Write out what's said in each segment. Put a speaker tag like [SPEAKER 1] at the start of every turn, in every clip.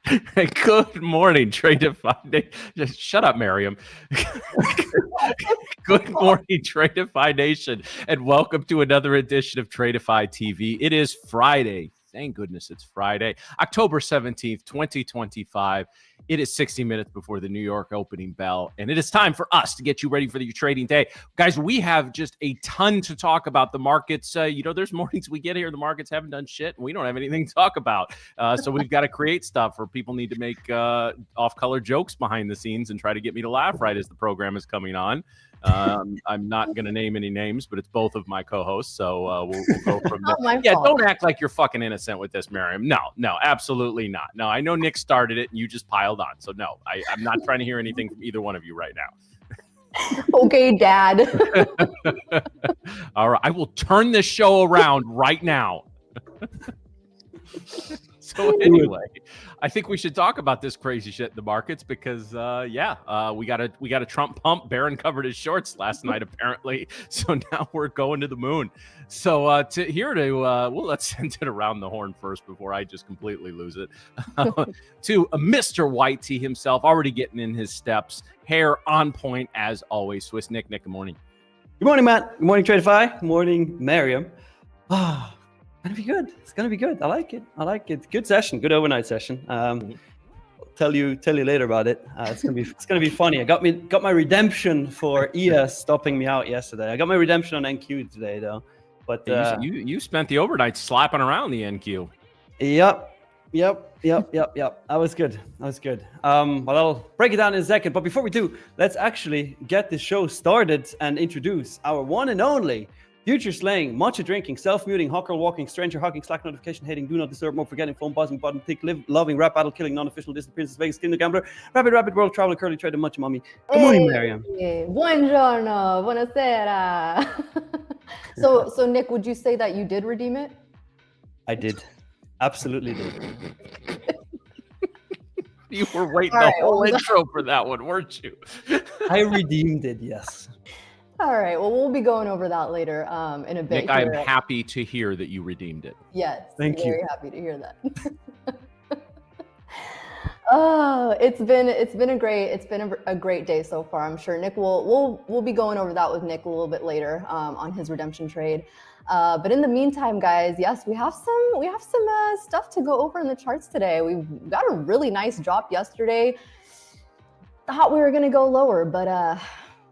[SPEAKER 1] Good morning, Tradeify. Just shut up, Miriam. Good morning, Tradeify Nation, and welcome to another edition of Tradeify TV. It is Friday. Thank goodness it's Friday, October 17th, 2025. It is 60 minutes before the New York opening bell, and it is time for us to get you ready for your trading day. Guys, we have just a ton to talk about. The markets, there's mornings we get here, the markets haven't done shit, and we don't have anything to talk about. So we've got to create stuff, or people need to make off-color jokes behind the scenes and try to get me to laugh right as the program is coming on. I'm not going to name any names, but it's both of my co-hosts, so we'll go from there. Yeah, don't act like you're fucking innocent with this, Miriam. No, absolutely not. No, I know Nick started it, and you just piled on. So no, I'm not trying to hear anything from either one of you right now.
[SPEAKER 2] Okay, Dad.
[SPEAKER 1] All right, I will turn this show around right now. So anyway, I think we should talk about this crazy shit in the markets because, we got a Trump pump. Barron covered his shorts last night, apparently. So now we're going to the moon. So let's send it around the horn first before I just completely lose it. To Mr. White Tea himself, already getting in his steps, hair on point as always. Swiss Nick, good morning.
[SPEAKER 3] Good morning, Matt. Good morning, Tradeify. Good morning, Miriam. Gonna be good. It's gonna be good. I like it. Good session. Good overnight session. Tell you later about it. It's gonna be funny. I got my redemption for ES stopping me out yesterday. I got my redemption on NQ today though. But
[SPEAKER 1] you spent the overnight slapping around the NQ.
[SPEAKER 3] Yep. That was good. Well, I'll break it down in a second. But before we do, let's actually get the show started and introduce our one and only future slaying, matcha drinking, self-muting, hawker walking, stranger hugging, Slack notification hating, do not disturb, more forgetting, phone buzzing, bottom tick, loving, rap battle killing, non-official Disney princess, Vegas, Kinder gambler, rapid world traveler, curly trader, much mommy. Good morning, Miriam.
[SPEAKER 2] Buongiorno, buonasera. So Nick, would you say that you did redeem it?
[SPEAKER 3] I did, absolutely did.
[SPEAKER 1] You were waiting the whole intro for that one, weren't you?
[SPEAKER 3] I redeemed it, yes.
[SPEAKER 2] All right. Well, we'll be going over that later in a bit.
[SPEAKER 1] Nick, I am happy to hear that you redeemed it.
[SPEAKER 2] Yes.
[SPEAKER 3] Thank you.
[SPEAKER 2] Very happy to hear that. It's been a great day so far. I'm sure Nick we'll be going over that with Nick a little bit later on his redemption trade. But in the meantime, guys, yes, we have some stuff to go over in the charts today. We've got a really nice drop yesterday. Thought we were going to go lower, but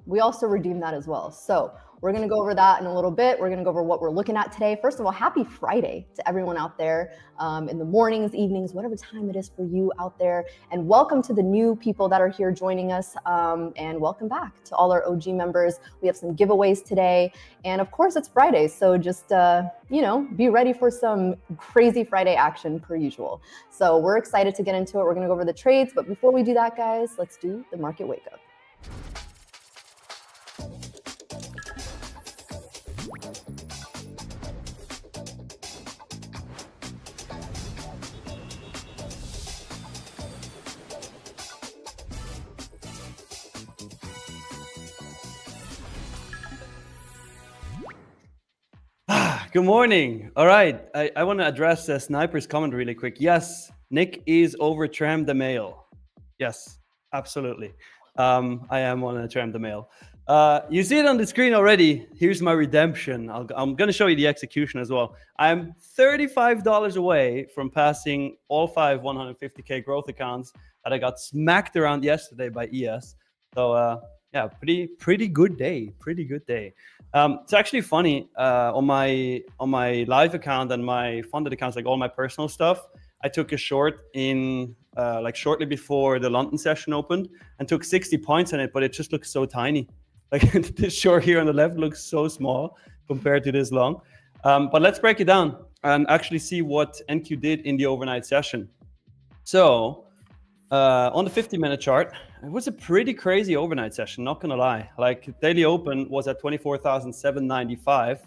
[SPEAKER 2] we also redeemed that as well. So we're going to go over that in a little bit. We're going to go over what we're looking at today. First of all, happy Friday to everyone out there in the mornings, evenings, whatever time it is for you out there. And welcome to the new people that are here joining us. And welcome back to all our OG members. We have some giveaways today. And of course, it's Friday. So just, be ready for some crazy Friday action per usual. So we're excited to get into it. We're going to go over the trades. But before we do that, guys, let's do the market wake up.
[SPEAKER 3] Good morning. All right. I want to address Sniper's comment really quick. Yes, Nick is over Tram the Mail. Yes, absolutely. I am on a Tram the Mail. You see it on the screen already. Here's my redemption. I'm going to show you the execution as well. I'm $35 away from passing all 5 150K growth accounts that I got smacked around yesterday by ES. So, pretty good day. It's actually funny on my live account and my funded accounts, like all my personal stuff. I took a short in shortly before the London session opened and took 60 points on it, but it just looks so tiny. Like this short here on the left looks so small compared to this long. But let's break it down and actually see what NQ did in the overnight session. So on the 50-minute chart, it was a pretty crazy overnight session, not gonna lie. Like daily open was at 24,795.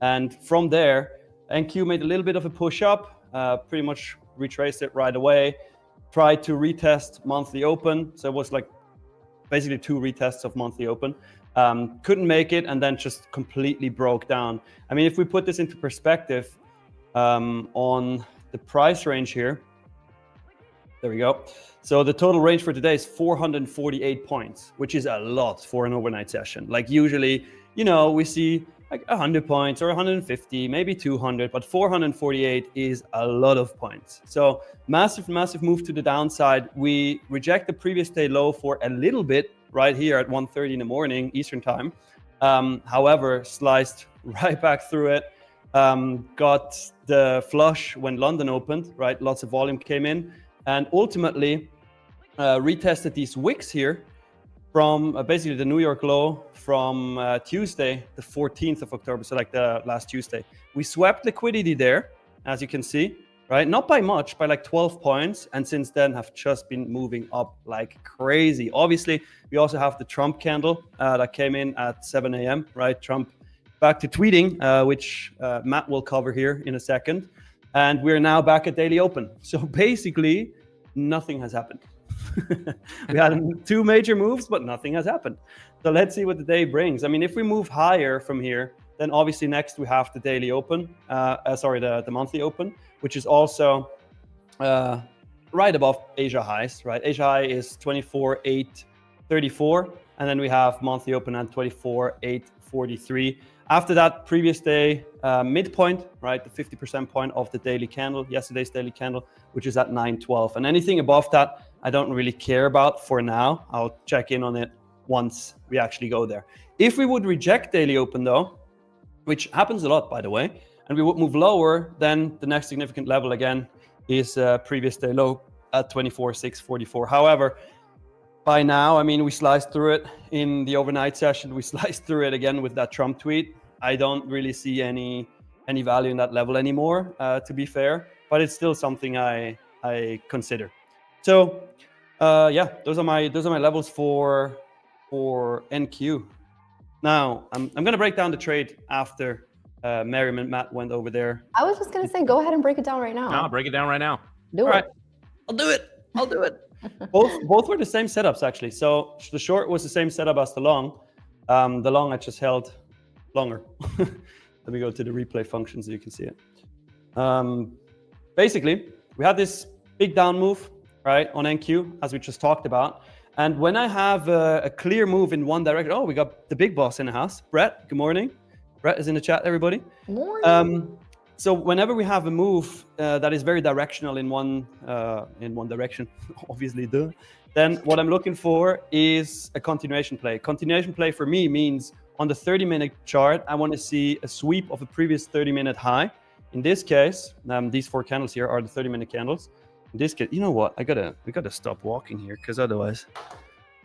[SPEAKER 3] And from there, NQ made a little bit of a push up, pretty much retraced it right away, tried to retest monthly open. So it was like basically 2 retests of monthly open. Couldn't make it and then just completely broke down. I mean, if we put this into perspective on the price range here, There we go. So the total range for today is 448 points, which is a lot for an overnight session. Like usually, you know, we see like 100 points or 150, maybe 200, but 448 is a lot of points. So massive move to the downside. We reject the previous day low for a little bit right here at 1:30 in the morning Eastern time. However, sliced right back through it. Got the flush when London opened, right? Lots of volume came in, and ultimately retested these wicks here from basically the New York low from Tuesday, the 14th of October, so like the last Tuesday. We swept liquidity there, as you can see, right? Not by much, by like 12 points, and since then have just been moving up like crazy. Obviously, we also have the Trump candle that came in at 7 a.m., right? Trump back to tweeting, which Matt will cover here in a second. And we're now back at daily open. So basically, nothing has happened. We had 2 major moves, but nothing has happened. So let's see what the day brings. I mean, if we move higher from here, then obviously next we have the daily open, the monthly open, which is also right above Asia highs, right? Asia high is 24,834, and then we have monthly open at 24,843. After that, previous day midpoint, right, the 50% point of the daily candle, yesterday's daily candle, which is at 912. And anything above that, I don't really care about for now. I'll check in on it once we actually go there. If we would reject daily open though, which happens a lot, by the way, and we would move lower, then the next significant level again is previous day low at 24,644. However, by now, I mean, we sliced through it in the overnight session. We sliced through it again with that Trump tweet. I don't really see any value in that level anymore, to be fair, but it's still something I consider. So yeah, those are my levels for NQ. Now I'm gonna break down the trade after Miriam and Matt went over there.
[SPEAKER 2] I was just gonna say, go ahead and break it down right now.
[SPEAKER 1] No, break it down right now.
[SPEAKER 2] Do it.
[SPEAKER 3] All right, I'll do it. Both were the same setups actually. So the short was the same setup as the long. The long I just held longer. Let me go to the replay function so you can see it. Basically, we had this big down move, right, on NQ, as we just talked about. And when I have a clear move in one direction, oh, we got the big boss in the house. Brett, good morning. Brett is in the chat, everybody.
[SPEAKER 2] Morning.
[SPEAKER 3] So whenever we have a move that is very directional in one direction, obviously, then what I'm looking for is a continuation play. Continuation play for me means on the 30-minute chart, I want to see a sweep of a previous 30-minute high. In this case, these 4 candles here are the 30-minute candles. In this case, you know what? We gotta stop walking here because otherwise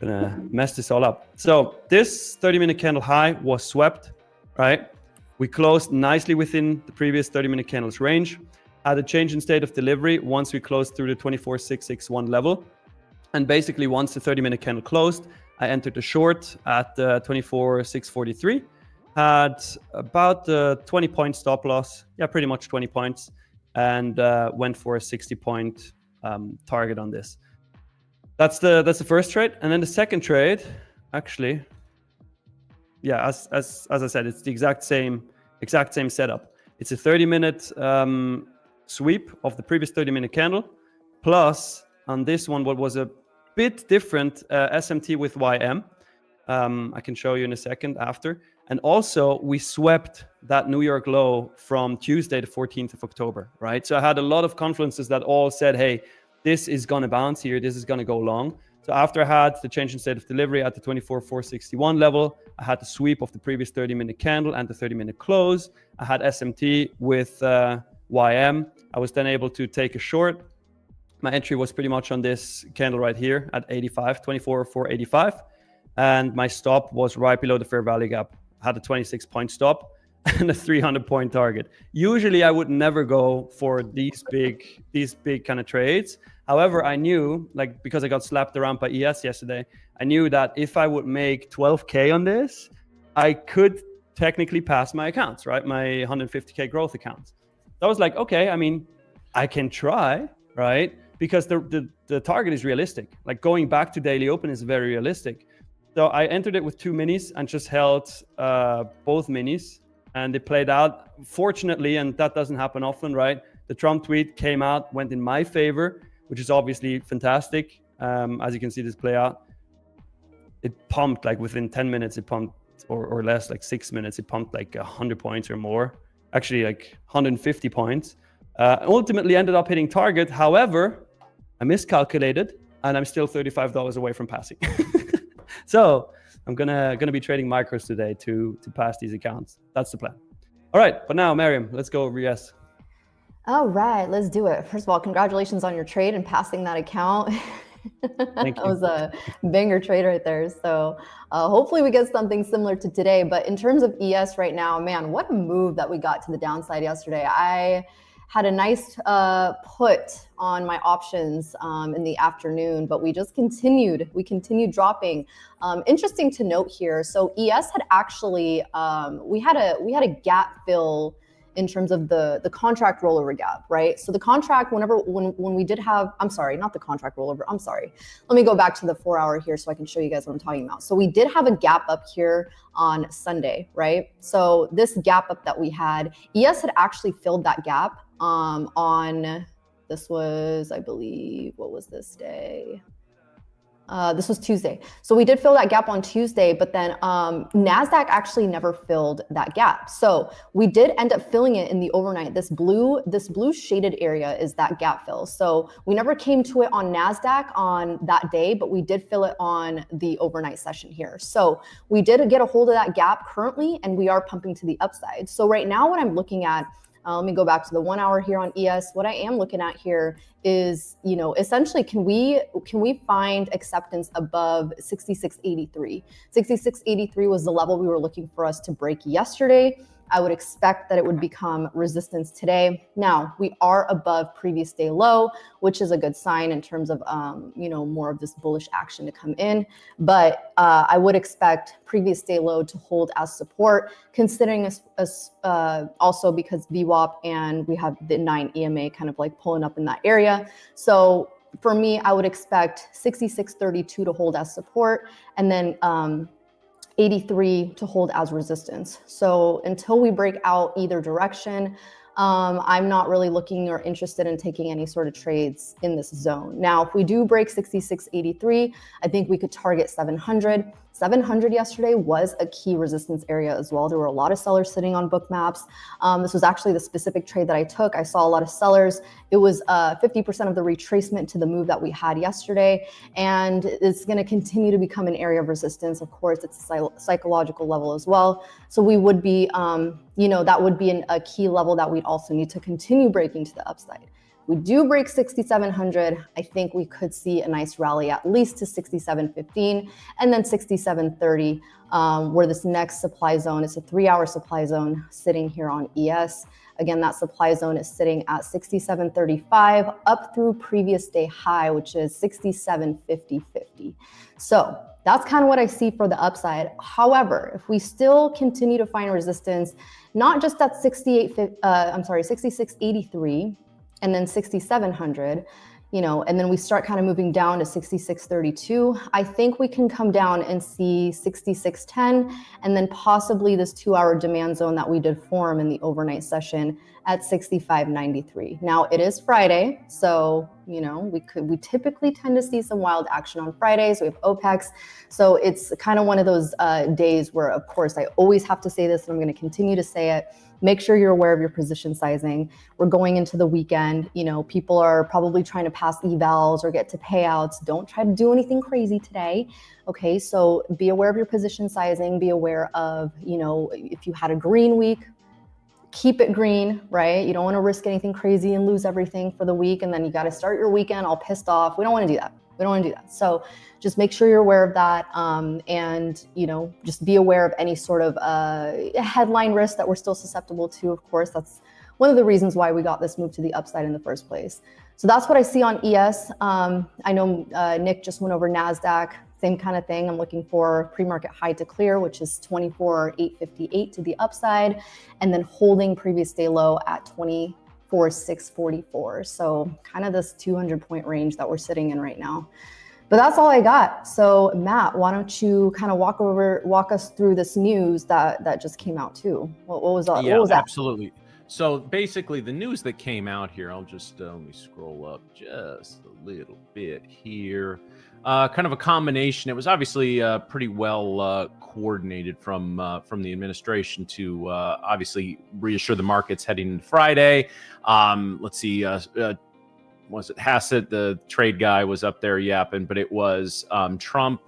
[SPEAKER 3] I'm gonna mess this all up. So this 30-minute candle high was swept, right? We closed nicely within the previous 30-minute candles range. Had a change in state of delivery once we closed through the 24,661 level. And basically once the 30-minute candle closed, I entered the short at 24,643. Had about 20-point stop loss. Yeah, pretty much 20 points. And went for a 60-point target on this. That's the first trade. And then the second trade, actually, yeah, as I said, it's the exact same setup. It's a 30-minute sweep of the previous 30-minute candle, plus on this one, what was a bit different SMT with YM. I can show you in a second after. And also, we swept that New York low from Tuesday, the 14th of October, right? So I had a lot of confluences that all said, hey, this is going to bounce here. This is going to go long. So after I had the change in state of delivery at the 24,461 level, I had the sweep of the previous 30-minute candle and the 30-minute close. I had SMT with YM. I was then able to take a short. My entry was pretty much on this candle right here at 85, 24,485. And my stop was right below the fair value gap. I had a 26-point stop and a 300-point target. Usually I would never go for these big kind of trades. However, I knew, like, because I got slapped around by ES yesterday, I knew that if I would make 12K on this, I could technically pass my accounts, right? My 150K growth accounts. So I was like, okay, I mean, I can try, right? Because the target is realistic. Like going back to daily open is very realistic. So I entered it with 2 minis and just held both minis, and it played out. Fortunately, and that doesn't happen often, right? The Trump tweet came out, went in my favor. which is obviously fantastic. As you can see this play out, it pumped like within 10 minutes, it pumped or less, like 6 minutes, it pumped like 100 points or more, actually like 150 points. Ultimately ended up hitting target. However, I miscalculated and I'm still $35 away from passing. So I'm gonna be trading micros today to pass these accounts. That's the plan. All right, but now Miriam, let's go over ES.
[SPEAKER 2] All right, let's do it. First of all, congratulations on your trade and passing that account.
[SPEAKER 3] Thank you.
[SPEAKER 2] That was a banger trade right there. So hopefully we get something similar to today. But in terms of ES right now, man, what a move that we got to the downside yesterday. I had a nice put on my options in the afternoon, but we just continued. We continued dropping. Interesting to note here. So ES had actually we had a gap fill in terms of the contract rollover gap, right? So the contract, when we did have, I'm sorry, not the contract rollover, I'm sorry. Let me go back to the 4 hour here so I can show you guys what I'm talking about. So we did have a gap up here on Sunday, right? So this gap up that we had, ES had actually filled that gap on, this was, I believe, what was this day? This was Tuesday. So we did fill that gap on Tuesday, but then NASDAQ actually never filled that gap. So we did end up filling it in the overnight. This blue shaded area is that gap fill. So we never came to it on NASDAQ on that day, but we did fill it on the overnight session here. So we did get a hold of that gap currently, and we are pumping to the upside. So right now what I'm looking at, let me go back to the 1 hour here on ES. What I am looking at here is, you know, essentially, can we find acceptance above 66.83? 66.83 was the level we were looking for us to break yesterday. I would expect that it would become resistance today. Now, we are above previous day low, which is a good sign in terms of, you know, more of this bullish action to come in. But I would expect previous day low to hold as support, considering also because VWAP and we have the 9 EMA kind of like pulling up in that area. So for me, I would expect 66.32 to hold as support, and then 83 to hold as resistance. So until we break out either direction, I'm not really looking or interested in taking any sort of trades in this zone. Now, if we do break 66.83, I think we could target 700. 700 yesterday was a key resistance area as well. There were a lot of sellers sitting on book maps. This was actually the specific trade that I took. I saw a lot of sellers. It was 50% of the retracement to the move that we had yesterday. And it's going to continue to become an area of resistance. Of course, it's a psychological level as well. So we would be, you know, that would be a key level that we'd also need to continue breaking to the upside. We do break 6,700, I think we could see a nice rally at least to 67.15 and then 67.30, where this next supply zone is a 3 hour supply zone sitting here on ES. Again, that supply zone is sitting at 67.35 up through previous day high, which is 67.50.50. So that's kind of what I see for the upside. However, if we still continue to find resistance, not just at 66.83, and then 6,700, you know, and then we start kind of moving down to 66.32. I think we can come down and see 66.10, and then possibly this 2 hour demand zone that we did form in the overnight session at 65.93. Now it is Friday, so, you know, we typically tend to see some wild action on Fridays. We have OPEX. So it's kind of one of those days where, of course, I always have to say this, and I'm going to continue to say it. Make sure you're aware of your position sizing. We're going into the weekend. You know, people are probably trying to pass evals or get to payouts. Don't try to do anything crazy today. Okay, so be aware of your position sizing. Be aware of, you know, if you had a green week, keep it green, right? You don't want to risk anything crazy and lose everything for the week. And then you got to start your weekend all pissed off. We don't want to do that. We don't want to do that. So just make sure you're aware of that. And, you know, just be aware of any sort of headline risk that we're still susceptible to. Of course, that's one of the reasons why we got this move to the upside in the first place. So that's what I see on ES. I know Nick just went over NASDAQ, same kind of thing. I'm looking for pre-market high to clear, which is 24,858 to the upside, and then holding previous day low at 24,644. So kind of this 200-point range that we're sitting in right now. But that's all I got. So Matt, why don't you kind of walk us through this news that just came out too? What was that?
[SPEAKER 1] Yeah,
[SPEAKER 2] what was that?
[SPEAKER 1] Absolutely. So basically, the news that came out here, I'll just let me scroll up just a little bit here. Kind of a combination. It was obviously pretty well coordinated from the administration to obviously reassure the markets heading into Friday. Let's see. Was it Hassett, the trade guy, was up there yapping, but it was Trump.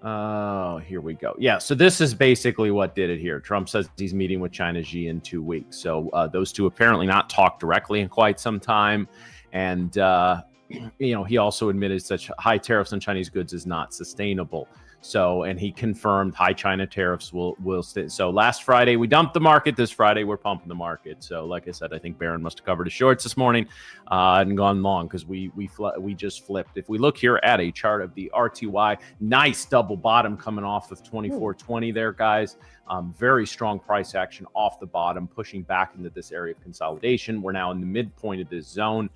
[SPEAKER 1] Oh, here we go. Yeah, so this is basically what did it here. Trump says he's meeting with China Xi in 2 weeks. So those two apparently not talked directly in quite some time. And, he also admitted such high tariffs on Chinese goods is not sustainable. So, and he confirmed high China tariffs will stay. So last Friday, we dumped the market. This Friday, we're pumping the market. So like I said, I think Barron must have covered his shorts this morning and gone long because we just flipped. If we look here at a chart of the RTY, nice double bottom coming off of 2420 there, guys. Very strong price action off the bottom, pushing back into this area of consolidation. We're now in the midpoint of this zone.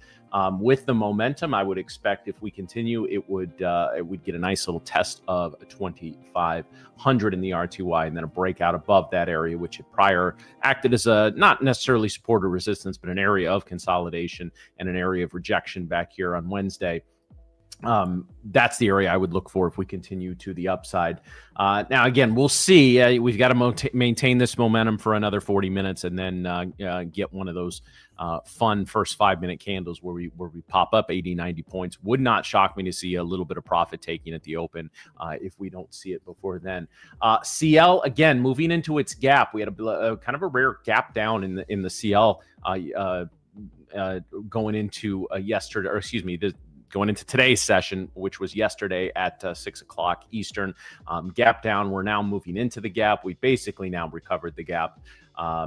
[SPEAKER 1] With the momentum, I would expect if we continue, it would get a nice little test of a 2,500 in the RTY, and then a breakout above that area, which had prior acted as a not necessarily support or resistance, but an area of consolidation and an area of rejection back here on Wednesday. That's the area I would look for if we continue to the upside. Now, again, we'll see. We've got to maintain this momentum for another 40 minutes and then get one of those fun first 5-minute candles where we pop up 80, 90 points. Would not shock me to see a little bit of profit taking at the open if we don't see it before then. CL, again, moving into its gap. We had a kind of a rare gap down in the CL going into yesterday, or excuse me, going into today's session, which was yesterday at 6 o'clock Eastern. Gap down. We're now moving into the gap. We basically now recovered the gap.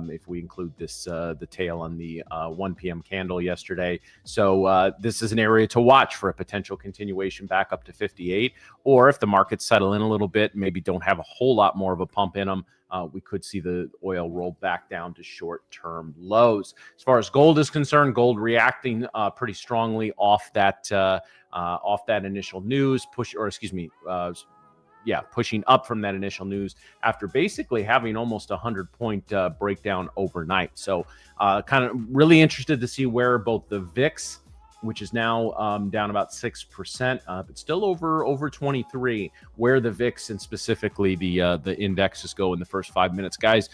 [SPEAKER 1] If we include this, the tail on the 1 p.m. candle yesterday. So this is an area to watch for a potential continuation back up to 58. Or if the markets settle in a little bit, maybe don't have a whole lot more of a pump in them, we could see the oil roll back down to short-term lows. As far as gold is concerned, gold reacting pretty strongly off that initial news pushing up from that initial news after basically having almost 100-point breakdown overnight. So kind of really interested to see where both the VIX, which is now down about 6%, but still over 23, where the VIX and specifically the indexes go in the first 5 minutes. Guys,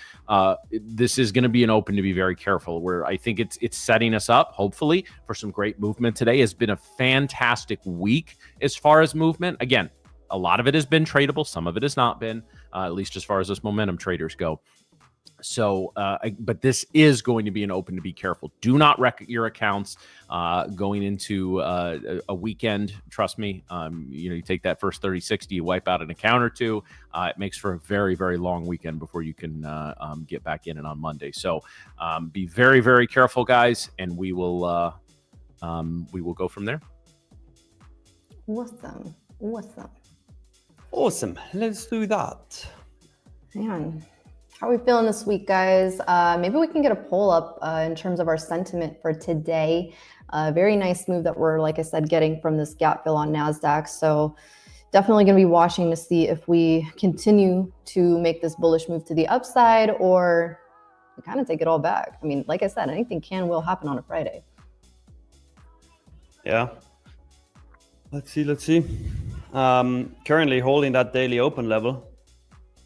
[SPEAKER 1] this is going to be an open to be very careful, where I think it's setting us up, hopefully, for some great movement today. It's been a fantastic week as far as movement. Again, a lot of it has been tradable. Some of it has not been, at least as far as us momentum traders go. So, but this is going to be an open to be careful. Do not wreck your accounts going into a weekend. Trust me, you take that first 30, 60, you wipe out an account or two. It makes for a very, very long weekend before you can get back in it on Monday. So be very, very careful, guys, and we will go from there.
[SPEAKER 3] Awesome. Let's do that.
[SPEAKER 2] Man, how are we feeling this week, guys? Maybe we can get a poll up in terms of our sentiment for today. Very nice move that we're, like I said, getting from this gap fill on NASDAQ. So definitely going to be watching to see if we continue to make this bullish move to the upside or we kind of take it all back. I mean, like I said, anything will happen on a Friday.
[SPEAKER 3] Yeah. Let's see. Currently holding that daily open level.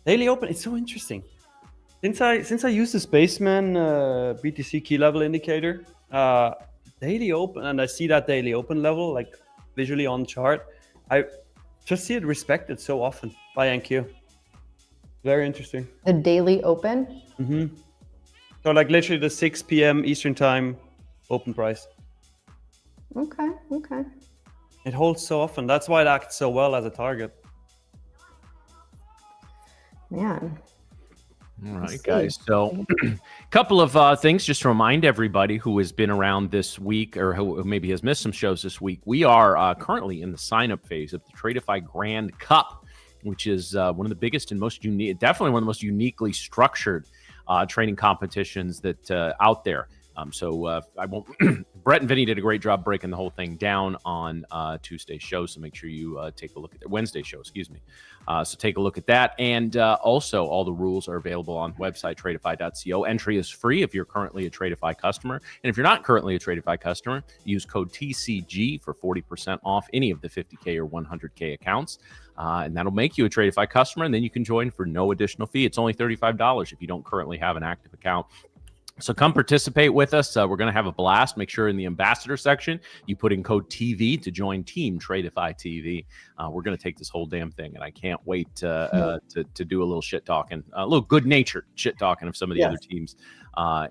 [SPEAKER 3] Daily open, it's so interesting. Since I use the Spaceman BTC key level indicator, daily open, and I see that daily open level like visually on chart, I just see it respected so often by NQ. Very interesting.
[SPEAKER 2] The daily open?
[SPEAKER 3] Mm-hmm. So like literally the 6 p.m. Eastern time open price.
[SPEAKER 2] Okay.
[SPEAKER 3] It holds so often. That's why it acts so well as a target.
[SPEAKER 2] Man.
[SPEAKER 1] All right, guys. So a couple of things just to remind everybody who has been around this week or who maybe has missed some shows this week. We are currently in the sign-up phase of the Tradeify Grand Cup, which is one of the biggest and most unique, definitely one of the most uniquely structured trading competitions that out there. So I won't Brett and Vinny did a great job breaking the whole thing down on Tuesday's show. So make sure you take a look at their Wednesday show, excuse me. So take a look at that. And also all the rules are available on the website, tradeify.co. Entry is free if you're currently a Tradeify customer. And if you're not currently a Tradeify customer, use code TCG for 40% off any of the 50K or 100K accounts. And that'll make you a Tradeify customer. And then you can join for no additional fee. It's only $35 if you don't currently have an active account. So come participate with us. We're going to have a blast. Make sure in the ambassador section, you put in code TV to join Team Tradeify TV. We're going to take this whole damn thing, and I can't wait to do a little shit talking, a little good-natured shit talking of some of the other teams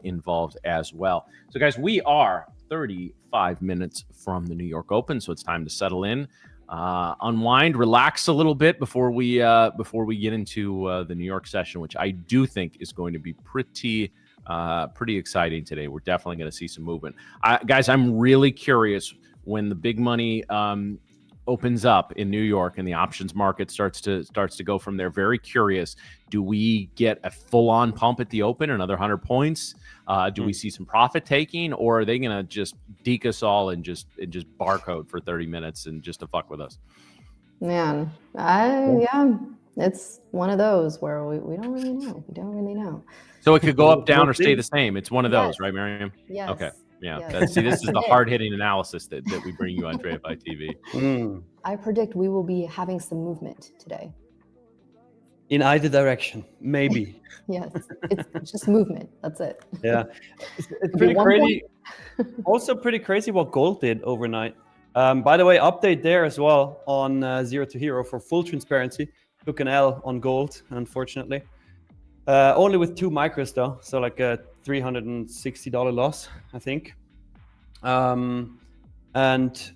[SPEAKER 1] involved as well. So, guys, we are 35 minutes from the New York Open, so it's time to settle in, unwind, relax a little bit before we get into the New York session, which I do think is going to be pretty exciting today. We're definitely going to see some movement. Guys, I'm really curious when the big money opens up in New York and the options market starts to go from there. Very curious. Do we get a full-on pump at the Open, another 100 points? Do we see some profit taking, or are they going to just deke us all and just barcode for 30 minutes and just to fuck with us?
[SPEAKER 2] Man, yeah, it's one of those where we don't really know. We don't really know.
[SPEAKER 1] So it could go up, down, or stay the same. It's one of those, right, Miriam?
[SPEAKER 2] Yes.
[SPEAKER 1] Okay. Yeah.
[SPEAKER 2] Yes.
[SPEAKER 1] See, this is the hard-hitting analysis that we bring you on Tradeify TV.
[SPEAKER 2] I predict we will be having some movement today.
[SPEAKER 3] In either direction, maybe.
[SPEAKER 2] Yes, it's just movement. That's it.
[SPEAKER 3] Yeah. It's pretty crazy. Also pretty crazy what gold did overnight. By the way, update there as well on Zero to Hero for full transparency. Took an L on gold, unfortunately. Only with 2 micros though, so like a $360 loss, I think. And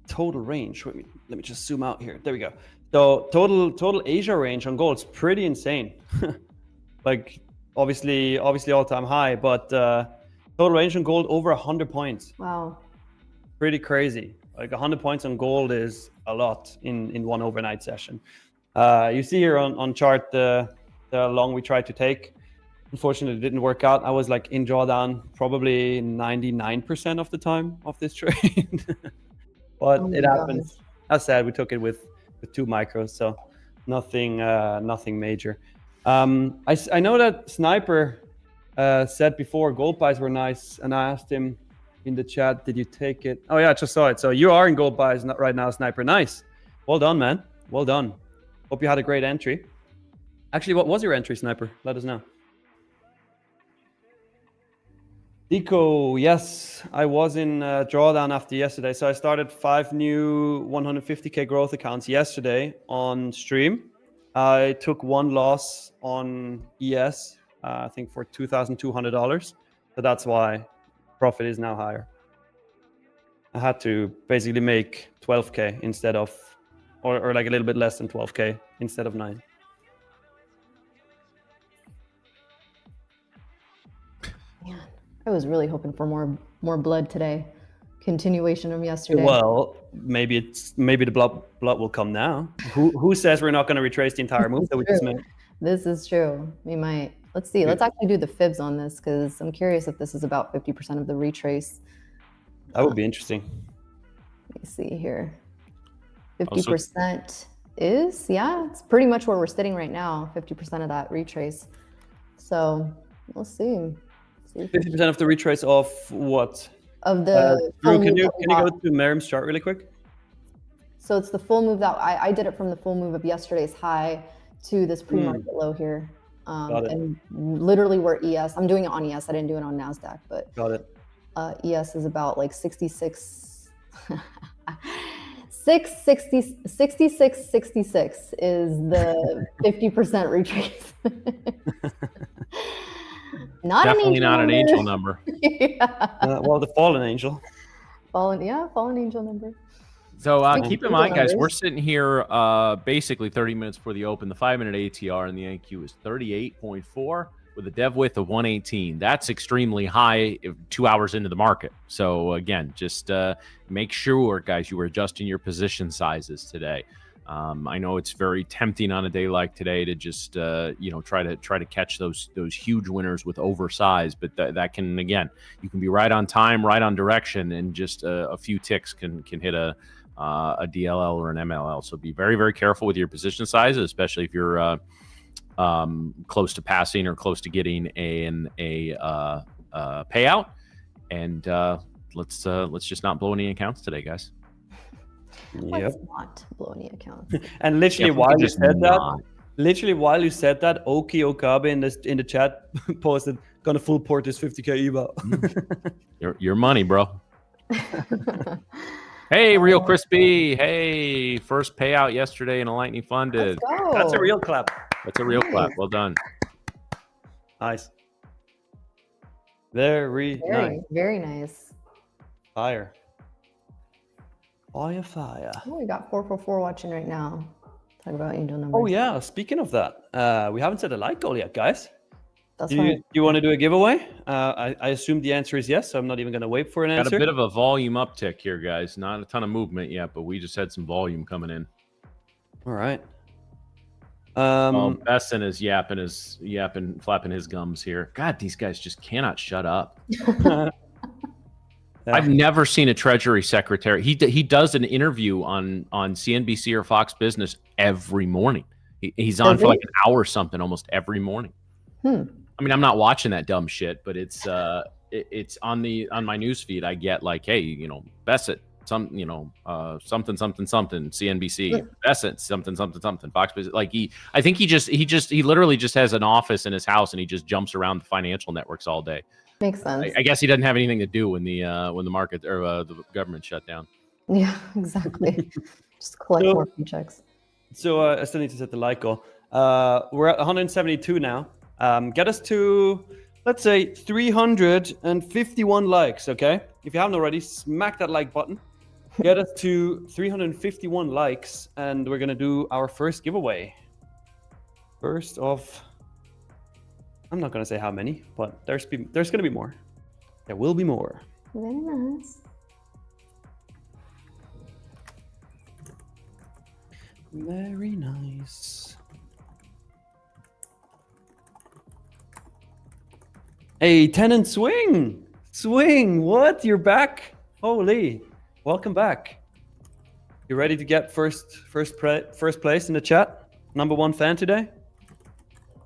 [SPEAKER 3] total range. Let me just zoom out here. There we go. So total Asia range on gold is pretty insane. Like obviously all-time high, but total range on gold over 100 points.
[SPEAKER 2] Wow.
[SPEAKER 3] Pretty crazy. Like 100 points on gold is a lot in one overnight session. You see here on chart the long we tried to take. Unfortunately, it didn't work out. I was like in drawdown probably 99% of the time of this trade. But it happens. As said, we took it with 2 micros, so nothing major. I know that Sniper said before gold buys were nice, and I asked him in the chat, did you take it? Oh yeah, I just saw it. So you are in gold buys right now, Sniper. Nice. Well done, man. Well done. Hope you had a great entry. Actually, what was your entry, Sniper? Let us know. Deco, yes, I was in drawdown after yesterday. So I started 5 new 150K growth accounts yesterday on stream. I took 1 loss on ES, I think for $2,200. So that's why profit is now higher. I had to basically make 12K instead of, or like a little bit less than 12K instead of 9.
[SPEAKER 2] Man, I was really hoping for more blood today. Continuation of yesterday.
[SPEAKER 3] Well, maybe the blood will come now. Who says we're not going to retrace the entire move that we just made?
[SPEAKER 2] This is true. We might. Let's see. Let's actually do the fibs on this because I'm curious if this is about 50% of the retrace.
[SPEAKER 3] That would be interesting.
[SPEAKER 2] Let me see here. 50% is, yeah, it's pretty much where we're sitting right now. 50% of that retrace. So we'll see.
[SPEAKER 3] 50% of the retrace of what?
[SPEAKER 2] Of the
[SPEAKER 3] Drew, can you go to Miriam's chart really quick?
[SPEAKER 2] So it's the full move that I did it from the full move of yesterday's high to this pre-market low here. And literally where ES, I'm doing it on ES. I didn't do it on NASDAQ, but
[SPEAKER 3] got it.
[SPEAKER 2] ES is about like 66. 66 is the 50% retrace.
[SPEAKER 1] Definitely not an angel number.
[SPEAKER 2] Yeah.
[SPEAKER 3] Well, the fallen angel.
[SPEAKER 2] Fallen angel number.
[SPEAKER 1] So keep in mind, guys, we're sitting here basically 30 minutes before the open. The 5-minute ATR in the NQ is 38.4 with a dev width of 118. That's extremely high 2 hours into the market. So again, just make sure, guys, you are adjusting your position sizes today. I know it's very tempting on a day like today to just try to catch those huge winners with oversized, but that can, again, you can be right on time, right on direction, and just a few ticks can hit a DLL or an MLL. So be very, very careful with your position sizes, especially if you're close to passing or close to getting a payout. And let's just not blow any accounts today, guys.
[SPEAKER 2] Let's not blow any accounts.
[SPEAKER 3] And literally while you said that, Oki Okabe in the chat posted, gonna full port this 50k eval.
[SPEAKER 1] Your money, bro. Hey, Real Crispy. Hey, first payout yesterday in a lightning funded.
[SPEAKER 2] Let's go.
[SPEAKER 3] That's a real clap.
[SPEAKER 1] That's a real clap. Well done.
[SPEAKER 3] Nice. Very nice.
[SPEAKER 2] Very nice.
[SPEAKER 3] Fire. Fire.
[SPEAKER 2] Oh, we got 444 watching right now. Talk about angel numbers.
[SPEAKER 3] Oh yeah, speaking of that, we haven't set a like goal yet, guys.
[SPEAKER 2] That's
[SPEAKER 3] Do
[SPEAKER 2] right.
[SPEAKER 3] you want to do a giveaway? I assume the answer is yes, so I'm not even going to wait for an answer.
[SPEAKER 1] Got a bit of a volume uptick here, guys. Not a ton of movement yet, but we just had some volume coming in.
[SPEAKER 3] All right.
[SPEAKER 1] Besson is yapping, flapping his gums here. God, these guys just cannot shut up.
[SPEAKER 3] Yeah.
[SPEAKER 1] I've never seen a Treasury Secretary. He does an interview on CNBC or Fox Business every morning. He's on for like an hour or something almost every morning. I mean, I'm not watching that dumb shit, but it's on my news feed. I get like, hey, Bassett, something CNBC, Bassett, something Fox Business. Like I think he literally just has an office in his house and he just jumps around the financial networks all day.
[SPEAKER 2] Makes sense.
[SPEAKER 1] I guess he doesn't have anything to do when the market or the government shut down.
[SPEAKER 2] Yeah, exactly. Just collect more paychecks.
[SPEAKER 3] So I still need to set the like goal. We're at 172 now. Get us to, let's say, 351 likes, okay? If you haven't already, smack that like button. Get us to 351 likes, and we're going to do our first giveaway. First of, I'm not going to say how many, but there's going to be more. There will be more.
[SPEAKER 2] Very nice.
[SPEAKER 3] Very nice. Hey, Tenant Swing! Swing, what? You're back? Holy, welcome back. You ready to get first place in the chat? #1 fan today?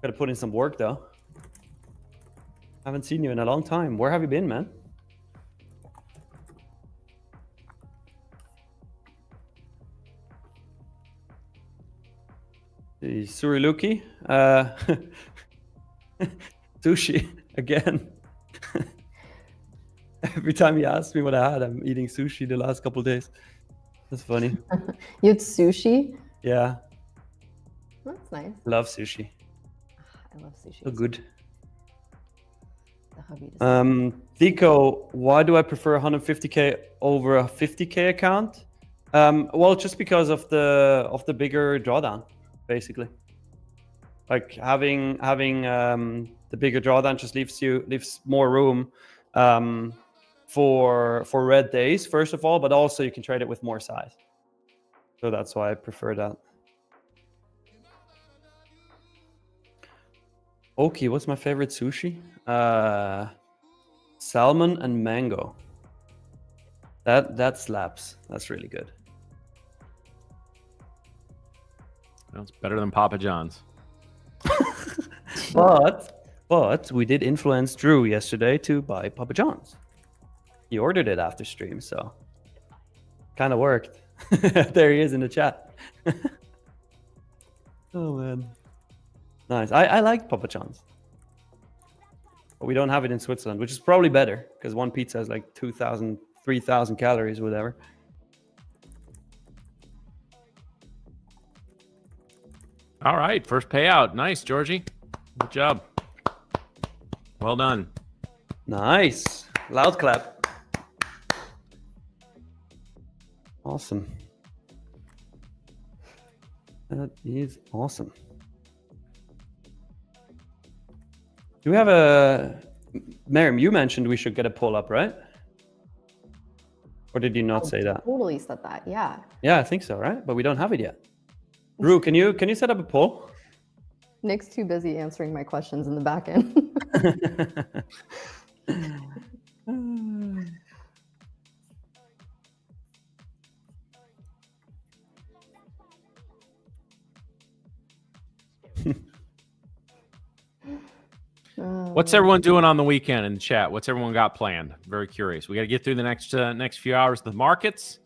[SPEAKER 3] Gotta put in some work though. Haven't seen you in a long time. Where have you been, man? The Suriluki. Sushi again. Every time he asks me what I had, I'm eating sushi the last couple of days. That's funny.
[SPEAKER 2] You had sushi?
[SPEAKER 3] Yeah.
[SPEAKER 2] That's nice.
[SPEAKER 3] Love sushi.
[SPEAKER 2] I love sushi.
[SPEAKER 3] So good.
[SPEAKER 2] The hubby does.
[SPEAKER 3] Dico, why do I prefer 150k over a 50k account? Well, just because of the bigger drawdown, basically. Like having the bigger drawdown just leaves more room for red days, first of all, but also you can trade it with more size. So that's why I prefer that. Okay, what's my favorite sushi? Salmon and mango. That slaps. That's really good.
[SPEAKER 1] Well, it's better than Papa John's.
[SPEAKER 3] But we did influence Drew yesterday to buy Papa John's. He ordered it after stream, so kind of worked. There he is in the chat. Oh man, nice. I like Papa John's, but we don't have it in Switzerland, which is probably better because one pizza is like 2,000, 3,000 calories, whatever.
[SPEAKER 1] All right, first payout. Nice, Georgie. Good job. Well done.
[SPEAKER 3] Nice. Loud clap. Awesome. That is awesome. Do we have a... Miriam, you mentioned we should get a pull up, right? Or did you not say that?
[SPEAKER 2] Totally said that, yeah.
[SPEAKER 3] Yeah, I think so, right? But we don't have it yet. Rue, can you set up a poll?
[SPEAKER 2] Nick's too busy answering my questions in the back end.
[SPEAKER 1] What's everyone doing on the weekend in the chat? What's everyone got planned? Very curious. We got to get through the next few hours of the markets,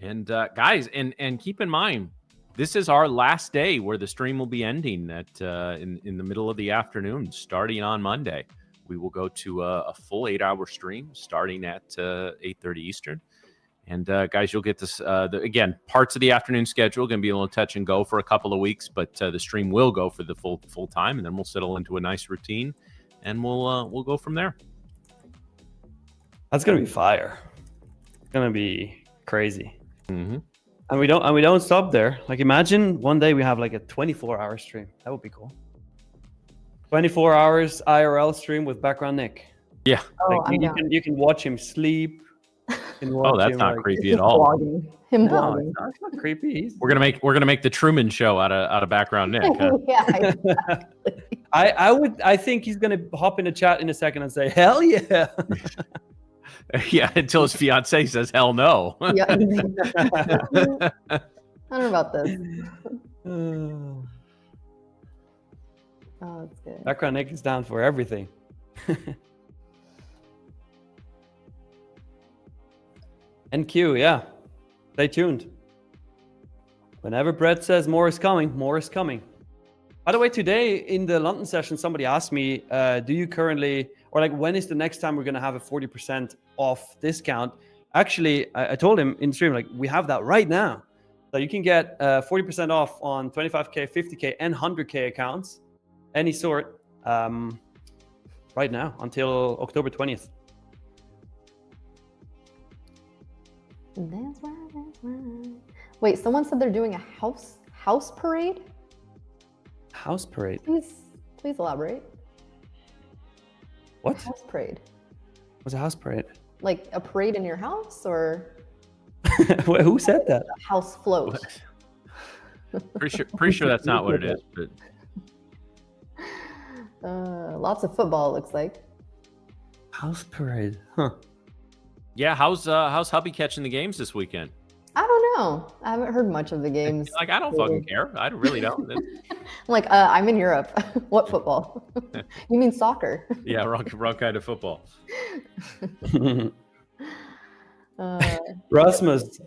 [SPEAKER 1] and guys, and keep in mind, this is our last day where the stream will be ending at in the middle of the afternoon, starting on Monday. We will go to a full 8-hour stream starting at 8:30 Eastern. And guys, you'll get this again. Parts of the afternoon schedule going to be a little touch and go for a couple of weeks, but the stream will go for the full time, and then we'll settle into a nice routine, and we'll go from there.
[SPEAKER 3] That's gonna be fire. It's gonna be crazy.
[SPEAKER 1] Mm-hmm.
[SPEAKER 3] And we don't stop there. Like, imagine one day we have like a 24-hour stream. That would be cool. 24 hours IRL stream with background Nick.
[SPEAKER 1] Yeah.
[SPEAKER 2] Oh,
[SPEAKER 3] Like, you can watch him sleep.
[SPEAKER 1] Oh, that's not creepy at all.
[SPEAKER 2] Him
[SPEAKER 3] No,
[SPEAKER 2] vlogging.
[SPEAKER 3] it's not creepy.
[SPEAKER 1] We're gonna make the Truman Show out of background Nick. Huh?
[SPEAKER 2] Yeah, exactly.
[SPEAKER 3] I think he's gonna hop in the chat in a second and say, "Hell yeah!"
[SPEAKER 1] Yeah, until his fiance says hell no.
[SPEAKER 2] Yeah. I don't know about this. Oh, that's good.
[SPEAKER 3] Background Nick is down for everything. NQ, yeah. Stay tuned. Whenever Brett says more is coming, more is coming. By the way, today in the London session, somebody asked me, do you currently, or like, when is the next time we're going to have a 40% off discount? Actually, I told him in stream, like, we have that right now. So you can get 40% off on 25K, 50K, and 100K accounts, any sort, right now until October 20th.
[SPEAKER 2] That's right. Wait, someone said they're doing a house parade?
[SPEAKER 3] House parade?
[SPEAKER 2] Please elaborate.
[SPEAKER 3] What?
[SPEAKER 2] House parade.
[SPEAKER 3] What's a house parade?
[SPEAKER 2] Like a parade in your house, or
[SPEAKER 3] Wait, who said that?
[SPEAKER 2] a house float?
[SPEAKER 1] Pretty sure that's not what it is. But
[SPEAKER 2] Lots of football, it looks like.
[SPEAKER 3] House parade, huh?
[SPEAKER 1] yeah, how's hubby catching the games this weekend?
[SPEAKER 2] I don't know. I haven't heard much of the games.
[SPEAKER 1] Like, I don't fucking care. I really don't.
[SPEAKER 2] I'm like, I'm in Europe. What football? You mean soccer?
[SPEAKER 1] Yeah, wrong kind of football.
[SPEAKER 3] Rasmus,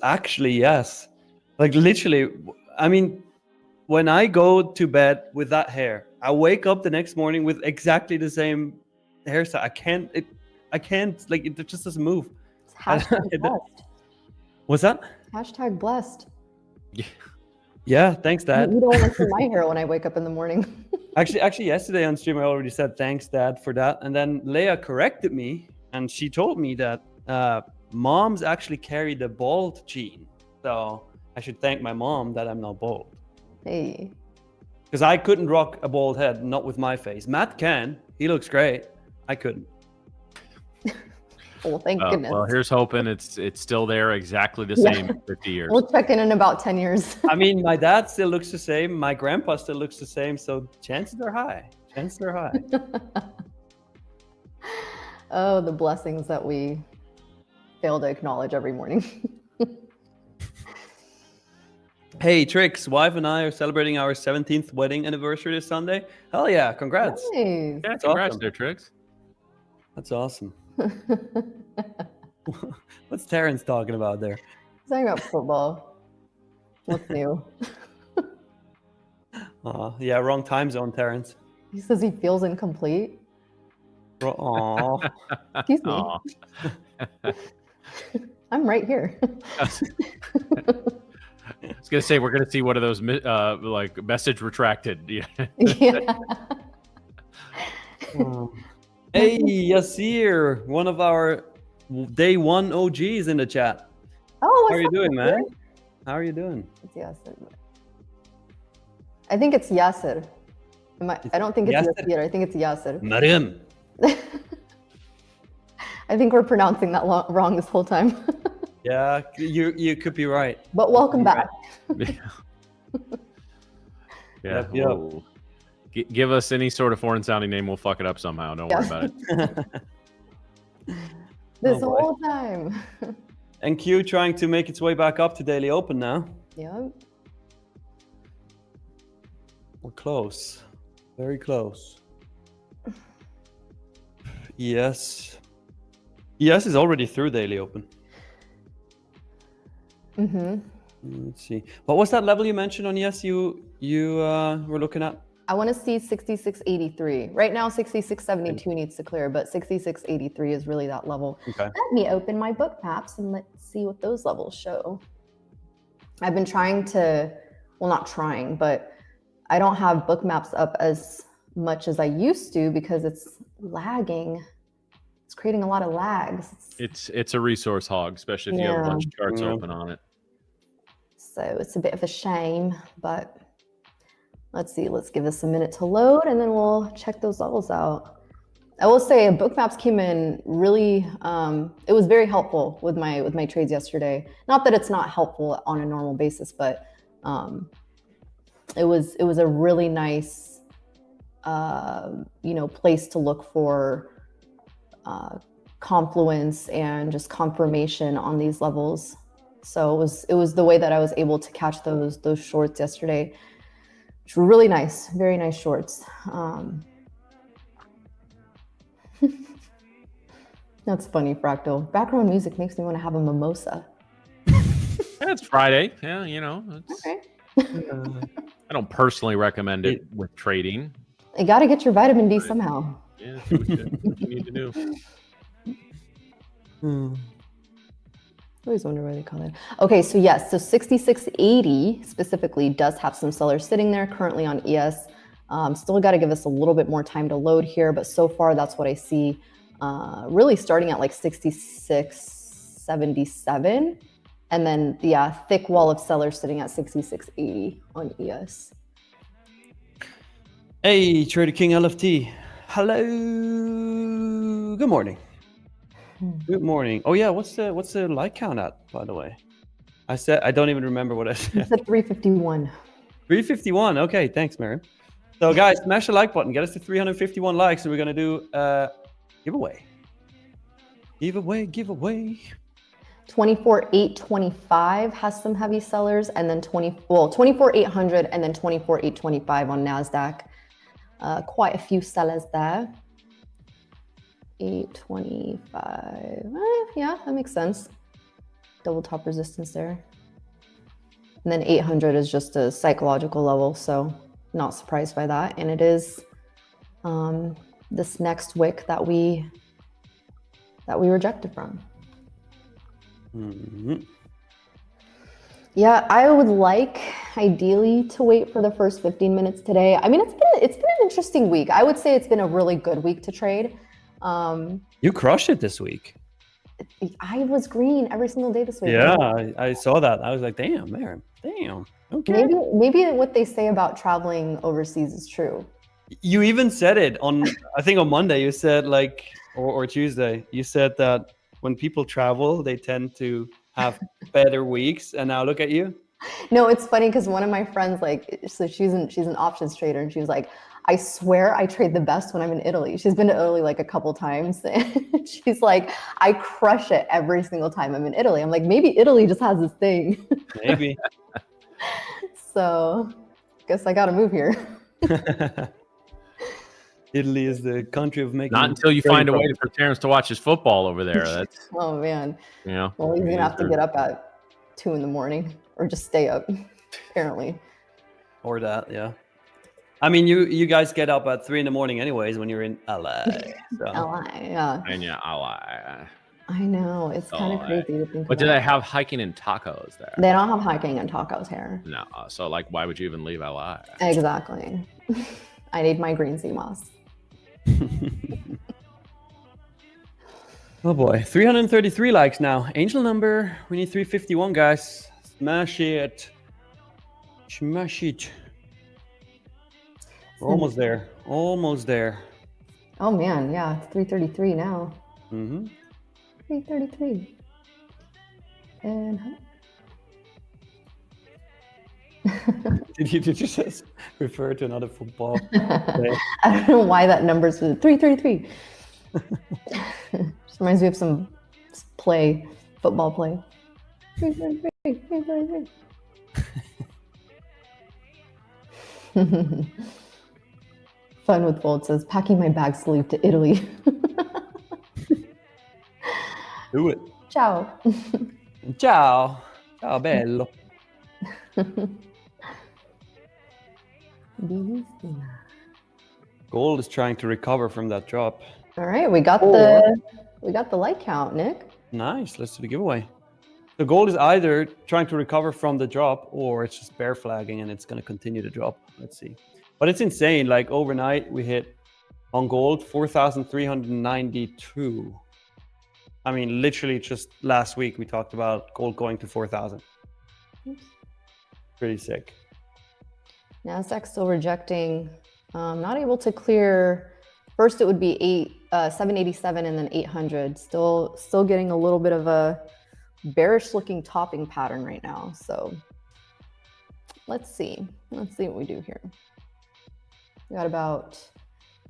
[SPEAKER 3] actually, yes. Like, literally, I mean, when I go to bed with that hair, I wake up the next morning with exactly the same hairstyle. I can't, like, it just doesn't move.
[SPEAKER 2] It's hashtag blessed.
[SPEAKER 3] What's that?
[SPEAKER 2] Hashtag blessed.
[SPEAKER 3] Yeah, thanks, Dad.
[SPEAKER 2] You don't want to see my hair when I wake up in the morning.
[SPEAKER 3] Actually, yesterday on stream, I already said thanks, Dad, for that. And then Leia corrected me, and she told me that moms actually carry the bald gene. So I should thank my mom that I'm not bald.
[SPEAKER 2] Hey.
[SPEAKER 3] Because I couldn't rock a bald head, not with my face. Matt can. He looks great. I couldn't.
[SPEAKER 2] Well, thank goodness.
[SPEAKER 1] Well, here's hoping it's still there, exactly the same in 50 years.
[SPEAKER 2] We'll check in about 10 years.
[SPEAKER 3] I mean, my dad still looks the same. My grandpa still looks the same. So chances are high. Chances are high.
[SPEAKER 2] Oh, the blessings that we fail to acknowledge every morning.
[SPEAKER 3] Hey, Trix, wife and I are celebrating our 17th wedding anniversary this Sunday. Hell yeah, congrats.
[SPEAKER 2] Nice.
[SPEAKER 1] Yeah, congrats there, Trix.
[SPEAKER 3] That's awesome. What's Terrence talking about there?
[SPEAKER 2] He's talking about football. What's new?
[SPEAKER 3] Yeah, wrong time zone, Terrence.
[SPEAKER 2] He says he feels incomplete.
[SPEAKER 3] Aw.
[SPEAKER 2] Excuse me. I'm right here.
[SPEAKER 1] I was gonna say we're gonna see one of those like message retracted. Yeah.
[SPEAKER 2] Yeah.
[SPEAKER 3] Hey, Yasir, one of our day one OGs in the chat.
[SPEAKER 2] Oh,
[SPEAKER 3] How are you doing,
[SPEAKER 2] Yasir?
[SPEAKER 3] man? How are you doing?
[SPEAKER 2] It's Yasir. I think it's Yasir. I don't think it's
[SPEAKER 3] Yasir?
[SPEAKER 2] Yasir. I think it's Yasir.
[SPEAKER 3] Mariam.
[SPEAKER 2] I think we're pronouncing that wrong this whole time.
[SPEAKER 3] Yeah, you could be right.
[SPEAKER 2] But welcome back.
[SPEAKER 1] Yeah.
[SPEAKER 3] Yep.
[SPEAKER 1] Whoa. Give us any sort of foreign sounding name. We'll fuck it up somehow. Don't worry about it.
[SPEAKER 2] This
[SPEAKER 3] boy.
[SPEAKER 2] whole time.
[SPEAKER 3] And Q trying to make its way back up to daily open now.
[SPEAKER 2] Yeah.
[SPEAKER 3] We're close. Very close. Yes. Yes is already through daily open. Let's see. What was that level you mentioned on yes you were looking at?
[SPEAKER 2] I want to see 6683. Right now, 6672 needs to clear, but 6683 is really that level.
[SPEAKER 3] Okay.
[SPEAKER 2] Let me open my book maps and let's see what those levels show. I've been trying to, well, not trying, but I don't have book maps up as much as I used to because it's lagging. It's creating a lot of lags.
[SPEAKER 1] It's a resource hog, especially if you have a bunch of charts open on it.
[SPEAKER 2] So it's a bit of a shame, but let's see. Let's give this a minute to load and then we'll check those levels out. I will say book maps came in really, it was very helpful with my trades yesterday. Not that it's not helpful on a normal basis, but it was a really nice, place to look for confluence and just confirmation on these levels. So it was the way that I was able to catch those shorts yesterday, which were really nice, very nice shorts. That's funny, Fractal. Background music makes me want to have a mimosa.
[SPEAKER 1] It's Friday. Yeah,
[SPEAKER 2] Okay.
[SPEAKER 1] I don't personally recommend it with trading.
[SPEAKER 2] You got to get your vitamin D somehow.
[SPEAKER 1] Yeah, do what you need to do.
[SPEAKER 2] I always wonder why they call it. Okay, so yes, so 6680 specifically does have some sellers sitting there currently on ES. Still got to give us a little bit more time to load here, but so far that's what I see. Really starting at like 6677, and then thick wall of sellers sitting at 6680 on ES.
[SPEAKER 3] Hey, Trader King LFT. Hello. Good morning. Good morning. Oh yeah, what's the like count at, by the way? I don't even remember what I said.
[SPEAKER 2] It's at 351.
[SPEAKER 3] 351. Okay, thanks, Mary. So guys, smash the like button. Get us to 351 likes, and we're gonna do giveaway. Giveaway.
[SPEAKER 2] 24,825 has some heavy sellers, and then 24,800 and then 24,825 on NASDAQ. Quite a few sellers there. 825. Yeah, that makes sense. Double top resistance there. And then 800 is just a psychological level, so not surprised by that. And it is this next wick that we rejected from. Yeah, I would like ideally to wait for the first 15 minutes today. I mean, it's been an interesting week. I would say it's been a really good week to trade.
[SPEAKER 3] You crushed it this week.
[SPEAKER 2] I was green every single day this week.
[SPEAKER 3] Yeah, I saw that. I was like, damn, Mary, damn. Okay.
[SPEAKER 2] Maybe what they say about traveling overseas is true.
[SPEAKER 3] You even said it on, I think on Monday, you said like, or Tuesday, you said that when people travel, they tend to have better weeks. And now look at you.
[SPEAKER 2] No, it's funny because one of my friends, so she's an options trader, and she was like, I swear I trade the best when I'm in Italy. She's been to Italy like a couple times. And she's like, I crush it every single time I'm in Italy. I'm like, maybe Italy just has this thing.
[SPEAKER 3] Maybe.
[SPEAKER 2] So guess I got to move here.
[SPEAKER 3] Italy is the country of making.
[SPEAKER 1] Not until you find a way for Terrence to watch his football over there. That's
[SPEAKER 2] oh man.
[SPEAKER 1] Yeah.
[SPEAKER 2] Well, he's gonna have to get up at 2 a.m. or just stay up, apparently.
[SPEAKER 3] Or that, yeah. I mean, you guys get up at 3 a.m. anyways when you're in LA. So.
[SPEAKER 2] LA, yeah.
[SPEAKER 1] And yeah, LA.
[SPEAKER 2] I know, it's kind of crazy to think.
[SPEAKER 1] But do they have hiking and tacos there?
[SPEAKER 2] They don't have hiking and tacos here.
[SPEAKER 1] No. So why would you even leave LA?
[SPEAKER 2] Exactly. I need my green sea moss.
[SPEAKER 3] Oh boy, 333 likes now. Angel number, we need 351, guys. Smash it. Smash it. We're almost there. Almost there.
[SPEAKER 2] Oh man, yeah, it's 333 now.
[SPEAKER 3] 333.
[SPEAKER 2] And
[SPEAKER 3] Did you just refer to another football player?
[SPEAKER 2] I don't know why that number's 333. Just reminds me of some football play. 333, 333. Fun with Bold says, packing my bags to leave to Italy.
[SPEAKER 3] Do it.
[SPEAKER 2] Ciao.
[SPEAKER 3] Ciao. Ciao, bello. Gold is trying to recover from that drop.
[SPEAKER 2] All right, we got the like count, Nick.
[SPEAKER 3] Nice. Let's do the giveaway. The gold is either trying to recover from the drop or it's just bear flagging and it's going to continue to drop. Let's see. But it's insane. Like overnight, we hit on gold 4,392. I mean, literally just last week, we talked about gold going to 4,000. Pretty sick.
[SPEAKER 2] NASDAQ still rejecting, not able to clear. First, it would be 787 and then 800. Still getting a little bit of a bearish looking topping pattern right now. So let's see what we do here. We got about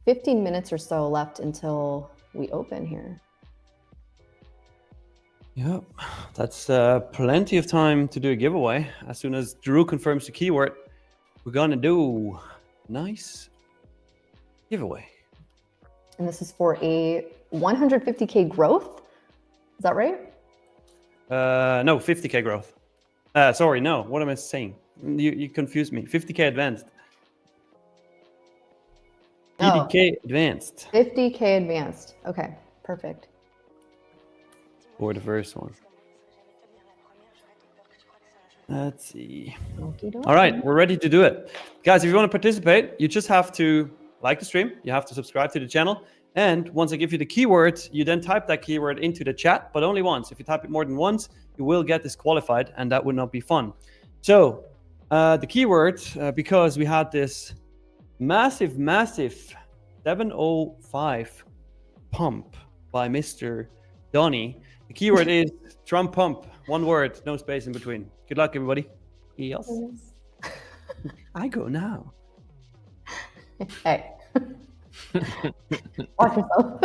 [SPEAKER 2] 15 minutes or so left until we open here.
[SPEAKER 3] Yep, that's plenty of time to do a giveaway. As soon as Drew confirms the keyword, we're gonna do nice giveaway.
[SPEAKER 2] And this is for a 150K growth. Is that right?
[SPEAKER 3] No, 50K growth. Sorry, no. What am I saying? You confused me. 50K advanced.
[SPEAKER 2] Oh.
[SPEAKER 3] 50K advanced.
[SPEAKER 2] 50K advanced. Okay, perfect.
[SPEAKER 3] For the first one. Let's see. All right, we're ready to do it. Guys, if you want to participate, you just have to like the stream. You have to subscribe to the channel. And once I give you the keyword, you then type that keyword into the chat, but only once. If you type it more than once, you will get disqualified, and that would not be fun. So the keyword, because we had this massive 705 pump by Mr. Donny. The keyword is Trump pump. One word, no space in between. Good luck, everybody. Yes. I go now.
[SPEAKER 2] Hey. Watch yourself.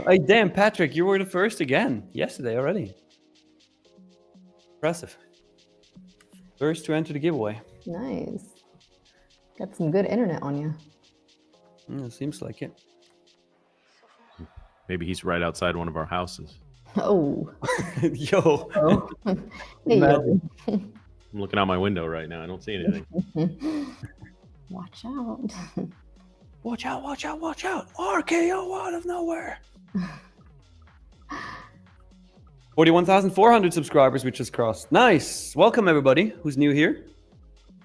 [SPEAKER 3] Hey, damn, Patrick, you were the first again yesterday already. Impressive. First to enter the giveaway.
[SPEAKER 2] Nice. Got some good internet on you.
[SPEAKER 3] It seems like it.
[SPEAKER 1] Maybe he's right outside one of our houses.
[SPEAKER 2] Oh.
[SPEAKER 3] Yo.
[SPEAKER 2] Oh. Hey, yo.
[SPEAKER 1] I'm looking out my window right now. I don't see anything.
[SPEAKER 2] Watch out.
[SPEAKER 3] Watch out, watch out, watch out. RKO out of nowhere. 41,400 subscribers we just crossed. Nice. Welcome, everybody who's new here.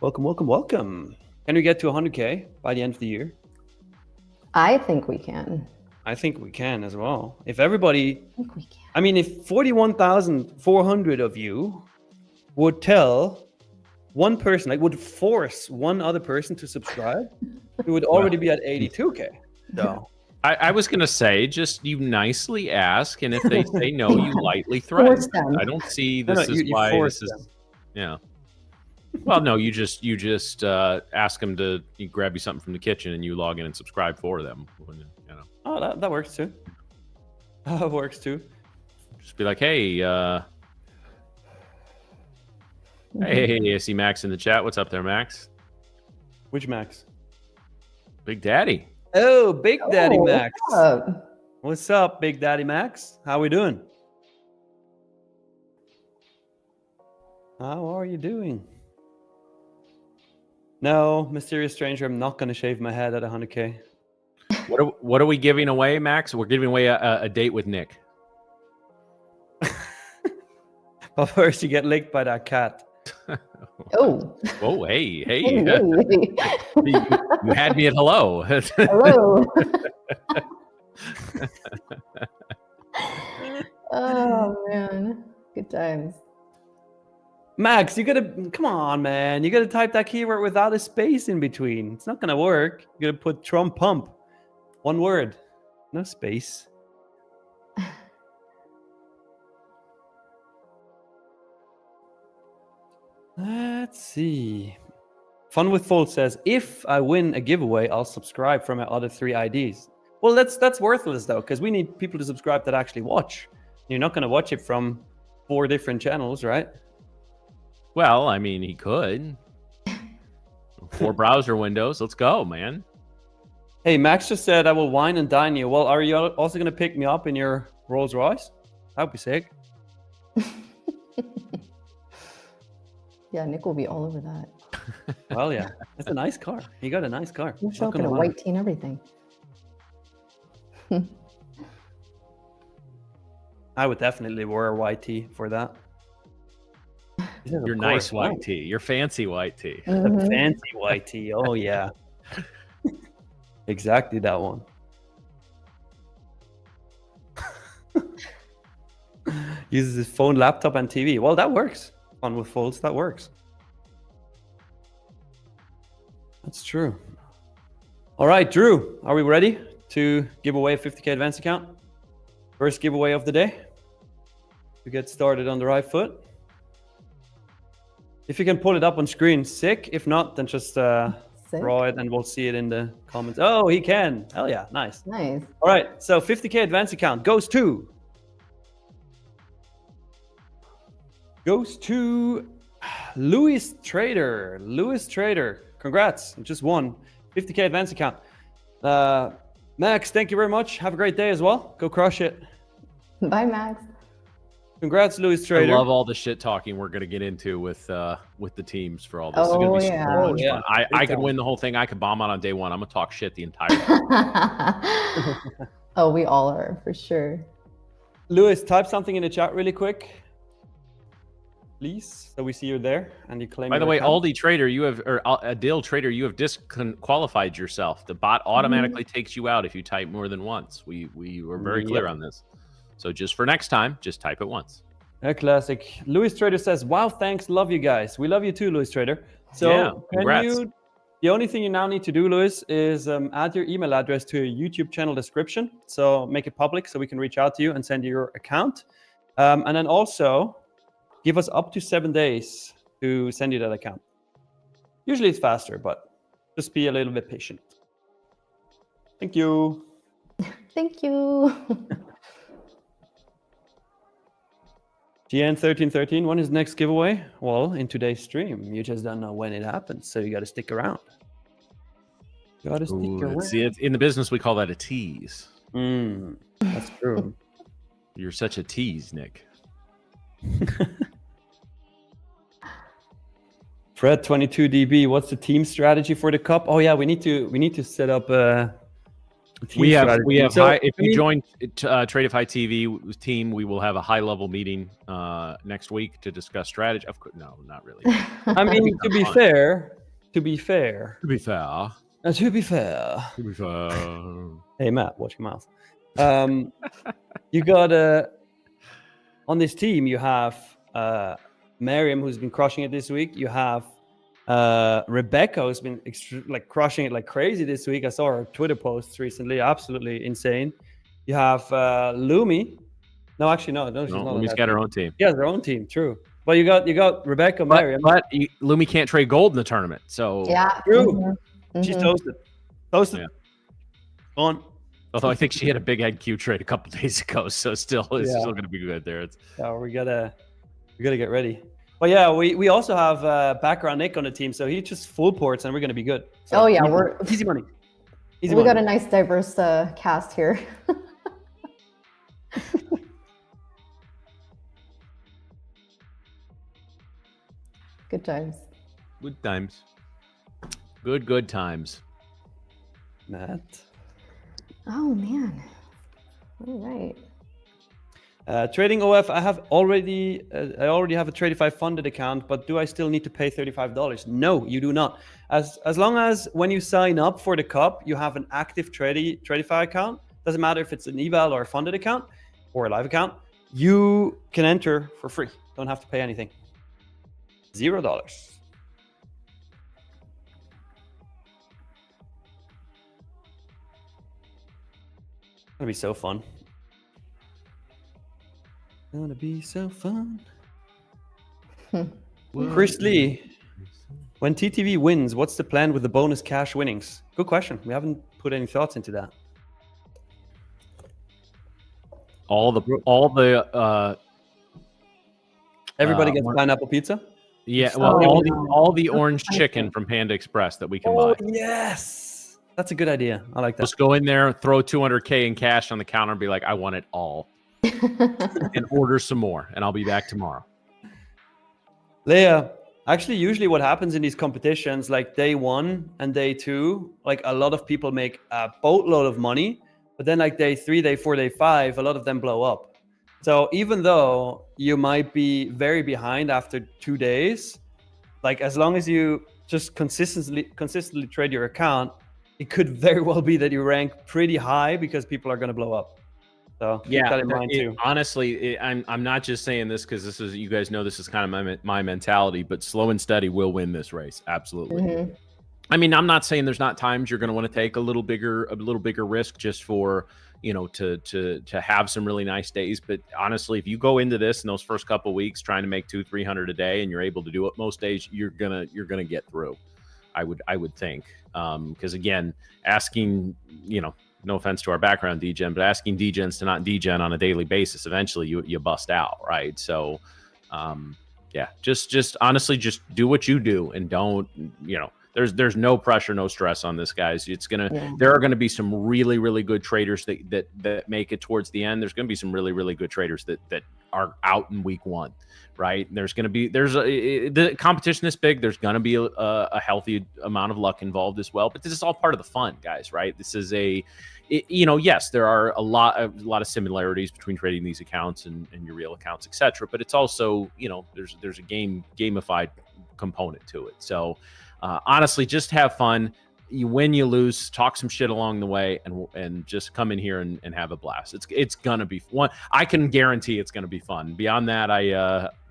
[SPEAKER 3] Welcome, welcome, welcome. Can we get to 100K by the end of the year?
[SPEAKER 2] I think we can.
[SPEAKER 3] I think we can as well. If everybody,
[SPEAKER 2] I think we can.
[SPEAKER 3] I mean, if 41,400 of you would tell one person, like would force one other person to subscribe, we would already be at 82K. So
[SPEAKER 1] I was going to say, just you nicely ask, and if they say no, you lightly threaten. I don't see this is why this is, yeah. Well, no, you just ask them to grab you something from the kitchen, and you log in and subscribe for them. You know.
[SPEAKER 3] Oh, that works too. That works too.
[SPEAKER 1] Just be like, hey, hey, I see Max in the chat. What's up there, Max?
[SPEAKER 3] Which Max?
[SPEAKER 1] Big Daddy.
[SPEAKER 3] Oh, Big Daddy Max.
[SPEAKER 2] What's up?
[SPEAKER 3] What's up, Big Daddy Max? How we doing? How are you doing? No, mysterious stranger, I'm not going to shave my head at 100K.
[SPEAKER 1] What are we giving away, Max? We're giving away a date with Nick.
[SPEAKER 3] But first, you get licked by that cat.
[SPEAKER 2] Oh.
[SPEAKER 1] Oh, hey.
[SPEAKER 2] Hey.
[SPEAKER 1] You had me at hello.
[SPEAKER 2] Hello. Oh, man. Good times.
[SPEAKER 3] Max, you gotta, come on, man. You gotta type that keyword without a space in between. It's not gonna work. You gotta put Trump pump. One word. No space. Let's see. Fun with Fold says, if I win a giveaway, I'll subscribe from my other 3 IDs. Well, that's worthless though, because we need people to subscribe that actually watch. You're not going to watch it from 4 different channels, right?
[SPEAKER 1] Well, I mean, he could. 4 browser windows. Let's go, man.
[SPEAKER 3] Hey, Max just said, I will wine and dine you. Well, are you also going to pick me up in your Rolls Royce? That would be sick.
[SPEAKER 2] Yeah, Nick will be all over that.
[SPEAKER 3] Well, yeah. It's a nice car. You got a nice car.
[SPEAKER 2] He'll show up in a white tee and everything.
[SPEAKER 3] I would definitely wear a white tee for that.
[SPEAKER 1] Your nice white tee. Your fancy white tee.
[SPEAKER 3] A fancy white tee. Oh, yeah. Exactly that one. Uses his phone, laptop, and TV. Well, that works. Fun with Folds, that works. That's true. All right, Drew, are we ready to give away a 50K advance account? First giveaway of the day. To get started on the right foot. If you can pull it up on screen, sick. If not, then just draw it and we'll see it in the comments. Oh, he can. Hell yeah, nice.
[SPEAKER 2] Nice.
[SPEAKER 3] All right, so 50K advance account goes to Louis Trader. Louis Trader, congrats, just won 50K advance account. Max, thank you very much. Have a great day as well. Go crush it.
[SPEAKER 2] Bye, Max.
[SPEAKER 3] Congrats, Louis Trader.
[SPEAKER 1] I love all the shit talking we're going to get into with the teams for all this. It's
[SPEAKER 2] Oh,
[SPEAKER 1] going to be
[SPEAKER 2] yeah.
[SPEAKER 1] so much fun. I could win the whole thing. I could bomb on day 1. I'm going to talk shit the entire time.
[SPEAKER 2] Oh, we all are, for sure.
[SPEAKER 3] Louis, type something in the chat really quick, please, so we see you're there and you claim.
[SPEAKER 1] By the way,
[SPEAKER 3] account.
[SPEAKER 1] Aldi Trader, you have, or Adil Trader, you have disqualified yourself. The bot automatically takes you out if you type more than once. We were very clear on this. So just for next time, just type it once.
[SPEAKER 3] A classic. Louis Trader says, wow, thanks. Love you guys. We love you too, Louis Trader. So
[SPEAKER 1] yeah, congrats.
[SPEAKER 3] The only thing you now need to do, Louis, is add your email address to your YouTube channel description. So make it public so we can reach out to you and send you your account. And then also give us up to 7 days to send you that account. Usually it's faster, but just be a little bit patient. Thank you.
[SPEAKER 2] Thank you.
[SPEAKER 3] GN1313, when is the next giveaway? Well, in today's stream. You just don't know when it happens, so you got to stick around. You got to stick around.
[SPEAKER 1] See, in the business, we call that a tease.
[SPEAKER 3] That's true.
[SPEAKER 1] You're such a tease, Nick.
[SPEAKER 3] Fred 22DB, what's the team strategy for the cup? Oh yeah, we need to set up a team strategy.
[SPEAKER 1] We have
[SPEAKER 3] so,
[SPEAKER 1] if you join Tradeify TV team, we will have a high level meeting next week to discuss strategy. Of course, no, not really.
[SPEAKER 3] I mean, to be fair. Hey Matt, watch your mouth. You got on this team, you have Miriam, who's been crushing it this week. You have Rebecca, who's been crushing it like crazy this week. I saw her Twitter posts recently, absolutely insane. You have Lumi. No, actually, no, she's not.
[SPEAKER 1] Lumi's got her own team.
[SPEAKER 3] Yeah, her own team, true. But you got Rebecca, Miriam.
[SPEAKER 1] But Lumi can't trade gold in the tournament, so
[SPEAKER 2] Yeah.
[SPEAKER 3] True. She's toasted.
[SPEAKER 1] Yeah.
[SPEAKER 3] On.
[SPEAKER 1] Although I think she had a big head Q trade a couple days ago, so it's still going to be good there.
[SPEAKER 3] We gotta get ready. But yeah, we also have background Nick on the team, so he just full ports and we're gonna be good. So
[SPEAKER 2] Oh yeah,
[SPEAKER 3] easy money.
[SPEAKER 2] We got a nice diverse cast here. Good times.
[SPEAKER 1] Good times. Good times.
[SPEAKER 3] Matt.
[SPEAKER 2] Oh man. All right.
[SPEAKER 3] Trading OF, I already have a Tradeify funded account, but do I still need to pay $35? No, you do not. As long as when you sign up for the cup, you have an active Tradeify account. Doesn't matter if it's an eval or a funded account or a live account. You can enter for free. Don't have to pay anything. $0. That'll be so fun. Gonna be so fun. Chris Lee, when TTV wins, what's the plan with the bonus cash winnings? Good question. We haven't put any thoughts into that. Everybody gets pineapple pizza.
[SPEAKER 1] Yeah, well, all the orange chicken from Panda Express that we can buy.
[SPEAKER 3] Yes, that's a good idea. I like that.
[SPEAKER 1] Just go in there, throw $200K in cash on the counter, and be like, "I want it all," and order some more, and I'll be back tomorrow.
[SPEAKER 3] Leah, actually, usually what happens in these competitions, like day 1 and day 2, like a lot of people make a boatload of money, but then like day 3, day 4, day 5, a lot of them blow up. So even though you might be very behind after 2 days, like as long as you just consistently trade your account, it could very well be that you rank pretty high because people are going to blow up. So keep that in mind too.
[SPEAKER 1] Honestly, I'm not just saying this because this is, you guys know, this is kind of my mentality, but slow and steady will win this race. Absolutely. Mm-hmm. I mean, I'm not saying there's not times you're going to want to take a little bigger risk just for, you know, to have some really nice days. But honestly, if you go into this in those first couple of weeks trying to make 200-300 a day and you're able to do it most days, you're gonna get through. I would think, because again, asking, you know, no offense to our background degen, but asking degens to not degen on a daily basis, eventually you bust out, right? So, yeah, just honestly, just do what you do and don't, you know. There's no pressure, no stress on this, guys. There are gonna be some really good traders that make it towards the end. There's gonna be some really good traders that are out in week 1, right? The competition is big. There's gonna be a healthy amount of luck involved as well. But this is all part of the fun, guys, right? This is yes, there are a lot of similarities between trading these accounts and your real accounts, etc. But it's also, you know, there's a gamified component to it. So. Honestly, just have fun. You win, you lose, talk some shit along the way, and just come in here and have a blast. It's gonna be fun. I can guarantee it's gonna be fun. Beyond that,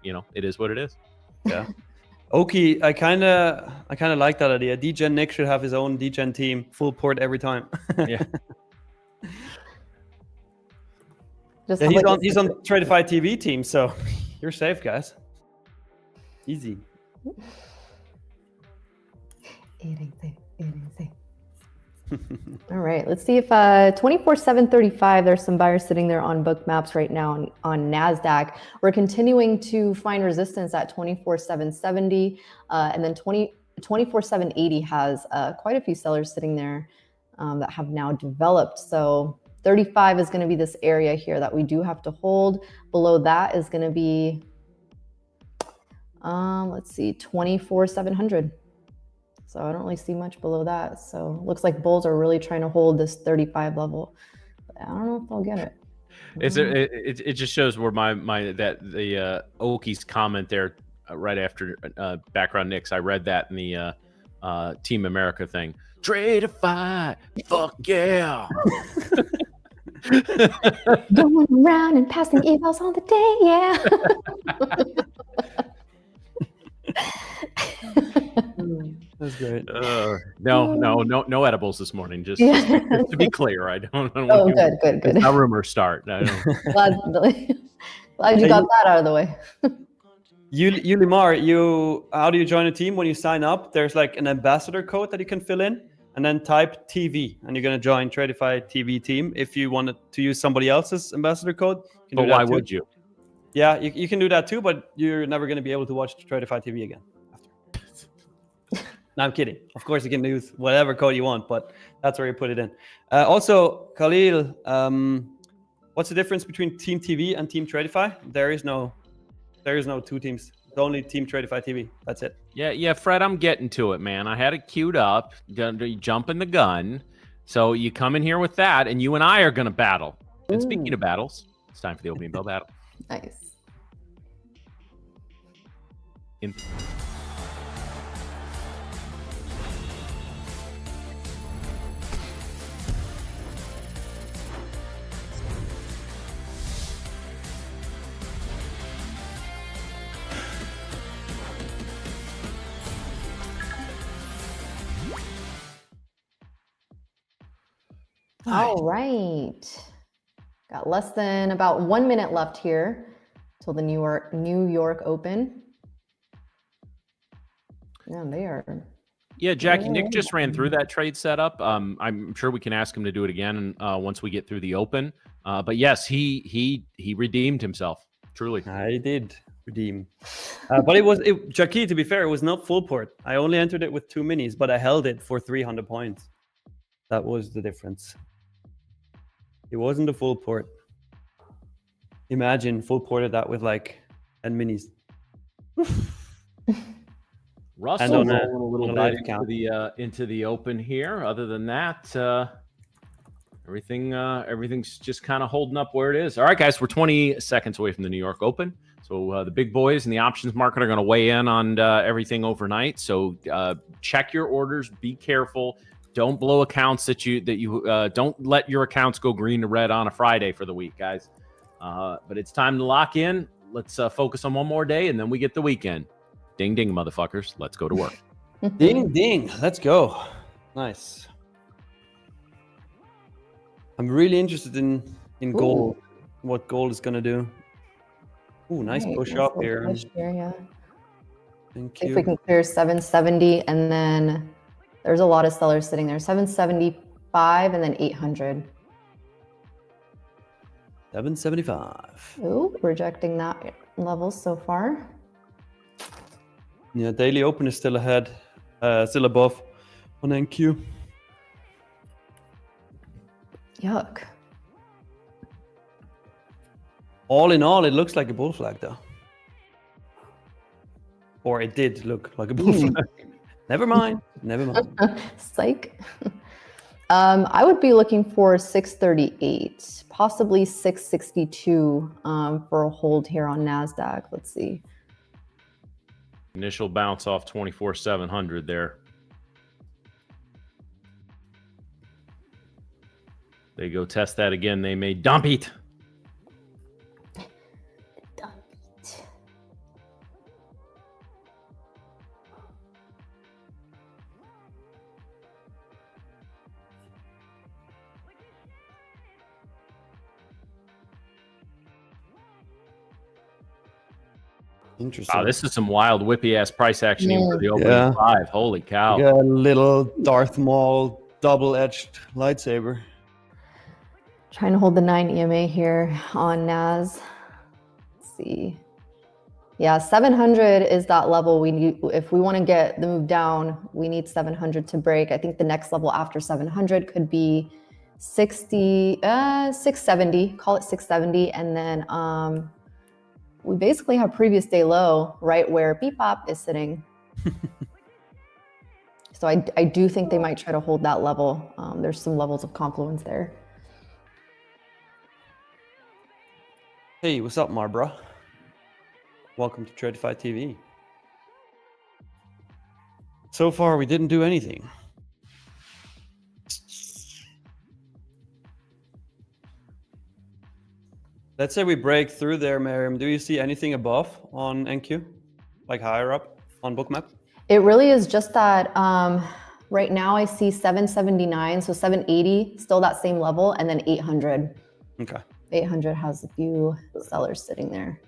[SPEAKER 1] you know, it is what it is.
[SPEAKER 3] Yeah. Oki, I kind of like that idea. Degen Nick should have his own Degen team, full port every time.
[SPEAKER 1] Yeah.
[SPEAKER 3] He's on Tradeify TV team, so you're safe, guys. Easy.
[SPEAKER 2] It ain't safe. All right, let's see if 24/7/35, there's some buyers sitting there on book maps right now on NASDAQ. We're continuing to find resistance at 24/770, and then 24/780 has quite a few sellers sitting there that have now developed. So 35 is going to be this area here that we do have to hold. Below that is going to be, let's see, 24/700. So I don't really see much below that. So looks like bulls are really trying to hold this 35 level. But I don't know if they'll get it.
[SPEAKER 1] It just shows where the Oki's comment there right after background Nicks. I read that in the Team America thing. Tradeify, fuck yeah.
[SPEAKER 2] Going around and passing emails on the day, yeah.
[SPEAKER 3] That's great.
[SPEAKER 1] No edibles this morning. Just to be clear, I don't.
[SPEAKER 2] Oh, good.
[SPEAKER 1] How rumors start.
[SPEAKER 2] Glad you got that out of the way.
[SPEAKER 3] Limar, how do you join a team? When you sign up, there's like an ambassador code that you can fill in, and then type TV, and you're gonna join Tradeify TV team. If you wanted to use somebody else's ambassador code,
[SPEAKER 1] but why would you?
[SPEAKER 3] Yeah, you can do that too, but you're never gonna be able to watch Tradeify TV again. No, I'm kidding. Of course, you can use whatever code you want, but that's where you put it in. Also, Khalil, what's the difference between Team TV and Team Tradeify? There is no two teams. It's only Team Tradeify TV. That's it.
[SPEAKER 1] Yeah, Fred, I'm getting to it, man. I had it queued up, jumping the gun. So you come in here with that, and you and I are going to battle. Ooh. And speaking of battles, it's time for the opening bell battle.
[SPEAKER 2] Nice. All right. Got less than about 1 minute left here till the New York Open. Yeah, they are.
[SPEAKER 1] Yeah, Jackie, Nick just ran through that trade setup. I'm sure we can ask him to do it again once we get through the open. But yes, he redeemed himself. Truly.
[SPEAKER 3] I did redeem. But Jackie, to be fair, it was not full port. I only entered it with 2 minis, but I held it for 300 points. That was the difference. It wasn't a full port. Imagine full ported that with like 10 minis.
[SPEAKER 1] Russell
[SPEAKER 3] and
[SPEAKER 1] rolling a little bit
[SPEAKER 3] account.
[SPEAKER 1] into the open here. Other than that, everything's just kind of holding up where it is. All right, guys, we're 20 seconds away from the New York Open. So the big boys in the options market are going to weigh in on everything overnight. So check your orders. Be careful. Don't blow accounts that you don't let your accounts go green to red on a Friday for the week, guys. But it's time to lock in. Let's focus on one more day, and then we get the weekend. Ding, ding, motherfuckers. Let's go to work.
[SPEAKER 3] Ding, ding. Let's go. Nice. I'm really interested in gold. What gold is going to do. Ooh, nice push up here.
[SPEAKER 2] Push here, yeah.
[SPEAKER 3] Thank
[SPEAKER 2] See
[SPEAKER 3] you.
[SPEAKER 2] if we can clear 770, and then there's a lot of sellers sitting there. 775 and then 800.
[SPEAKER 3] 775.
[SPEAKER 2] Ooh, rejecting that level so far.
[SPEAKER 3] Yeah, daily open is still ahead, still above on NQ.
[SPEAKER 2] Yuck.
[SPEAKER 3] All in all, it looks like a bull flag, though. Or it did look like a bull flag. Never mind. Never mind.
[SPEAKER 2] Psych. I would be looking for 638, possibly 662 for a hold here on NASDAQ. Let's see.
[SPEAKER 1] Initial bounce off 24,700 there. They go test that again. They may dump it.
[SPEAKER 3] Interesting.
[SPEAKER 1] Wow, this is some wild whippy ass price action even for the opening 5. Holy cow.
[SPEAKER 3] We got a little Darth Maul double-edged lightsaber.
[SPEAKER 2] Trying to hold the 9 EMA here on NAS. Let's see. Yeah, 700 is that level we need. If we want to get the move down, we need 700 to break. I think the next level after 700 could be 670, call it 670. And then we basically have previous day low right where Bebop is sitting. So I do think they might try to hold that level. There's some levels of confluence there.
[SPEAKER 3] Hey, what's up, Marbra? Welcome to Tradeify TV. So far, we didn't do anything. Let's say we break through there, Miriam. Do you see anything above on NQ? Like higher up on Bookmap?
[SPEAKER 2] It really is just that right now I see 779, so 780, still that same level, and then 800.
[SPEAKER 3] Okay.
[SPEAKER 2] 800 has a few sellers sitting there.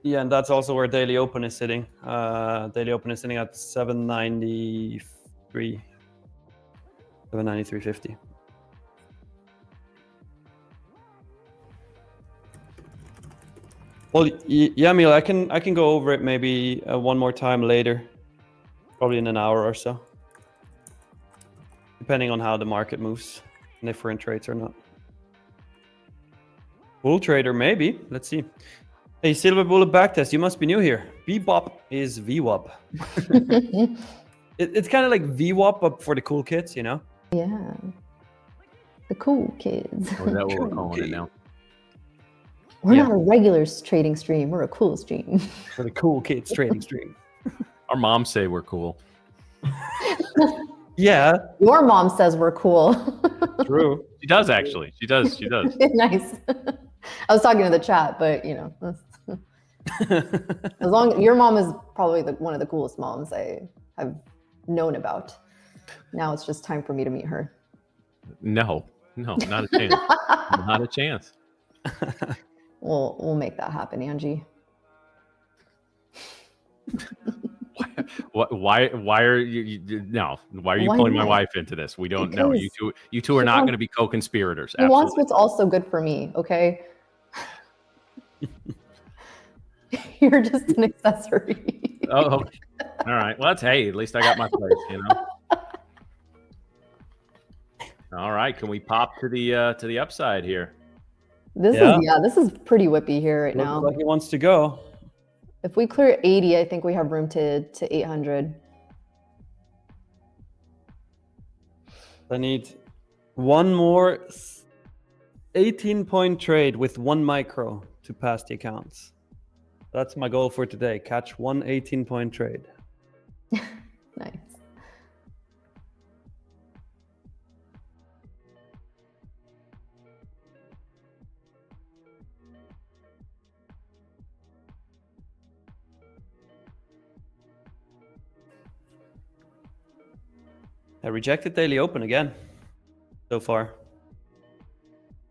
[SPEAKER 3] Yeah, and that's also where daily open is sitting. Daily open is sitting at 793, 793.50. Well, yeah, Emil, I can go over it maybe one more time later, probably in an hour or so, depending on how the market moves and if we're in trades or not. Bull trader, maybe. Let's see. Hey, Silver Bullet backtest. You must be new here. Bebop is VWAP. It's kind of like VWAP, but for the cool kids, you know?
[SPEAKER 2] Yeah. The cool kids.
[SPEAKER 1] Oh, is that what we're calling it now?
[SPEAKER 2] We're not a regular trading stream. We're a cool stream.
[SPEAKER 3] For the cool kids trading stream.
[SPEAKER 1] Our moms say we're cool.
[SPEAKER 3] Yeah.
[SPEAKER 2] Your mom says we're cool.
[SPEAKER 3] True.
[SPEAKER 1] She does, actually. She does. She does.
[SPEAKER 2] Nice. I was talking to the chat, but you know, as long your mom is probably one of the coolest moms I have known about. Now it's just time for me to meet her.
[SPEAKER 1] No, not a chance. Not a chance.
[SPEAKER 2] We'll make that happen, Angie.
[SPEAKER 1] Why are you no? Why are you
[SPEAKER 2] Why
[SPEAKER 1] pulling my
[SPEAKER 2] not?
[SPEAKER 1] wife into this? We don't know.
[SPEAKER 2] Because
[SPEAKER 1] You two are
[SPEAKER 2] she
[SPEAKER 1] not
[SPEAKER 2] wants-
[SPEAKER 1] going to be co-conspirators.
[SPEAKER 2] He wants
[SPEAKER 1] Absolutely.
[SPEAKER 2] what's also good for me, okay? You're just an accessory.
[SPEAKER 1] Oh, okay. All right. Well, hey, at least I got my place, you know. All right. Can we pop to the upside here?
[SPEAKER 2] This is pretty whippy here right
[SPEAKER 3] Looks
[SPEAKER 2] now.
[SPEAKER 3] like he wants to go.
[SPEAKER 2] If we clear 80, I think we have room to 800.
[SPEAKER 3] I need one more 18-point trade with 1 micro to pass the accounts. That's my goal for today. Catch one 18-point trade.
[SPEAKER 2] Nice.
[SPEAKER 3] I rejected daily open again so far.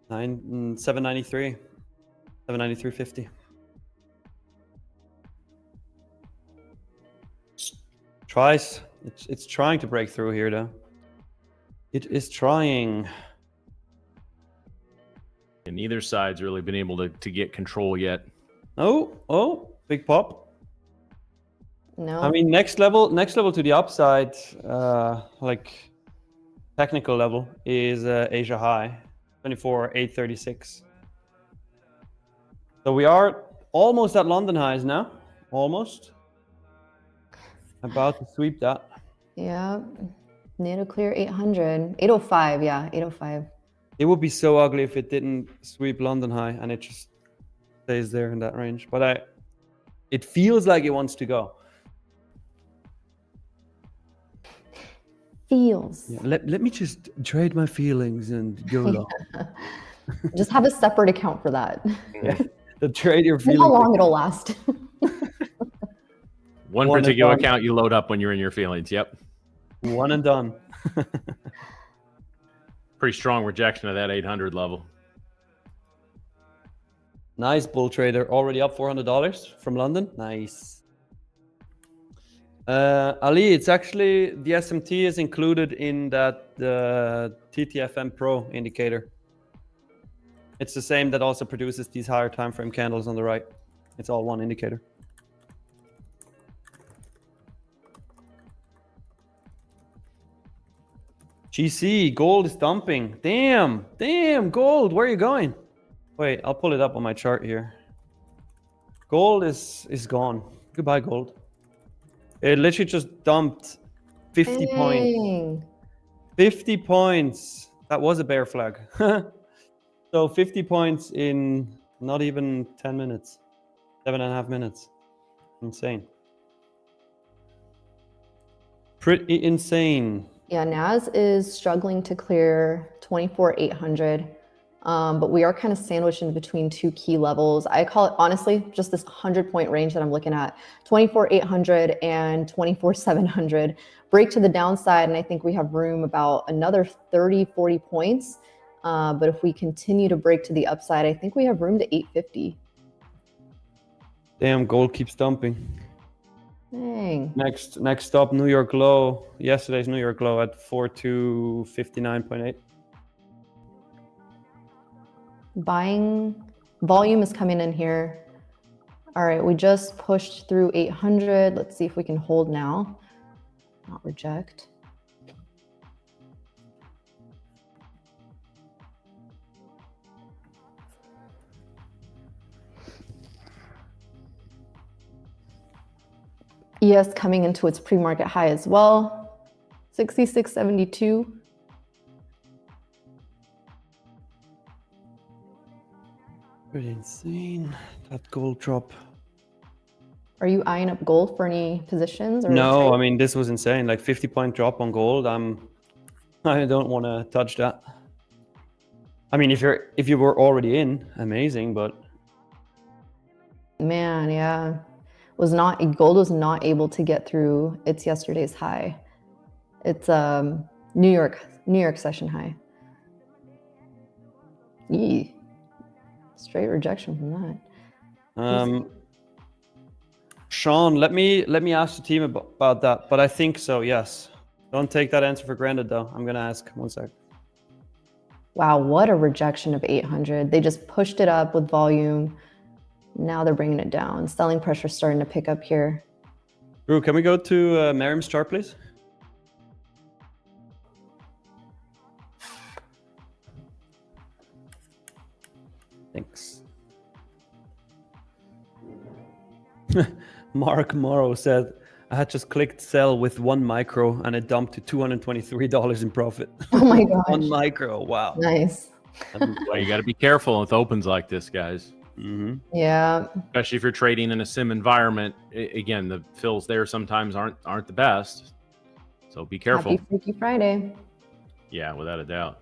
[SPEAKER 3] 793, 793.50. Tries. It's trying to break through here though. It is trying.
[SPEAKER 1] And neither side's really been able to get control yet.
[SPEAKER 3] Oh, big pop.
[SPEAKER 2] No.
[SPEAKER 3] I mean, next level to the upside, like technical level, is Asia high, 24,836. So we are almost at London highs now, almost. About to sweep that.
[SPEAKER 2] Yeah. Need to clear 800. 805, yeah, 805.
[SPEAKER 3] It would be so ugly if it didn't sweep London high and it just stays there in that range. But it feels like it wants to go.
[SPEAKER 2] Feels.
[SPEAKER 3] Yeah, let me just trade my feelings and go long.
[SPEAKER 2] Just have a separate account for that.
[SPEAKER 3] The trade your
[SPEAKER 2] See
[SPEAKER 3] feelings.
[SPEAKER 2] how long it'll last.
[SPEAKER 1] One particular account you load up when you're in your feelings. Yep.
[SPEAKER 3] One and done.
[SPEAKER 1] Pretty strong rejection of that 800 level.
[SPEAKER 3] Nice bull trader. Already up $400 from London. Nice. Ali, it's actually the SMT is included in that TTFM Pro indicator. It's the same that also produces these higher time frame candles on the right. It's all one indicator. GC, gold is dumping. Damn, gold, where are you going? Wait, I'll pull it up on my chart here. Gold is gone. Goodbye, gold. It literally just dumped 50 points. 50 points. That was a bear flag. So 50 points in not even 10 minutes. 7.5 minutes. Insane. Pretty insane.
[SPEAKER 2] Yeah, NAS is struggling to clear 24,800, but we are kind of sandwiched in between two key levels. I call it, honestly, just this 100-point range that I'm looking at, 24,800 and 24,700. Break to the downside, and I think we have room about another 30, 40 points. But if we continue to break to the upside, I think we have room to 850.
[SPEAKER 3] Damn, gold keeps dumping.
[SPEAKER 2] Dang.
[SPEAKER 3] Next up, New York low. Yesterday's New York low at 4259.8.
[SPEAKER 2] Buying volume is coming in here. All right, we just pushed through 800. Let's see if we can hold now. Not reject. ES coming into its pre-market high as well, 66.72.
[SPEAKER 3] Pretty insane, that gold drop.
[SPEAKER 2] Are you eyeing up gold for any positions? Or
[SPEAKER 3] No, I mean, this was insane. Like 50-point drop on gold. I don't want to touch that. I mean, if you were already in, amazing, but
[SPEAKER 2] man, yeah. Gold was not able to get through its yesterday's high. It's New York session high. Yee. Straight rejection from that.
[SPEAKER 3] Sean, let me ask the team about that. But I think so, yes. Don't take that answer for granted, though. I'm gonna ask. One sec.
[SPEAKER 2] Wow, what a rejection of 800. They just pushed it up with volume. Now they're bringing it down. Selling pressure starting to pick up here.
[SPEAKER 3] Drew, can we go to Miriam's chart, please? Thanks. Mark Morrow said, I had just clicked sell with 1 micro and it dumped to $223 in profit.
[SPEAKER 2] Oh my gosh.
[SPEAKER 3] 1 micro, wow.
[SPEAKER 2] Nice.
[SPEAKER 1] Well, you got to be careful with opens like this, guys.
[SPEAKER 3] Mm-hmm.
[SPEAKER 2] Yeah.
[SPEAKER 1] Especially if you're trading in a sim environment. Again, the fills there sometimes aren't the best. So be careful.
[SPEAKER 2] Happy Freaky Friday.
[SPEAKER 1] Yeah, without a doubt.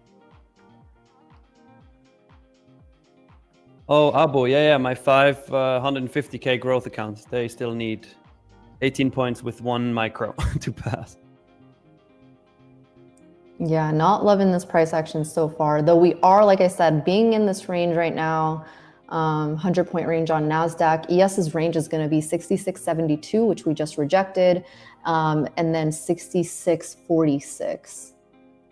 [SPEAKER 3] Oh, Abo, yeah, my 550K growth accounts, they still need 18 points with 1 micro to pass.
[SPEAKER 2] Yeah, not loving this price action so far, though we are, like I said, being in this range right now, 100-point range on NASDAQ. ES's range is going to be 66.72, which we just rejected, and then 66.46.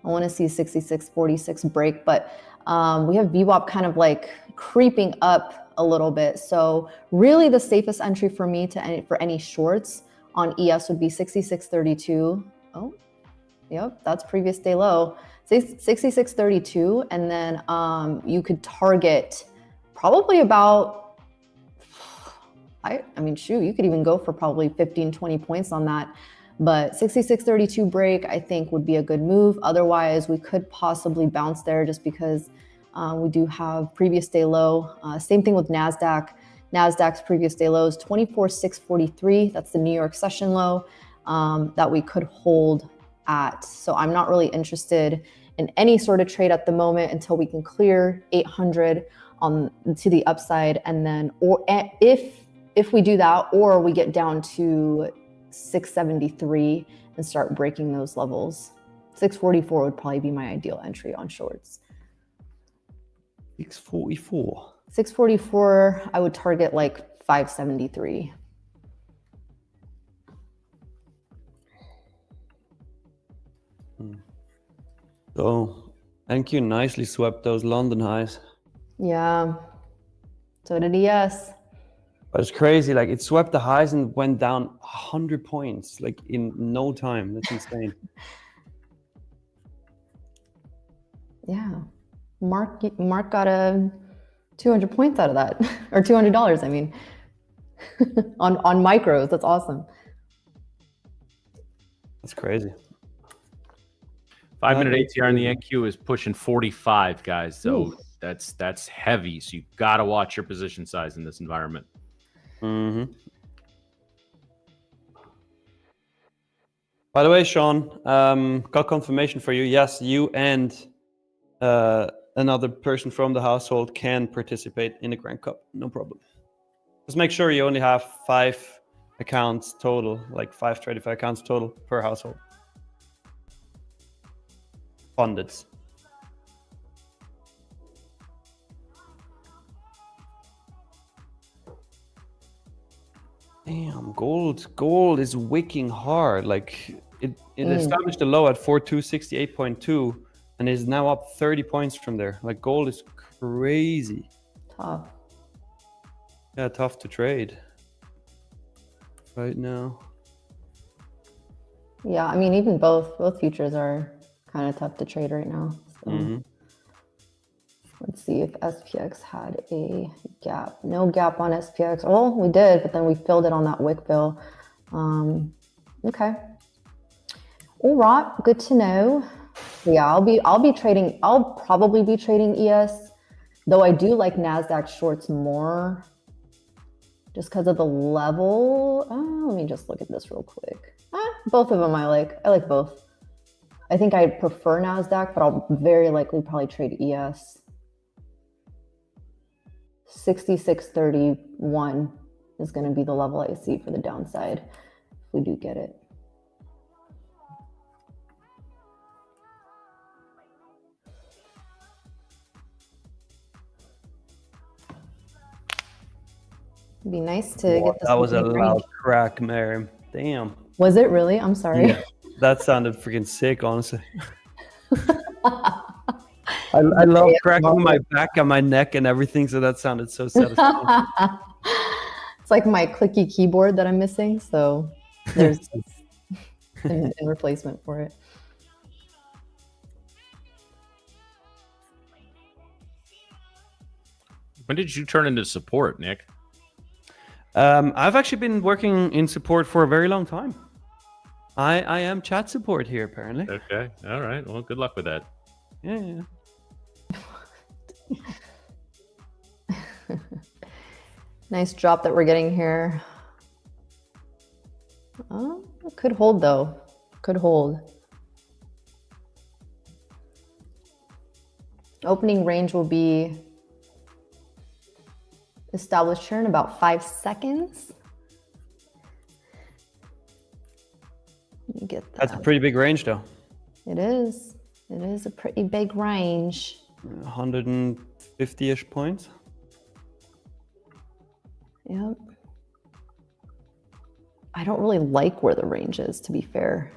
[SPEAKER 2] I want to see 66.46 break, but we have VWAP kind of like creeping up a little bit. So really the safest entry for me for any shorts on ES would be 66.32. Oh, yep, that's previous day low. 66.32, and then you could target probably about, I mean, shoot, you could even go for probably 15, 20 points on that. But 66.32 break, I think, would be a good move. Otherwise, we could possibly bounce there just because we do have previous day low. Same thing with NASDAQ. NASDAQ's previous day low is 24,643. That's the New York session low that we could hold at. So I'm not really interested in any sort of trade at the moment until we can clear 800 to the upside. And then, or if we do that, or we get down to 673 and start breaking those levels. 644 would probably be my ideal entry on shorts.
[SPEAKER 3] 644.
[SPEAKER 2] 644, I would target like 573.
[SPEAKER 3] So, NQ nicely swept those London highs.
[SPEAKER 2] Yeah, so did ES.
[SPEAKER 3] But it's crazy, like it swept the highs and went down 100 points, like in no time. That's insane.
[SPEAKER 2] Yeah, Mark got a 200 points out of that, or $200, I mean, on micros. That's awesome.
[SPEAKER 3] That's crazy.
[SPEAKER 1] 5-minute ATR in the NQ is pushing 45, guys. So
[SPEAKER 2] Ooh.
[SPEAKER 1] that's heavy. So you got to watch your position size in this environment.
[SPEAKER 3] Mm-hmm. By the way, Sean, got confirmation for you. Yes, you and another person from the household can participate in the Grand Cup. No problem. Just make sure you only have 5 accounts total, like 5 Tradeify accounts total per household. Funded. Damn, gold is wicking hard. Like it established a low at 4268.2 and is now up 30 points from there. Like gold is crazy.
[SPEAKER 2] Tough.
[SPEAKER 3] Yeah, tough to trade right now.
[SPEAKER 2] Yeah, I mean, even both futures are kind of tough to trade right now. So let's see if SPX had a gap. No gap on SPX. Oh, we did, but then we filled it on that wick bill. Okay. All right, good to know. Yeah, I'll be trading. I'll probably be trading ES, though I do like NASDAQ shorts more, just because of the level. Let me just look at this real quick. Both of them I like. I like both. I think I prefer NASDAQ, but I'll very likely probably trade ES. 66.31 is going to be the level I see for the downside if we do get it. It'd be nice to get this.
[SPEAKER 3] That was a
[SPEAKER 2] opening
[SPEAKER 3] loud
[SPEAKER 2] range.
[SPEAKER 3] crack, Mary. Damn.
[SPEAKER 2] Was it really? I'm sorry.
[SPEAKER 3] Yeah, that sounded freaking sick, honestly. I love cracking my back and my neck and everything, so that sounded so satisfying.
[SPEAKER 2] It's like my clicky keyboard that I'm missing, so there's in replacement for it.
[SPEAKER 1] When did you turn into support, Nick?
[SPEAKER 3] I've actually been working in support for a very long time. I am chat support here, apparently.
[SPEAKER 1] Okay. All right. Well, good luck with that.
[SPEAKER 3] Yeah.
[SPEAKER 2] Nice drop that we're getting here. Oh, it could hold though. Could hold. Opening range will be established here in about 5 seconds. Let me get that.
[SPEAKER 3] That's a pretty big range, though.
[SPEAKER 2] It is. It is a pretty big range.
[SPEAKER 3] 150-ish points.
[SPEAKER 2] Yep. I don't really like where the range is, to be fair.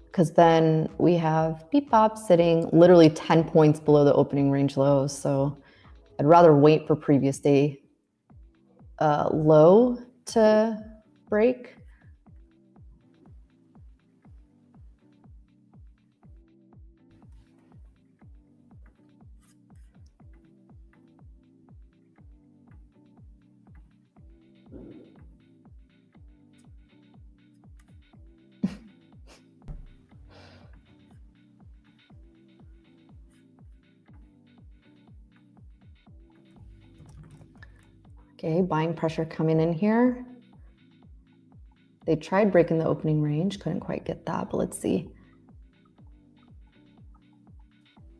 [SPEAKER 2] Because then we have beep bop sitting literally 10 points below the opening range lows. So I'd rather wait for previous day low to break. Okay, buying pressure coming in here. They tried breaking the opening range, couldn't quite get that, but let's see.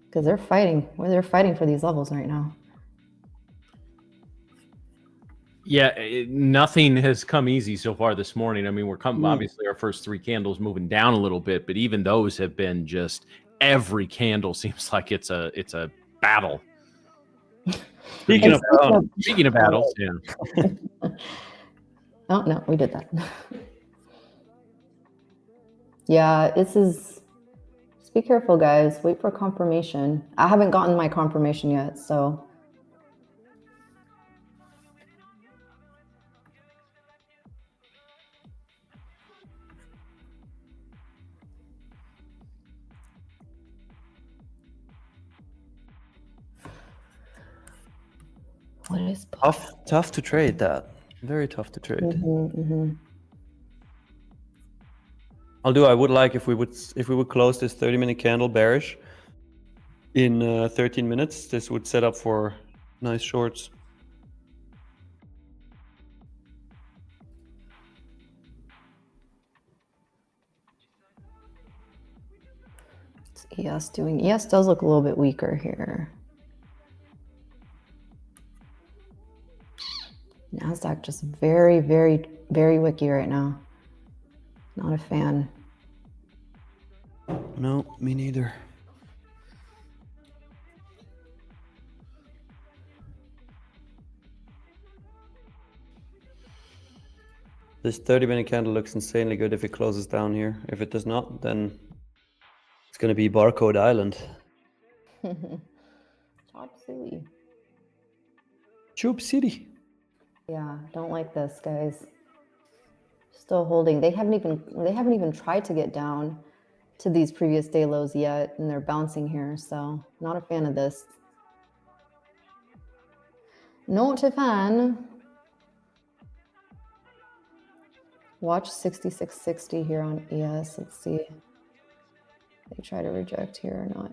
[SPEAKER 2] Because they're fighting. Well, they're fighting for these levels right now.
[SPEAKER 1] Yeah, nothing has come easy so far this morning. I mean, we're coming, obviously our first 3 candles moving down a little bit, but even those have been just, every candle seems like it's a battle. Speaking of battles, yeah.
[SPEAKER 2] Oh, no, we did that. Yeah, this is, just be careful, guys. Wait for confirmation. I haven't gotten my confirmation yet, so. What is
[SPEAKER 3] tough to trade that? Very tough to trade. Although I would like if we would close this 30-minute candle bearish in 13 minutes. This would set up for nice shorts.
[SPEAKER 2] What's ES doing? ES does look a little bit weaker here. NASDAQ just very, very, very wicky right now. Not a fan.
[SPEAKER 3] No, me neither. This 30-minute candle looks insanely good if it closes down here. If it does not, then it's going to be Barcode Island.
[SPEAKER 2] Chop City.
[SPEAKER 3] Chop City.
[SPEAKER 2] Yeah, don't like this, guys. Still holding. They haven't even tried to get down to these previous day lows yet, and they're bouncing here, so not a fan of this. Not a fan. Watch 6660 here on ES. Let's see if they try to reject here or not.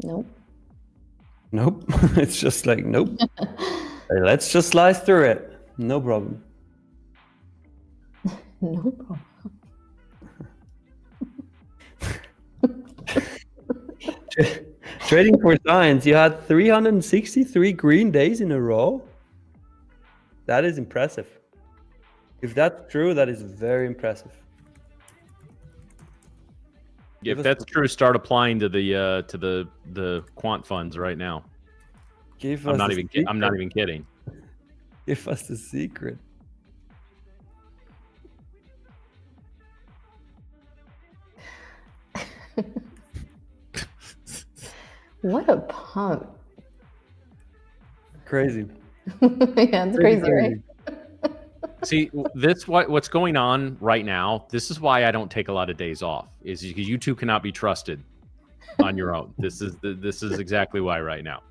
[SPEAKER 2] Nope.
[SPEAKER 3] Nope. It's just like, nope. Hey, let's just slice through it. No problem.
[SPEAKER 2] No problem.
[SPEAKER 3] Trading for signs, you had 363 green days in a row. That is impressive. If that's true, that is very impressive.
[SPEAKER 1] If that's true, start applying to the quant funds right now. I'm not even kidding.
[SPEAKER 3] Give us the secret.
[SPEAKER 2] What a pump.
[SPEAKER 3] Crazy.
[SPEAKER 2] Yeah, it's crazy, right?
[SPEAKER 1] See, what's going on right now. This is why I don't take a lot of days off. Is because you two cannot be trusted on your own. This is exactly why right now.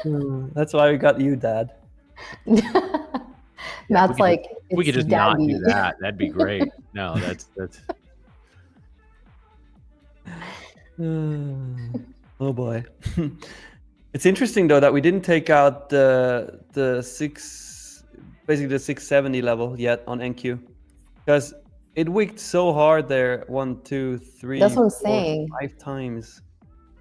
[SPEAKER 3] That's why we got you, Dad.
[SPEAKER 2] Matt's like,
[SPEAKER 1] we could just not do that. That'd be great. No, that's.
[SPEAKER 3] Oh boy. It's interesting though that we didn't take out the 670 level yet on NQ, because it wicked so hard there 1, 2, 3.
[SPEAKER 2] That's what I'm
[SPEAKER 3] 4,
[SPEAKER 2] saying.
[SPEAKER 3] 5 times.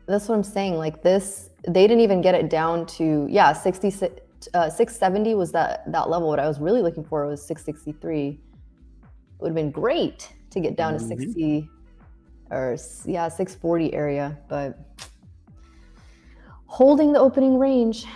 [SPEAKER 2] That's what I'm saying. Like this, they didn't even get it down to 670 was that level. What I was really looking for was 663. It would have been great to get down to 60 or 640 area, but holding the opening range.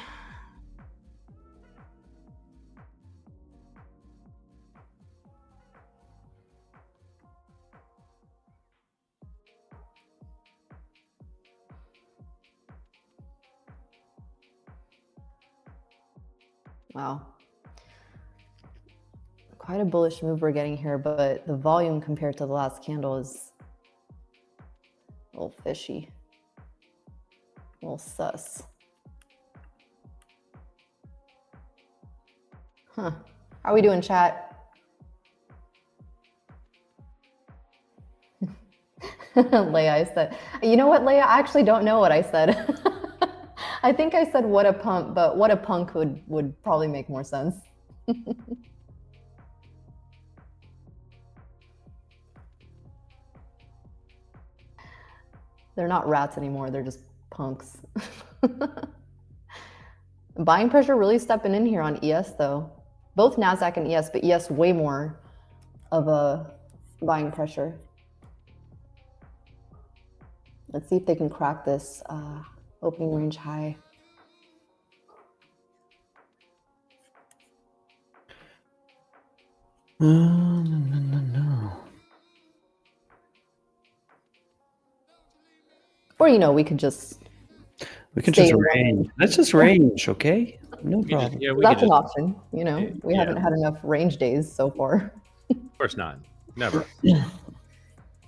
[SPEAKER 2] Wow. Quite a bullish move we're getting here, but the volume compared to the last candle is a little fishy, a little sus. Huh. How are we doing, chat? Leia, I said, you know what, Leia? I actually don't know what I said. I think I said what a pump, but what a punk would probably make more sense. They're not rats anymore, they're just punks. Buying pressure really stepping in here on ES though. Both NASDAQ and ES, but ES way more of a buying pressure. Let's see if they can crack this opening range high. No. Or we could just
[SPEAKER 3] range. Let's just range, okay? No problem.
[SPEAKER 2] That's an option. We haven't had enough range days so far.
[SPEAKER 1] Of course not. Never.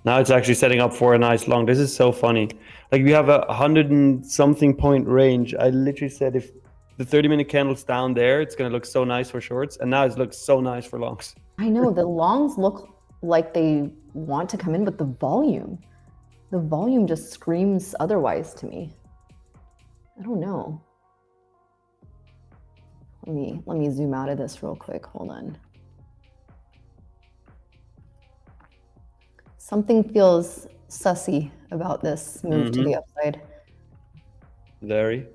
[SPEAKER 3] Now it's actually setting up for a nice long. This is so funny. Like we have 100 and something point range. I literally said if the 30-minute candle's down there, it's going to look so nice for shorts. And now it looks so nice for longs.
[SPEAKER 2] I know the longs look like they want to come in, but the volume just screams otherwise to me. I don't know. Let me zoom out of this real quick. Hold on. Something feels sussy about this move to the upside.
[SPEAKER 3] Very.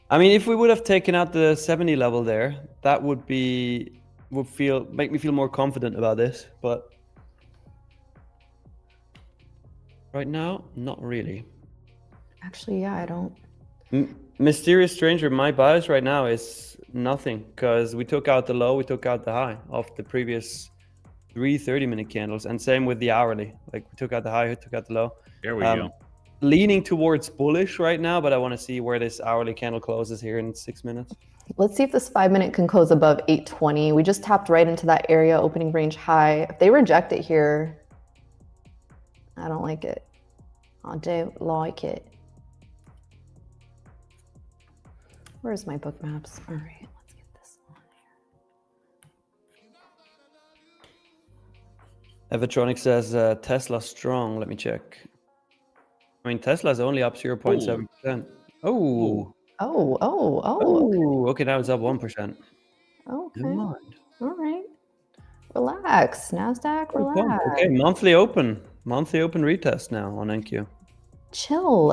[SPEAKER 3] I mean, if we would have taken out the 70 level there, that would make me feel more confident about this. But right now, not really. Actually,
[SPEAKER 2] yeah, I don't.
[SPEAKER 3] Mysterious Stranger, my bias right now is nothing, because we took out the low, we took out the high of the previous 3 30-minute candles, and same with the hourly. Like we took out the high, we took out the low.
[SPEAKER 1] There we go.
[SPEAKER 3] Leaning towards bullish right now, but I want to see where this hourly candle closes here in 6 minutes.
[SPEAKER 2] Let's see if this 5-minute can close above 820. We just tapped right into that area, opening range high. If they reject it here, I don't like it. I don't like it. Where's my book maps? All right, let's get this on
[SPEAKER 3] here. Evatronic says Tesla strong. Let me check. I mean, Tesla's only up 0.7%. Oh. Okay, now it's up 1%.
[SPEAKER 2] Okay.
[SPEAKER 3] Never mind.
[SPEAKER 2] All right. Relax, NASDAQ, relax.
[SPEAKER 3] Okay, monthly open retest now on NQ.
[SPEAKER 2] Chill.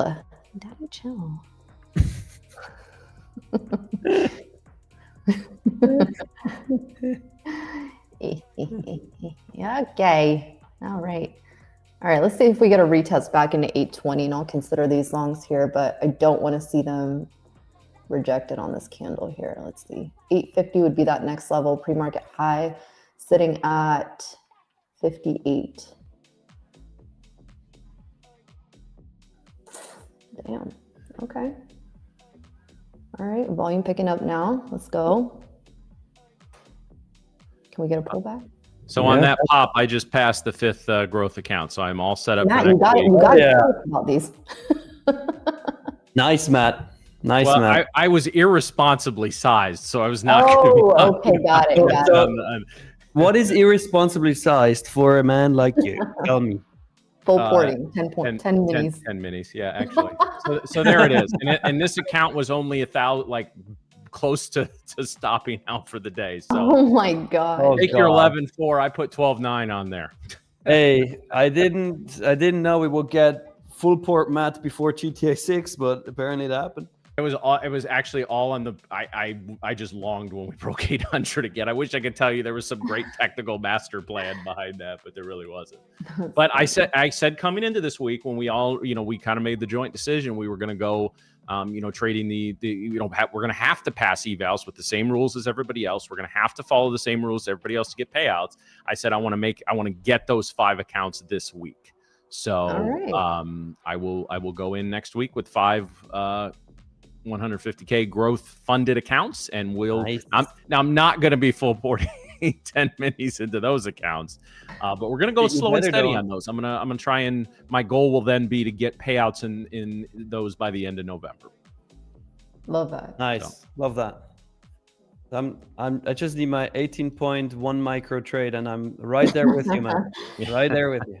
[SPEAKER 2] Daddy, chill. Okay. All right. All right, let's see if we get a retest back into 820, and I'll consider these longs here, but I don't want to see them rejected on this candle here. Let's see. 850 would be that next level pre-market high, sitting at 58. Damn. Okay. All right, volume picking up now. Let's go. Can we get a pullback?
[SPEAKER 1] So on that pop, I just passed the 5th growth account, so I'm all set up.
[SPEAKER 2] Matt,
[SPEAKER 1] for
[SPEAKER 2] you got it. You got to tell us about these.
[SPEAKER 3] Nice, Matt. Nice,
[SPEAKER 1] well,
[SPEAKER 3] Matt.
[SPEAKER 1] I was irresponsibly sized, so I was not going to be.
[SPEAKER 2] Okay, got it.
[SPEAKER 3] What is irresponsibly sized for a man like you? Tell me.
[SPEAKER 2] Full porting, 10 minis.
[SPEAKER 1] 10 minis, yeah, actually. So there it is. And this account was only 1,000, like close to stopping out for the day. So
[SPEAKER 2] oh my God.
[SPEAKER 1] Take your 11.4. I put 12.9 on there.
[SPEAKER 3] Hey, I didn't know we would get full port Matt before GTA 6, but apparently it happened.
[SPEAKER 1] It was actually all on the. I just longed when we broke 800 again. I wish I could tell you there was some great technical master plan behind that, but there really wasn't. But I said coming into this week when we all, we kind of made the joint decision, we were going to go, trading we're going to have to pass evals with the same rules as everybody else. We're going to have to follow the same rules as everybody else to get payouts. I said I want to get those 5 accounts this week. So right. I will go in next week with 5. 150K growth funded accounts, and I'm not going to be full porting 10 minis into those accounts, but we're going to go slow and steady on those. I'm gonna try, and my goal will then be to get payouts in those by the end of November.
[SPEAKER 2] Love that.
[SPEAKER 3] Nice. So. Love that. I just need my 18.1 micro trade, and I'm right there with you, man. Right there with you.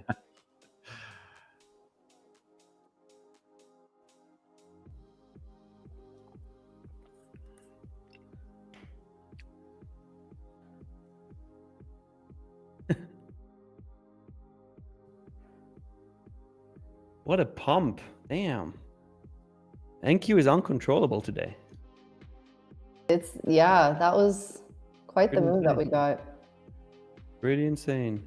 [SPEAKER 3] What a pump. Damn. NQ is uncontrollable today.
[SPEAKER 2] That was quite the move that we got.
[SPEAKER 3] Pretty insane.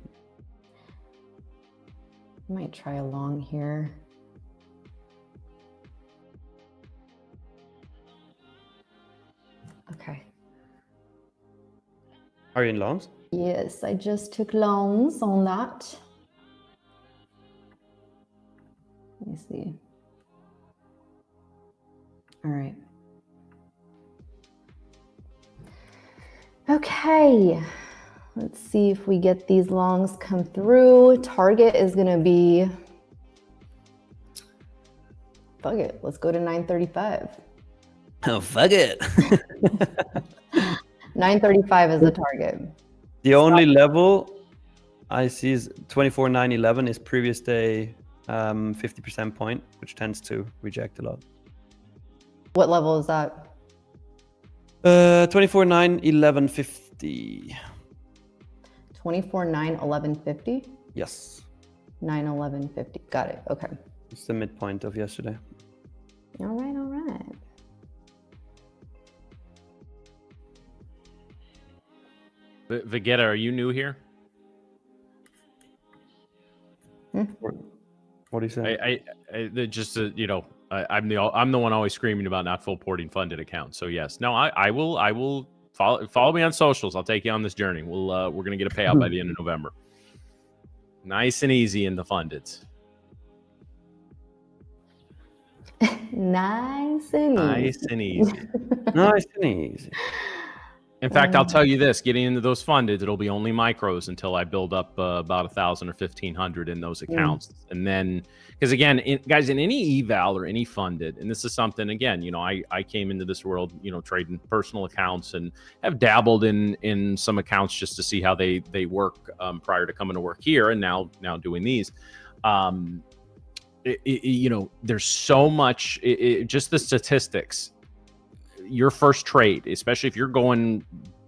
[SPEAKER 2] I might try a long here. Okay.
[SPEAKER 3] Are you in longs?
[SPEAKER 2] Yes, I just took longs on that. Let me see. All right. Okay. Let's see if we get these longs come through. Target is going to be, fuck it. Let's go to 935.
[SPEAKER 3] Oh, fuck it.
[SPEAKER 2] 935 is the target.
[SPEAKER 3] The only level I see is 24,911 is previous day 50% point, which tends to reject a lot.
[SPEAKER 2] What level is that?
[SPEAKER 3] 24,911.50.
[SPEAKER 2] 24,911.50?
[SPEAKER 3] Yes.
[SPEAKER 2] 911.50. Got it. Okay.
[SPEAKER 3] It's the midpoint of yesterday.
[SPEAKER 2] All right. All right.
[SPEAKER 1] Vegeta, are you new here?
[SPEAKER 3] What do you say?
[SPEAKER 1] I'm the one always screaming about not full porting funded accounts. So yes, no, I will follow me on socials. I'll take you on this journey. We're gonna get a payout by the end of November. Nice and easy in the fundeds.
[SPEAKER 2] Nice and easy.
[SPEAKER 3] Nice and easy.
[SPEAKER 1] In fact, I'll tell you this: getting into those funded, it'll be only micros until I build up about 1,000 or 1,500 in those accounts, and then because again, guys, in any eval or any funded, and this is something again, I came into this world, trading personal accounts and have dabbled in some accounts just to see how they work prior to coming to work here, and now doing these. There's so much. Just the statistics. Your first trade, especially if you're going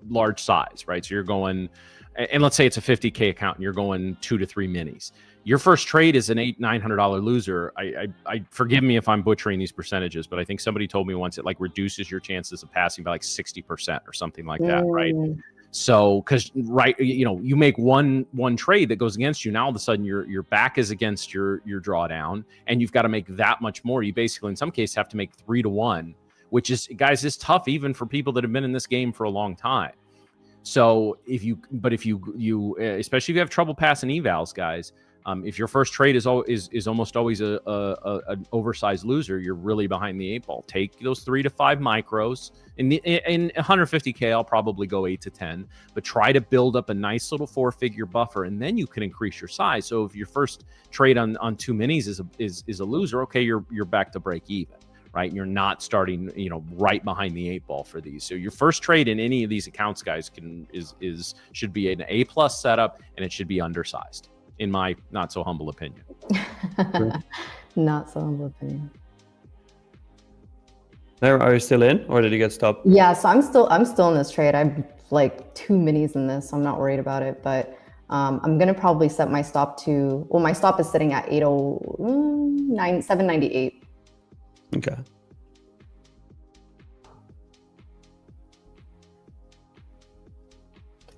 [SPEAKER 1] large size, right? So you're going, and let's say it's a 50K account and you're going 2 to 3 minis. Your first trade is an $800-900 loser. I forgive me if I'm butchering these percentages, but I think somebody told me once it like reduces your chances of passing by like 60% or something like that, right? So, because you make one trade that goes against you, now all of a sudden your back is against your drawdown, and you've got to make that much more. You basically, in some cases, have to make 3 to 1, which is, guys, is tough even for people that have been in this game for a long time. So if you especially if you have trouble passing evals, guys, if your first trade is almost always an oversized loser, you're really behind the 8 ball. Take those 3 to 5 micros. In 150K, I'll probably go 8 to 10, but try to build up a nice little 4-figure buffer, and then you can increase your size. So if your first trade on 2 minis is a loser, okay, you're back to break even, right? You're not starting, right behind the 8 ball for these. So your first trade in any of these accounts, guys, should be an A+ setup, and it should be undersized, in my not so humble opinion.
[SPEAKER 2] Not so humble opinion.
[SPEAKER 3] Are you still in, or did you get stopped?
[SPEAKER 2] Yeah, so I'm still in this trade. I'm like 2 minis in this, so I'm not worried about it. But I'm gonna probably set my stop to. Well, my stop is sitting at 798.
[SPEAKER 3] Okay.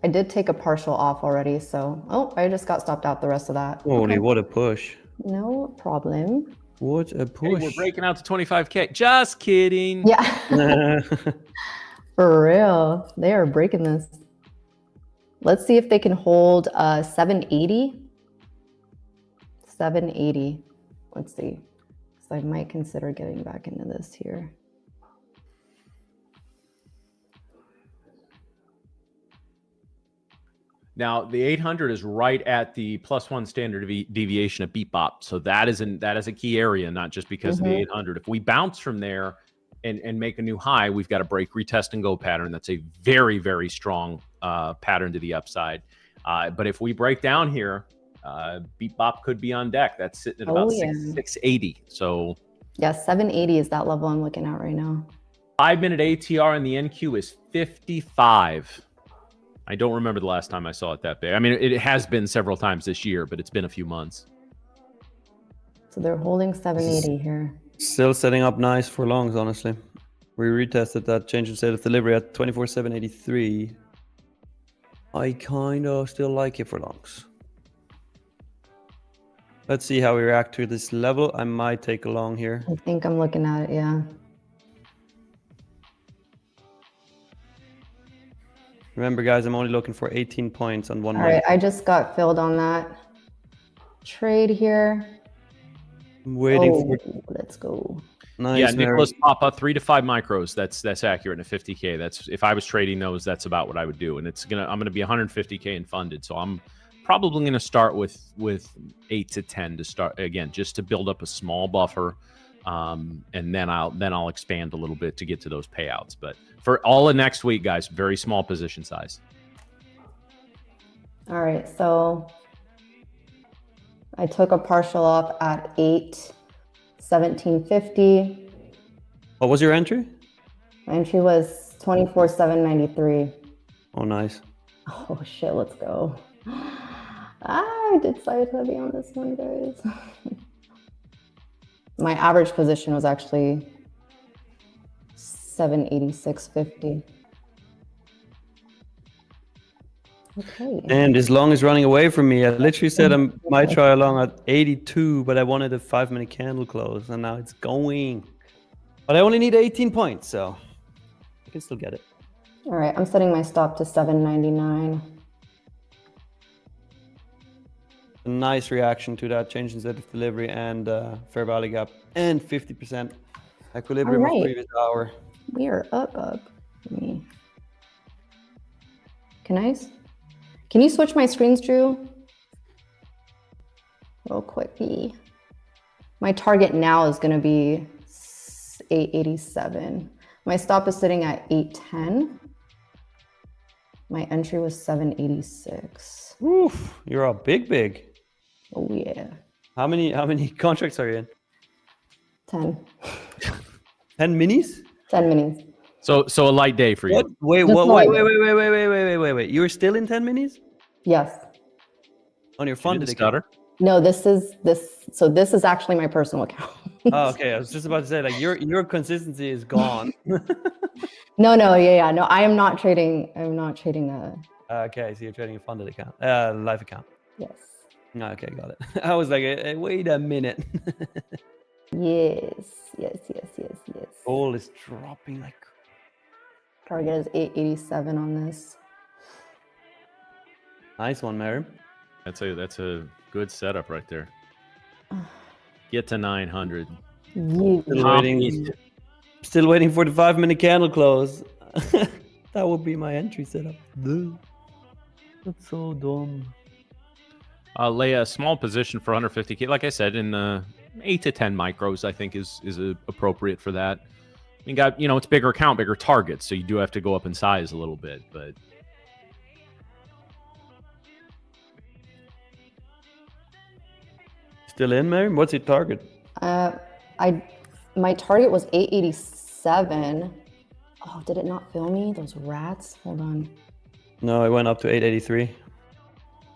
[SPEAKER 2] I did take a partial off already, so I just got stopped out the rest of that.
[SPEAKER 3] Holy, okay. What a push!
[SPEAKER 2] No problem.
[SPEAKER 3] What a push!
[SPEAKER 1] Hey, we're breaking out to 25K. Just kidding.
[SPEAKER 2] Yeah. For real, they are breaking this. Let's see if they can hold 780. 780. Let's see. So I might consider getting back into this here.
[SPEAKER 1] Now, the 800 is right at the +1 standard deviation of beat bop. So that is a key area, not just because of the 800. If we bounce from there and make a new high, we've got a break, retest, and go pattern. That's a very, very strong pattern to the upside. But if we break down here, beat bop could be on deck. That's sitting at about 680. So
[SPEAKER 2] yeah, 780 is that level I'm looking at right now.
[SPEAKER 1] 5-minute ATR in the NQ is 55. I don't remember the last time I saw it that big. I mean, it has been several times this year, but it's been a few months.
[SPEAKER 2] So they're holding 780 here.
[SPEAKER 3] Still setting up nice for longs, honestly. We retested that change in state of delivery at 24,783. I kind of still like it for longs. Let's see how we react to this level. I might take a long here.
[SPEAKER 2] I think I'm looking at it, yeah.
[SPEAKER 3] Remember, guys, I'm only looking for 18 points on one.
[SPEAKER 2] All right, I just got filled on that trade here.
[SPEAKER 3] I'm waiting for.
[SPEAKER 2] Let's go.
[SPEAKER 3] Nice.
[SPEAKER 1] Yeah, Nicholas Papa, 3 to 5 micros. That's accurate in a 50K. That's, if I was trading those, that's about what I would do. And I'm gonna be 150K and funded. So I'm probably gonna start with 8 to 10 to start again, just to build up a small buffer. And then I'll expand a little bit to get to those payouts. But for all of next week, guys, very small position size.
[SPEAKER 2] All right, so I took a partial off at 8/17/50.
[SPEAKER 3] What was your entry?
[SPEAKER 2] My entry was 24,793.
[SPEAKER 3] Oh, nice.
[SPEAKER 2] Oh shit, let's go. I did side heavy on this one, guys. My average position was actually 786.50. Okay.
[SPEAKER 3] And as long as running away from me, I literally said I might try along at 82, but I wanted a 5-minute candle close, and now it's going. But I only need 18 points, so I can still get it.
[SPEAKER 2] All right, I'm setting my stop to 799.
[SPEAKER 3] A nice reaction to that change in set of delivery and fair value gap and 50% equilibrium of previous hour.
[SPEAKER 2] We are up. Can you switch my screens, Drew? Real quick. My target now is going to be 887. My stop is sitting at 810. My entry was 786.
[SPEAKER 3] Oof, you're up big.
[SPEAKER 2] Oh yeah.
[SPEAKER 3] How many contracts are you in?
[SPEAKER 2] 10.
[SPEAKER 3] 10 minis?
[SPEAKER 2] 10 minis.
[SPEAKER 1] So a light day for you.
[SPEAKER 3] What? Wait. You were still in 10 minis?
[SPEAKER 2] Yes.
[SPEAKER 3] On your funded
[SPEAKER 1] account?
[SPEAKER 2] No, this is actually my personal account.
[SPEAKER 3] Oh, okay. I was just about to say, like, your consistency is gone.
[SPEAKER 2] No, yeah. No, I am not trading. I'm not trading
[SPEAKER 3] Okay, so you're trading a funded account, live account.
[SPEAKER 2] yes.
[SPEAKER 3] Okay, got it. I was like, wait a minute.
[SPEAKER 2] Yes.
[SPEAKER 3] Gold is dropping like.
[SPEAKER 2] Target is 887 on this.
[SPEAKER 3] Nice one, Mary.
[SPEAKER 1] That's a good setup right there. Get to 900.
[SPEAKER 3] Still waiting for the 5-minute candle close. That would be my entry setup. That's so dumb.
[SPEAKER 1] Lay a small position for 150K. Like I said, in the 8 to 10 micros, I think is appropriate for that. You got, it's bigger account, bigger targets, so you do have to go up in size a little bit, but.
[SPEAKER 3] Still in, Mary? What's your target?
[SPEAKER 2] My target was 887. Oh, did it not fill me? Those rats. Hold on.
[SPEAKER 3] No, it went up to 883.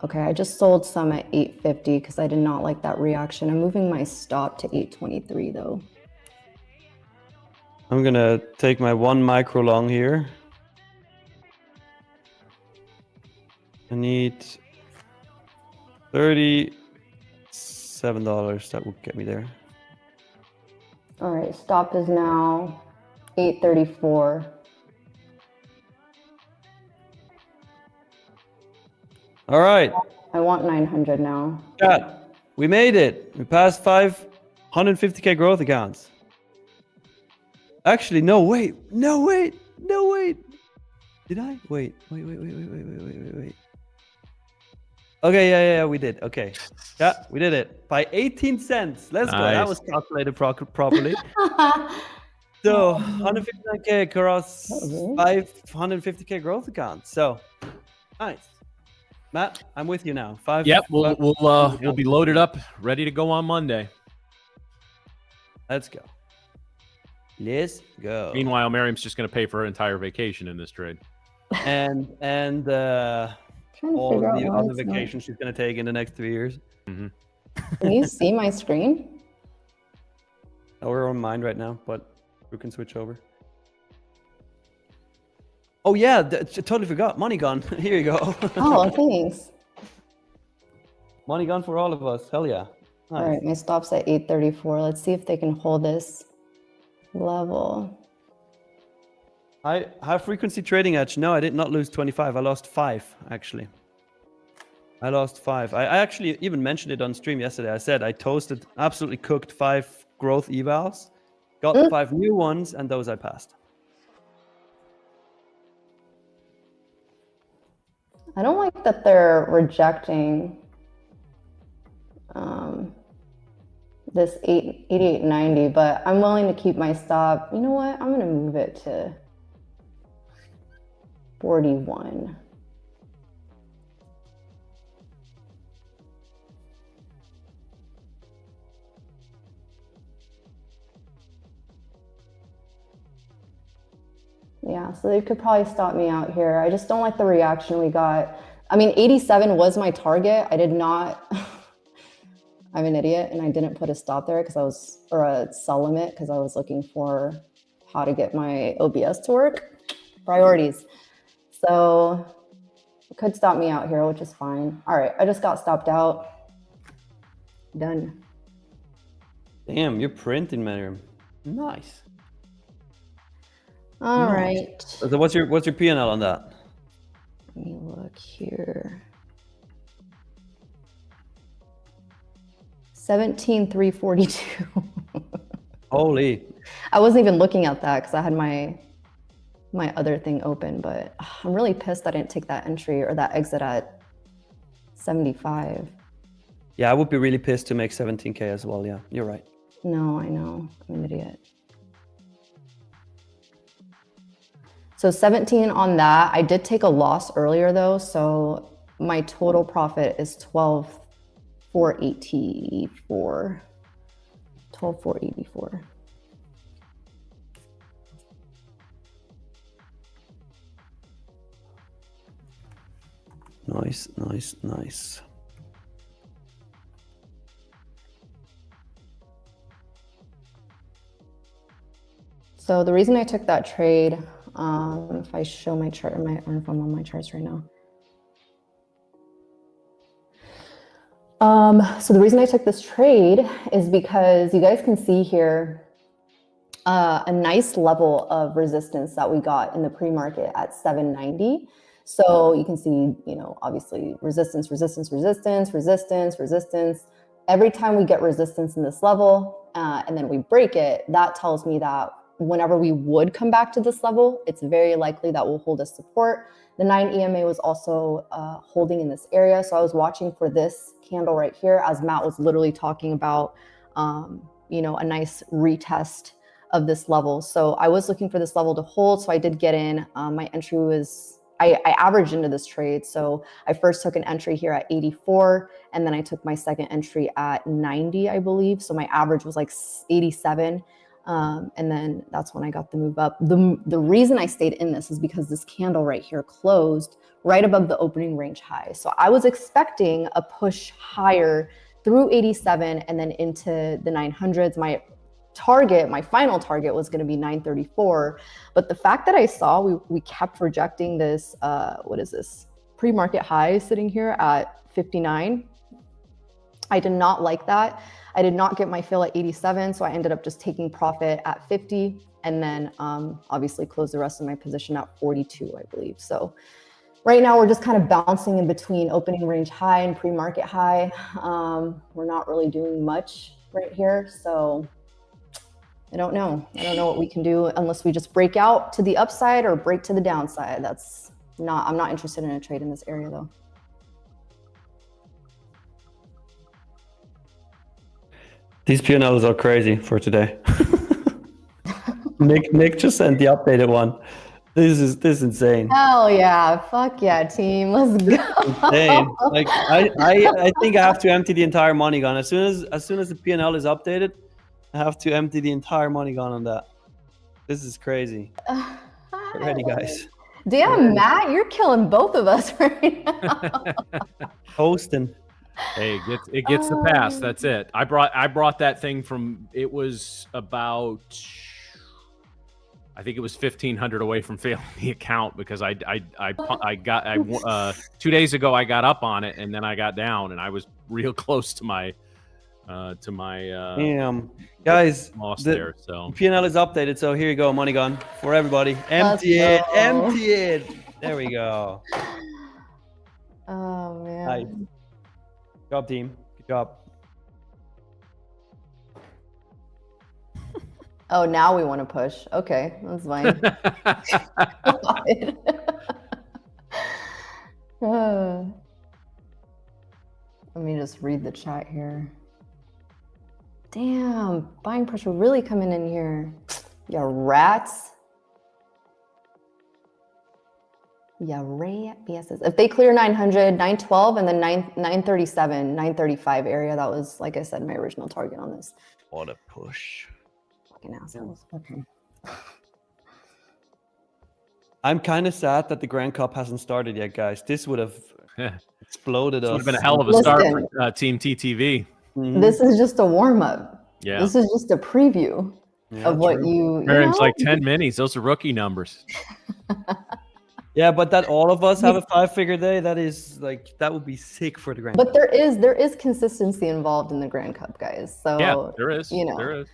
[SPEAKER 2] Okay, I just sold some at 850 because I did not like that reaction. I'm moving my stop to 823 though.
[SPEAKER 3] I'm gonna take my 1 micro long here. I need $37. That would get me there.
[SPEAKER 2] All right, stop is now 834.
[SPEAKER 3] All right.
[SPEAKER 2] I want 900 now.
[SPEAKER 3] Chat, we made it. We passed 550K growth accounts. Actually, no, wait. Did I? Wait. Okay, yeah, we did. Okay. Yeah, we did it. By 18 cents. Let's go. That was calculated properly. So, 159K across 550K growth accounts. So, nice. Matt, I'm with you now.
[SPEAKER 1] Yep, we'll be loaded up, ready to go on Monday.
[SPEAKER 3] Let's go. Let's go.
[SPEAKER 1] Meanwhile, Miriam's just going to pay for her entire vacation in this trade.
[SPEAKER 3] And all the other vacations she's going to take in the next 3 years.
[SPEAKER 1] Mm-hmm.
[SPEAKER 2] Can you see my screen?
[SPEAKER 3] Oh, we're on mine right now, but we can switch over. Oh yeah, totally forgot. Money gone. Here you go.
[SPEAKER 2] Oh, thanks.
[SPEAKER 3] Money gone for all of us. Hell yeah. Nice.
[SPEAKER 2] All right, my stop's at 834. Let's see if they can hold this level.
[SPEAKER 3] High frequency trading edge. No, I did not lose 25. I lost 5 actually. I lost 5. I actually even mentioned it on stream yesterday. I said I toasted, absolutely cooked 5 growth evals, got 5 new ones, and those I passed.
[SPEAKER 2] I don't like that they're rejecting this 8890, but I'm willing to keep my stop. You know what? I'm going to move it to 41. Yeah, so they could probably stop me out here. I just don't like the reaction we got. I mean, 87 was my target. I did not, I'm an idiot, and I didn't put a stop there because I was, or a sell limit because I was looking for how to get my OBS to work. Priorities. So it could stop me out here, which is fine. All right, I just got stopped out. Done.
[SPEAKER 3] Damn, you're printing, man. Nice.
[SPEAKER 2] All right.
[SPEAKER 3] So what's your P&L on that?
[SPEAKER 2] Let me look here. 17,342.
[SPEAKER 3] Holy.
[SPEAKER 2] I wasn't even looking at that because I had my other thing open, but I'm really pissed I didn't take that entry or that exit at 75.
[SPEAKER 3] Yeah, I would be really pissed to make 17K as well. Yeah, you're right.
[SPEAKER 2] No, I know. I'm an idiot. So 17 on that. I did take a loss earlier though, so my total profit is 12,484. 12,484.
[SPEAKER 3] Nice, nice, nice.
[SPEAKER 2] So the reason I took that trade, if I show my chart, or if I'm on my charts right now. So the reason I took this trade is because you guys can see here a nice level of resistance that we got in the pre-market at 790. So you can see, you know, obviously resistance, resistance, resistance, resistance, resistance. Every time we get resistance in this level and then we break it, that tells me that whenever we would come back to this level, it's very likely that we'll hold as support. The 9 EMA was also holding in this area. So I was watching for this candle right here as Matt was literally talking about, you know, a nice retest of this level. So I was looking for this level to hold. So I did get in. My entry was, I averaged into this trade. So I first took an entry here at 84, and then I took my second entry at 90, I believe. So my average was like 87. And then that's when I got the move up. The reason I stayed in this is because this candle right here closed right above the opening range high. So I was expecting a push higher through 87 and then into the 900s. My target, my final target was going to be 934. But the fact that I saw we kept rejecting this, what is this? Pre-market high sitting here at 59. I did not like that. I did not get my fill at 87, so I ended up just taking profit at 50, and then obviously closed the rest of my position at 42, I believe. So right now we're just kind of bouncing in between opening range high and pre-market high. We're not really doing much right here, so I don't know. I don't know what we can do unless we just break out to the upside or break to the downside. I'm not interested in a trade in this area though.
[SPEAKER 3] These P&Ls are crazy for today. Nick just sent the updated one. This is insane.
[SPEAKER 2] Hell yeah. Fuck yeah, team. Let's go.
[SPEAKER 3] Insane. Like I think I have to empty the entire money gun. As soon as the P&L is updated, I have to empty the entire money gun on that. This is crazy. Get ready, guys.
[SPEAKER 2] Damn, Matt, you're killing both of us right now.
[SPEAKER 3] Hosting.
[SPEAKER 1] Hey, it gets the pass. That's it. I brought that thing from, it was about, I think it was 1,500 away from failing the account because I got 2 days ago I got up on it and then I got down and I was real close to my
[SPEAKER 3] damn, guys,
[SPEAKER 1] loss there. So
[SPEAKER 3] P&L is updated. So here you go, money gun for everybody. Empty it. There we go.
[SPEAKER 2] Oh man.
[SPEAKER 3] Nice. Good job, team. Good job.
[SPEAKER 2] Oh, now we want to push. Okay, that's fine. Let me just read the chat here. Damn, buying pressure really coming in here. Yeah, rats. Yeah, rat BSS. If they clear 900, 912, and then 937, 935 area, that was, like I said, my original target on this.
[SPEAKER 3] What a push.
[SPEAKER 2] Fucking assholes. Okay.
[SPEAKER 3] I'm kind of sad that the Grand Cup hasn't started yet, guys. This would have exploded us.
[SPEAKER 1] Would have been a hell of a start for Team TTV.
[SPEAKER 3] Mm-hmm.
[SPEAKER 2] This is just a warm-up.
[SPEAKER 1] Yeah.
[SPEAKER 2] This is just a preview of what you
[SPEAKER 1] Miriam's like 10 minis. Those are rookie numbers.
[SPEAKER 3] Yeah, but that all of us have a 5-figure day, that is like, that would be sick for the Grand Cup.
[SPEAKER 2] But there is consistency involved in the Grand Cup, guys. So
[SPEAKER 1] yeah, there is.
[SPEAKER 2] You know,
[SPEAKER 1] there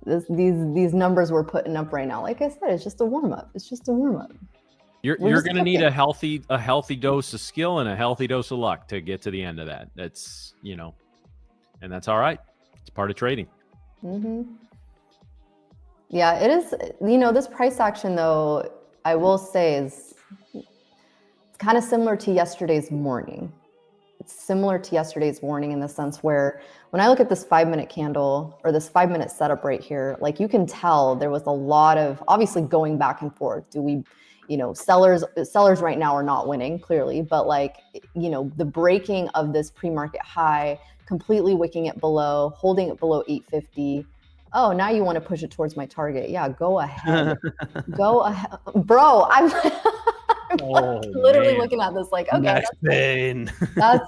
[SPEAKER 1] is.
[SPEAKER 2] These numbers we're putting up right now, like I said, it's just a warm-up. It's just a warm-up.
[SPEAKER 1] You're going to need a healthy dose of skill and a healthy dose of luck to get to the end of that. That's, you know, and that's all right. It's part of trading.
[SPEAKER 2] Mm-hmm. Yeah, it is. You know, this price action, though, I will say it's kind of similar to yesterday's morning. It's similar to yesterday's morning in the sense where when I look at this 5-minute candle or this 5-minute setup right here, like you can tell there was a lot of obviously going back and forth. Do we, you know, sellers right now are not winning clearly, but like, you know, the breaking of this pre-market high, completely wicking it below, holding it below 850. Oh, now you want to push it towards my target. Yeah, go ahead. Go ahead. Bro, I'm literally looking at this like, okay, that's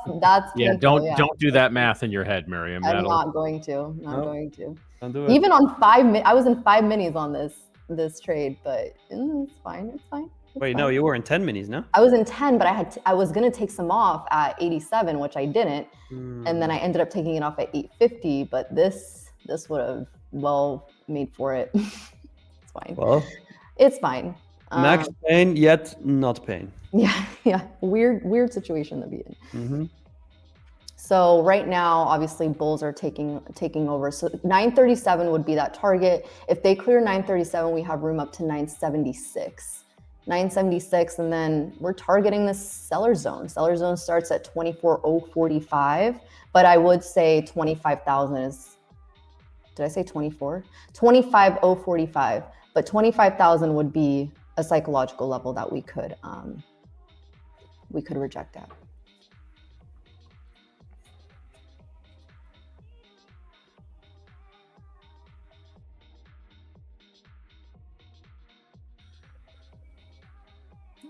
[SPEAKER 1] yeah,
[SPEAKER 2] painful,
[SPEAKER 1] don't do that math in your head, Miriam.
[SPEAKER 2] I'm not going to. Not going to.
[SPEAKER 3] Don't do it.
[SPEAKER 2] Even on I was in 5 minis on this. this trade, but it's fine. It's fine.
[SPEAKER 3] Wait, no, you were in 10 minis, no?
[SPEAKER 2] I was in 10, but I was gonna take some off at 87, which I didn't, and then I ended up taking it off at 850. But this would have well made for it. It's fine.
[SPEAKER 3] Well,
[SPEAKER 2] it's fine.
[SPEAKER 3] Max pain, yet not pain.
[SPEAKER 2] Yeah. Weird situation to be in. So right now, obviously, bulls are taking over. So 937 would be that target. If they clear 937, we have room up to 976. 976, and then we're targeting this seller zone. Seller zone starts at 24,045, but I would say 25,000 is, did I say 24? 25,045, but 25,000 would be a psychological level that we could reject at.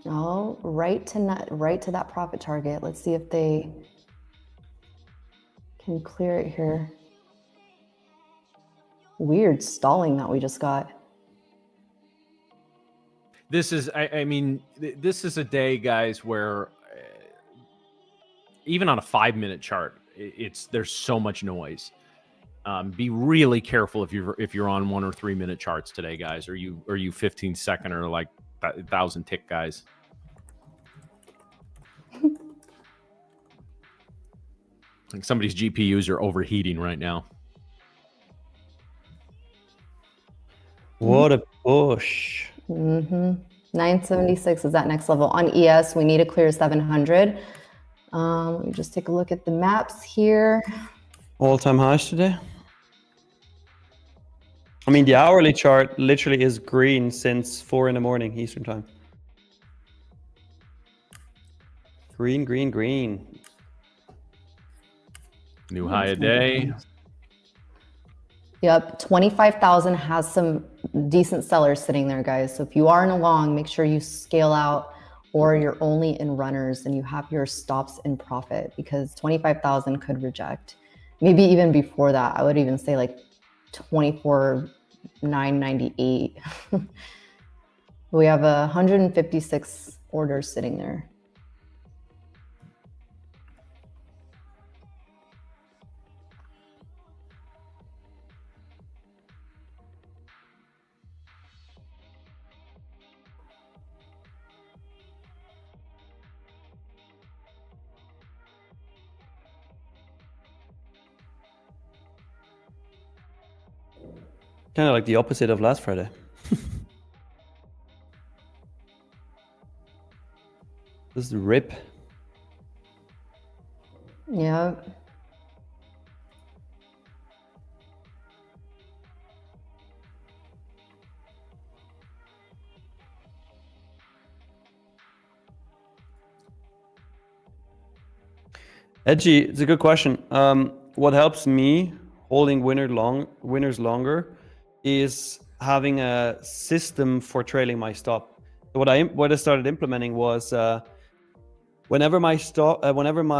[SPEAKER 2] Oh, right to that profit target. Let's see if they can clear it here. Weird stalling that we just got.
[SPEAKER 1] This is, I mean, this is a day, guys, where even on a 5-minute chart, there's so much noise. Be really careful if you're on 1 or 3 minute charts today, guys. Or you 15-second or like 1,000 tick guys. Like somebody's GPUs are overheating right now.
[SPEAKER 3] What a push.
[SPEAKER 2] 976 is that next level. On ES, we need to clear 700. Let me just take a look at the maps here.
[SPEAKER 3] All-time highs today. I mean, the hourly chart literally is green since 4 in the morning Eastern time. Green, green, green.
[SPEAKER 1] New high a day.
[SPEAKER 2] Yep, 25,000 has some decent sellers sitting there, guys. So if you are in a long, make sure you scale out, or you're only in runners and you have your stops in profit, because 25,000 could reject. Maybe even before that, I would even say like 24,998. We have 156 orders sitting there.
[SPEAKER 3] Kind of like the opposite of last Friday. This is the rip.
[SPEAKER 2] Yeah.
[SPEAKER 3] Edgy, it's a good question. What helps me holding winners longer is having a system for trailing my stop. So what I started implementing was whenever my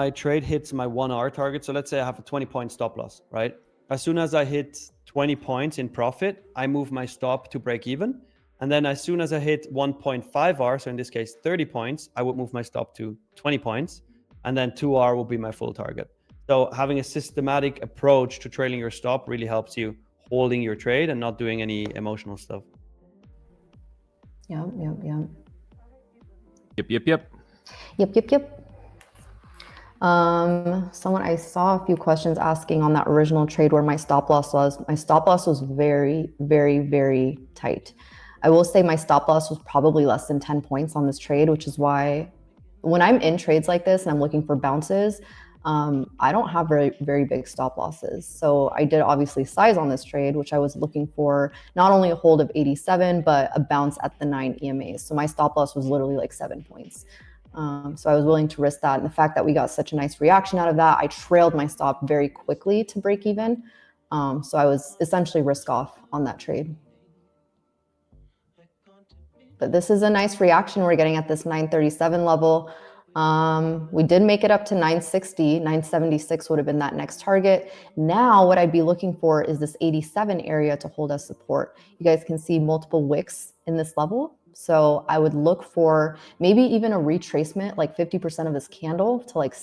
[SPEAKER 3] trade hits my 1 hour target. So let's say I have a 20-point stop loss, right? As soon as I hit 20 points in profit, I move my stop to break even. And then as soon as I hit 1.5 hour, so in this case 30 points, I would move my stop to 20 points. And then 2 hour will be my full target. So having a systematic approach to trailing your stop really helps you holding your trade and not doing any emotional stuff.
[SPEAKER 2] Yep. Someone, I saw a few questions asking on that original trade where my stop loss was. My stop loss was very, very, very tight. I will say my stop loss was probably less than 10 points on this trade, which is why when I'm in trades like this and I'm looking for bounces, I don't have very, very big stop losses. So I did obviously size on this trade, which I was looking for not only a hold of 87, but a bounce at the 9 EMAs. So my stop loss was literally like 7 points. So I was willing to risk that. And the fact that we got such a nice reaction out of that, I trailed my stop very quickly to break even. So I was essentially risk off on that trade. But this is a nice reaction we're getting at this 937 level. We did make it up to 960, 976 would have been that next target. Now what I'd be looking for is this 87 area to hold as support. You guys can see multiple wicks in this level. So I would look for maybe even a retracement, like 50% of this candle to like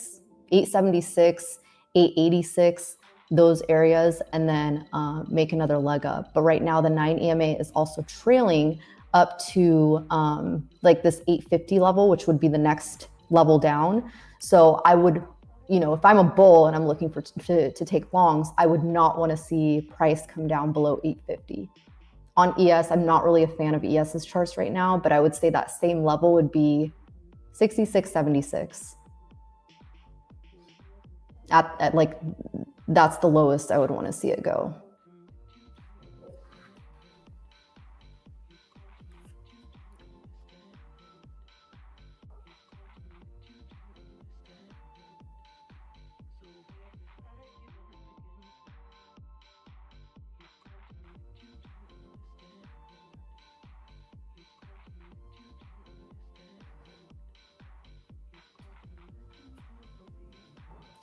[SPEAKER 2] 876, 886, those areas, and then make another leg up. But right now the 9 EMA is also trailing up to like this 850 level, which would be the next level down. So I would, if I'm a bull and I'm looking for to take longs, I would not want to see price come down below 850. On ES, I'm not really a fan of ES's charts right now, but I would say that same level would be 66.76. At like, that's the lowest I would want to see it go.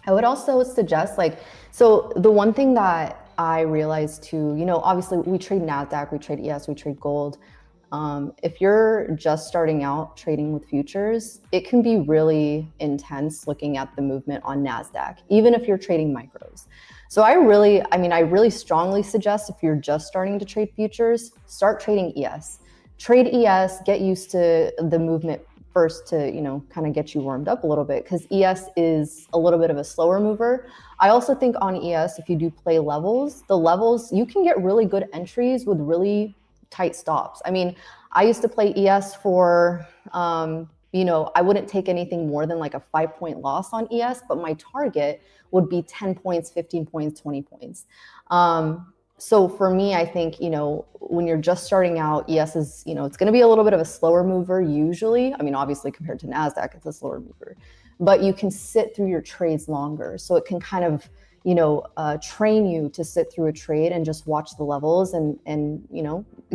[SPEAKER 2] I would also suggest so the one thing that I realized too, obviously we trade NASDAQ, we trade ES, we trade gold. If you're just starting out trading with futures, it can be really intense looking at the movement on NASDAQ, even if you're trading micros. So I really strongly suggest if you're just starting to trade futures, start trading ES. Trade ES, get used to the movement first to, kind of get you warmed up a little bit, because ES is a little bit of a slower mover. I also think on ES, if you do play levels, the levels, you can get really good entries with really tight stops. I mean, I used to play ES for, I wouldn't take anything more than like a 5-point loss on ES, but my target would be 10 points, 15 points, 20 points. So for me, I think, when you're just starting out, ES is, it's going to be a little bit of a slower mover usually. I mean, obviously compared to NASDAQ, it's a slower mover, but you can sit through your trades longer. So it can kind of, train you to sit through a trade and just watch the levels and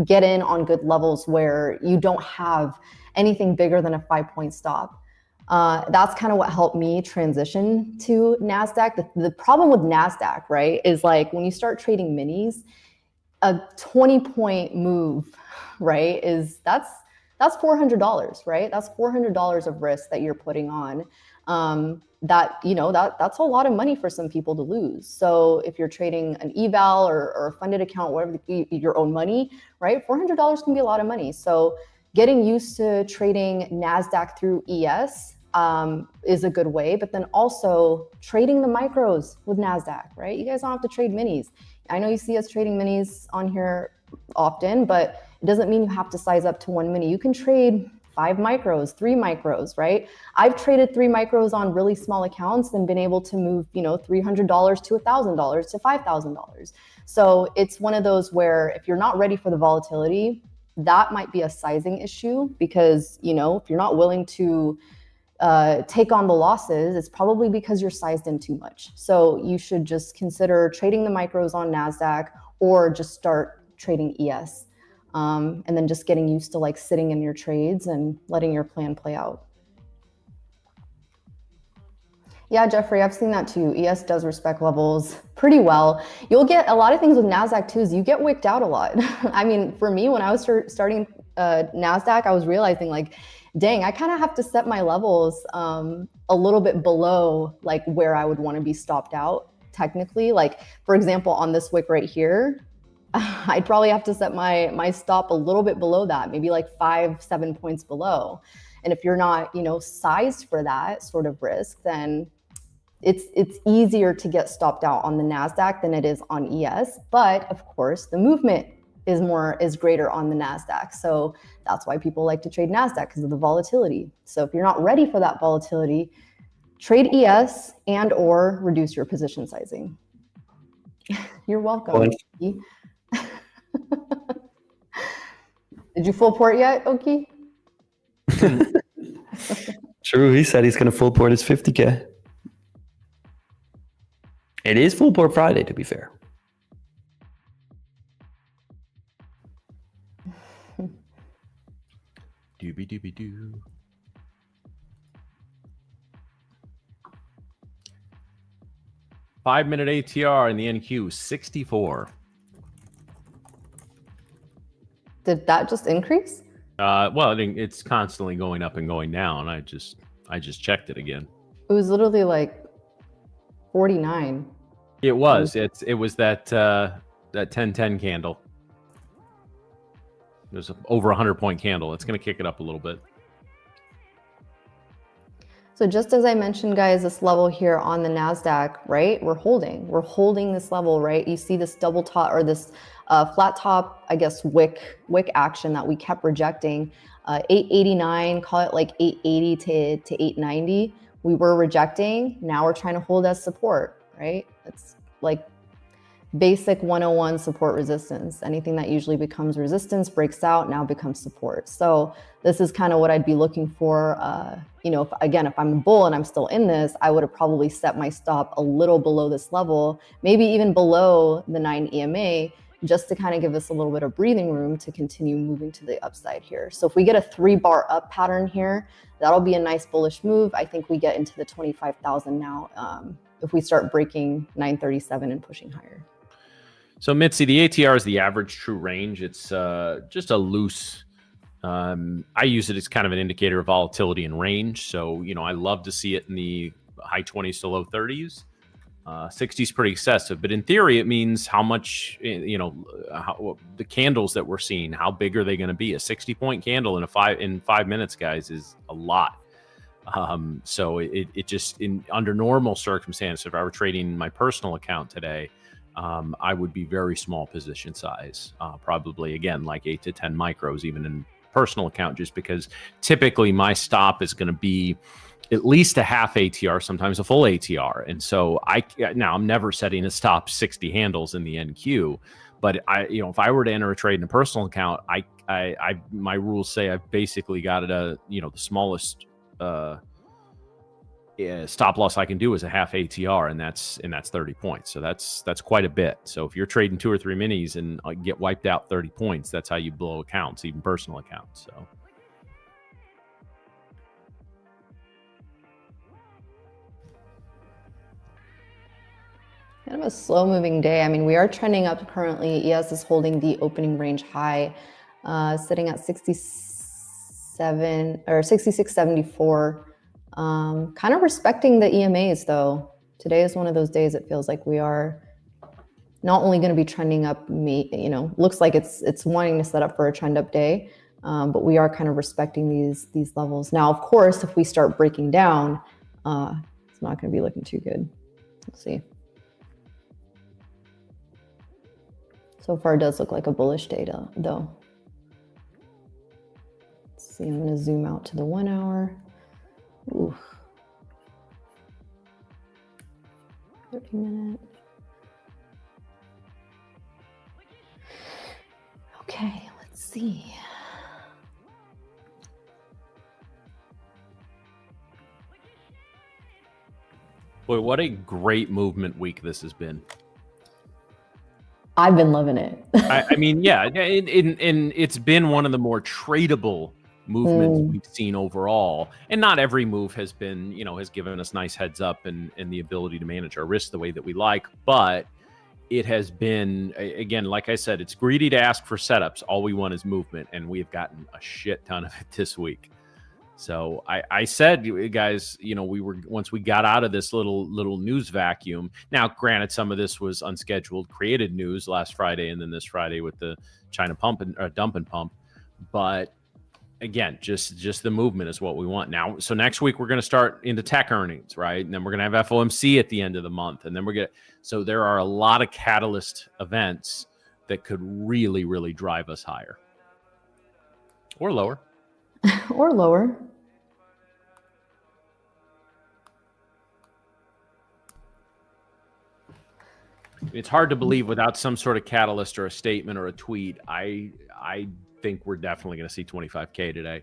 [SPEAKER 2] get in on good levels where you don't have anything bigger than a 5-point stop. That's kind of what helped me transition to NASDAQ. The problem with NASDAQ, right, is like when you start trading minis, a 20-point move, right, that's $400, right? That's $400 of risk that you're putting on. That's a lot of money for some people to lose. So if you're trading an eval or a funded account, whatever, your own money, right, $400 can be a lot of money. So getting used to trading NASDAQ through ES is a good way, but then also trading the micros with NASDAQ, right? You guys don't have to trade minis. I know you see us trading minis on here often, but it doesn't mean you have to size up to one mini. You can trade 5 micros, 3 micros, right? I've traded 3 micros on really small accounts and been able to move, $300 to $1,000 to $5,000. So it's one of those where if you're not ready for the volatility, that might be a sizing issue, because, if you're not willing to take on the losses, it's probably because you're sized in too much. So you should just consider trading the micros on NASDAQ or just start trading ES. And then just getting used to like sitting in your trades and letting your plan play out. Yeah, Jeffrey, I've seen that too. ES does respect levels pretty well. You'll get a lot of things with NASDAQ too, is you get wicked out a lot. I mean, for me, when I was starting NASDAQ, I was realizing like, dang, I kind of have to set my levels a little bit below like where I would want to be stopped out technically. Like, for example, on this wick right here, I'd probably have to set my stop a little bit below that, maybe like 5-7 points below. And if you're not, sized for that sort of risk, then it's easier to get stopped out on the NASDAQ than it is on ES. But of course, the movement is greater on the NASDAQ. So that's why people like to trade NASDAQ, because of the volatility. So if you're not ready for that volatility, trade ES and or reduce your position sizing. You're welcome. Did you full port yet, Oki?
[SPEAKER 3] True, he said he's going to full port his 50K. It is full port Friday, to be fair.
[SPEAKER 1] Doobie doobie doo. 5-minute ATR in the NQ, 64.
[SPEAKER 2] Did that just increase?
[SPEAKER 1] Well, I think it's constantly going up and going down. I just checked it again.
[SPEAKER 2] It was literally like 49.
[SPEAKER 1] It was. It was that 10-10 candle. There's over 100-point candle. It's going to kick it up a little bit.
[SPEAKER 2] So just as I mentioned, guys, this level here on the NASDAQ, right? We're holding this level, right? You see this double top or this flat top, I guess, wick action that we kept rejecting. 889, call it like 880 to 890. We were rejecting. Now we're trying to hold as support, right? It's like basic 101 support resistance. Anything that usually becomes resistance breaks out, now becomes support. So this is kind of what I'd be looking for. You know, if I'm a bull and I'm still in this, I would have probably set my stop a little below this level, maybe even below the 9 EMA, just to kind of give us a little bit of breathing room to continue moving to the upside here. So if we get a 3-bar up pattern here, that'll be a nice bullish move. I think we get into the 25,000 now if we start breaking 937 and pushing higher.
[SPEAKER 1] So Mitzi, the ATR is the average true range. It's just a loose, I use it as kind of an indicator of volatility and range. So, you know, I love to see it in the high 20s to low 30s. 60 is pretty excessive, but in theory, it means how much, you know, the candles that we're seeing, how big are they going to be? A 60-point candle in 5 minutes, guys, is a lot. So it just, under normal circumstances, if I were trading my personal account today, I would be very small position size, probably again, like 8 to 10 micros, even in personal account, just because typically my stop is going to be at least a half ATR, sometimes a full ATR. And so now I'm never setting a stop 60 handles in the NQ, but if I were to enter a trade in a personal account, my rules say I've basically got it the smallest, stop loss I can do is a half ATR, and that's 30 points. So that's quite a bit. So if you're trading 2 or 3 minis and get wiped out 30 points, that's how you blow accounts, even personal accounts. So.
[SPEAKER 2] Kind of a slow moving day. I mean, we are trending up currently. ES is holding the opening range high, sitting at 67 or 66.74. Kind of respecting the EMAs though. Today is one of those days it feels like we are not only going to be trending up, looks like it's wanting to set up for a trend up day, but we are kind of respecting these levels. Now, of course, if we start breaking down, it's not going to be looking too good. Let's see. So far, it does look like a bullish day though. Let's see, I'm going to zoom out to the 1 hour. Ooh. 30-minute. Okay, let's see.
[SPEAKER 1] Boy, what a great movement week this has been.
[SPEAKER 2] I've been loving it.
[SPEAKER 1] I mean, yeah, and it's been one of the more tradable movements we've seen overall. And not every move has been, has given us nice heads up and the ability to manage our risks the way that we like. But it has been, again, like I said, it's greedy to ask for setups. All we want is movement, and we have gotten a shit ton of it this week. So I said, guys, once we got out of this little news vacuum. Now, granted, some of this was unscheduled, created news last Friday, and then this Friday with the China dump and pump. But again, just the movement is what we want now. So next week we're going to start into tech earnings, right? And then we're going to have FOMC at the end of the month, and then so there are a lot of catalyst events that could really, really drive us higher or lower.
[SPEAKER 2] Or lower.
[SPEAKER 1] It's hard to believe without some sort of catalyst or a statement or a tweet. I think we're definitely going to see 25K today.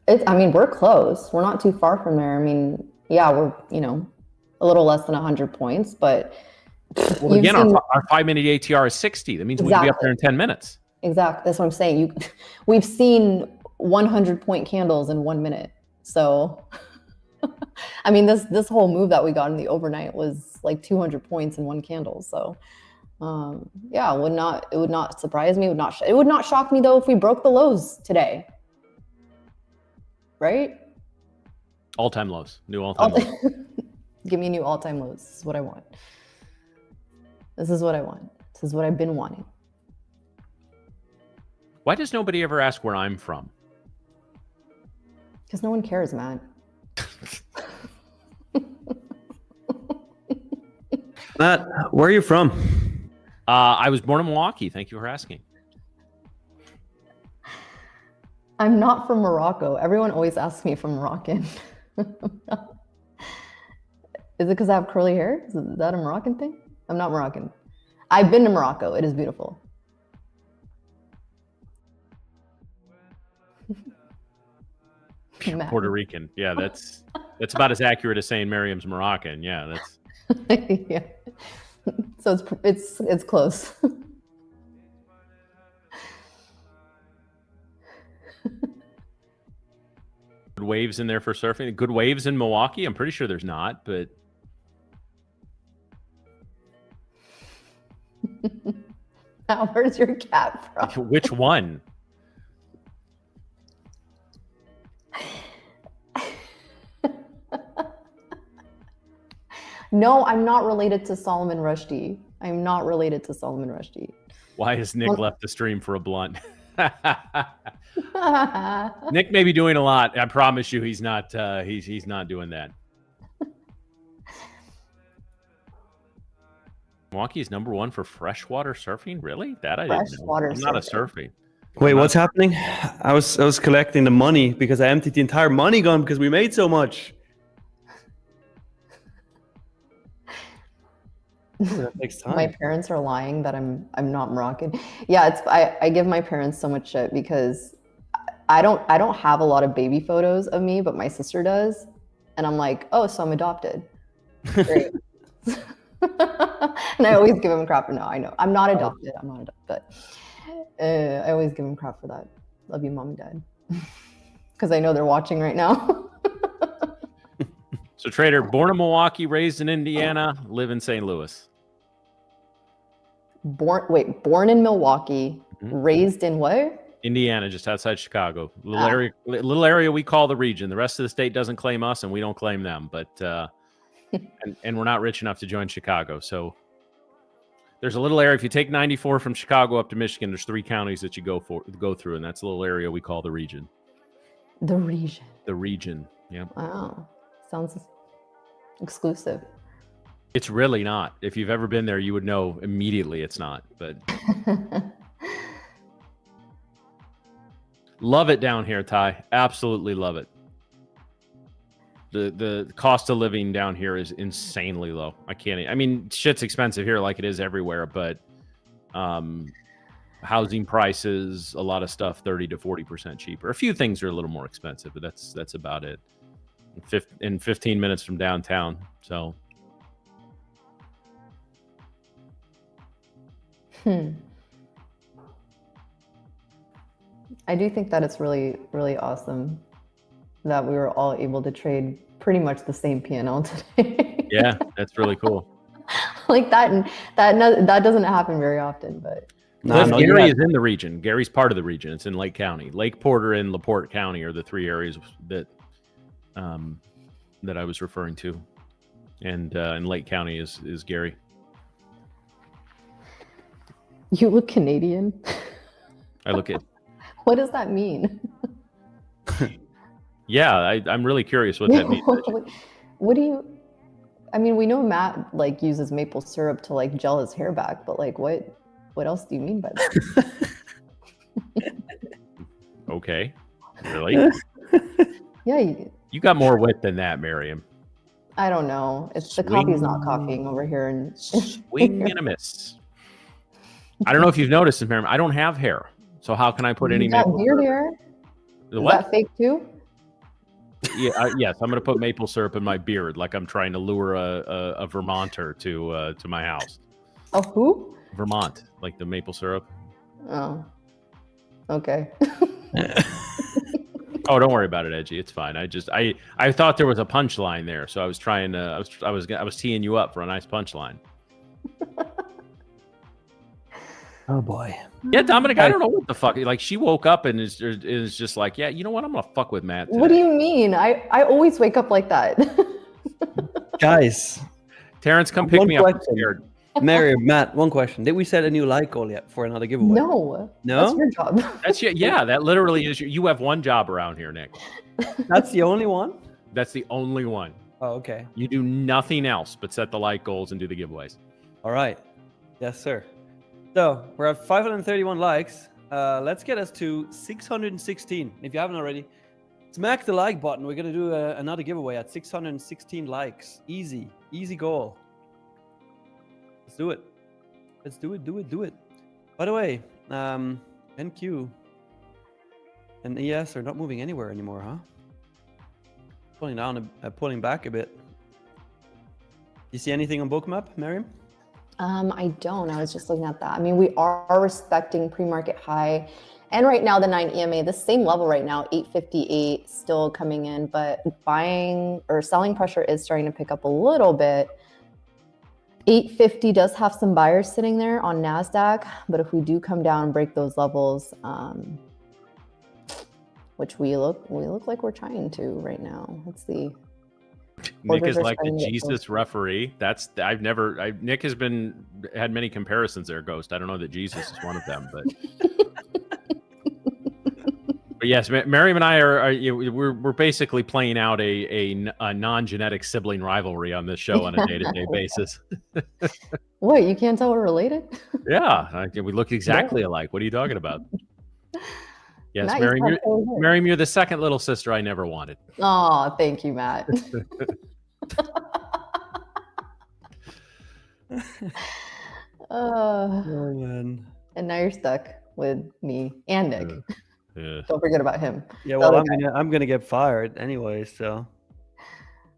[SPEAKER 2] We're close. We're not too far from there. I mean, yeah, we're, a little less than 100 points, but
[SPEAKER 1] again, our 5-minute ATR is 60. That means we'll be up there in 10 minutes.
[SPEAKER 2] Exactly. That's what I'm saying. We've seen 100-point candles in 1 minute. So I mean, this whole move that we got in the overnight was like 200 points in one candle. So, yeah, it would not surprise me. It would not shock me though if we broke the lows today. Right?
[SPEAKER 1] All-time lows, new all-time lows.
[SPEAKER 2] Give me new all-time lows. This is what I want. This is what I want. This is what I've been wanting.
[SPEAKER 1] Why does nobody ever ask where I'm from?
[SPEAKER 2] Because no one cares, Matt.
[SPEAKER 3] Matt, where are you from?
[SPEAKER 1] I was born in Milwaukee. Thank you for asking.
[SPEAKER 2] I'm not from Morocco. Everyone always asks me if I'm Moroccan. Is it because I have curly hair? Is that a Moroccan thing? I'm not Moroccan. I've been to Morocco. It is beautiful.
[SPEAKER 1] Puerto Rican. Yeah, that's about as accurate as saying Miriam's Moroccan. Yeah, that's.
[SPEAKER 2] Yeah. So it's close.
[SPEAKER 1] Good waves in there for surfing. Good waves in Milwaukee. I'm pretty sure there's not, but.
[SPEAKER 2] Now, where's your cat from?
[SPEAKER 1] Which one?
[SPEAKER 2] No, I'm not related to Solomon Rushdie. I'm not related to Solomon Rushdie.
[SPEAKER 1] Why has Nick left the stream for a blunt? Nick may be doing a lot. I promise you, he's not. He's not doing that. Milwaukee is #1 for freshwater surfing. Really? That I didn't know. I'm not a surfing.
[SPEAKER 3] Wait, what's happening? I was collecting the money because I emptied the entire money gun because we made so much. That takes time.
[SPEAKER 2] My parents are lying that I'm not Moroccan. Yeah, I give my parents so much shit because I don't have a lot of baby photos of me, but my sister does, and I'm like, oh, so I'm adopted. Great. And I always give him crap for no. I know I'm not adopted. I'm not adopted. But I always give him crap for that. Love you, mom and dad, because I know they're watching right now.
[SPEAKER 1] So, Trader, born in Milwaukee, raised in Indiana, live in St. Louis.
[SPEAKER 2] Born in Milwaukee, raised in what?
[SPEAKER 1] Indiana, just outside Chicago. Little area we call the region. The rest of the state doesn't claim us, and we don't claim them. But and we're not rich enough to join Chicago. So there's a little area. If you take 94 from Chicago up to Michigan, there's 3 counties that you go through, and that's a little area we call the region.
[SPEAKER 2] The region.
[SPEAKER 1] The region. Yeah.
[SPEAKER 2] Wow. Sounds exclusive.
[SPEAKER 1] It's really not. If you've ever been there, you would know immediately it's not. But love it down here, Ty. Absolutely love it. The cost of living down here is insanely low. I mean, shit's expensive here like it is everywhere, but housing prices, a lot of stuff 30 to 40% cheaper. A few things are a little more expensive, but that's about it. In 15 minutes from downtown. So
[SPEAKER 2] I do think that it's really, really awesome that we were all able to trade pretty much the same P&L today.
[SPEAKER 1] Yeah, that's really cool.
[SPEAKER 2] Like that doesn't happen very often, but
[SPEAKER 1] Gary is in the region. Gary's part of the region. It's in Lake County. Lake Porter and LaPorte County are the 3 areas that I was referring to, and in Lake County is Gary.
[SPEAKER 2] You look Canadian.
[SPEAKER 1] I look at.
[SPEAKER 2] What does that mean?
[SPEAKER 1] Yeah, I'm really curious what that means.
[SPEAKER 2] What do you? I mean, we know Matt like uses maple syrup to like gel his hair back, but like, what else do you mean by that?
[SPEAKER 1] Okay, really?
[SPEAKER 2] Yeah.
[SPEAKER 1] You got more wit than that, Miriam.
[SPEAKER 2] I don't know. It's the coffee's not coffeeing over here. And
[SPEAKER 1] swing and a miss. I don't know if you've noticed, Miriam. I don't have hair, so how can I put any maple
[SPEAKER 2] beard hair?
[SPEAKER 1] The what?
[SPEAKER 2] Is that fake too?
[SPEAKER 1] Yeah. Yes, I'm going to put maple syrup in my beard, like I'm trying to lure a Vermonter to my house.
[SPEAKER 2] A who?
[SPEAKER 1] Vermont, like the maple syrup.
[SPEAKER 2] Oh. Okay.
[SPEAKER 1] Oh, don't worry about it, Edgy. It's fine. I thought there was a punchline there, so I was trying to. I was teeing you up for a nice punchline.
[SPEAKER 3] Oh boy.
[SPEAKER 1] Yeah, Dominic, I don't know what the fuck. Like, she woke up and is just like, yeah, you know what? I'm gonna fuck with Matt today.
[SPEAKER 2] What do you mean? I always wake up like that.
[SPEAKER 3] Guys,
[SPEAKER 1] Terrence, come pick me up. I'm scared.
[SPEAKER 3] Mary, Matt, one question. Did we set a new like goal yet for another giveaway?
[SPEAKER 2] No. That's your job.
[SPEAKER 1] That's yeah, that literally is you have one job around here, Nick.
[SPEAKER 3] That's the only one?
[SPEAKER 1] That's the only one.
[SPEAKER 3] Oh, okay.
[SPEAKER 1] You do nothing else but set the like goals and do the giveaways.
[SPEAKER 3] All right. Yes, sir. So we're at 531 likes. Let's get us to 616. If you haven't already, smack the like button. We're going to do another giveaway at 616 likes. Easy goal. Let's do it. Let's do it. By the way, NQ and ES are not moving anywhere anymore, huh? Pulling back a bit. You see anything on Bookmap, Miriam?
[SPEAKER 2] I don't. I was just looking at that. I mean, we are respecting pre-market high. And right now, the 9 EMA, the same level right now, 858 still coming in, but buying or selling pressure is starting to pick up a little bit. 850 does have some buyers sitting there on NASDAQ, but if we do come down and break those levels, which we look like we're trying to right now. Let's see.
[SPEAKER 1] Nick is like the Jesus referee. Nick has had many comparisons there, Ghost. I don't know that Jesus is one of them, but but yes, Miriam and I we're basically playing out a non-genetic sibling rivalry on this show on a day-to-day basis.
[SPEAKER 2] What, you can't tell we're related?
[SPEAKER 1] Yeah, we look exactly alike. What are you talking about? Yes,
[SPEAKER 2] Matt,
[SPEAKER 1] Miriam, you're the second little sister I never wanted.
[SPEAKER 2] Oh, thank you, Matt.
[SPEAKER 3] Oh, man.
[SPEAKER 2] And now you're stuck with me and Nick.
[SPEAKER 1] Yeah.
[SPEAKER 2] Don't forget about him.
[SPEAKER 3] Yeah, well, I'm gonna get fired anyway, so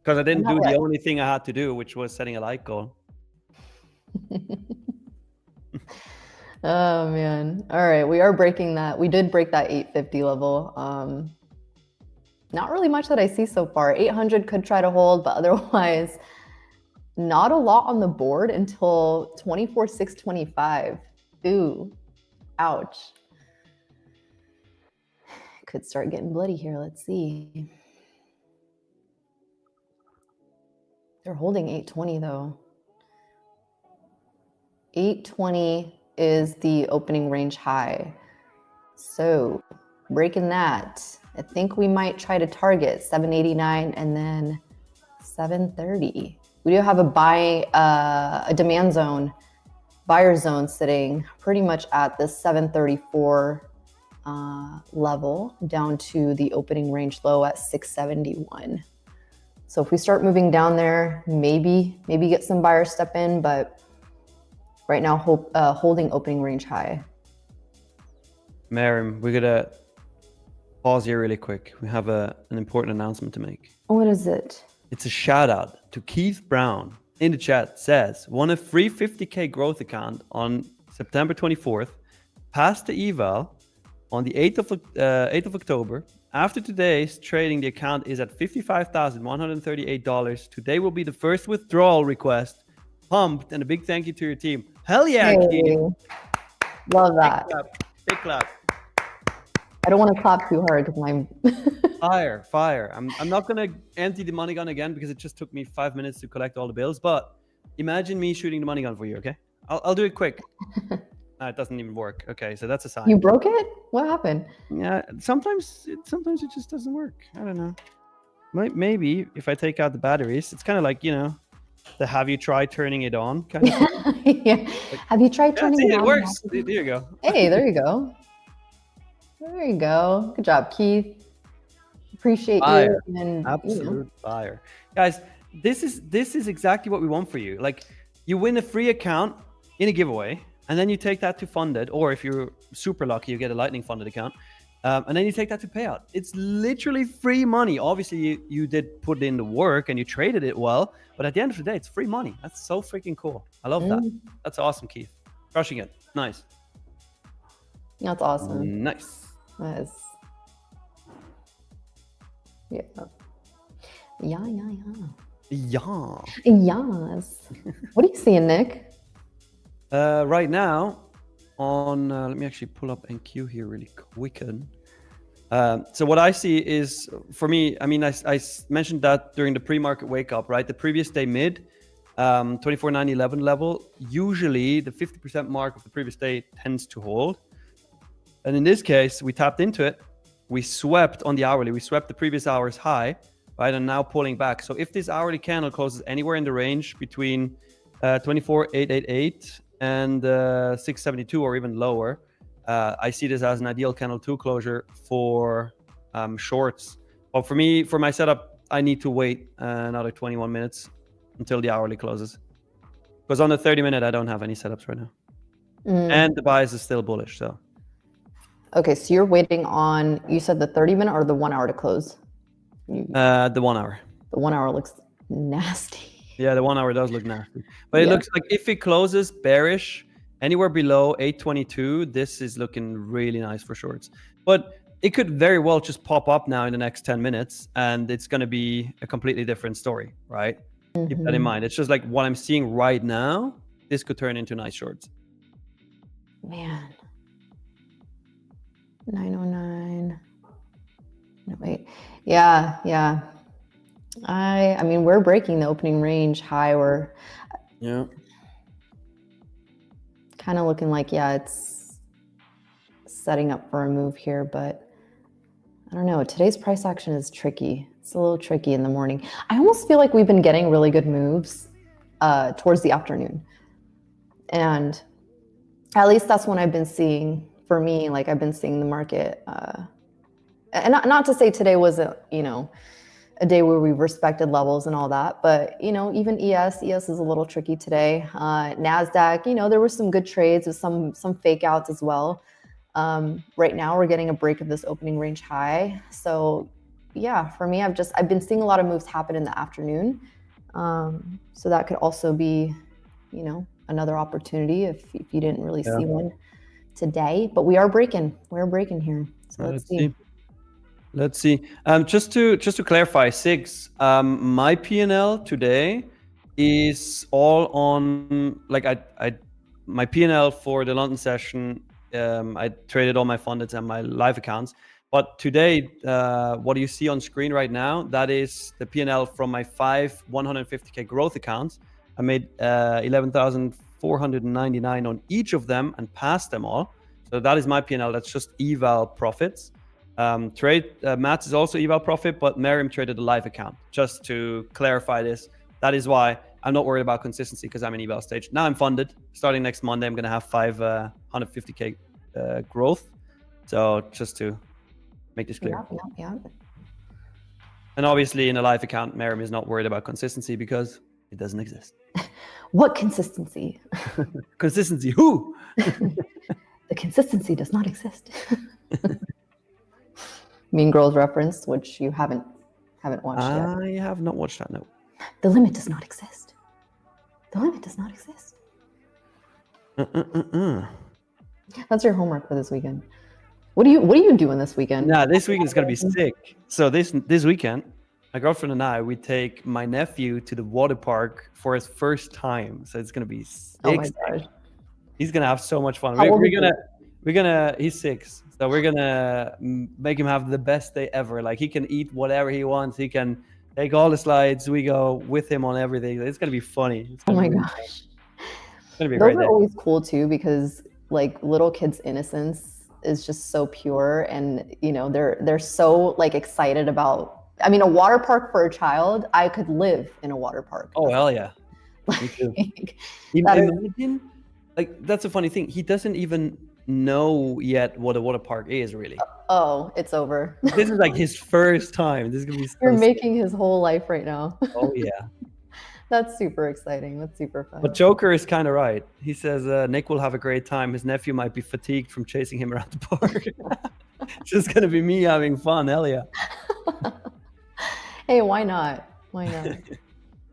[SPEAKER 3] because I didn't do the only thing I had to do, which was setting a like goal.
[SPEAKER 2] Oh man. All right. We are breaking that. We did break that 850 level. Not really much that I see so far. 800 could try to hold, but otherwise not a lot on the board until 24,625. Ooh, ouch. Could start getting bloody here. Let's see. They're holding 820 though. 820 is the opening range high. So breaking that, I think we might try to target 789 and then 730. We do have a demand zone, buyer zone sitting pretty much at the 734 level down to the opening range low at 671. So if we start moving down there, maybe get some buyers step in, but right now, holding opening range high.
[SPEAKER 3] Miriam, we're gonna pause here really quick. We have an important announcement to make.
[SPEAKER 2] What is it?
[SPEAKER 3] It's a shout out to Keith Brown in the chat. Says, won a free 50K growth account on September 24th. Passed the eval on the 8th of October. After today's trading, the account is at $55,138. Today will be the first withdrawal request. Pumped, and a big thank you to your team. Hell yeah, Keith.
[SPEAKER 2] Love that.
[SPEAKER 3] Big clap.
[SPEAKER 2] I don't want to clap too hard because I'm
[SPEAKER 3] fire. I'm not gonna empty the money gun again because it just took me 5 minutes to collect all the bills. But imagine me shooting the money gun for you. Okay, I'll do it quick. It doesn't even work. Okay, so that's a sign.
[SPEAKER 2] You broke it? What happened?
[SPEAKER 3] Yeah, sometimes it just doesn't work. I don't know. Maybe if I take out the batteries, it's kind of like, the have you tried turning it on kind of thing.
[SPEAKER 2] Yeah. Have you tried turning it on?
[SPEAKER 3] It works. There you go.
[SPEAKER 2] Hey, there you go. There you go. Good job, Keith. Appreciate you. And,
[SPEAKER 3] absolute fire. Guys, this is exactly what we want for you. Like, you win a free account in a giveaway, and then you take that to funded, or if you're super lucky, you get a Lightning funded account. And then you take that to payout. It's literally free money. Obviously, you did put in the work and you traded it well, but at the end of the day, it's free money. That's so freaking cool. I love that. That's awesome, Keith. Crushing it. Nice.
[SPEAKER 2] That's awesome.
[SPEAKER 3] Nice.
[SPEAKER 2] Yes. Yeah. Yeah.
[SPEAKER 3] Yeah.
[SPEAKER 2] Yes. What are you seeing, Nick?
[SPEAKER 3] Right now, on let me actually pull up NQ here really quicken. So what I see is, for me, I mean, I mentioned that during the pre-market wake up, right? The previous day mid, 24.911 level. Usually, the 50% mark of the previous day tends to hold. And in this case, we tapped into it. We swept on the hourly. We swept the previous hour's high, right? And now pulling back. So if this hourly candle closes anywhere in the range between 24.888 and 672 or even lower, I see this as an ideal candle 2 closure for shorts. But for me, for my setup, I need to wait another 21 minutes until the hourly closes. Because on the 30-minute, I don't have any setups right now. And the bias is still bullish, so.
[SPEAKER 2] Okay, so you're waiting on, you said the 30-minute or the 1 hour to close?
[SPEAKER 3] The 1 hour.
[SPEAKER 2] The 1 hour looks nasty.
[SPEAKER 3] Yeah, the 1 hour does look nasty. But it looks like if it closes bearish, anywhere below 822, this is looking really nice for shorts. But it could very well just pop up now in the next 10 minutes, and it's going to be a completely different story, right? Keep that in mind. It's just like what I'm seeing right now, this could turn into nice shorts.
[SPEAKER 2] Man. 909. No, wait. Yeah. I mean, we're breaking the opening range high. We're kind of looking like, it's setting up for a move here, but I don't know. Today's price action is tricky. It's a little tricky in the morning. I almost feel like we've been getting really good moves towards the afternoon. And at least that's when I've been seeing, for me, like I've been seeing the market. And not to say today was a day where we respected levels and all that, but even ES is a little tricky today. NASDAQ, there were some good trades with some fake outs as well. Right now we're getting a break of this opening range high. So yeah, for me, I've been seeing a lot of moves happen in the afternoon. So that could also be, another opportunity if you didn't really see one today, but we're breaking here. So
[SPEAKER 3] Let's see. Just to clarify, SIGs, my P&L today is all on, like my P&L for the London session. I traded all my fundeds and my live accounts. But today, what you see on screen right now, that is the P&L from my 5 150K growth accounts. I made 11,499 on each of them and passed them all. So that is my P&L. That's just eval profits. Matt's is also eval profit, but Miriam traded a live account. Just to clarify this, that is why I'm not worried about consistency, because I'm in eval stage. Now I'm funded. Starting next Monday, I'm going to have 5 150K growth. So just to make this clear.
[SPEAKER 2] Yeah.
[SPEAKER 3] And obviously in a live account, Miriam is not worried about consistency because it doesn't exist.
[SPEAKER 2] What consistency?
[SPEAKER 3] Consistency, who?
[SPEAKER 2] The consistency does not exist. Mean Girls reference, which you haven't watched yet.
[SPEAKER 3] I have not watched that, no.
[SPEAKER 2] The limit does not exist. The limit does not exist. That's your homework for this weekend. What are you doing this weekend?
[SPEAKER 3] Nah, this weekend is gonna be sick. So this weekend, my girlfriend and I, we take my nephew to the water park for his first time. So it's gonna be sick.
[SPEAKER 2] Oh my gosh.
[SPEAKER 3] He's gonna have so much fun. He's 6. So we're gonna make him have the best day ever. Like, he can eat whatever he wants. He can take all the slides. We go with him on everything. It's gonna be funny.
[SPEAKER 2] Oh my gosh.
[SPEAKER 3] It's gonna be
[SPEAKER 2] Those
[SPEAKER 3] great.
[SPEAKER 2] are always cool too, because like little kids' innocence is just so pure, and they're so like excited about. I mean, a water park for a child. I could live in a water park.
[SPEAKER 3] Oh hell yeah. Me too. Imagine, like, that's a funny thing. He doesn't even know yet what a water park is, really.
[SPEAKER 2] Oh, it's over.
[SPEAKER 3] This is like his first time. This is gonna be.
[SPEAKER 2] You're making his whole life right now.
[SPEAKER 3] Oh yeah.
[SPEAKER 2] That's super exciting. That's super fun.
[SPEAKER 3] But Joker is kind of right. He says Nick will have a great time. His nephew might be fatigued from chasing him around the park. It's just gonna be me having fun. Hell yeah.
[SPEAKER 2] Hey, why not? Why not?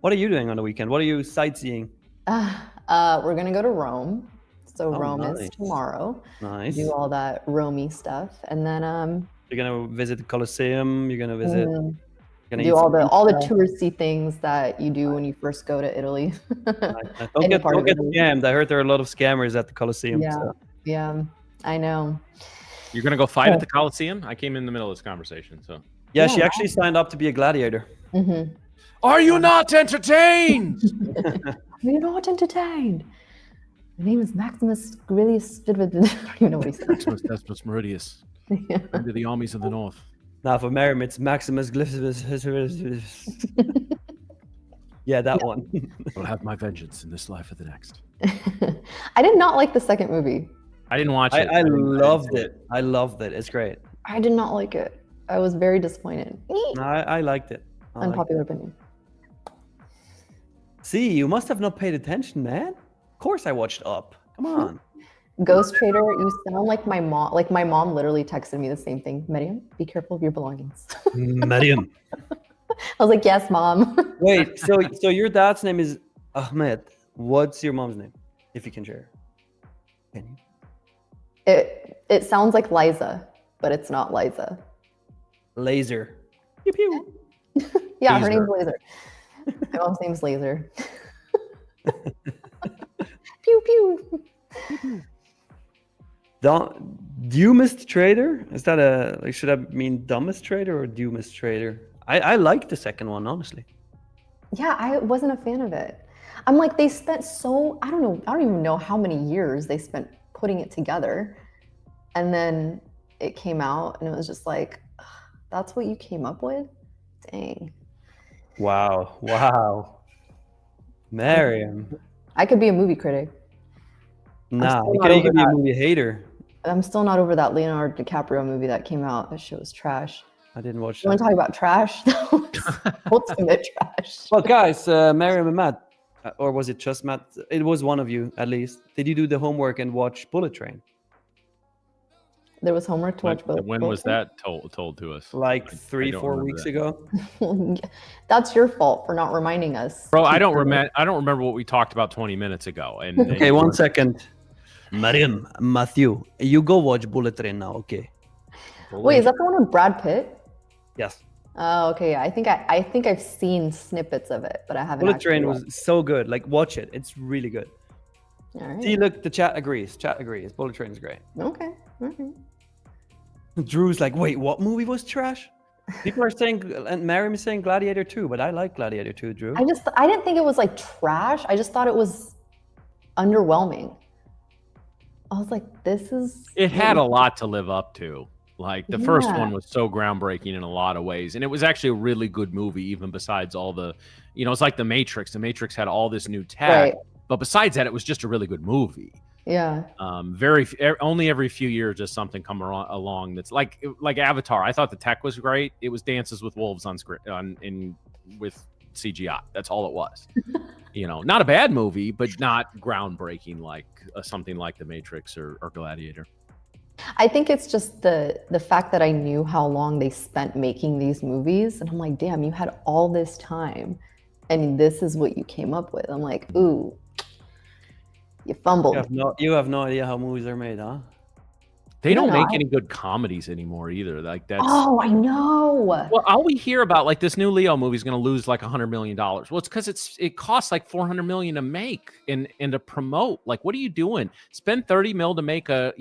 [SPEAKER 3] What are you doing on the weekend? What are you sightseeing?
[SPEAKER 2] We're gonna go to Rome. So Rome
[SPEAKER 3] nice.
[SPEAKER 2] is tomorrow.
[SPEAKER 3] Nice.
[SPEAKER 2] Do all that Romey stuff, and then
[SPEAKER 3] you're gonna visit the Colosseum. You're gonna visit. Gonna
[SPEAKER 2] Do
[SPEAKER 3] eat some
[SPEAKER 2] all the
[SPEAKER 3] pizza.
[SPEAKER 2] touristy things that you do when you first go to Italy.
[SPEAKER 3] Don't
[SPEAKER 2] Any
[SPEAKER 3] get,
[SPEAKER 2] part
[SPEAKER 3] don't
[SPEAKER 2] of
[SPEAKER 3] get
[SPEAKER 2] Italy.
[SPEAKER 3] scammed. I heard there are a lot of scammers at the Colosseum.
[SPEAKER 2] Yeah,
[SPEAKER 3] So.
[SPEAKER 2] yeah, I know.
[SPEAKER 1] You're gonna go fight at the Coliseum? I came in the middle of this conversation, so.
[SPEAKER 3] Yeah,
[SPEAKER 2] Yeah,
[SPEAKER 3] she actually signed up to be a gladiator.
[SPEAKER 2] Mm-hmm.
[SPEAKER 1] Are you not entertained?
[SPEAKER 2] You're not entertained. My name is Maximus Grilius. I don't even know what he said.
[SPEAKER 1] Maximus Decimus Meridius.
[SPEAKER 2] Yeah.
[SPEAKER 1] Under the armies of the north.
[SPEAKER 3] Now for Miriam, it's Maximus Glyphus. Yeah, that one.
[SPEAKER 1] I'll have my vengeance in this life or the next.
[SPEAKER 2] I did not like the second movie.
[SPEAKER 1] I didn't watch it.
[SPEAKER 3] I loved it. I loved it. It's great.
[SPEAKER 2] I did not like it. I was very disappointed.
[SPEAKER 3] No, I liked it. I liked
[SPEAKER 2] Unpopular opinion.
[SPEAKER 3] it. See, you must have not paid attention, man. Of course I watched Up. Come on.
[SPEAKER 2] Ghost Trader, you sound like my mom. Like my mom literally texted me the same thing. Miriam, be careful of your belongings.
[SPEAKER 3] Miriam.
[SPEAKER 2] I was like, yes, mom.
[SPEAKER 3] Wait, so your dad's name is Ahmed. What's your mom's name, if you can share? Can you?
[SPEAKER 2] It sounds like Liza, but it's not Liza.
[SPEAKER 3] Laser. Pew pew.
[SPEAKER 2] Yeah, her
[SPEAKER 1] Laser.
[SPEAKER 2] name's Laser. My mom's name's Laser. Pew pew.
[SPEAKER 3] Dumbest trader? Is that a like? Should I mean dumbest trader or dumbest trader? I like the second one, honestly.
[SPEAKER 2] Yeah, I wasn't a fan of it. I'm like, they spent I don't even know how many years they spent putting it together. And then it came out and it was just like, ugh, that's what you came up with? Dang.
[SPEAKER 3] Wow. Miriam.
[SPEAKER 2] I could be a movie critic.
[SPEAKER 3] Nah,
[SPEAKER 2] still
[SPEAKER 3] you
[SPEAKER 2] not
[SPEAKER 3] can
[SPEAKER 2] over
[SPEAKER 3] be a
[SPEAKER 2] that.
[SPEAKER 3] movie hater.
[SPEAKER 2] I'm still not over that Leonardo DiCaprio movie that came out. That shit was trash.
[SPEAKER 3] I didn't watch
[SPEAKER 2] You want
[SPEAKER 3] that.
[SPEAKER 2] to talk about trash? That was ultimate trash.
[SPEAKER 3] Well, guys, Miriam and Matt, or was it just Matt? It was one of you, at least. Did you do the homework and watch Bullet Train?
[SPEAKER 2] There was homework to watch both.
[SPEAKER 1] When was that told to us?
[SPEAKER 3] Like
[SPEAKER 1] I
[SPEAKER 3] 3-4
[SPEAKER 1] remember
[SPEAKER 3] weeks
[SPEAKER 1] that.
[SPEAKER 3] ago?
[SPEAKER 2] That's your fault for not reminding us.
[SPEAKER 1] Bro, I don't remember what we talked about 20 minutes ago. And
[SPEAKER 3] Okay, 1 second. Miriam, Matthew, you go watch Bullet Train now, okay?
[SPEAKER 2] Wait, is that the one with Brad Pitt?
[SPEAKER 3] Yes.
[SPEAKER 2] Oh, okay. I think I've seen snippets of it, but I haven't.
[SPEAKER 3] Bullet Train
[SPEAKER 2] actually
[SPEAKER 3] was so good. Like, watch it. It's really good.
[SPEAKER 2] watched. All right.
[SPEAKER 3] See, look, the chat agrees. Chat agrees. Bullet Train is great.
[SPEAKER 2] Okay. Okay.
[SPEAKER 3] Drew's like, wait, what movie was trash? People are saying, and Miriam is saying Gladiator 2, but I like Gladiator 2, Drew.
[SPEAKER 2] I didn't think it was like trash. I just thought it was underwhelming. I was like, this is.
[SPEAKER 1] it had a lot to live up to. Like the first
[SPEAKER 2] Yeah.
[SPEAKER 1] one was so groundbreaking in a lot of ways. And it was actually a really good movie, even besides all the, it's like The Matrix. The Matrix had all this new tech.
[SPEAKER 2] Right.
[SPEAKER 1] But besides that, it was just a really good movie.
[SPEAKER 2] Yeah.
[SPEAKER 1] Only every few years does something come along that's like Avatar. I thought the tech was great. It was Dances with Wolves on screen with CGI. That's all it was. Not a bad movie, but not groundbreaking like something like The Matrix or Gladiator.
[SPEAKER 2] I think it's just the fact that I knew how long they spent making these movies, and I'm like, damn, you had all this time, and this is what you came up with. I'm like, ooh, you fumbled.
[SPEAKER 3] You have no idea how movies are made, huh?
[SPEAKER 1] They don't
[SPEAKER 2] No,
[SPEAKER 1] make any good comedies anymore either. Like that's
[SPEAKER 2] Oh, I know.
[SPEAKER 1] well, all we hear about like this new Leo movie is going to lose like $100 million. Well, it's because it costs like $400 million to make and to promote. Like, what are you doing? Spend $30 million to make a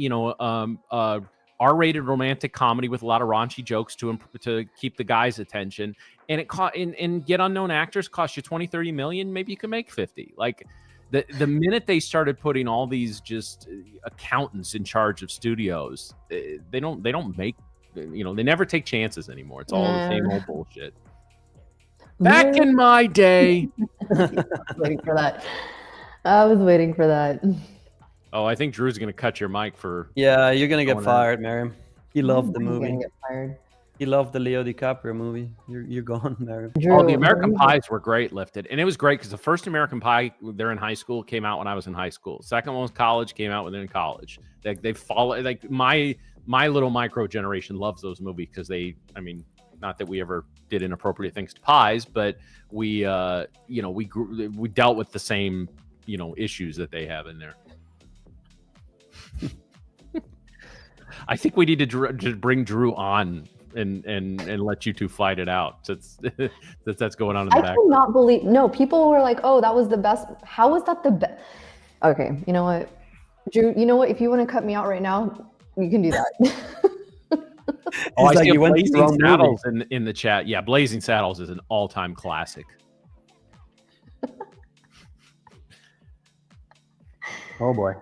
[SPEAKER 1] R-rated romantic comedy with a lot of raunchy jokes to keep the guys' attention, and and get unknown actors cost you 20-30 million. Maybe you can make 50. Like the minute they started putting all these just accountants in charge of studios, they don't make. They never take chances anymore. It's all the same old bullshit. Back in my day.
[SPEAKER 2] Waiting for that. I was waiting for that.
[SPEAKER 1] Oh, I think Drew's going to cut your mic for.
[SPEAKER 3] Yeah, you're gonna get
[SPEAKER 1] Going
[SPEAKER 3] fired, Miriam. He loved the
[SPEAKER 2] I'm
[SPEAKER 3] movie.
[SPEAKER 2] gonna get fired.
[SPEAKER 3] He loved the Leo DiCaprio movie. You're gone, Miriam.
[SPEAKER 2] Drew,
[SPEAKER 1] Oh, the American Pies were great lifted. And it was great because the first American Pie, they're in high school, came out when I was in high school. Second one was college, came out when they're in college. They follow, like my little micro generation loves those movies because not that we ever did inappropriate things to pies, but we dealt with the same, issues that they have in there. I think we need to bring Drew on and let you two fight it out. That's going on in the back.
[SPEAKER 2] I cannot believe. No, people were like, "Oh, that was the best." How was that the best? Okay, you know what, Drew? You know what? If you want to cut me out right now, you can do that.
[SPEAKER 1] Oh, I
[SPEAKER 3] like
[SPEAKER 1] see
[SPEAKER 3] you went to the
[SPEAKER 1] Blazing
[SPEAKER 3] wrong
[SPEAKER 1] Saddles in the chat. Yeah, Blazing Saddles is an all-time classic.
[SPEAKER 3] Oh boy.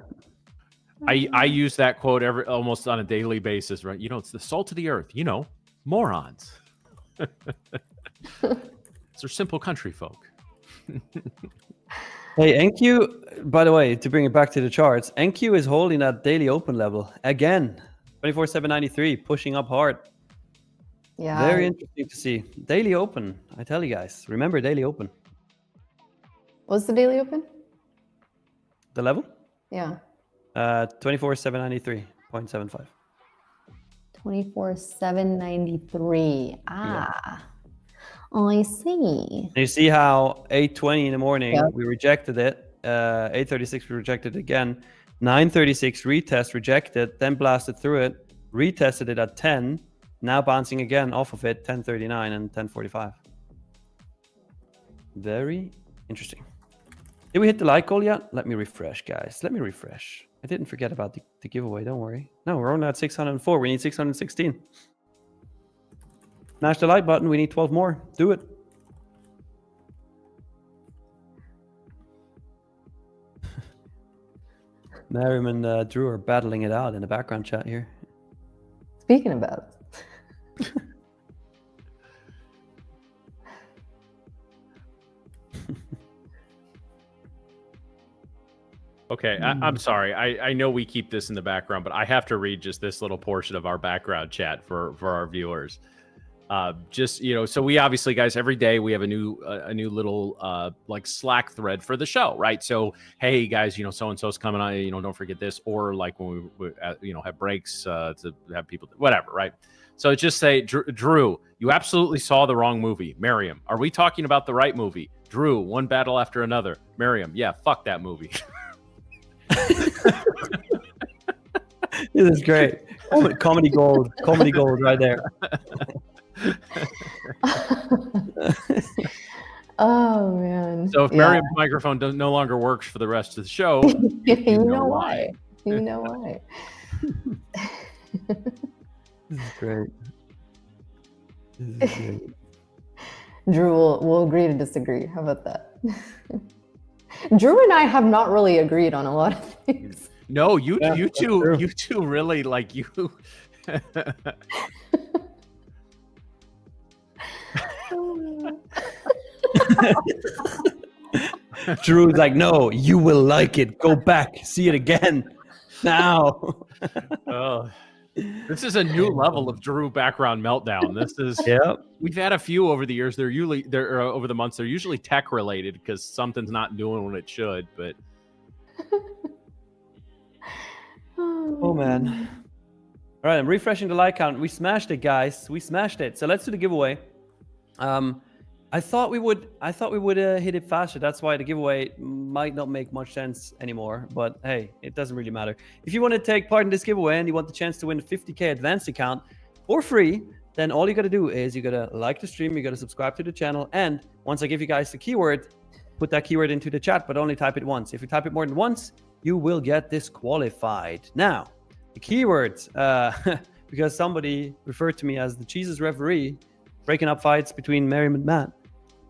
[SPEAKER 1] I use that quote almost on a daily basis, right? You know, it's the salt of the earth. You know, morons. They're simple country folk.
[SPEAKER 3] Hey, NQ, by the way, to bring it back to the charts, NQ is holding that daily open level again. 24,793, pushing up hard.
[SPEAKER 2] Yeah.
[SPEAKER 3] Very interesting to see. Daily open, I tell you guys. Remember daily open.
[SPEAKER 2] What's the daily open?
[SPEAKER 3] The level?
[SPEAKER 2] Yeah.
[SPEAKER 3] 24,793.75.
[SPEAKER 2] 24,793. Ah. Oh, I see.
[SPEAKER 3] And you see how 8:20 in the morning,
[SPEAKER 2] Yep.
[SPEAKER 3] we rejected it. 8:36, we rejected it again. 9:36, retest, rejected, then blasted through it, retested it at 10, now bouncing again off of it, 10:39 and 10:45. Very interesting. Did we hit the like goal yet? Let me refresh, guys. Let me refresh. I didn't forget about the giveaway. Don't worry. No, we're only at 604. We need 616. Smash the like button. We need 12 more. Do it. Miriam and Drew are battling it out in the background chat here.
[SPEAKER 2] Speaking about it.
[SPEAKER 1] Okay, I'm sorry. I know we keep this in the background, but I have to read just this little portion of our background chat for our viewers. Just, you know, so we obviously, guys, every day we have a new little like Slack thread for the show, right? So, hey guys, you know, so and so's coming on, you know, don't forget this, or like when we you know, have breaks to have people, whatever, right? So just say, Drew, you absolutely saw the wrong movie. Miriam, are we talking about the right movie? Drew, one battle after another. Miriam, yeah, fuck that movie.
[SPEAKER 3] This is great. Comedy gold right there.
[SPEAKER 2] Oh man.
[SPEAKER 1] So if Miriam's microphone no longer works for the rest of the show,
[SPEAKER 2] you know why. You know why.
[SPEAKER 3] This is great. This is great.
[SPEAKER 2] Drew will agree to disagree. How about that? Drew and I have not really agreed on a lot of things.
[SPEAKER 1] No, you two really like you.
[SPEAKER 3] Drew's like, no, you will like it. Go back, see it again now.
[SPEAKER 1] Oh, this is a new level of Drew background meltdown. This is We've had a few over the years. They're over the months. They're usually tech related because something's not doing what it should. But
[SPEAKER 3] oh man. All right, I'm refreshing the like count. We smashed it, guys. We smashed it. So let's do the giveaway. I thought we would hit it faster. That's why the giveaway might not make much sense anymore. But hey, it doesn't really matter. If you want to take part in this giveaway and you want the chance to win a 50K advanced account for free, then all you got to do is you got to like the stream, you got to subscribe to the channel, and once I give you guys the keyword, put that keyword into the chat, but only type it once. If you type it more than once, you will get disqualified. Now, the keywords, because somebody referred to me as the Jesus referee, breaking up fights between Miriam and Matt.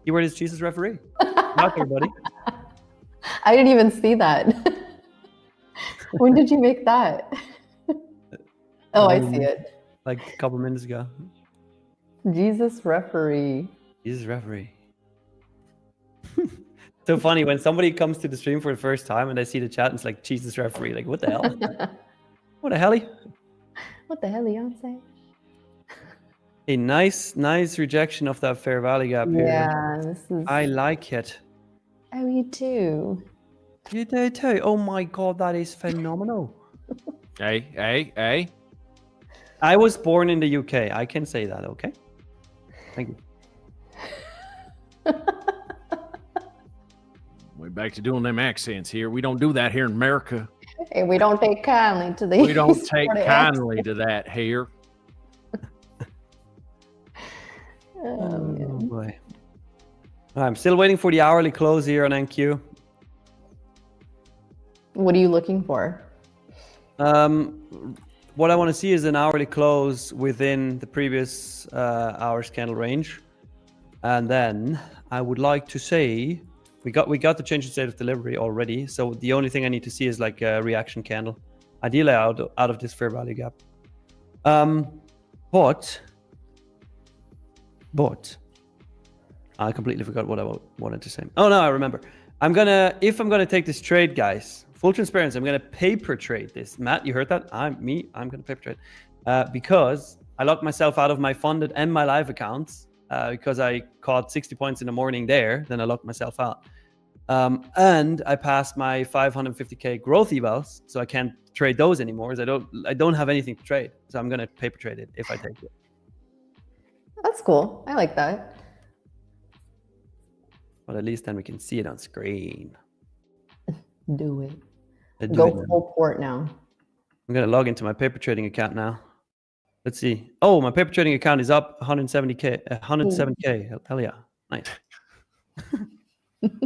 [SPEAKER 3] Keyword is Jesus referee. Not everybody.
[SPEAKER 2] I didn't even see that. When did you make that? Oh, I see it.
[SPEAKER 3] Like a couple minutes ago.
[SPEAKER 2] Jesus referee.
[SPEAKER 3] Jesus referee. So funny when somebody comes to the stream for the first time and they see the chat and it's like Jesus referee. Like, what the hell? What the hell?
[SPEAKER 2] What the hell, Beyonce?
[SPEAKER 3] A nice rejection of that fair value gap here.
[SPEAKER 2] Yeah, this is.
[SPEAKER 3] I like it.
[SPEAKER 2] Oh, you too.
[SPEAKER 3] You do too. Oh my god, that is phenomenal.
[SPEAKER 1] Hey.
[SPEAKER 3] I was born in the UK. I can say that, okay? Thank you.
[SPEAKER 1] We're back to doing them accents here. We don't do that here in America.
[SPEAKER 2] Hey, we don't take kindly to these.
[SPEAKER 1] We don't take kindly to that here.
[SPEAKER 3] Oh boy. I'm still waiting for the hourly close here on NQ.
[SPEAKER 2] What are you looking for?
[SPEAKER 3] What I want to see is an hourly close within the previous hour's candle range, and then I would like to say we got the change in state of delivery already. So the only thing I need to see is like a reaction candle, ideally out of this fair value gap. But I completely forgot what I wanted to say. Oh no, I remember. If I'm gonna take this trade, guys, full transparency, I'm gonna paper trade this. Matt, you heard that? I'm gonna paper trade because I locked myself out of my funded and my live accounts because I caught 60 points in the morning there. Then I locked myself out, and I passed my 550k growth evals, so I can't trade those anymore. As I don't have anything to trade, so I'm gonna paper trade it if I take it.
[SPEAKER 2] That's cool. I like that.
[SPEAKER 3] But at least then we can see it on screen.
[SPEAKER 2] Do it. Go full port now.
[SPEAKER 3] I'm gonna log into my paper trading account now. Let's see. Oh, my paper trading account is up 170k, 107k. Hell yeah, nice.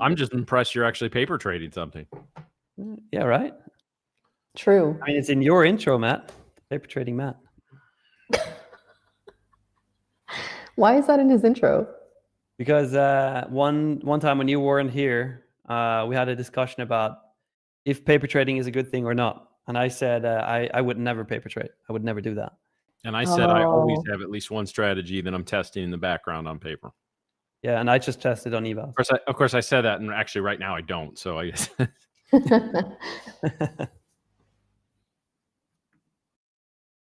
[SPEAKER 1] I'm just impressed you're actually paper trading something.
[SPEAKER 3] Yeah, right.
[SPEAKER 2] True.
[SPEAKER 3] I mean, it's in your intro, Matt. Paper trading, Matt.
[SPEAKER 2] Why is that in his intro?
[SPEAKER 3] Because one time when you weren't here, we had a discussion about if paper trading is a good thing or not. And I said I would never paper trade. I would never do that.
[SPEAKER 1] And I said I always have at least one strategy that I'm testing in the background on paper.
[SPEAKER 3] Yeah, and I just tested on eval.
[SPEAKER 1] Of course, I said that, and actually right now I don't. So I guess.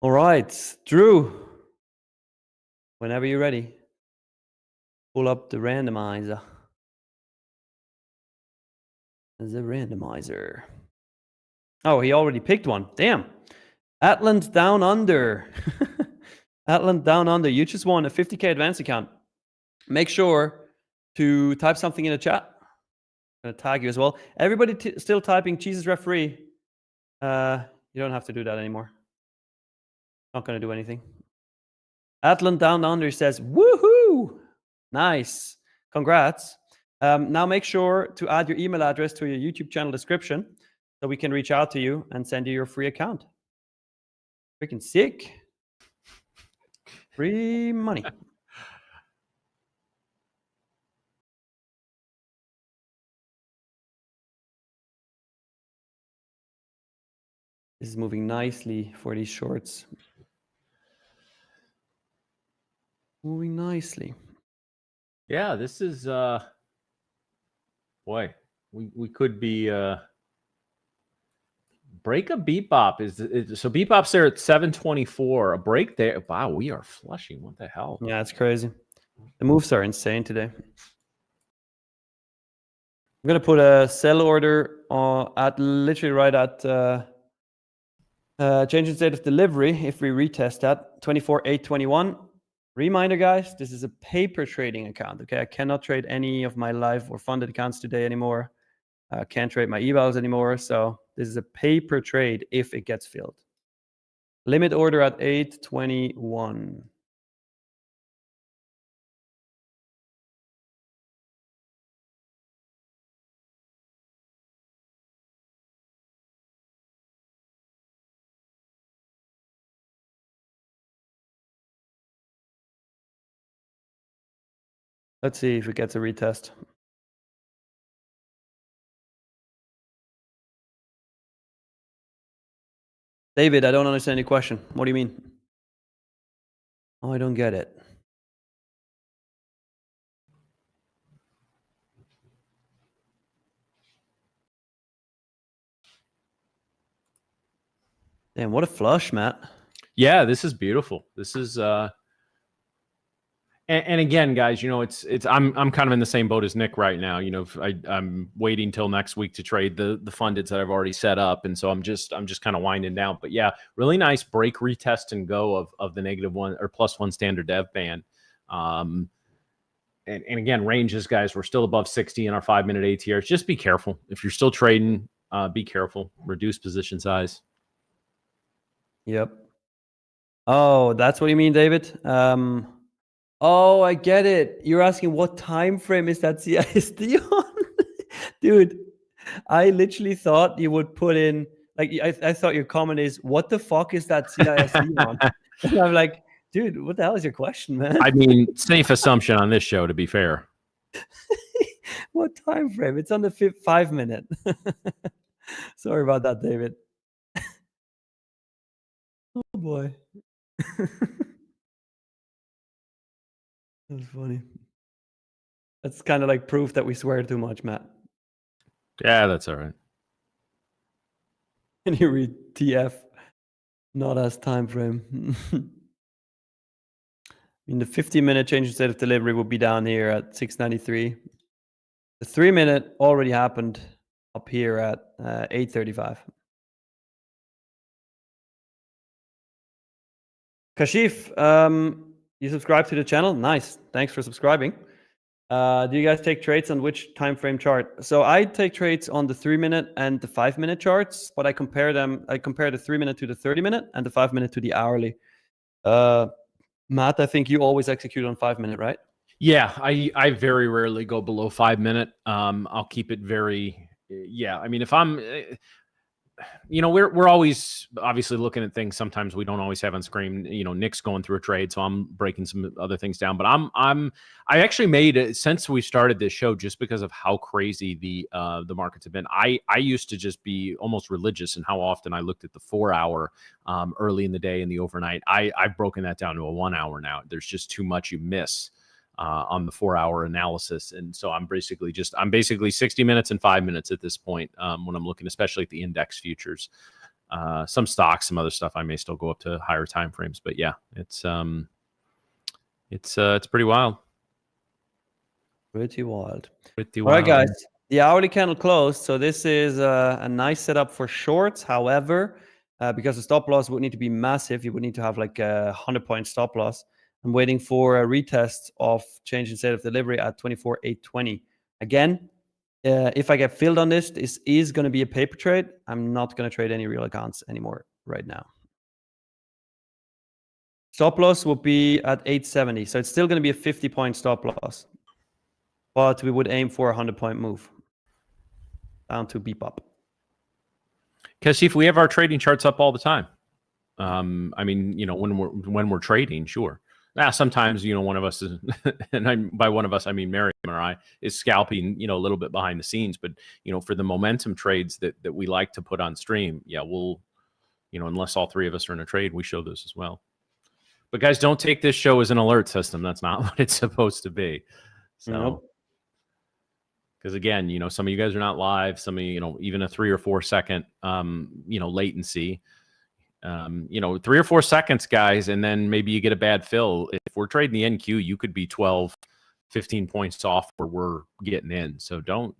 [SPEAKER 3] All right, Drew. Whenever you're ready, pull up the randomizer. The randomizer. Oh, he already picked one. Damn. Atlant Down Under. Atlant Down Under. You just won a 50k advance account. Make sure to type something in the chat. I'm going to tag you as well. Everybody still typing Jesus referee. You don't have to do that anymore. Not going to do anything. Atlant Down Under says, woohoo! Nice. Congrats. Now make sure to add your email address to your YouTube channel description so we can reach out to you and send you your free account. Freaking sick. Free money. This is moving nicely for these shorts. Moving nicely.
[SPEAKER 1] Yeah, this is boy, we could be break a beat bop is so beat bop's there at 724. A break there. Wow, we are flushing. What the hell?
[SPEAKER 3] Yeah, it's crazy. The moves are insane today. I'm gonna put a sell order at literally right at change in state of delivery. If we retest that 24,821. Reminder, guys, this is a paper trading account. Okay, I cannot trade any of my live or funded accounts today anymore. I can't trade my evals anymore. So this is a paper trade if it gets filled. Limit order at 821. Let's see if it gets a retest. David, I don't understand your question. What do you mean? Oh, I don't get it. Damn, what a flush, Matt.
[SPEAKER 1] Yeah, this is beautiful. This is and again, guys, you know, it's I'm kind of in the same boat as Nick right now. You know, I'm waiting till next week to trade the fundeds that I've already set up, and so I'm just kind of winding down. But yeah, really nice break, retest, and go of the -1 or +1 standard dev band. And again, ranges, guys, we're still above 60 in our 5-minute ATRs. Just be careful if you're still trading. Be careful. Reduce position size.
[SPEAKER 3] Yep. Oh, that's what you mean, David. Oh, I get it. You're asking what time frame is that CISD on? Dude, I literally thought you would put in, like, I thought your comment is, what the fuck is that CISD on? And I'm like, dude, what the hell is your question, man?
[SPEAKER 1] I mean, safe assumption on this show, to be fair.
[SPEAKER 3] What time frame? It's on the 5 minute. Sorry about that, David. Oh boy. That's funny. That's kind of like proof that we swear too much, Matt.
[SPEAKER 1] Yeah, that's all right.
[SPEAKER 3] Can you read TF? Not as time frame. I mean, the 15-minute change in state of delivery will be down here at 693. The 3-minute already happened up here at 835. Kashif, you subscribe to the channel? Nice. Thanks for subscribing. Do you guys take trades on which time frame chart? So I take trades on the 3-minute and the 5-minute charts, but I compare them. I compare the 3-minute to the 30-minute and the 5-minute to the hourly. Matt, I think you always execute on 5-minute, right?
[SPEAKER 1] Yeah, I very rarely go below 5-minute. I'll keep it very. Yeah, I mean, if I'm. We're always obviously looking at things. Sometimes we don't always have on screen. Nick's going through a trade, so I'm breaking some other things down. But I actually made it since we started this show, just because of how crazy the markets have been. I used to just be almost religious in how often I looked at the 4-hour early in the day and the overnight. I've broken that down to a 1-hour now. There's just too much you miss on the 4-hour analysis. And so I'm basically 60 minutes and 5 minutes at this point when I'm looking, especially at the index futures. Some stocks, some other stuff, I may still go up to higher time frames. But yeah, it's pretty wild.
[SPEAKER 3] Pretty wild.
[SPEAKER 1] Pretty
[SPEAKER 3] All
[SPEAKER 1] wild.
[SPEAKER 3] right, guys. The hourly candle closed. So this is a nice setup for shorts. However, because the stop loss would need to be massive, you would need to have like a 100-point stop loss. I'm waiting for a retest of change in state of delivery at 24,820. Again, if I get filled on this is going to be a paper trade. I'm not going to trade any real accounts anymore right now. Stop loss will be at 870. So it's still going to be a 50-point stop loss. But we would aim for a 100-point move down to beep up.
[SPEAKER 1] Because if we have our trading charts up all the time, I mean, when we're trading, sure. Now, sometimes, one of us is, and by one of us, I mean Miriam or I, is scalping, a little bit behind the scenes. But, for the momentum trades that we like to put on stream, yeah, we'll, unless all three of us are in a trade, we show those as well. But guys, don't take this show as an alert system. That's not what it's supposed to be. So, because again, some of you guys are not live. Some of you, even a 3 or 4 second, latency. 3 or 4 seconds, guys, and then maybe you get a bad fill. If we're trading the NQ, you could be 12, 15 points off where we're getting in. So don't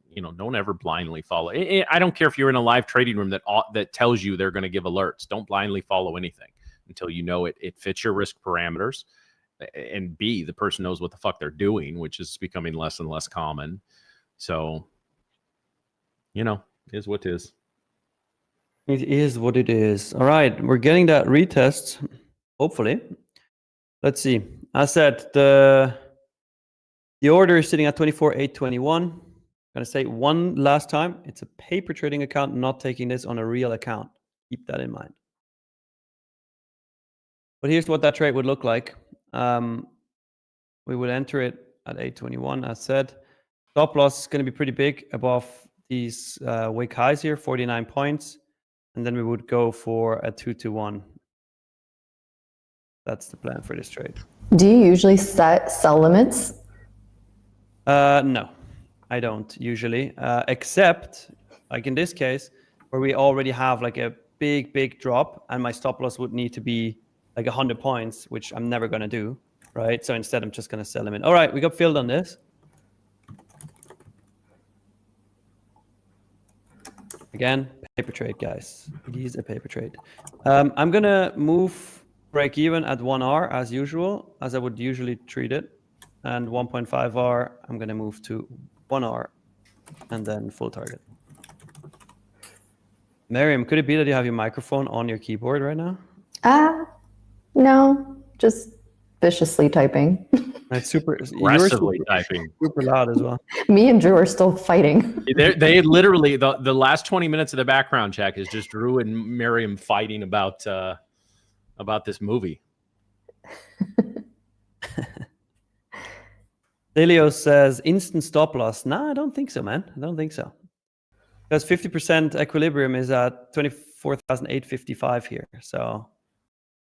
[SPEAKER 1] ever blindly follow. I don't care if you're in a live trading room that tells you they're going to give alerts. Don't blindly follow anything until it fits your risk parameters. And B, the person knows what the fuck they're doing, which is becoming less and less common. So, is what it is.
[SPEAKER 3] It is what it is. All right, we're getting that retest, hopefully. Let's see. As said, the order is sitting at 24,821. I'm going to say one last time. It's a paper trading account, not taking this on a real account. Keep that in mind. But here's what that trade would look like. We would enter it at 821, as said. Stop loss is going to be pretty big above these wick highs here, 49 points. And then we would go for a 2-1. That's the plan for this trade.
[SPEAKER 2] Do you usually set sell limits?
[SPEAKER 3] No, I don't usually, except like in this case where we already have like a big drop and my stop loss would need to be like 100 points, which I'm never going to do, right? So instead, I'm just going to sell them in. All right, we got filled on this. Again, paper trade, guys. It is a paper trade. I'm going to move break even at 1 hour as usual, as I would usually treat it. And 1.5 hour, I'm going to move to 1 hour and then full target. Miriam, could it be that you have your microphone on your keyboard right now?
[SPEAKER 2] No, just viciously typing.
[SPEAKER 3] That's super.
[SPEAKER 1] Aggressively typing.
[SPEAKER 3] Super loud as well.
[SPEAKER 2] Me and Drew are still fighting.
[SPEAKER 1] They literally the last 20 minutes of the background check is just Drew and Miriam fighting about this movie.
[SPEAKER 3] Delio says instant stop loss. No, I don't think so, man. I don't think so. Because 50% equilibrium is at 24,855 here. So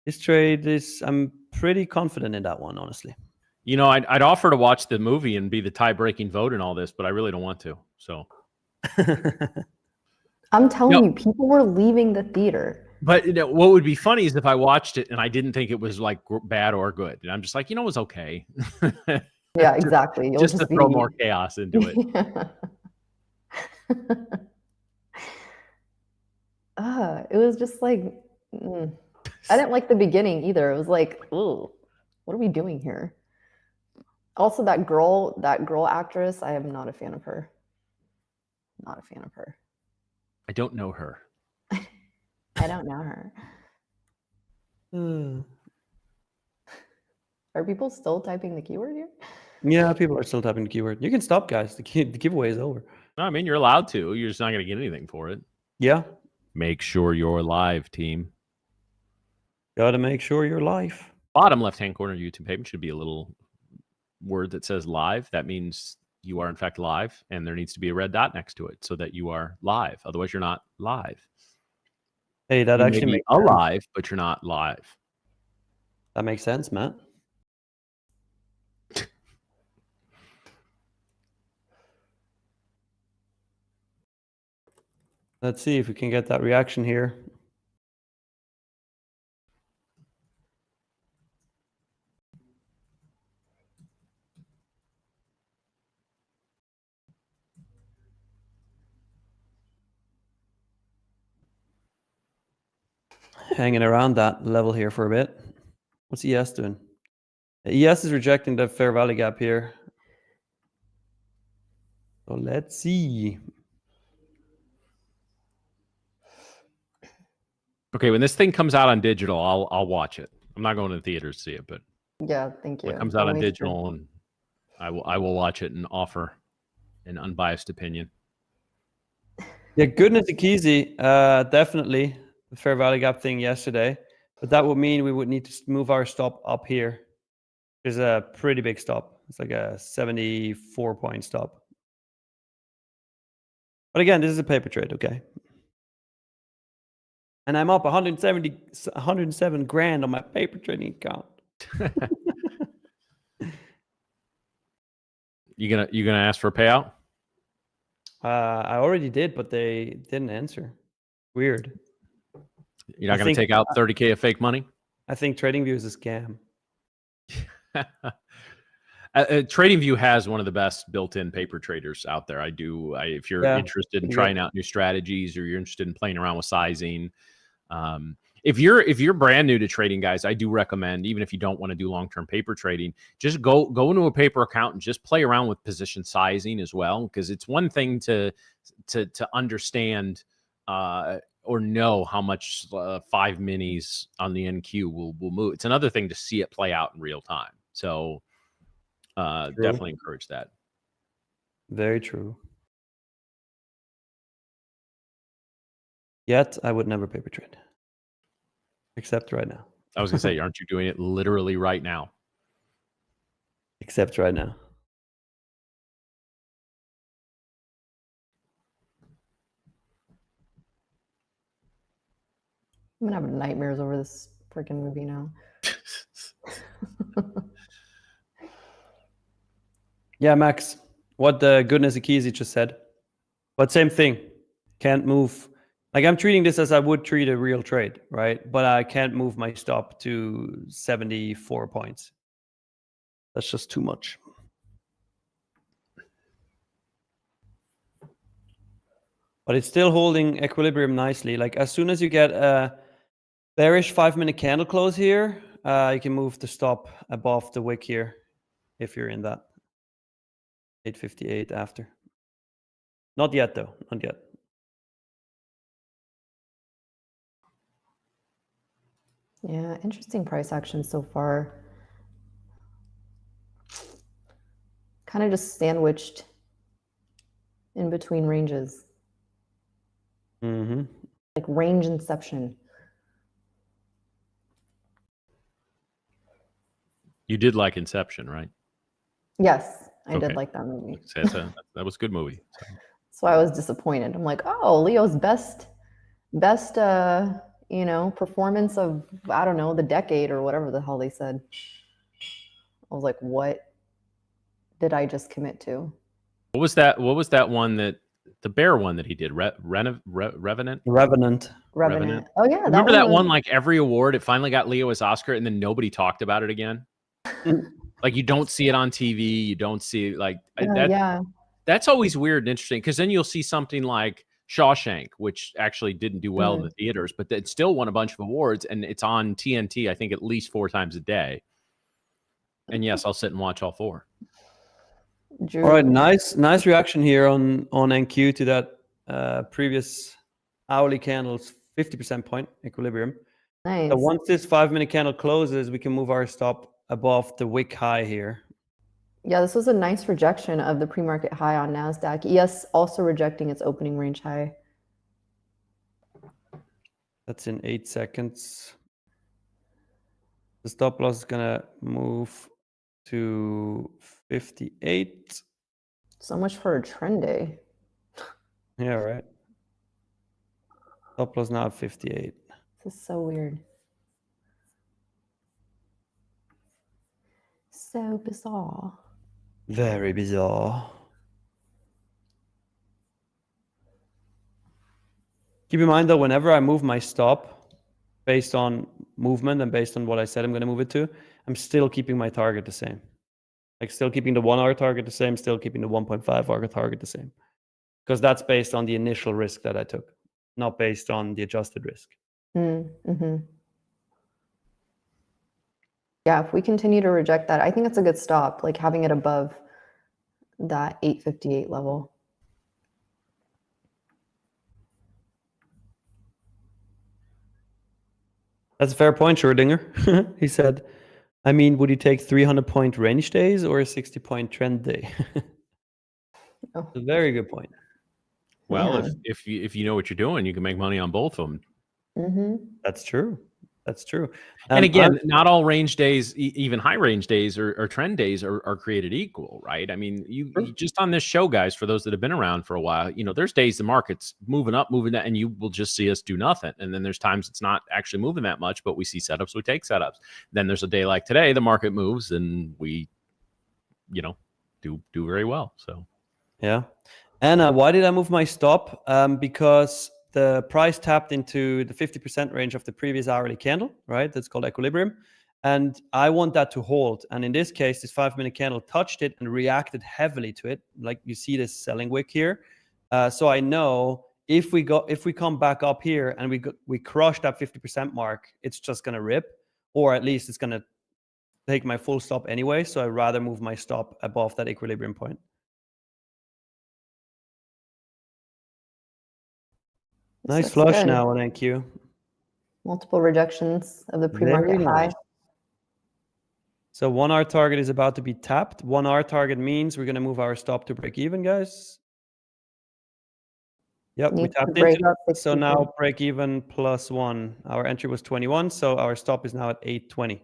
[SPEAKER 3] this trade is, I'm pretty confident in that one, honestly.
[SPEAKER 1] You know, I'd offer to watch the movie and be the tie-breaking vote in all this, but I really don't want to. So
[SPEAKER 2] I'm telling you, people were leaving the theater.
[SPEAKER 1] But what would be funny is if I watched it and I didn't think it was like bad or good, and I'm just like, it was okay.
[SPEAKER 2] Yeah, exactly. You'll
[SPEAKER 1] just to throw more chaos into it.
[SPEAKER 2] It was just like, I didn't like the beginning either. It was like, ooh, what are we doing here? Also, that girl actress, I am not a fan of her. Not a fan of her.
[SPEAKER 1] I don't know her.
[SPEAKER 2] I don't know her. Are people still typing the keyword here?
[SPEAKER 3] Yeah, people are still typing the keyword. You can stop, guys. The giveaway is over.
[SPEAKER 1] No, I mean, you're allowed to. You're just not going to get anything for it.
[SPEAKER 3] Yeah.
[SPEAKER 1] Make sure you're live, team.
[SPEAKER 3] Got to make sure you're live.
[SPEAKER 1] Bottom left-hand corner of YouTube page should be a little word that says live. That means you are, in fact, live, and there needs to be a red dot next to it so that you are live. Otherwise, you're not live.
[SPEAKER 3] Hey, that
[SPEAKER 1] you
[SPEAKER 3] actually
[SPEAKER 1] may be
[SPEAKER 3] makes
[SPEAKER 1] alive, sense. But you're not live.
[SPEAKER 3] That makes sense, Matt. Let's see if we can get that reaction here. Hanging around that level here for a bit. What's ES doing? ES is rejecting the fair value gap here. So let's see.
[SPEAKER 1] Okay, when this thing comes out on digital, I'll watch it. I'm not going to the theaters to see it, but
[SPEAKER 2] yeah, thank you.
[SPEAKER 1] When it comes out on digital, and I will watch it and offer an unbiased opinion.
[SPEAKER 3] Yeah, goodness Akizi, definitely the fair value gap thing yesterday, but that would mean we would need to move our stop up here. There's a pretty big stop. It's like a 74-point stop. But again, this is a paper trade, okay? And I'm up 107 grand on my paper trading account.
[SPEAKER 1] You gonna ask for a payout?
[SPEAKER 3] I already did, but they didn't answer. Weird.
[SPEAKER 1] You're not going to take out 30K of fake money?
[SPEAKER 3] I think TradingView is a scam.
[SPEAKER 1] TradingView has one of the best built-in paper traders out there. If you're interested in trying out new strategies, or you're interested in playing around with sizing, if you're brand new to trading, guys, I do recommend, even if you don't want to do long-term paper trading, just go into a paper account and just play around with position sizing as well, because it's one thing to understand or know how much 5 minis on the NQ will move. It's another thing to see it play out in real time. So definitely encourage that.
[SPEAKER 3] Very true. Yet I would never paper trade. Except right now.
[SPEAKER 1] I was going to say, aren't you doing it literally right now?
[SPEAKER 3] Except right now.
[SPEAKER 2] I'm going to have nightmares over this freaking movie now.
[SPEAKER 3] Yeah, Max. What the goodness Akizi just said. But same thing. Can't move. Like, I'm treating this as I would treat a real trade, right? But I can't move my stop to 74 points. That's just too much. But it's still holding equilibrium nicely. Like, as soon as you get a bearish 5-minute candle close here, you can move the stop above the wick here if you're in that. 858 after. Not yet, though. Not yet.
[SPEAKER 2] Yeah, interesting price action so far. kind of just sandwiched in between ranges. Like range inception.
[SPEAKER 1] You did like Inception, right?
[SPEAKER 2] Yes, I
[SPEAKER 1] Okay.
[SPEAKER 2] did like that movie.
[SPEAKER 1] That was a good movie. So.
[SPEAKER 2] So I was disappointed. I'm like, oh, Leo's best performance of, I don't know, the decade or whatever the hell they said. I was like, what did I just commit to?
[SPEAKER 1] What was that one that the bear one that he did? Revenant.
[SPEAKER 3] Revenant.
[SPEAKER 2] Oh yeah,
[SPEAKER 1] Remember that one? Like every award, it finally got Leo his Oscar, and then nobody talked about it again. Like you don't see it on TV. You don't see like that.
[SPEAKER 2] Yeah.
[SPEAKER 1] That's always weird and interesting because then you'll see something like Shawshank, which actually didn't do well in the theaters, but it still won a bunch of awards, and it's on TNT, I think, at least 4 times a day. And yes, I'll sit and watch all 4.
[SPEAKER 3] All right, nice reaction here on NQ to that previous hourly candle's 50% point equilibrium.
[SPEAKER 2] Nice.
[SPEAKER 3] So once this 5-minute candle closes, we can move our stop above the wick high here.
[SPEAKER 2] Yeah, this was a nice rejection of the pre-market high on NASDAQ. ES also rejecting its opening range high.
[SPEAKER 3] That's in 8 seconds. The stop loss is gonna move to 58.
[SPEAKER 2] So much for a trend day.
[SPEAKER 3] Yeah, right. Stop loss now at 58.
[SPEAKER 2] This is so weird. So bizarre.
[SPEAKER 3] Very bizarre. Keep in mind though, whenever I move my stop based on movement and based on what I said I'm going to move it to, I'm still keeping my target the same. Like still keeping the 1 hour target the same, still keeping the 1.5 hour target the same. Because that's based on the initial risk that I took, not based on the adjusted risk.
[SPEAKER 2] Yeah, if we continue to reject that, I think it's a good stop, like having it above that 858 level.
[SPEAKER 3] That's a fair point, Schrödinger. He said, I mean, would you take 300-point range days or a 60-point trend day?
[SPEAKER 2] Oh.
[SPEAKER 3] A very good point.
[SPEAKER 1] Well, if you know what you're doing, you can make money on both of them.
[SPEAKER 3] That's true. That's true.
[SPEAKER 1] And again, not all range days, even high range days or trend days are created equal, right? I mean, you just on this show, guys, for those that have been around for a while, there's days the market's moving up, moving down, and you will just see us do nothing. And then there's times it's not actually moving that much, but we see setups, we take setups. Then there's a day like today, the market moves and we, do very well. So,
[SPEAKER 3] yeah. Anna, why did I move my stop? Because the price tapped into the 50% range of the previous hourly candle, right? That's called equilibrium. And I want that to hold. And in this case, this 5-minute candle touched it and reacted heavily to it. Like you see this selling wick here. So I know if we come back up here and we crush that 50% mark, it's just going to rip, or at least it's going to take my full stop anyway. So I'd rather move my stop above that equilibrium point. Nice flush
[SPEAKER 2] good.
[SPEAKER 3] now on NQ.
[SPEAKER 2] Multiple rejections of the pre-market high.
[SPEAKER 3] So 1 hour target is about to be tapped. 1 hour target means we're going to move our stop to break even, guys. Yep, we tapped into it. So now break even +1. Our entry was 21, so our stop is now at 820.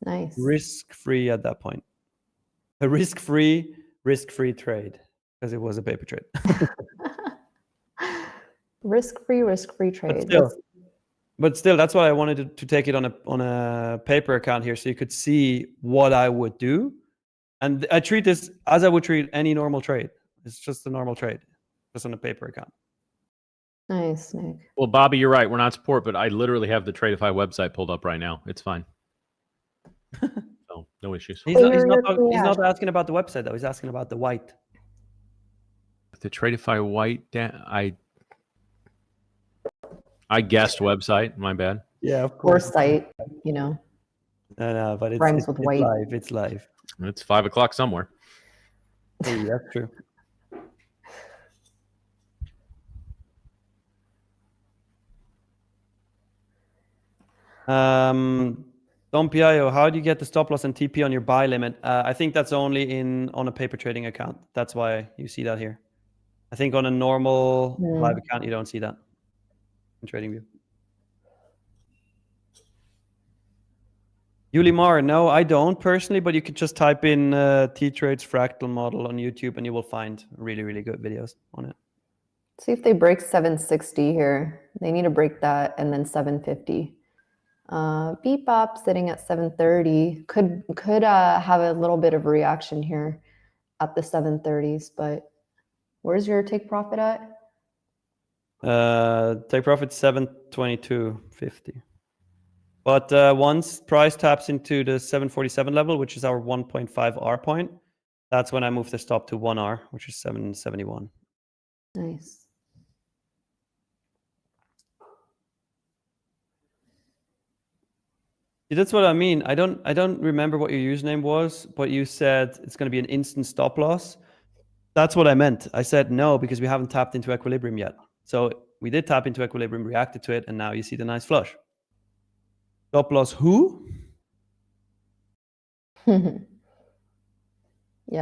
[SPEAKER 2] Nice.
[SPEAKER 3] Risk-free at that point. A risk-free trade, because it was a paper trade.
[SPEAKER 2] Risk-free trade.
[SPEAKER 3] But still, that's why I wanted to take it on a paper account here, so you could see what I would do. And I treat this as I would treat any normal trade. It's just a normal trade, just on a paper account.
[SPEAKER 2] Nice, Nick.
[SPEAKER 1] Well, Bobby, you're right. We're not support, but I literally have the Tradeify website pulled up right now. It's fine. So no issues.
[SPEAKER 3] He's not asking about the website though. He's asking about the white.
[SPEAKER 1] The Tradeify white. I guessed website. My bad.
[SPEAKER 3] Yeah, of course.
[SPEAKER 2] Or site,
[SPEAKER 3] No, but it's
[SPEAKER 2] white.
[SPEAKER 3] live. It's live.
[SPEAKER 1] It's 5 o'clock somewhere.
[SPEAKER 3] Hey, that's true. Don Pio, how do you get the stop loss and TP on your buy limit? I think that's only on a paper trading account. That's why you see that here. I think on a normal live account, you don't see that in TradingView. Yuli Mar, no, I don't personally, but you could just type in T-Trades fractal model on YouTube and you will find really, really good videos on it.
[SPEAKER 2] See if they break 760 here. They need to break that and then 750. Bebop sitting at 730 could have a little bit of reaction here at the 730s, but where's your take profit at?
[SPEAKER 3] Take profit 722.50. But once price taps into the 747 level, which is our 1.5 R point, that's when I move the stop to 1 R, which is 771.
[SPEAKER 2] Nice.
[SPEAKER 3] That's what I mean. I don't remember what your username was, but you said it's going to be an instant stop loss. That's what I meant. I said no because we haven't tapped into equilibrium yet. So we did tap into equilibrium, reacted to it, and now you see the nice flush. Stop loss who?
[SPEAKER 2] Yeah,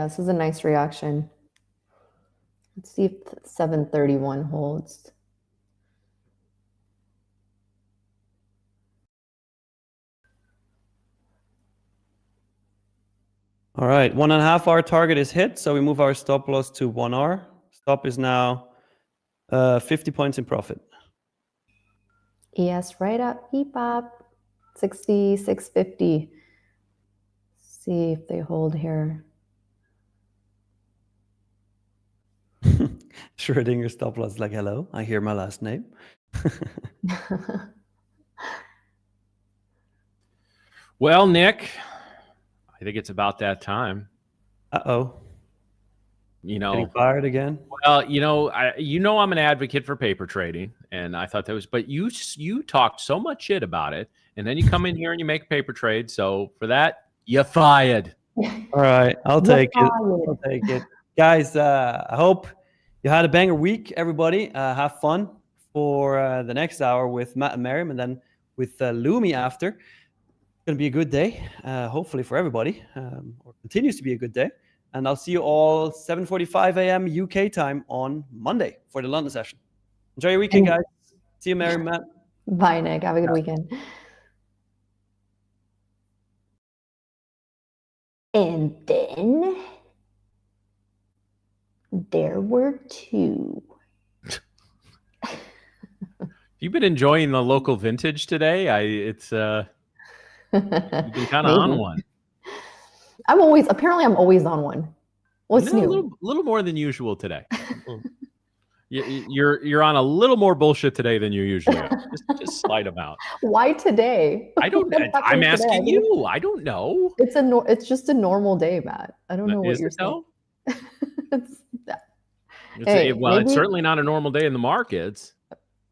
[SPEAKER 2] this is a nice reaction. Let's see if 731 holds.
[SPEAKER 3] All right, 1.5 hour target is hit, so we move our stop loss to 1 hour. Stop is now 50 points in profit.
[SPEAKER 2] Yes, right up, Bebop, 66.50. See if they hold here.
[SPEAKER 3] Schrödinger stop loss like, hello, I hear my last name.
[SPEAKER 1] Well, Nick, I think it's about that time.
[SPEAKER 3] Uh-oh.
[SPEAKER 1] You know,
[SPEAKER 3] getting fired again?
[SPEAKER 1] Well, I'm an advocate for paper trading, and I thought that was, but you talked so much shit about it, and then you come in here and you make a paper trade. So for that, you're fired.
[SPEAKER 3] All right, I'll take it. I'll take it. Guys, I hope you had a banger week, everybody. Have fun for the next hour with Matt and Miriam, and then with Lumi after. It's going to be a good day, hopefully for everybody, or continues to be a good day. And I'll see you all 7:45 a.m. UK time on Monday for the London session. Enjoy your weekend, guys. See you, Miriam, Matt.
[SPEAKER 2] Bye, Nick. Have a good weekend. And then there were two.
[SPEAKER 1] You've been enjoying the local vintage today. You've been kind of on one.
[SPEAKER 2] I'm always on one. What's new?
[SPEAKER 1] A little more than usual today. You're on a little more bullshit today than you usually are. Just slight amount.
[SPEAKER 2] Why today?
[SPEAKER 1] I'm asking you. I don't know.
[SPEAKER 2] It's just a normal day, Matt. I don't know what you're saying.
[SPEAKER 1] It's certainly not a normal day in the markets.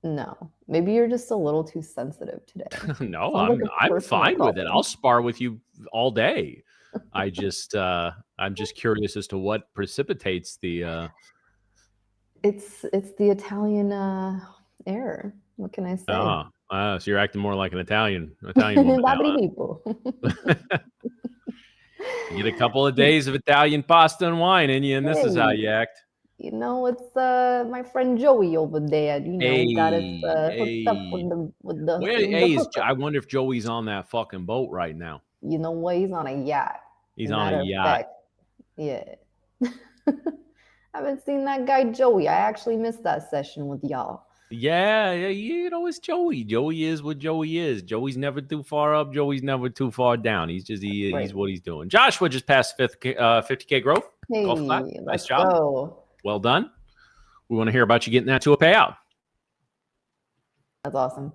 [SPEAKER 2] No, maybe you're just a little too sensitive today.
[SPEAKER 1] No, I'm fine with it. I'll spar with you all day. I'm just curious as to what precipitates the.
[SPEAKER 2] It's the Italian error. What can I say?
[SPEAKER 1] So you're acting more like an Italian woman now, You get a couple of days of Italian pasta and wine in you, and this is how you act.
[SPEAKER 2] You know, it's my friend Joey over there. You know, got us hooked up with the.
[SPEAKER 1] I wonder if Joey's on that fucking boat right now.
[SPEAKER 2] You know what? He's on a yacht.
[SPEAKER 1] He's on a yacht.
[SPEAKER 2] Yeah. I haven't seen that guy Joey. I actually missed that session with y'all.
[SPEAKER 1] Yeah, it's Joey. Joey is what Joey is. Joey's never too far up. Joey's never too far down. He's what he's doing. Joshua just passed 50K growth.
[SPEAKER 2] Hey,
[SPEAKER 1] nice job.
[SPEAKER 2] Go.
[SPEAKER 1] Well done. We want to hear about you getting that to a payout.
[SPEAKER 2] That's awesome.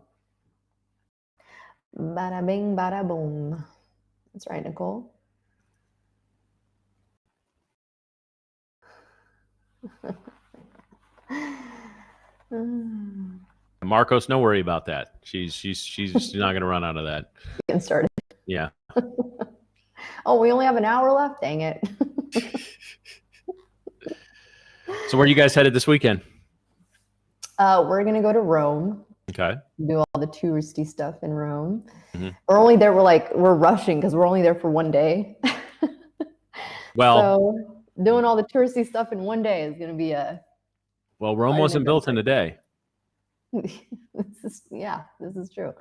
[SPEAKER 2] Bada bing, bada boom. That's right, Nicole.
[SPEAKER 1] Marcos, no worry about that. She's not gonna run out of that.
[SPEAKER 2] Getting started.
[SPEAKER 1] Yeah.
[SPEAKER 2] Oh, we only have an hour left. Dang it.
[SPEAKER 1] So where are you guys headed this weekend?
[SPEAKER 2] We're gonna go to Rome.
[SPEAKER 1] Okay.
[SPEAKER 2] Do all the touristy stuff in Rome.
[SPEAKER 1] Mm-hmm.
[SPEAKER 2] We're only there. We're rushing because we're only there for one day.
[SPEAKER 1] Well,
[SPEAKER 2] so doing all the touristy stuff in one day is going to be a.
[SPEAKER 1] Well, Rome wasn't built in a day.
[SPEAKER 2] This is true.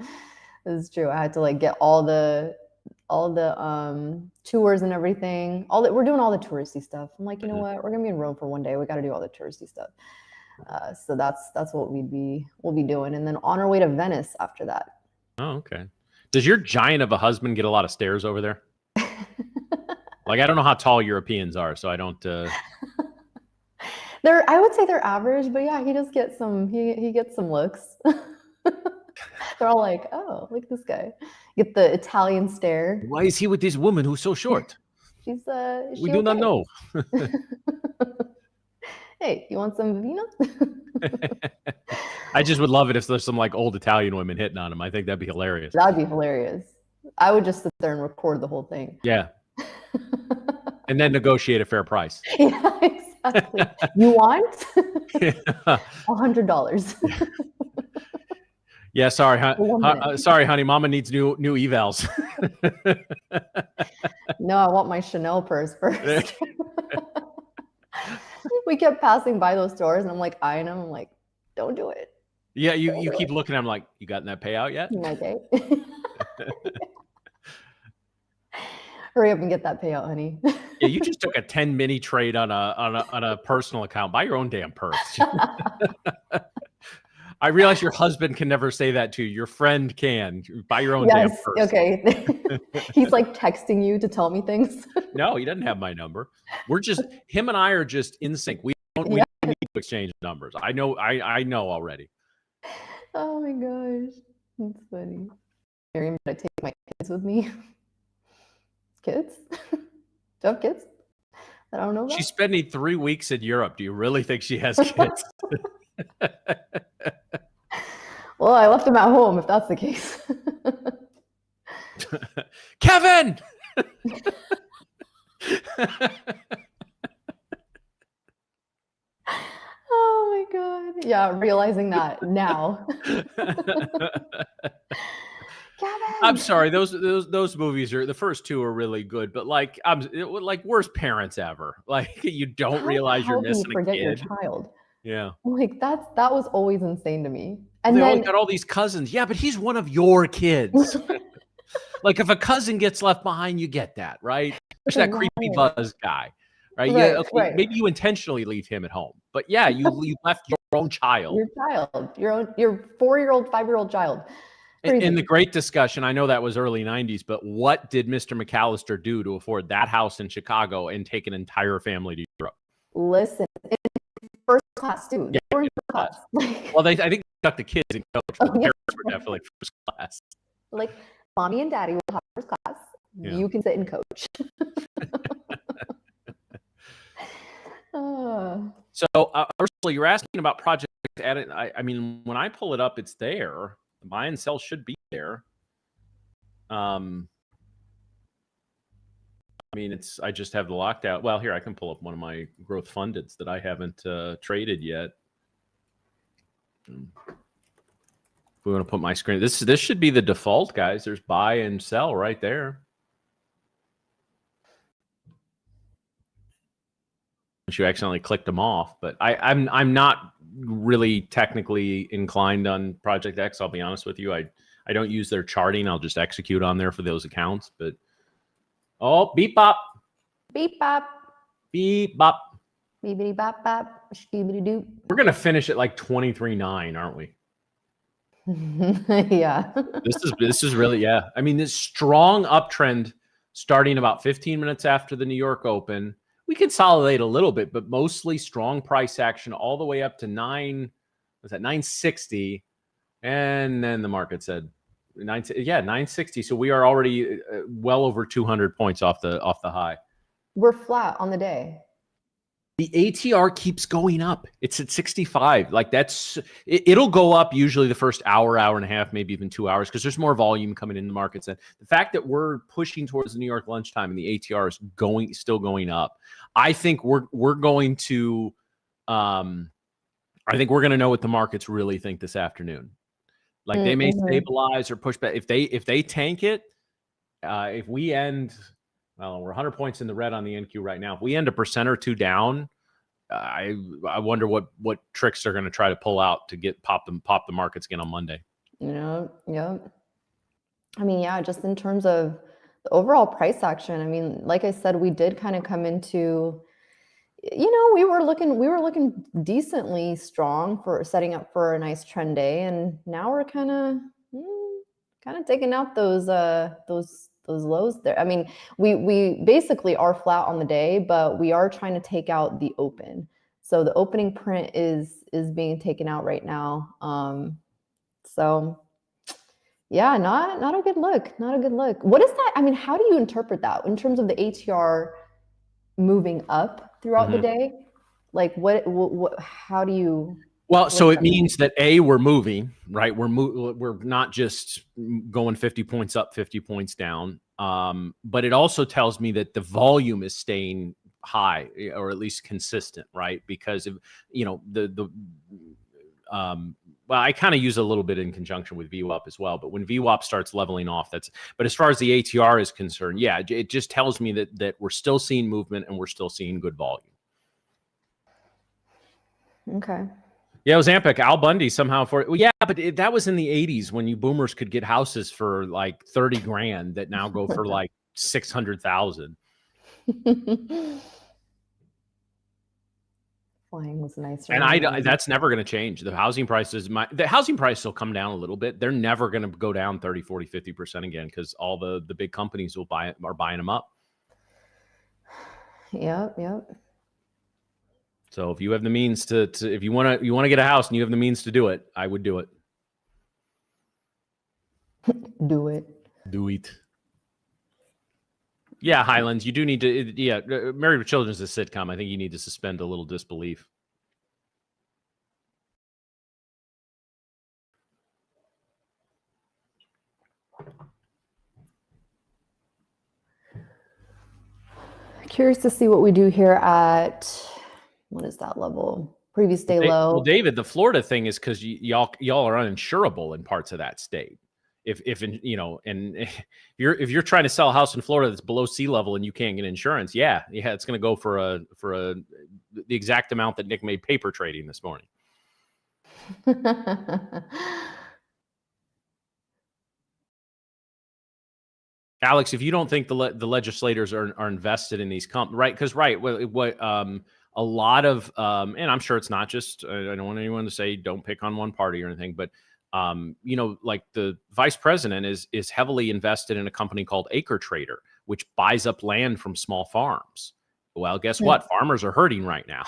[SPEAKER 2] This is true. I had to like get all the tours and everything. We're doing all the touristy stuff. I'm like, you know what? We're gonna be in Rome for one day. We got to do all the touristy stuff. So that's what we'll be doing, and then on our way to Venice after that.
[SPEAKER 1] Oh, okay. Does your giant of a husband get a lot of stairs over there? Like, I don't know how tall Europeans are, so I don't.
[SPEAKER 2] I would say they're average, but yeah, he does get some. He gets some looks. They're all like, "Oh, look at this guy." Get the Italian stare.
[SPEAKER 1] Why is he with this woman who's so short?
[SPEAKER 2] We
[SPEAKER 1] do not know.
[SPEAKER 2] Hey, you want some vino?
[SPEAKER 1] I just would love it if there's some like old Italian women hitting on him. I think that'd be hilarious.
[SPEAKER 2] That'd be hilarious. I would just sit there and record the whole thing.
[SPEAKER 1] Yeah. And then negotiate a fair price.
[SPEAKER 2] Yeah, exactly. You want $100?
[SPEAKER 1] Yeah, sorry, sorry, honey. Mama needs new evals.
[SPEAKER 2] No, I want my Chanel purse first. We kept passing by those stores, and I'm like eyeing them. I'm like, don't do it.
[SPEAKER 1] Yeah, you keep looking. I'm like, you gotten that payout yet?
[SPEAKER 2] Okay. Hurry up and get that payout, honey.
[SPEAKER 1] Yeah, you just took a 10 mini trade on a personal account. Buy your own damn purse. I realize your husband can never say that to you. Your friend can. Buy your own damn purse.
[SPEAKER 2] Okay. He's like texting you to tell me things.
[SPEAKER 1] No, he doesn't have my number. Him and I are just in sync. We don't need to exchange numbers. I know already.
[SPEAKER 2] Oh my gosh. That's funny. Miriam, should I take my kids with me? Kids? Do you have kids that I don't know about?
[SPEAKER 1] She's spending 3 weeks in Europe. Do you really think she has kids?
[SPEAKER 2] Well, I left them at home if that's the case.
[SPEAKER 1] Kevin!
[SPEAKER 2] Oh my God. Yeah, realizing that now. Kevin!
[SPEAKER 1] I'm sorry, those movies the first two are really good, but like worst parents ever. Like, you don't realize you're missing a kid.
[SPEAKER 2] Your child.
[SPEAKER 1] Yeah.
[SPEAKER 2] Like that was always insane to me. And
[SPEAKER 1] they
[SPEAKER 2] then
[SPEAKER 1] always got all these cousins. Yeah, but he's one of your kids. Like, if a cousin gets left behind, you get that, right? There's that creepy buzz guy, right? Yeah, okay,
[SPEAKER 2] right.
[SPEAKER 1] Maybe you intentionally leave him at home, but yeah, you left your own child.
[SPEAKER 2] Your 4-year-old, 5-year-old child.
[SPEAKER 1] In the great discussion, I know that was early 90s, but what did Mr. McAllister do to afford that house in Chicago and take an entire family to Europe?
[SPEAKER 2] Listen, first class too.
[SPEAKER 1] Yeah,
[SPEAKER 2] they were in first class.
[SPEAKER 1] Well, I think they got the kids in coach, but the parents were definitely first class.
[SPEAKER 2] Like, mommy and daddy will have first class. Yeah. You can sit in coach.
[SPEAKER 1] So, Ursula, you're asking about Project Edit. I mean, when I pull it up, it's there. The buy and sell should be there. I mean, I just have the locked out. Well, here, I can pull up one of my growth fundeds that I haven't traded yet. If we want to put my screen, this should be the default, guys. There's buy and sell right there. You accidentally clicked them off, but I'm not really technically inclined on Project X. I'll be honest with you. I don't use their charting. I'll just execute on there for those accounts. But beep bop,
[SPEAKER 2] beep bop,
[SPEAKER 1] beep bop,
[SPEAKER 2] beepity bop bop, skibidi doop.
[SPEAKER 1] We're gonna finish at like 23.9, aren't we?
[SPEAKER 2] Yeah.
[SPEAKER 1] This is really, yeah. I mean, this strong uptrend starting about 15 minutes after the New York Open. We consolidate a little bit, but mostly strong price action all the way up to 960, and then the market said 960. So we are already well over 200 points off the high.
[SPEAKER 2] We're flat on the day.
[SPEAKER 1] The ATR keeps going up. It's at 65. Like, it'll go up usually the first hour and a half, maybe even 2 hours, because there's more volume coming in the markets. And the fact that we're pushing towards the New York lunchtime and the ATR is still going up, I think we're going to know what the markets really think this afternoon. Like they may stabilize or push back. If they tank it, if we end, well, we're 100 points in the red on the NQ right now. If we end 1% or 2% down, I wonder what tricks they're going to try to pull out to get pop the markets again on Monday.
[SPEAKER 2] Yeah. I mean, yeah, just in terms of the overall price action. I mean, like I said, we did kind of come into, we were looking decently strong for setting up for a nice trend day, and now we're kind of taking out those lows there. I mean, we basically are flat on the day, but we are trying to take out the open. So the opening print is being taken out right now. So yeah, not a good look. Not a good look. What is that? I mean, how do you interpret that in terms of the ATR moving up throughout the day? Like what how do you?
[SPEAKER 1] Well, so it means that we're moving, right? We're not just going 50 points up, 50 points down. But it also tells me that the volume is staying high, or at least consistent, right? Because of, well, I kind of use a little bit in conjunction with VWAP as well. But when VWAP starts leveling off, but as far as the ATR is concerned, yeah, it just tells me that we're still seeing movement and we're still seeing good volume.
[SPEAKER 2] Okay.
[SPEAKER 1] Yeah, it was Ampic. Al Bundy somehow but that was in the 80s when you boomers could get houses for like 30 grand that now go for like 600,000.
[SPEAKER 2] Flying was nice.
[SPEAKER 1] And that's never going to change. The housing prices, the housing price will come down a little bit. They're never going to go down 30, 40, 50% again, because all the big companies are buying them up.
[SPEAKER 2] Yep.
[SPEAKER 1] So if you have the means to if you want to get a house and you have the means to do it, I would do it.
[SPEAKER 2] Do it.
[SPEAKER 1] Yeah, Highlands, you do need to. Yeah, Married with Children is a sitcom. I think you need to suspend a little disbelief.
[SPEAKER 2] Curious to see what we do here at, what is that level? Previous day low.
[SPEAKER 1] Well, David, the Florida thing is because y'all are uninsurable in parts of that state. If you're trying to sell a house in Florida that's below sea level and you can't get insurance, yeah, it's going to go for the exact amount that Nick made paper trading this morning. Alex, if you don't think the legislators are invested in these right, because a lot of and I'm sure it's not just, I don't want anyone to say don't pick on one party or anything, but like the vice president is heavily invested in a company called Acre Trader, which buys up land from small farms. Well, guess what? Farmers are hurting right now,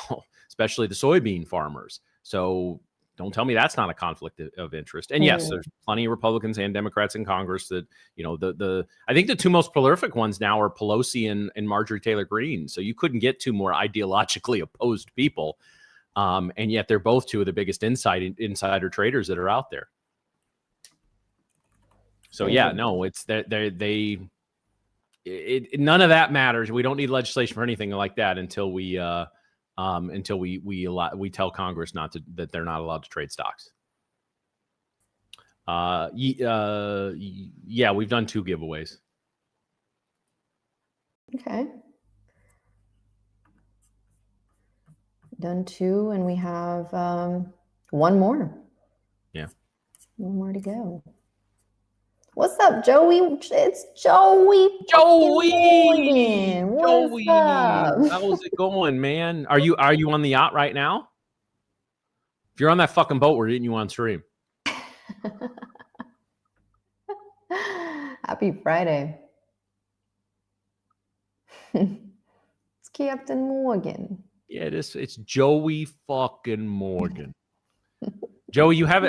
[SPEAKER 1] especially the soybean farmers. So don't tell me that's not a conflict of interest. And yes, there's plenty of Republicans and Democrats in Congress that, I think the two most prolific ones now are Pelosi and Marjorie Taylor Greene. So you couldn't get two more ideologically opposed people. And yet they're both two of the biggest insider traders that are out there. So yeah, no, it's that none of that matters. We don't need legislation for anything like that until we tell Congress that they're not allowed to trade stocks. Yeah, we've done 2 giveaways.
[SPEAKER 2] Okay. Done 2, and we have 1 more.
[SPEAKER 1] Yeah.
[SPEAKER 2] 1 more to go. What's up, Joey? It's Joey. What's up?
[SPEAKER 1] How's it going, man? Are you on the yacht right now? If you're on that fucking boat, we're getting you on stream.
[SPEAKER 2] Happy Friday. It's Captain Morgan.
[SPEAKER 1] Yeah, it's Joey fucking Morgan. Joey, you have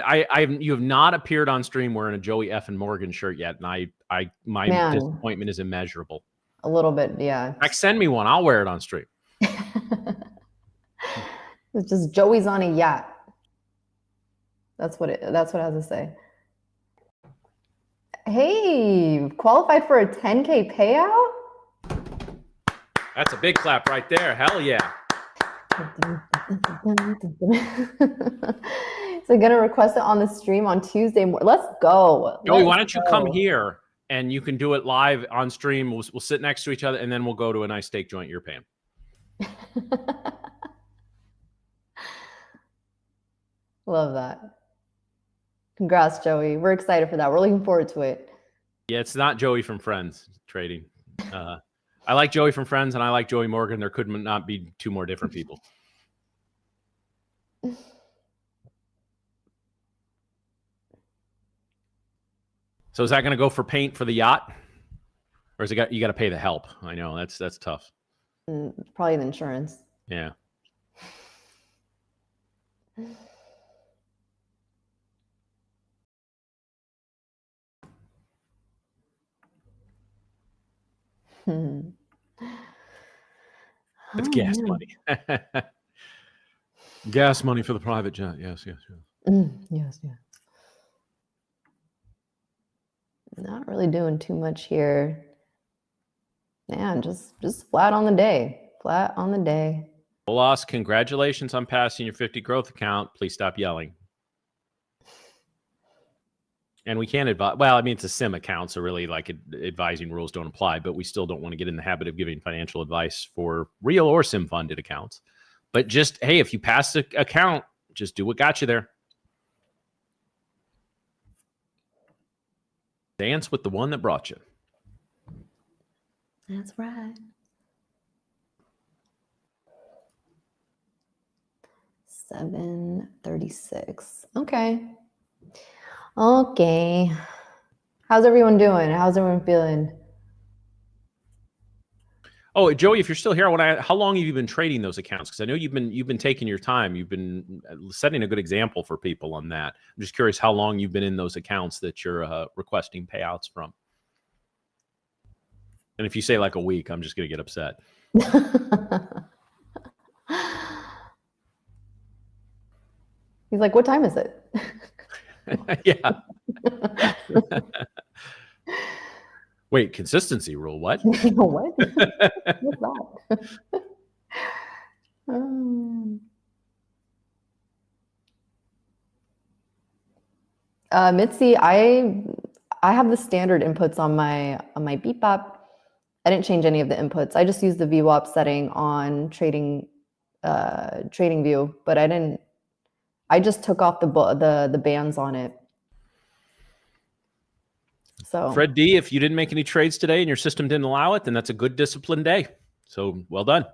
[SPEAKER 1] not appeared on stream wearing a Joey effing Morgan shirt yet, and my disappointment is immeasurable.
[SPEAKER 2] A little bit, yeah.
[SPEAKER 1] Send me one. I'll wear it on stream.
[SPEAKER 2] It's just Joey's on a yacht. That's what it has to say. Hey, qualified for a 10K payout?
[SPEAKER 1] That's a big clap right there. Hell yeah.
[SPEAKER 2] So gonna request it on the stream on Tuesday. Let's go.
[SPEAKER 1] Joey,
[SPEAKER 2] Let's
[SPEAKER 1] why don't you
[SPEAKER 2] go.
[SPEAKER 1] come here and you can do it live on stream. We'll sit next to each other and then we'll go to a nice steak joint you're paying.
[SPEAKER 2] Love that. Congrats, Joey. We're excited for that. We're looking forward to it.
[SPEAKER 1] Yeah, it's not Joey from Friends trading. I like Joey from Friends and I like Joey Morgan. There could not be two more different people. So is that going to go for paint for the yacht? Or is it you got to pay the help? I know that's tough.
[SPEAKER 2] Probably the insurance.
[SPEAKER 1] Yeah. It's gas money. Gas money for the private jet. Yes.
[SPEAKER 2] Yes. Not really doing too much here. Man, just flat on the day. Flat on the day.
[SPEAKER 1] Loss, congratulations on passing your 50 growth account. Please stop yelling. And we can't advise. Well, I mean, it's a sim account, so really, like, advising rules don't apply. But we still don't want to get in the habit of giving financial advice for real or sim funded accounts. But just, hey, if you pass the account, just do what got you there. Dance with the one that brought you.
[SPEAKER 2] That's right. 7:36. Okay. Okay. How's everyone doing? How's everyone feeling?
[SPEAKER 1] Oh, Joey, if you're still here, I want to. How long have you been trading those accounts? Because I know you've been taking your time. You've been setting a good example for people on that. I'm just curious how long you've been in those accounts that you're requesting payouts from. And if you say like a week, I'm just going to get upset.
[SPEAKER 2] He's like, what time is it?
[SPEAKER 1] Yeah. Wait, consistency rule, what?
[SPEAKER 2] What? What's that? Mitzi, I have the standard inputs on my Beep app. I didn't change any of the inputs. I just used the VWAP setting on trading view, but I just took off the bands on it. So
[SPEAKER 1] Fred D, if you didn't make any trades today and your system didn't allow it, then that's a good disciplined day. So well done.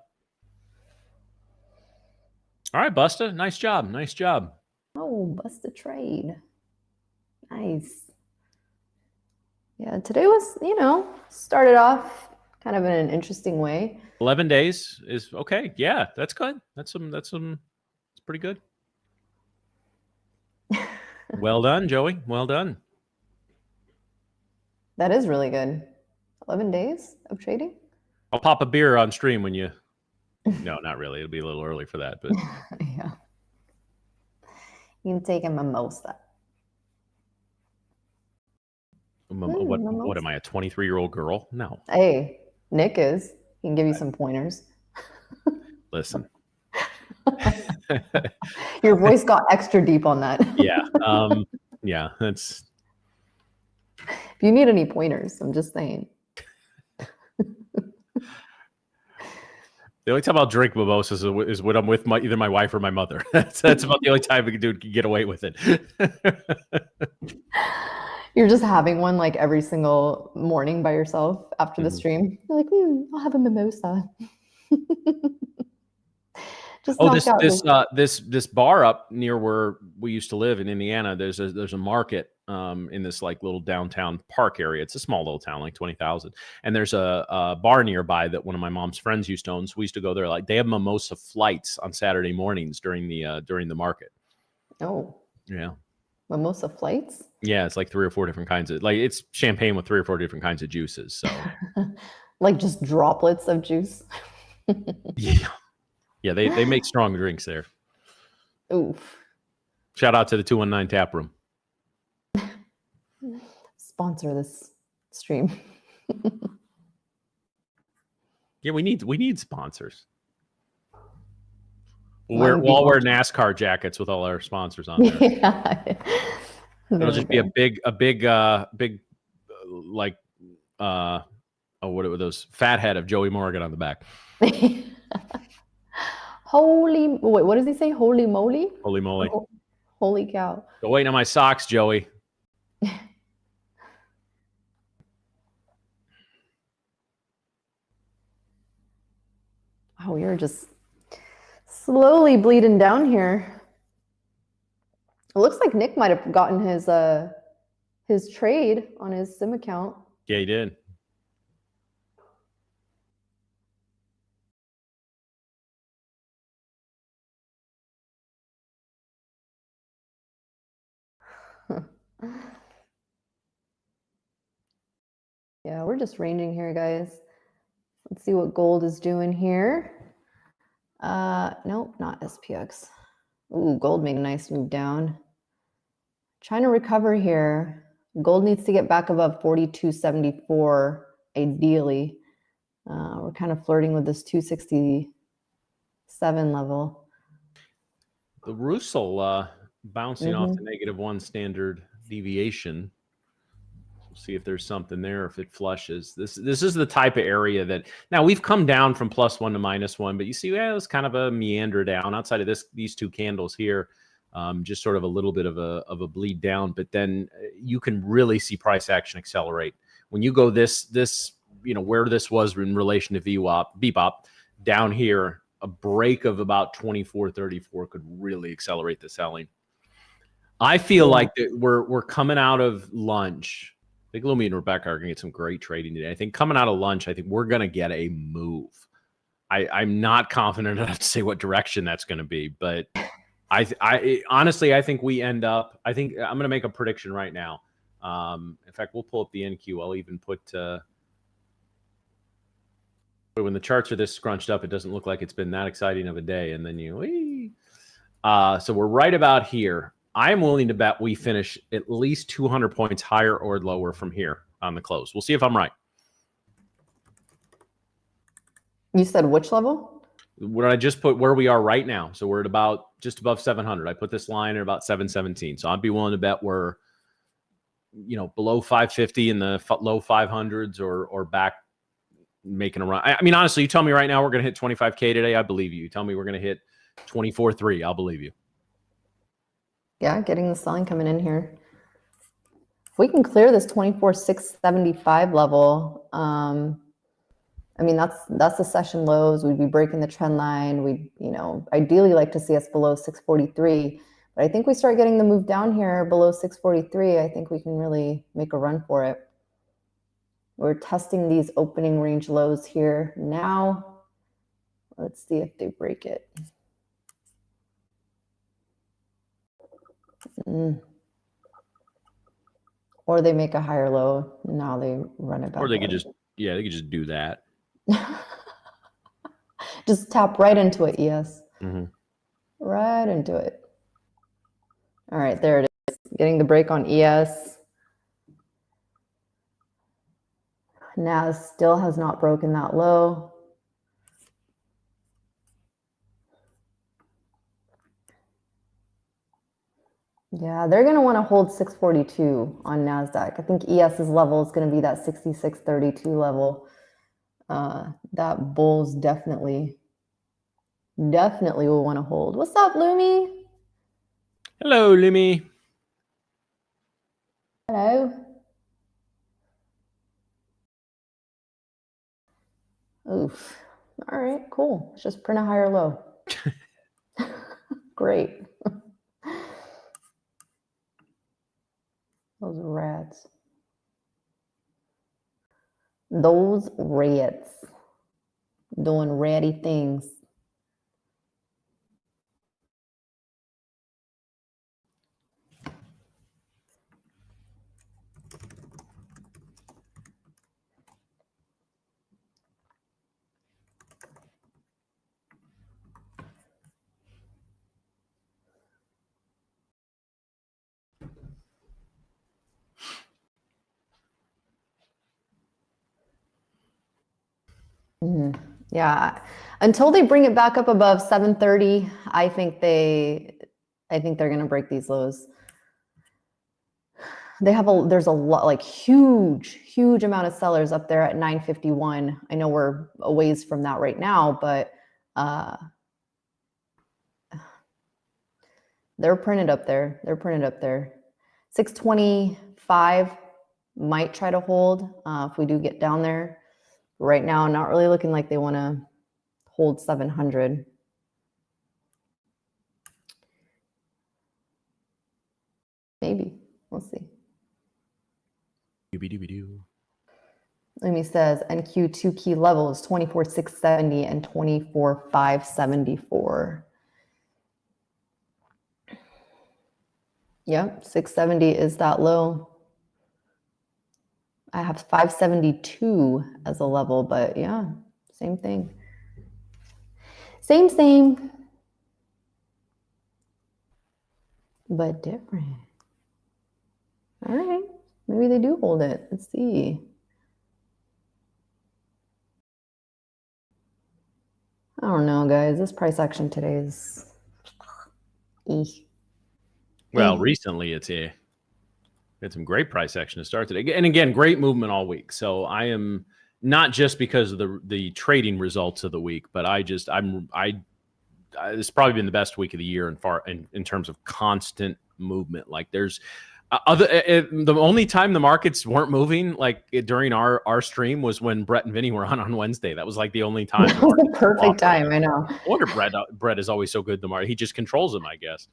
[SPEAKER 1] All right, Busta, nice job. Nice job.
[SPEAKER 2] Oh, Busta trade. Nice. Yeah, today was, started off kind of in an interesting way.
[SPEAKER 1] 11 days is okay. Yeah, that's good. That's pretty good. Well done, Joey. Well done.
[SPEAKER 2] That is really good. 11 days of trading?
[SPEAKER 1] I'll pop a beer on stream when you... No, not really. It'll be a little early for that, but...
[SPEAKER 2] Yeah. You can take a mimosa.
[SPEAKER 1] What am I, a 23-year-old girl? No.
[SPEAKER 2] Hey, Nick is. He can give you some pointers.
[SPEAKER 1] Listen.
[SPEAKER 2] Your voice got extra deep on that.
[SPEAKER 1] Yeah. Yeah, that's...
[SPEAKER 2] If you need any pointers, I'm just saying.
[SPEAKER 1] The only time I'll drink mimosas is when I'm with either my wife or my mother. That's about the only time we can get away with it.
[SPEAKER 2] You're just having one like every single morning by yourself after the stream. You're like, I'll have a mimosa.
[SPEAKER 1] This bar up near where we used to live in Indiana, there's a market in this like little downtown park area. It's a small little town, like 20,000. And there's a bar nearby that one of my mom's friends used to own. So we used to go there. Like they have mimosa flights on Saturday mornings during the market.
[SPEAKER 2] Oh.
[SPEAKER 1] Yeah.
[SPEAKER 2] Mimosa flights?
[SPEAKER 1] Yeah, it's like 3 or 4 different kinds of, like it's champagne with 3 or 4 different kinds of juices. So
[SPEAKER 2] like just droplets of juice.
[SPEAKER 1] Yeah. Yeah, they make strong drinks there.
[SPEAKER 2] Oof.
[SPEAKER 1] Shout out to the 219 tap room.
[SPEAKER 2] Sponsor this stream.
[SPEAKER 1] Yeah, we need sponsors. We'll all wear NASCAR jackets with all our sponsors on there.
[SPEAKER 2] Yeah.
[SPEAKER 1] It'll just be a big like what are those fat head of Joey Morgan on the back.
[SPEAKER 2] Wait, what does he say? Holy moly?
[SPEAKER 1] Holy moly.
[SPEAKER 2] Holy cow.
[SPEAKER 1] Still waiting on my socks, Joey.
[SPEAKER 2] Oh, you're just slowly bleeding down here. It looks like Nick might have gotten his trade on his sim account.
[SPEAKER 1] Yeah, he did.
[SPEAKER 2] Yeah, we're just ranging here, guys. Let's see what gold is doing here. Nope, not SPX. Ooh, gold made a nice move down. Trying to recover here. Gold needs to get back above 42.74, ideally. We're kind of flirting with this 267 level.
[SPEAKER 1] The Russell bouncing off the -1 standard deviation. We'll see if there's something there, if it flushes. This is the type of area that now we've come down from +1 to -1, but you see, yeah, it's kind of a meander down outside of these two candles here. Just sort of a little bit of a bleed down, but then you can really see price action accelerate when you go this where this was in relation to VWAP down here. A break of about 24.34 could really accelerate the selling. I feel like that we're coming out of lunch. I think Lumi and Rebecca are going to get some great trading today. I think coming out of lunch, I think we're going to get a move. I'm not confident enough to say what direction that's going to be, but I honestly, I think we end up. I think I'm going to make a prediction right now. In fact, we'll pull up the NQ. I'll even put. When the charts are this scrunched up, it doesn't look like it's been that exciting of a day. And then so we're right about here. I am willing to bet we finish at least 200 points higher or lower from here on the close. We'll see if I'm right.
[SPEAKER 2] You said which level?
[SPEAKER 1] What I just put where we are right now. So we're at about just above 700. I put this line at about 717. So I'd be willing to bet we're, below 550 in the low 500s or back making a run. I mean, honestly, you tell me right now we're going to hit 25K today, I believe you. You tell me we're going to hit 24.3, I'll believe you.
[SPEAKER 2] Yeah, getting the selling coming in here. If we can clear this 24,675 level, I mean, that's the session lows. We'd be breaking the trend line. We'd, ideally like to see us below 643. But I think we start getting the move down here below 643. I think we can really make a run for it. We're testing these opening range lows here now. Let's see if they break it. Or they make a higher low. Now they run it back.
[SPEAKER 1] Or they could they could just do that.
[SPEAKER 2] Just tap right into it, ES.
[SPEAKER 1] Mm-hmm.
[SPEAKER 2] Right into it. All right, there it is. Getting the break on ES. NAS still has not broken that low. Yeah, they're going to want to hold 642 on NASDAQ. I think ES's level is going to be that 6632 level. That bulls definitely will want to hold. What's up, Lumi?
[SPEAKER 1] Hello, Lumi.
[SPEAKER 2] Hello. Oof. All right, cool. Let's just print a higher low. Great. Those rats. Those rats doing ratty things. Yeah, until they bring it back up above 730, I think they're going to break these lows. There's a lot, like huge amount of sellers up there at 951. I know we're a ways from that right now, but they're printed up there. 625 might try to hold if we do get down there. Right now, not really looking like they want to hold 700. Maybe. We'll see. Amy says NQ 2 key levels 24,670 and 24,574. Yep, 670 is that low. I have 572 as a level, but yeah, same thing. Same, but different. All right, maybe they do hold it. Let's see. I don't know, guys. This price action today is
[SPEAKER 1] Well, recently it's had some great price action to start today. And again, great movement all week. So I am not just because of the trading results of the week, but it's probably been the best week of the year in terms of constant movement. Like there's the only time the markets weren't moving during our stream was when Brett and Vinny were on Wednesday. That was like the only time.
[SPEAKER 2] That was the perfect time. I know.
[SPEAKER 1] I wonder Brett is always so good. The market, he just controls them, I guess.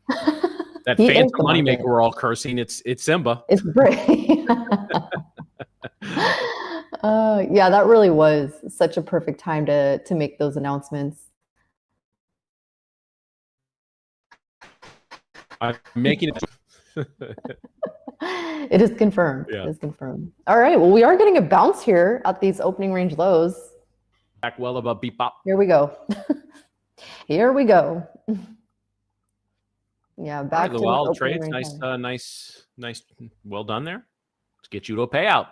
[SPEAKER 1] That fancy moneymaker we're all cursing. It's Simba.
[SPEAKER 2] It's Brett. Yeah, that really was such a perfect time to make those announcements.
[SPEAKER 1] I'm making it.
[SPEAKER 2] It is confirmed.
[SPEAKER 1] Yeah.
[SPEAKER 2] It is confirmed. All right. Well, we are getting a bounce here at these opening range lows.
[SPEAKER 1] Back well above beep bop.
[SPEAKER 2] Here we go. Here we go. Yeah, back to the
[SPEAKER 1] wild trades. Nice. Well done there. Let's get you to a payout.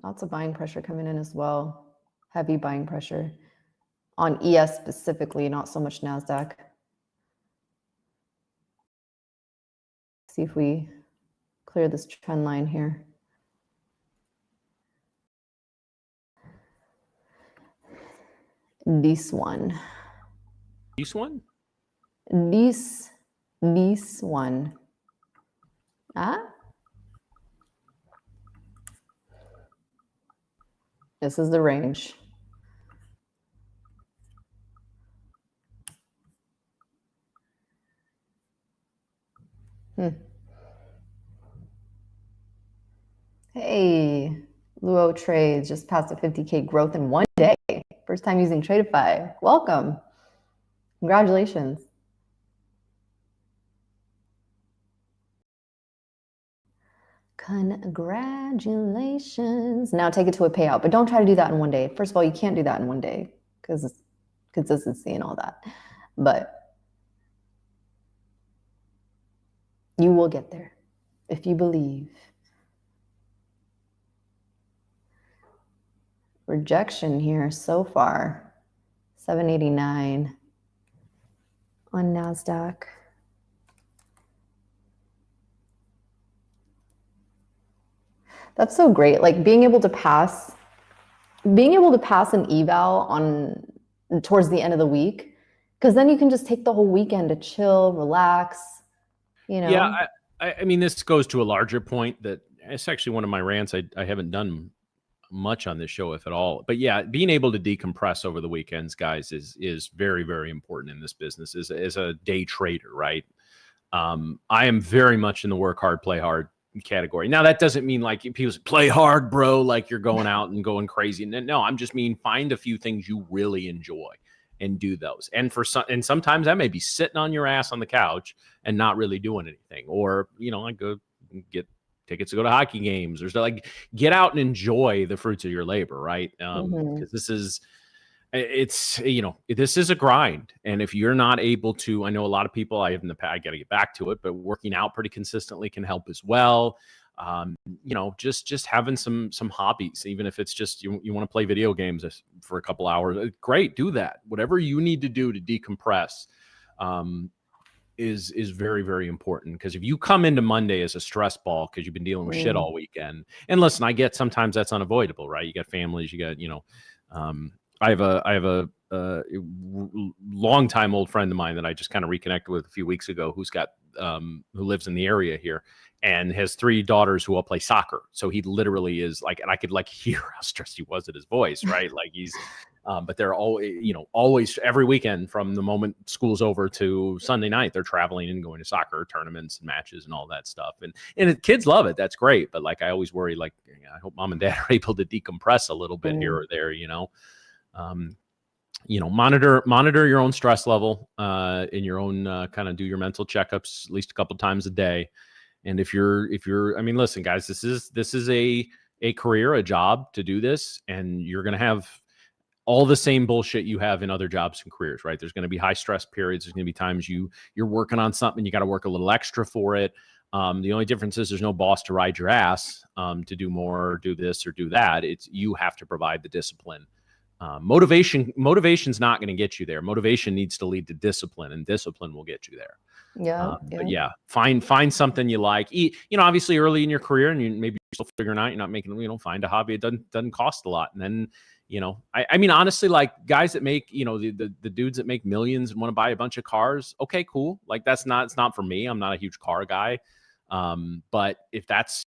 [SPEAKER 2] Lots of buying pressure coming in as well. Heavy buying pressure on ES specifically, not so much NASDAQ. See if we clear this trend line here. This one. Ah? This is the range. Hey, Luo Trades just passed a 50K growth in one day. First time using Tradeify. Welcome. Congratulations. Congratulations. Now take it to a payout, but don't try to do that in one day. First of all, you can't do that in one day because it's consistency and all that. But you will get there if you believe. Rejection here so far, 789 on NASDAQ. That's so great. Like being able to pass an eval on towards the end of the week, because then you can just take the whole weekend to chill, relax, you know?
[SPEAKER 1] Yeah, I mean, this goes to a larger point that it's actually one of my rants. I haven't done much on this show, if at all. But yeah, being able to decompress over the weekends, guys, is very, very important in this business as a day trader, right? I am very much in the work hard, play hard category. Now, that doesn't mean like people say, play hard, bro, like you're going out and going crazy. No, I'm just mean find a few things you really enjoy and do those. And sometimes that may be sitting on your ass on the couch and not really doing anything, or like go get tickets to go to hockey games, or like get out and enjoy the fruits of your labor, right? Because this is a grind, and if you're not able to, I know a lot of people, I got to get back to it, but working out pretty consistently can help as well. You know, just having some hobbies, even if it's just you want to play video games for a couple hours. Great, do that. Whatever you need to do to decompress is very, very important. Because if you come into Monday as a stress ball because you've been dealing with shit all weekend, and listen, I get sometimes that's unavoidable, right? You got families, you got, you know, I have a longtime old friend of mine that I just kind of reconnected with a few weeks ago, who's got who lives in the area here and has 3 daughters who all play soccer. So he literally is like, and I could like hear how stressed he was at his voice, right? Like he's, but they're always, you know, always every weekend from the moment school's over to Sunday night, they're traveling and going to soccer tournaments and matches and all that stuff. And the kids love it. That's great. But like, I always worry, like, I hope mom and dad are able to decompress a little bit here or there, you know. You know, monitor your own stress level in your own kind of do your mental checkups at least a couple times a day. And if you're, I mean, listen, guys, this is a career, a job to do this, and you're going to have all the same bullshit you have in other jobs and careers, right? There's going to be high stress periods. There's going to be times you're working on something, you got to work a little extra for it. The only difference is there's no boss to ride your ass to do more, or do this or do that. It's you have to provide the discipline. Motivation's not going to get you there. Motivation needs to lead to discipline, and discipline will get you there. But yeah, find something you like. You know, obviously early in your career, and you maybe you're still figuring out, you're not making, you know, find a hobby. It doesn't cost a lot. And then, you know, I mean, honestly, like guys that make, you know, the dudes that make millions and want to buy a bunch of cars. Okay, cool. Like it's not for me. I'm not a huge car guy. But if that's,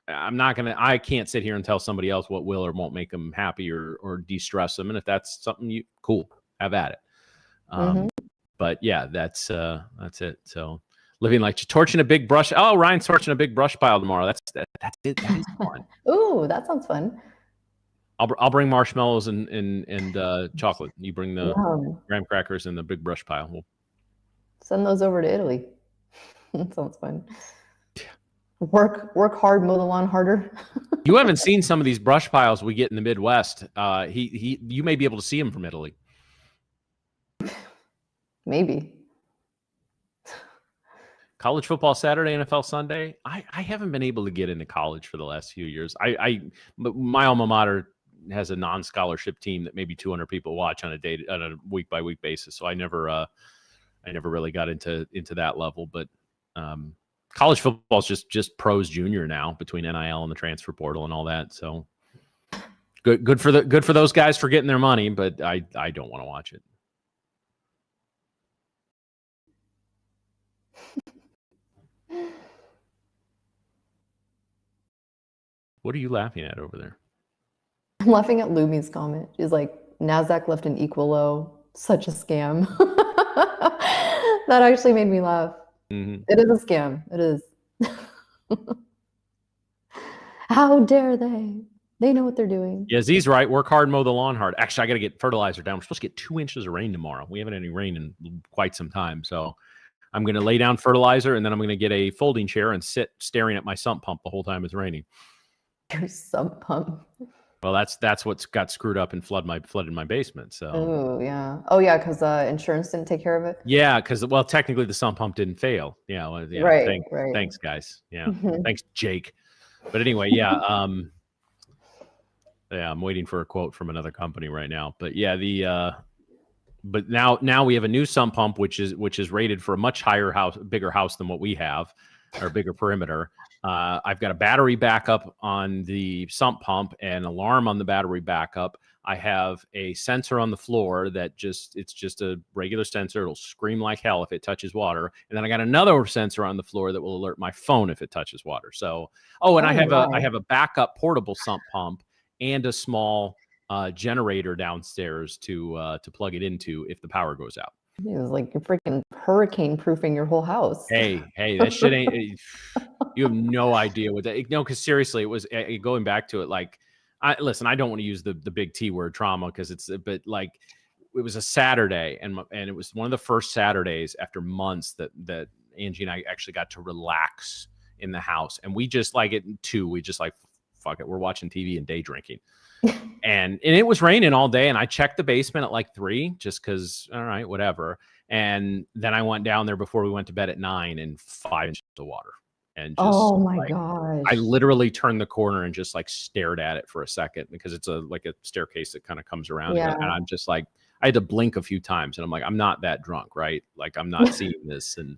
[SPEAKER 1] I can't sit here and tell somebody else what will or won't make them happy or de-stress them. And if that's something cool, have at it. But yeah, that's it. So living like torching a big brush. Oh, Ryan's torching a big brush pile tomorrow. That's it. That is fun.
[SPEAKER 2] Ooh, that sounds fun.
[SPEAKER 1] I'll bring marshmallows and chocolate. You bring the graham crackers and the big brush pile. We'll
[SPEAKER 2] send those over to Italy. That sounds fun. Work hard, mow the lawn harder.
[SPEAKER 1] You haven't seen some of these brush piles we get in the Midwest. You may be able to see them from Italy.
[SPEAKER 2] Maybe.
[SPEAKER 1] College football Saturday, NFL Sunday. I haven't been able to get into college for the last few years. My alma mater has a non-scholarship team that maybe 200 people watch on a week-by-week basis. So I never really got into that level. But college football is just pros junior now, between NIL and the transfer portal and all that. So good for those guys for getting their money, but I don't want to watch it. What are you laughing at over there?
[SPEAKER 2] I'm laughing at Lumi's comment. She's like, NASDAQ left an equal low. Such a scam. That actually made me laugh. It is a scam. It is. How dare they? They know what they're doing.
[SPEAKER 1] Yeah, Z's right. Work hard, mow the lawn hard. Actually, I got to get fertilizer down. We're supposed to get 2 inches of rain tomorrow. We haven't had any rain in quite some time. So I'm going to lay down fertilizer, and then I'm going to get a folding chair and sit staring at my sump pump the whole time it's raining.
[SPEAKER 2] Your sump pump.
[SPEAKER 1] Well, that's what's got screwed up and flooded my basement. So.
[SPEAKER 2] Oh yeah. Oh yeah, because insurance didn't take care of it.
[SPEAKER 1] Yeah, because technically the sump pump didn't fail. Yeah. Well, yeah.
[SPEAKER 2] Right.
[SPEAKER 1] Thanks, guys. Yeah. Thanks, Jake. But anyway, yeah. Yeah, I'm waiting for a quote from another company right now. But yeah, but now we have a new sump pump which is rated for a much bigger house than what we have, or bigger perimeter. I've got a battery backup on the sump pump and alarm on the battery backup. I have a sensor on the floor that it's just a regular sensor. It'll scream like hell if it touches water. And then I got another sensor on the floor that will alert my phone if it touches water. So, I have a backup portable sump pump and a small generator downstairs to plug it into if the power goes out.
[SPEAKER 2] It was like you're freaking hurricane proofing your whole house.
[SPEAKER 1] Hey, that shit ain't. You have no idea what that. No, because seriously, it was going back to it. Like, I don't want to use the big T word, trauma, because but like, it was a Saturday, and it was one of the first Saturdays after months that Angie and I actually got to relax in the house, and we just like it too. We just like, fuck it, we're watching TV and day drinking. And it was raining all day, and I checked the basement at like 3 just because, all right, whatever. And then I went down there before we went to bed at 9 and 5 inches of water. and just
[SPEAKER 2] Oh my
[SPEAKER 1] like,
[SPEAKER 2] gosh.
[SPEAKER 1] I literally turned the corner and just like stared at it for a second because it's like a staircase that kind of comes around.
[SPEAKER 2] Yeah.
[SPEAKER 1] And I'm just like, I had to blink a few times and I'm like, I'm not that drunk, right? Like I'm not seeing this. And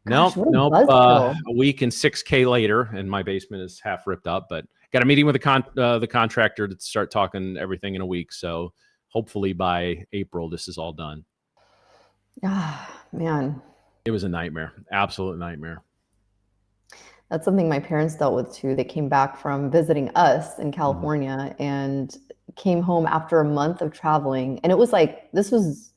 [SPEAKER 2] Gosh, what a
[SPEAKER 1] nope.
[SPEAKER 2] buzzkill.
[SPEAKER 1] A week and 6K later, and my basement is half ripped up. But got a meeting with the contractor to start talking everything in a week. So hopefully by April, this is all done.
[SPEAKER 2] Ah, man.
[SPEAKER 1] It was a nightmare, absolute nightmare.
[SPEAKER 2] That's something my parents dealt with too. They came back from visiting us in California and came home after a month of traveling. And it was like this was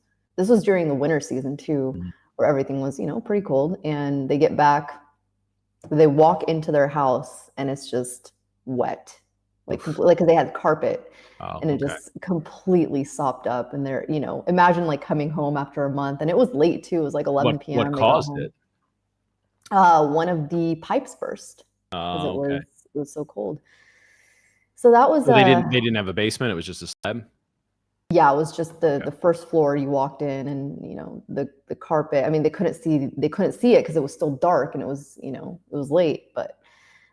[SPEAKER 2] during the winter season too, where everything was, you know, pretty cold. And they get back, they walk into their house and it's just wet. Like because they had carpet. And it just completely sopped up. And they're, you know, imagine like coming home after a month. And it was late too. It was like 11 p.m.
[SPEAKER 1] What caused it?
[SPEAKER 2] One of the pipes burst because it was so cold. So that was
[SPEAKER 1] they didn't have a basement. It was just a slab.
[SPEAKER 2] Yeah, it was just the first floor. You walked in, and you know the carpet. I mean, they couldn't see it because it was still dark and it was, you know, it was late. But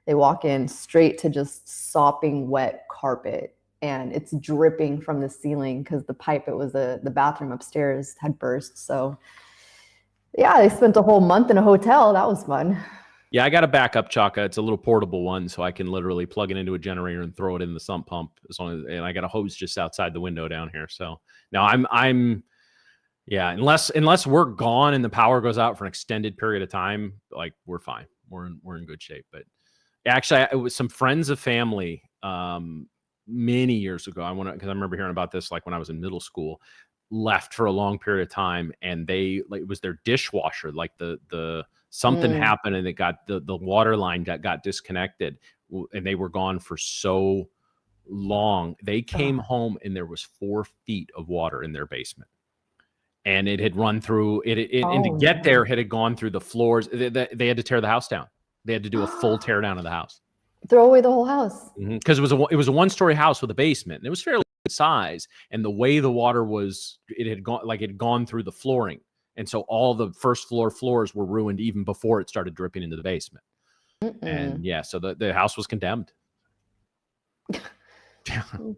[SPEAKER 2] they walk in straight to just sopping wet carpet, and it's dripping from the ceiling because the pipe. It was the bathroom upstairs had burst. So yeah, they spent a whole month in a hotel. That was fun.
[SPEAKER 1] Yeah, I got a backup Chaka. It's a little portable one, so I can literally plug it into a generator and throw it in the sump pump. And I got a hose just outside the window down here. So now unless we're gone and the power goes out for an extended period of time, like we're fine. We're in good shape. But actually, it was some friends of family many years ago. Because I remember hearing about this like when I was in middle school. Left for a long period of time, and it was their dishwasher. Like the something happened, and it got the water line got disconnected, and they were gone for so long. They came home, and there was 4 feet of water in their basement, and it had run through it. And to get there, it had gone through the floors. They had to tear the house down. They had to do a full tear down of the house.
[SPEAKER 2] Throw away the whole house.
[SPEAKER 1] Because it was a 1-story house with a basement, and it was fairly size, and the way the water was, it had gone through the flooring, and so all the first floor floors were ruined even before it started dripping into the basement. And yeah, so the house was condemned. Can't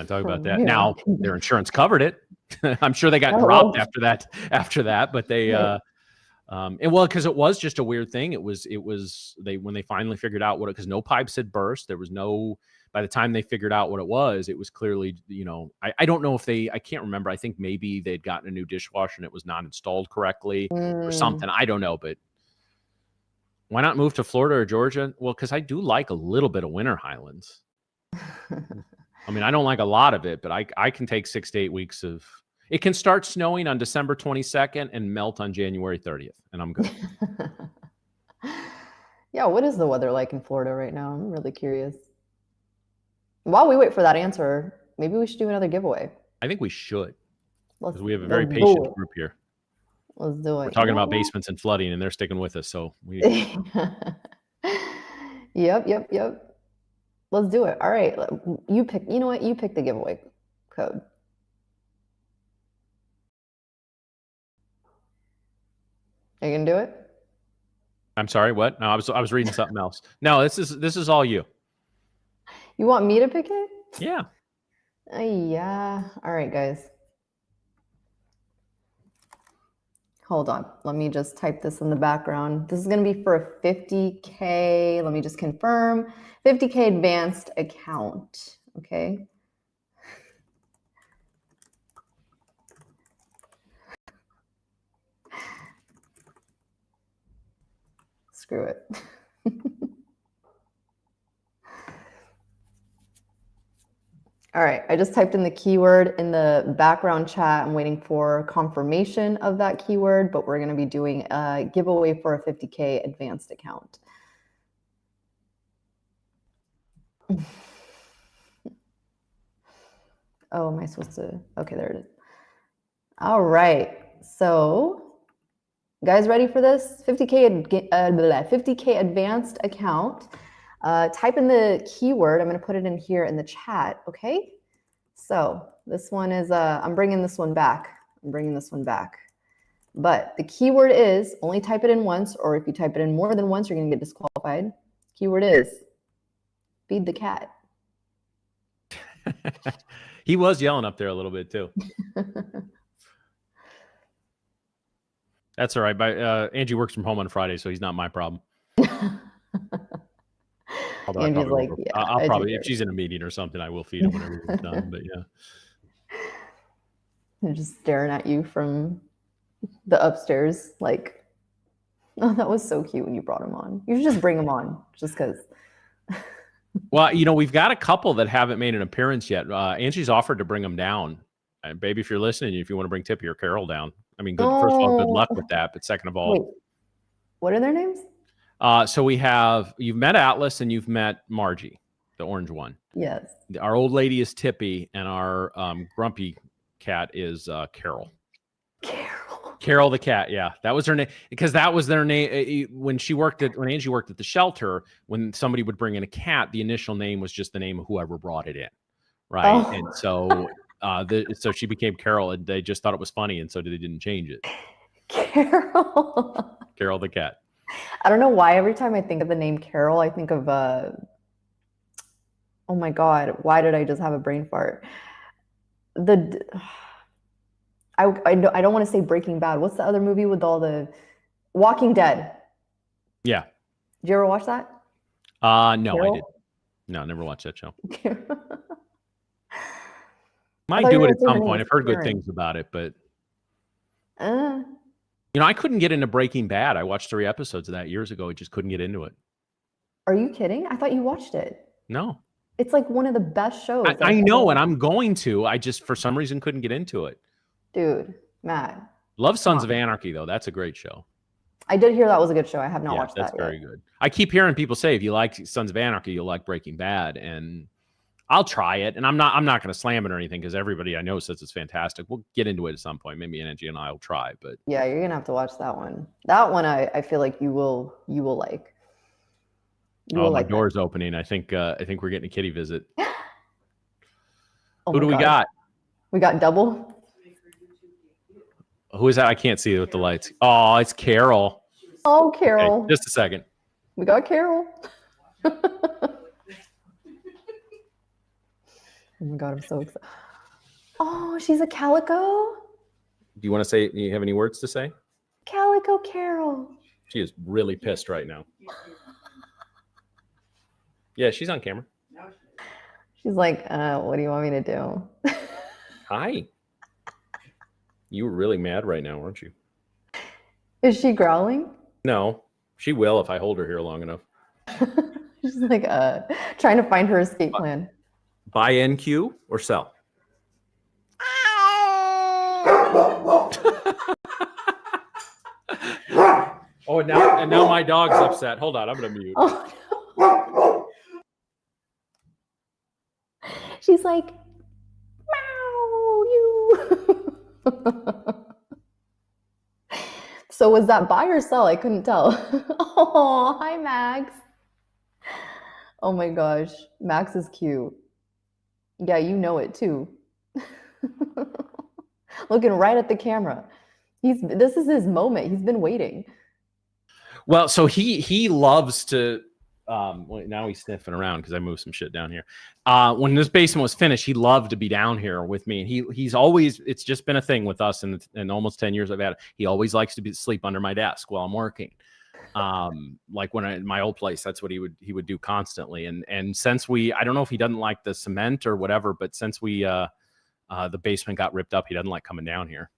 [SPEAKER 1] talk about that. Now their insurance covered it. I'm sure they got dropped after that, but they because it was just a weird thing. It was when they finally figured out because no pipes had burst. There was no. By the time they figured out what it was clearly, you know, I don't know if I can't remember. I think maybe they'd gotten a new dishwasher and it was not installed correctly or something. I don't know, but why not move to Florida or Georgia? Well, because I do like a little bit of winter highlands. I mean, I don't like a lot of it, but I can take 6 to 8 weeks of. It can start snowing on December 22nd and melt on January 30th, and I'm good.
[SPEAKER 2] Yeah, what is the weather like in Florida right now? I'm really curious. While we wait for that answer, maybe we should do another giveaway.
[SPEAKER 1] I think we should, because we have a very patient group here.
[SPEAKER 2] Let's do it.
[SPEAKER 1] We're talking about basements and flooding, and they're sticking with us. So we.
[SPEAKER 2] Yep. Let's do it. All right, you pick. You know what? You pick the giveaway code. Are you gonna do it?
[SPEAKER 1] I'm sorry. What? No, I was reading something else. No, this is all you.
[SPEAKER 2] You want me to pick it?
[SPEAKER 1] Yeah.
[SPEAKER 2] Yeah. All right, guys. Hold on. Let me just type this in the background. This is going to be for a 50K. Let me just confirm. 50K advanced account. Okay. Screw it. All right, I just typed in the keyword in the background chat. I'm waiting for confirmation of that keyword, but we're going to be doing a giveaway for a 50K advanced account. Oh, am I supposed to? Okay, there it is. All right, so guys, ready for this? 50K advanced account. Type in the keyword. I'm going to put it in here in the chat. Okay. So this one is, I'm bringing this one back. But the keyword is only type it in once, or if you type it in more than once, you're going to get disqualified. Keyword is feed the cat.
[SPEAKER 1] He was yelling up there a little bit too. That's all right. Angie works from home on Friday, so he's not my problem.
[SPEAKER 2] Angie's like, yeah,
[SPEAKER 1] I'll probably, if she's in a meeting or something, I will feed him whenever we're done. But yeah.
[SPEAKER 2] They're just staring at you from the upstairs, like, oh, that was so cute when you brought him on. You should just bring him on, just because.
[SPEAKER 1] Well, you know, we've got a couple that haven't made an appearance yet. Angie's offered to bring them down. And baby, if you're listening, if you want to bring Tippy or Carol down, I mean, first of all, good luck with that. But second of all,
[SPEAKER 2] wait, what are their names?
[SPEAKER 1] So you've met Atlas and you've met Margie, the orange one.
[SPEAKER 2] Yes.
[SPEAKER 1] Our old lady is Tippy, and our grumpy cat is Carol. Carol the cat, yeah, that was her name, because that was their name when Angie worked at the shelter. When somebody would bring in a cat, the initial name was just the name of whoever brought it in, right? Oh. And so, so she became Carol, and they just thought it was funny, and so they didn't change it. Carol the cat.
[SPEAKER 2] I don't know why every time I think of the name Carol, I think of oh my God, why did I just have a brain fart? I don't want to say Breaking Bad. What's the other movie with all the Walking Dead?
[SPEAKER 1] Yeah.
[SPEAKER 2] Did you ever watch that?
[SPEAKER 1] No, Carol? I didn't. No, never watched that show. Might do it at some point. I've heard good things about it, but you know, I couldn't get into Breaking Bad. I watched 3 episodes of that years ago. I just couldn't get into it.
[SPEAKER 2] Are you kidding? I thought you watched it.
[SPEAKER 1] No.
[SPEAKER 2] It's like one of the best shows.
[SPEAKER 1] I know, and I'm going to. I just, for some reason, couldn't get into it.
[SPEAKER 2] Dude, Matt.
[SPEAKER 1] Love Sons of Anarchy, though. That's a great show.
[SPEAKER 2] I did hear that was a good show. I have not watched that yet.
[SPEAKER 1] That's very good. I keep hearing people say, if you like Sons of Anarchy, you'll like Breaking Bad. And I'll try it. And I'm not going to slam it or anything, because everybody I know says it's fantastic. We'll get into it at some point. Maybe Angie and I will try. But
[SPEAKER 2] yeah, you're going to have to watch that one. That one I feel like you will like.
[SPEAKER 1] My door's opening. I think we're getting a kitty visit. Who do we got?
[SPEAKER 2] We got double.
[SPEAKER 1] Who is that? I can't see it with the lights. Oh, it's Carol.
[SPEAKER 2] Oh, Carol.
[SPEAKER 1] Okay, just a second.
[SPEAKER 2] We got Carol. Oh my God, I'm so excited. Oh, she's a calico.
[SPEAKER 1] Do you want to say, do you have any words to say?
[SPEAKER 2] Calico Carol.
[SPEAKER 1] She is really pissed right now. Yeah, she's on camera.
[SPEAKER 2] She's like, what do you want me to do?
[SPEAKER 1] Hi. You were really mad right now, aren't you?
[SPEAKER 2] Is she growling?
[SPEAKER 1] No, she will if I hold her here long enough.
[SPEAKER 2] She's like trying to find her escape plan.
[SPEAKER 1] Buy NQ or sell? Oh, and now my dog's upset. Hold on, I'm gonna mute.
[SPEAKER 2] Oh, no. She's like, meow, you. So was that buy or sell? I couldn't tell. Oh, hi, Max. Oh my gosh, Max is cute. Yeah, you know it too. Looking right at the camera. This is his moment. He's been waiting.
[SPEAKER 1] Well, so he loves to. Well, now he's sniffing around because I moved some shit down here. When this basement was finished, he loved to be down here with me, and he's always. It's just been a thing with us in almost 10 years I've had it. He always likes to sleep under my desk while I'm working. Like when in my old place, that's what he would do constantly. And since I don't know if he doesn't like the cement or whatever, but since the basement got ripped up, he doesn't like coming down here.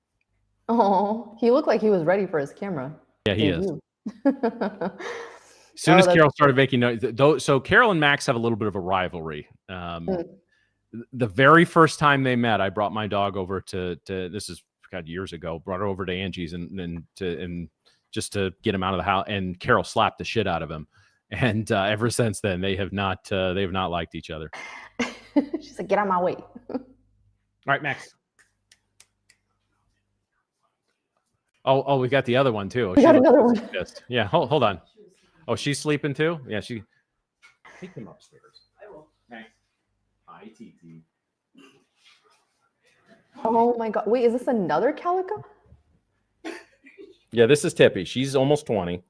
[SPEAKER 2] Oh, he looked like he was ready for his camera.
[SPEAKER 1] Yeah, he is. As soon as Carol started making noise, so Carol and Max have a little bit of a rivalry. The very first time they met, I brought my dog over to this is years ago. Brought her over to Angie's and just to get him out of the house. And Carol slapped the shit out of him. And ever since then, they have not liked each other.
[SPEAKER 2] She's like, "Get out of my way."
[SPEAKER 1] All right, Max. Oh, we got the other one too.
[SPEAKER 2] We got another one.
[SPEAKER 1] Pissed. Yeah, hold on. Oh, she's sleeping too? Yeah, she. Take him upstairs. I will. Max. Hi, TT.
[SPEAKER 2] Oh my God. Wait, is this another calico?
[SPEAKER 1] Yeah, this is Tippy. She's almost 20.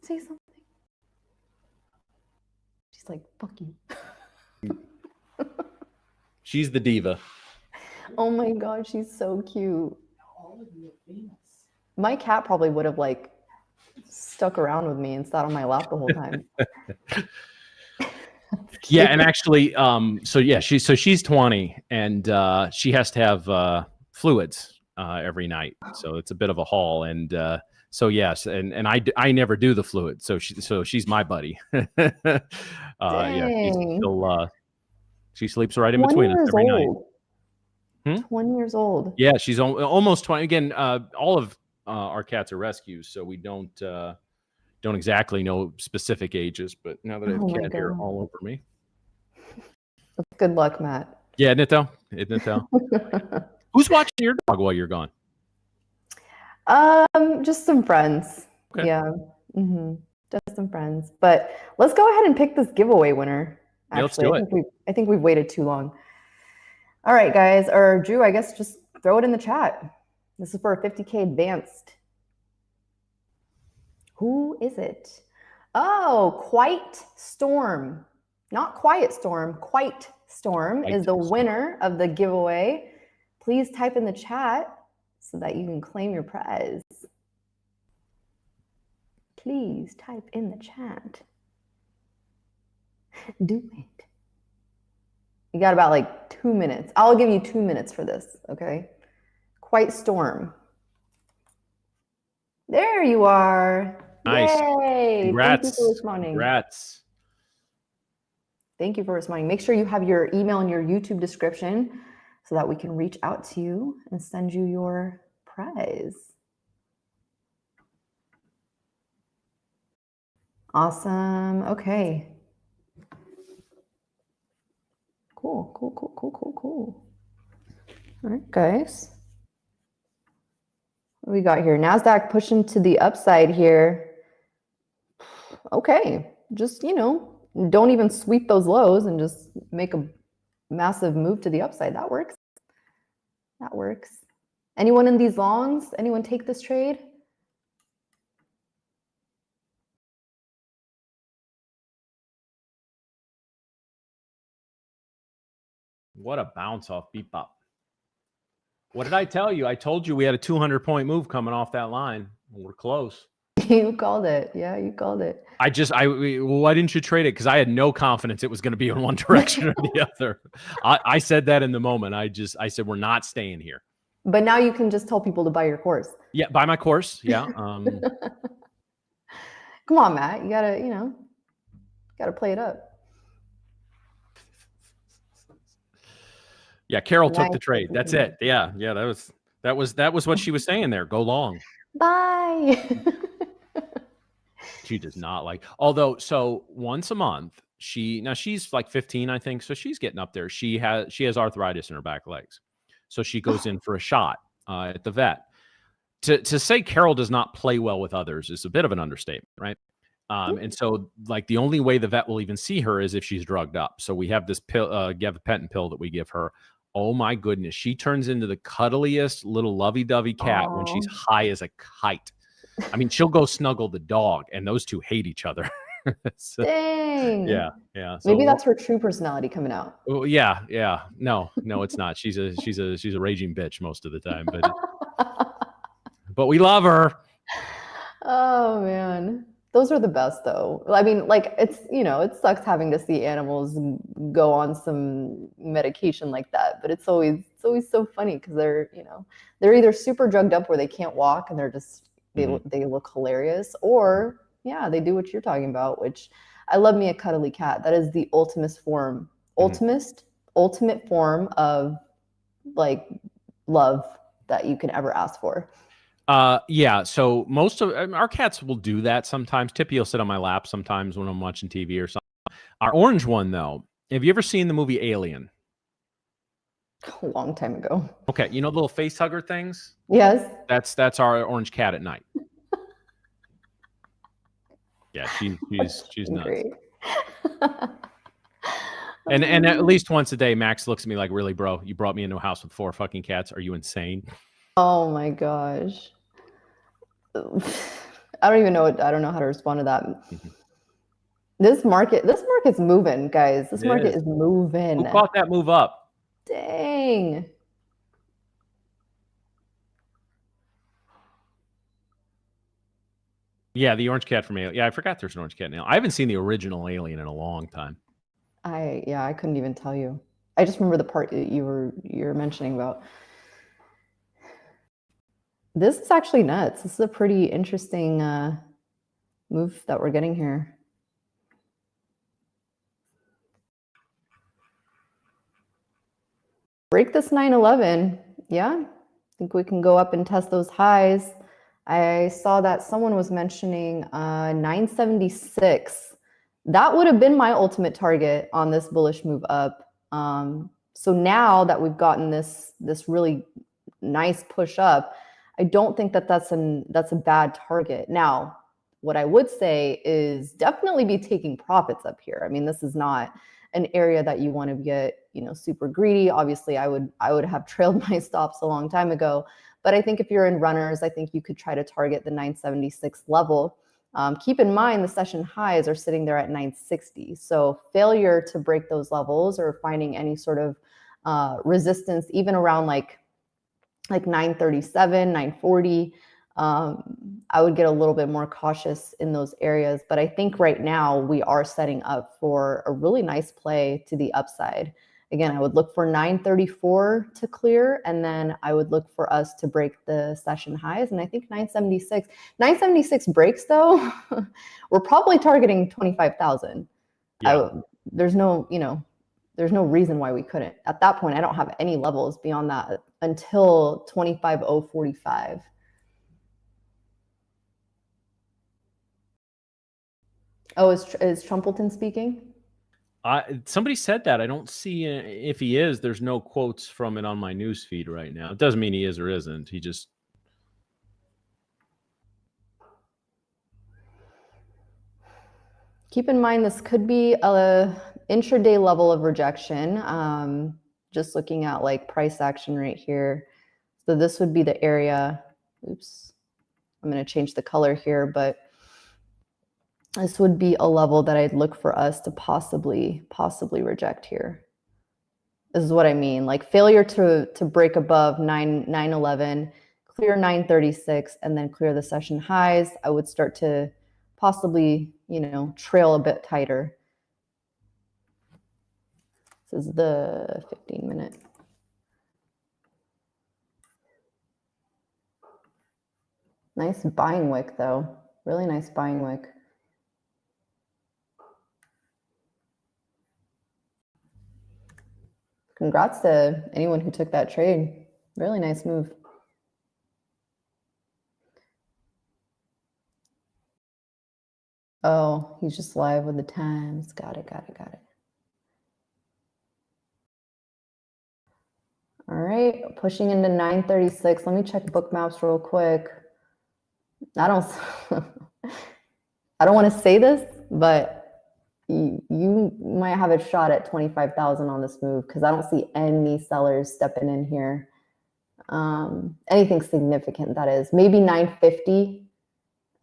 [SPEAKER 2] Say something. She's like, fuck you.
[SPEAKER 1] She's the diva.
[SPEAKER 2] Oh my God, she's so cute. My cat probably would have like stuck around with me and sat on my lap the whole time.
[SPEAKER 1] Yeah, and actually, she's 20, and she has to have fluids every night, so it's a bit of a haul. And so yes, and I never do the fluid, so she's my buddy. Yeah, she sleeps right in between us every night.
[SPEAKER 2] 20 years old.
[SPEAKER 1] Yeah, she's almost 20. Again, all of our cats are rescues, so we don't exactly know specific ages. But now that I have a cat here all over me.
[SPEAKER 2] Good luck, Matt.
[SPEAKER 1] Yeah, isn't it though? Isn't it though? Who's watching your dog while you're gone?
[SPEAKER 2] Just some friends.
[SPEAKER 1] Okay.
[SPEAKER 2] Yeah. Just some friends. But let's go ahead and pick this giveaway winner.
[SPEAKER 1] Yeah, let's do it.
[SPEAKER 2] I think we've waited too long. All right, guys. Or Drew, I guess just throw it in the chat. This is for a 50K advanced. Who is it? Oh, Quite Storm. Not Quiet Storm. Quite Storm is the winner of the giveaway. Please type in the chat so that you can claim your prize. Please type in the chat. Do it. You got about like 2 minutes. I'll give you 2 minutes for this, okay? Quite Storm. There you are.
[SPEAKER 1] Nice.
[SPEAKER 2] Yay.
[SPEAKER 1] Congrats.
[SPEAKER 2] Thank you for responding.
[SPEAKER 1] Congrats.
[SPEAKER 2] Thank you for responding. Make sure you have your email in your YouTube description so that we can reach out to you and send you your prize. Awesome. Okay. Cool. All right, guys. What we got here? NASDAQ pushing to the upside here. Okay. Just, don't even sweep those lows and just make a massive move to the upside. That works. That works. Anyone in these longs? Anyone take this trade?
[SPEAKER 1] What a bounce off Beep Bop. What did I tell you? I told you we had a 200-point move coming off that line. We're close.
[SPEAKER 2] You called it. Yeah, you called it.
[SPEAKER 1] Why didn't you trade it? Because I had no confidence it was going to be in one direction or the other. I said that in the moment. I said, we're not staying here.
[SPEAKER 2] But now you can just tell people to buy your course.
[SPEAKER 1] Yeah, buy my course. Yeah.
[SPEAKER 2] Come on, Matt. You gotta play it up.
[SPEAKER 1] Yeah, Carol took the trade. That's it. Yeah, that was what she was saying there. Go long.
[SPEAKER 2] Bye.
[SPEAKER 1] She does not like. Although, so once a month, she's like 15, I think. So she's getting up there. She has arthritis in her back legs, so she goes in for a shot at the vet. To say Carol does not play well with others is a bit of an understatement, right? And so, like, the only way the vet will even see her is if she's drugged up. So we have this pill, gabapentin pill that we give her. Oh my goodness, she turns into the cuddliest little lovey-dovey cat when she's high as a kite. I mean, she'll go snuggle the dog, and those two hate each other. So,
[SPEAKER 2] dang.
[SPEAKER 1] Yeah. So,
[SPEAKER 2] maybe that's her true personality coming out.
[SPEAKER 1] Oh yeah. No, it's not. She's a raging bitch most of the time, but we love her.
[SPEAKER 2] Oh man. Those are the best though. I mean, like it sucks having to see animals go on some medication like that, but it's always so funny because they're either super drugged up where they can't walk and they're just they look hilarious, or they do what you're talking about, which I love me a cuddly cat. That is the ultimate form of like love that you can ever ask for.
[SPEAKER 1] Yeah. So most of our cats will do that sometimes. Tippy will sit on my lap sometimes when I'm watching TV or something. Our orange one, though, have you ever seen the movie Alien?
[SPEAKER 2] A long time ago.
[SPEAKER 1] Okay, you know the little face hugger things?
[SPEAKER 2] Yes.
[SPEAKER 1] That's our orange cat at night. Yeah, she's nuts.
[SPEAKER 2] Great.
[SPEAKER 1] And at least once a day, Max looks at me like, really, bro, you brought me into a house with 4 fucking cats. Are you insane?
[SPEAKER 2] Oh my gosh. I don't know how to respond to that.
[SPEAKER 1] Mhm.
[SPEAKER 2] This market's moving, guys. This market is moving.
[SPEAKER 1] Who caught that move up?
[SPEAKER 2] Dang.
[SPEAKER 1] Yeah, the orange cat from Alien. Yeah, I forgot there's an orange cat now. I haven't seen the original Alien in a long time.
[SPEAKER 2] I couldn't even tell you. I just remember the part that you were mentioning about. This is actually nuts. This is a pretty interesting move that we're getting here. Break this 911. Yeah, I think we can go up and test those highs. I saw that someone was mentioning 976. That would have been my ultimate target on this bullish move up. So now that we've gotten this really nice push up, I don't think that that's a bad target. Now, what I would say is definitely be taking profits up here. I mean, this is not an area that you want to get, super greedy. Obviously, I would have trailed my stops a long time ago. But I think if you're in runners, I think you could try to target the 976 level. Keep in mind the session highs are sitting there at 960. So failure to break those levels or finding any sort of resistance, even around like 937, 940, I would get a little bit more cautious in those areas. But I think right now we are setting up for a really nice play to the upside. Again, I would look for 934 to clear, and then I would look for us to break the session highs. And I think 976 breaks though, we're probably targeting 25,000.
[SPEAKER 1] Yeah.
[SPEAKER 2] There's no reason why we couldn't. At that point, I don't have any levels beyond that until 25,045. Oh, is Trumpleton speaking?
[SPEAKER 1] Somebody said that. I don't see if he is. There's no quotes from it on my news feed right now. It doesn't mean he is or isn't. He just.
[SPEAKER 2] Keep in mind, this could be a intraday level of rejection. Just looking at like price action right here. So this would be the area. Oops, I'm going to change the color here, but this would be a level that I'd look for us to possibly reject here. This is what I mean, like failure to break above 911, clear 936, and then clear the session highs. I would start to possibly, trail a bit tighter. This is the 15-minute. Nice buying wick though, really nice buying wick. Congrats to anyone who took that trade. Really nice move. Oh, he's just live with the times. Got it. All right, pushing into 936. Let me check book maps real quick. I don't want to say this, but you might have a shot at 25,000 on this move because I don't see any sellers stepping in here. Anything significant, that is. Maybe 950.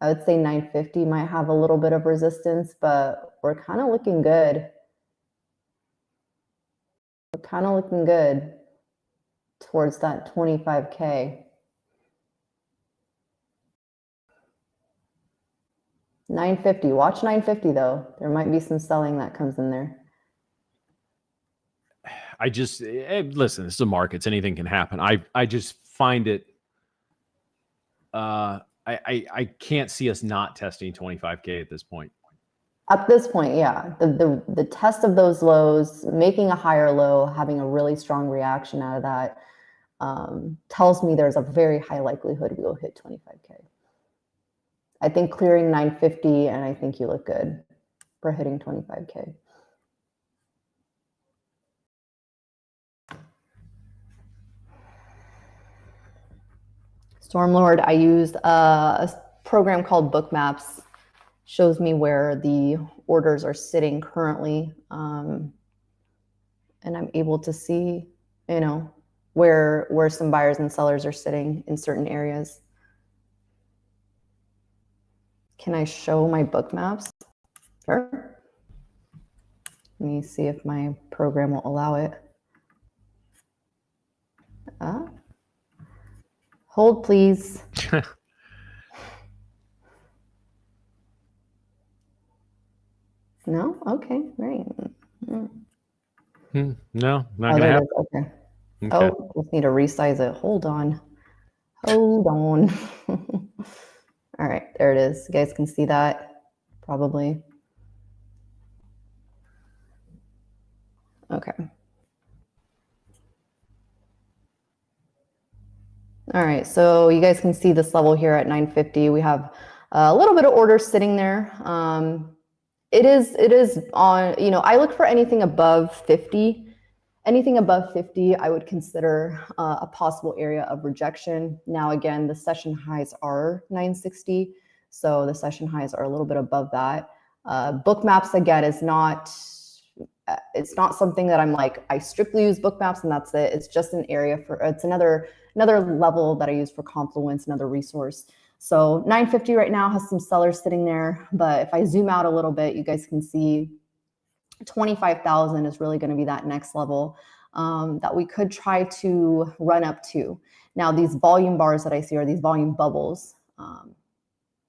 [SPEAKER 2] I would say 950 might have a little bit of resistance, but we're kind of looking good. We're kind of looking good towards that 25K. 950. Watch 950 though. There might be some selling that comes in there.
[SPEAKER 1] Listen, this is a market. Anything can happen. I just find it. I can't see us not testing 25K at this point.
[SPEAKER 2] At this point, yeah. The test of those lows, making a higher low, having a really strong reaction out of that, tells me there's a very high likelihood we will hit 25K. I think clearing 950, and I think you look good for hitting 25K. Stormlord, I used a program called Book Maps. Shows me where the orders are sitting currently. and I'm able to see, you know, where some buyers and sellers are sitting in certain areas. Can I show my book maps? Sure. Let me see if my program will allow it. Hold, please. No? Okay, great.
[SPEAKER 1] No, not gonna happen.
[SPEAKER 2] Okay.
[SPEAKER 1] Okay.
[SPEAKER 2] Oh, just need to resize it. Hold on. Hold on. All right, there it is. You guys can see that, probably. Okay. All right, so you guys can see this level here at 950. We have a little bit of orders sitting there. It is on, you know, I look for anything above 50. Anything above 50, I would consider a possible area of rejection. Now, again, the session highs are 960, so the session highs are a little bit above that. Book maps, again, is not, it's not something that I'm like, I strictly use book maps and that's it. It's just an area for, it's another level that I use for Confluence, another resource. So 950 right now has some sellers sitting there, but if I zoom out a little bit, you guys can see 25,000 is really going to be that next level that we could try to run up to. Now, these volume bars that I see are these volume bubbles.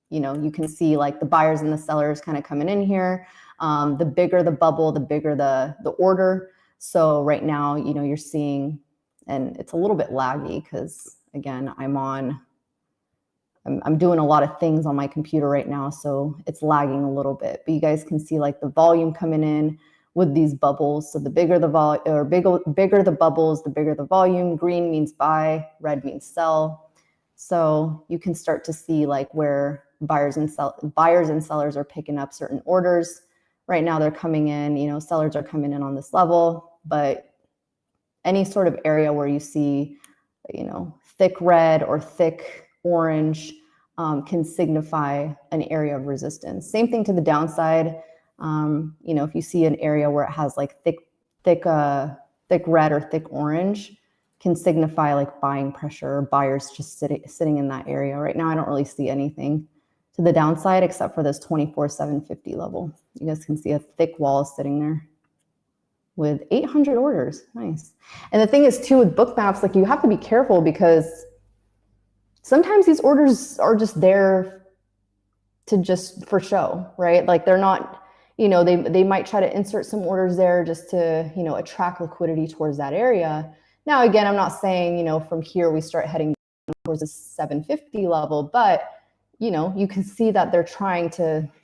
[SPEAKER 2] You know, you can see like the buyers and the sellers kind of coming in here. The bigger the bubble, the bigger the order. So right now, you know, you're seeing, and it's a little bit laggy because again, I'm doing a lot of things on my computer right now, so it's lagging a little bit. But you guys can see like the volume coming in with these bubbles. So the bigger the bigger the bubbles, the bigger the volume. Green means buy, red means sell. So you can start to see like where buyers and sellers are picking up certain orders. Right now they're coming in, you know, sellers are coming in on this level, but any sort of area where you see, you know, thick red or thick orange can signify an area of resistance. Same thing to the downside. You know, if you see an area where it has like thick red or thick orange, can signify like buying pressure or buyers just sitting in that area. Right now, I don't really see anything to the downside except for this 24,750 level. You guys can see a thick wall sitting there with 800 orders. Nice. And the thing is too with book maps, like you have to be careful because sometimes these orders are just there to just for show, right? Like they're not, you know, they might try to insert some orders there just to, you know, attract liquidity towards that area. Now, again, I'm not saying, you know, from here we start heading towards the 750 level, but, you know, you can see that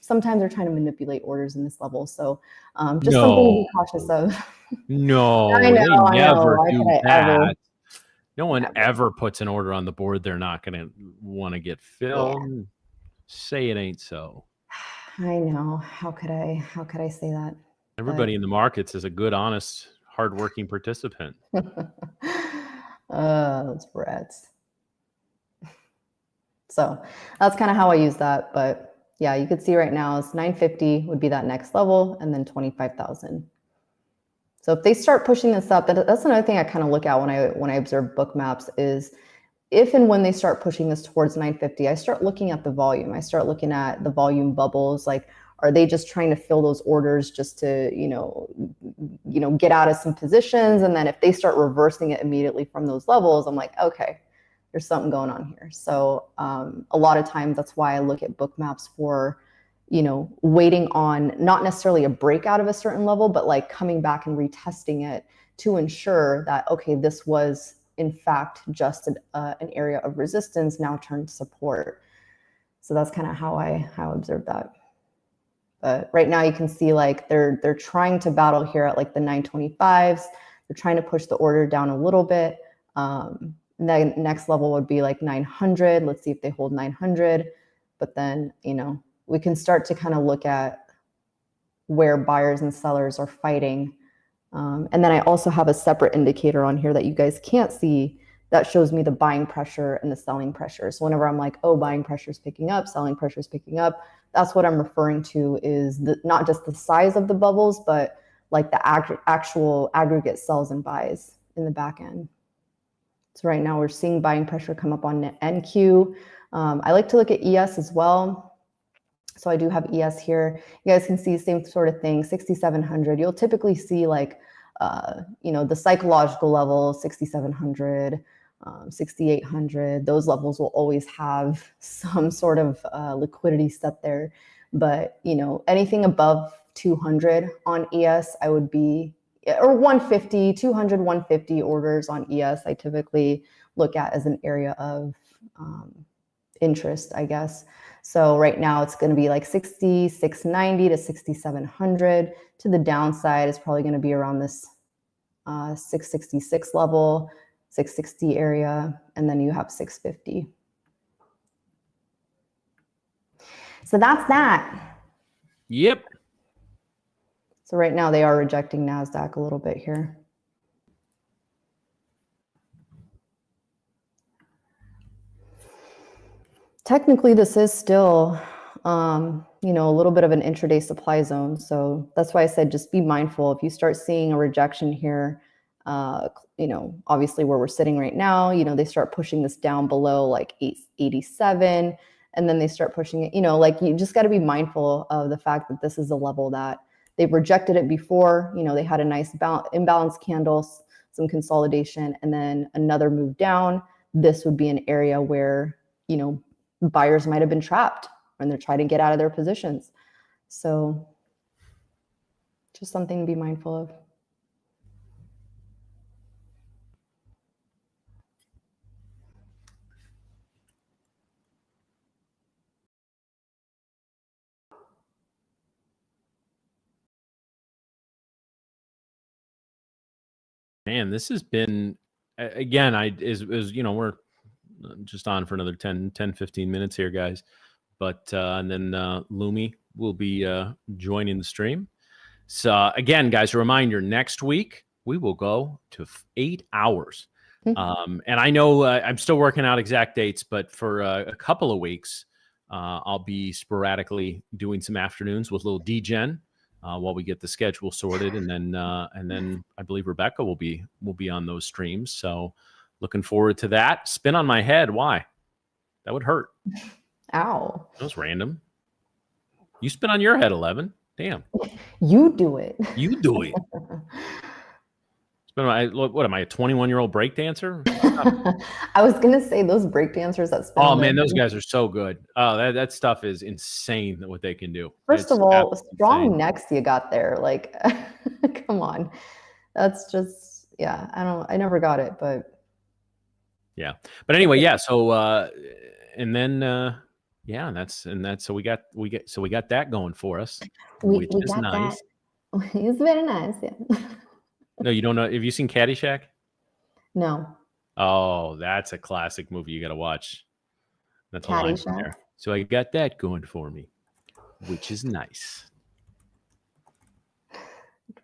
[SPEAKER 2] sometimes they're trying to manipulate orders in this level. So just something to be cautious of.
[SPEAKER 1] No,
[SPEAKER 2] I know,
[SPEAKER 1] they never
[SPEAKER 2] Why
[SPEAKER 1] do
[SPEAKER 2] could I
[SPEAKER 1] that.
[SPEAKER 2] ever?
[SPEAKER 1] No one ever puts an order on the board they're not going to want to get filled. Yeah. Say it ain't so.
[SPEAKER 2] I know. How could I say that?
[SPEAKER 1] Everybody in the markets is a good, honest, hardworking participant.
[SPEAKER 2] Those rats. So that's kind of how I use that. But yeah, you could see right now is 950 would be that next level, and then 25,000. So if they start pushing this up, that's another thing I kind of look at when I observe book maps is if and when they start pushing this towards 950, I start looking at the volume. I start looking at the volume bubbles. Like, are they just trying to fill those orders just to, you know, get out of some positions? And then if they start reversing it immediately from those levels, I'm like, okay, there's something going on here. So a lot of times that's why I look at book maps for, you know, waiting on not necessarily a breakout of a certain level, but like coming back and retesting it to ensure that, okay, this was in fact just an area of resistance now turned support. So that's kind of how I observe that. But right now you can see like they're trying to battle here at like the 925s. They're trying to push the order down a little bit. The next level would be like 900. Let's see if they hold 900. But then, you know, we can start to kind of look at where buyers and sellers are fighting. And then I also have a separate indicator on here that you guys can't see that shows me the buying pressure and the selling pressure. So whenever I'm like, oh, buying pressure is picking up, selling pressure is picking up, that's what I'm referring to is not just the size of the bubbles, but like the actual aggregate sells and buys in the back end. So right now we're seeing buying pressure come up on NQ. I like to look at ES as well. So I do have ES here. You guys can see same sort of thing, 6,700. You'll typically see like, the psychological level, 6,700, 6,800. Those levels will always have some sort of liquidity set there. But, anything above 200 on ES, I would be, or 150, 200, 150 orders on ES, I typically look at as an area of interest, I guess. So right now it's going to be like 6,690 to 6,700. To the downside is probably going to be around this 666 level, 660 area, and then you have 650. So that's that.
[SPEAKER 1] Yep.
[SPEAKER 2] So right now they are rejecting NASDAQ a little bit here. Technically, this is still, a little bit of an intraday supply zone. So that's why I said just be mindful. If you start seeing a rejection here, obviously where we're sitting right now, they start pushing this down below like 887, and then they start pushing it, you just got to be mindful of the fact that this is a level that they've rejected it before. They had a nice imbalance candles, some consolidation, and then another move down. This would be an area where, buyers might have been trapped and they're trying to get out of their positions. So just something to be mindful of.
[SPEAKER 1] Man, this has been, again, we're just on for another 10, 15 minutes here, guys. But, and then Lumi will be joining the stream. So again, guys, a reminder, next week, we will go to 8 hours. And I know I'm still working out exact dates, but for a couple of weeks, I'll be sporadically doing some afternoons with little D-Gen while we get the schedule sorted, and then I believe Rebecca will be on those streams. So looking forward to that. Spin on my head. Why? That would hurt.
[SPEAKER 2] Ow.
[SPEAKER 1] That was random. You spin on your head, 11. Damn.
[SPEAKER 2] You do it.
[SPEAKER 1] You do it. What am I, a 21-year-old breakdancer?
[SPEAKER 2] I was gonna say those breakdancers that spin.
[SPEAKER 1] Oh man, those guys are so good. Oh, that stuff is insane what they can do.
[SPEAKER 2] First of all, strong necks you got there. Like, come on. That's just, yeah. I never got it, but
[SPEAKER 1] yeah. But anyway, yeah. So and then yeah, that's so we got that going for us, which is nice.
[SPEAKER 2] It's very nice, yeah.
[SPEAKER 1] No, you don't know. Have you seen Caddyshack?
[SPEAKER 2] No.
[SPEAKER 1] Oh, that's a classic movie you got to watch. That's a line from there. So I got that going for me, which is nice.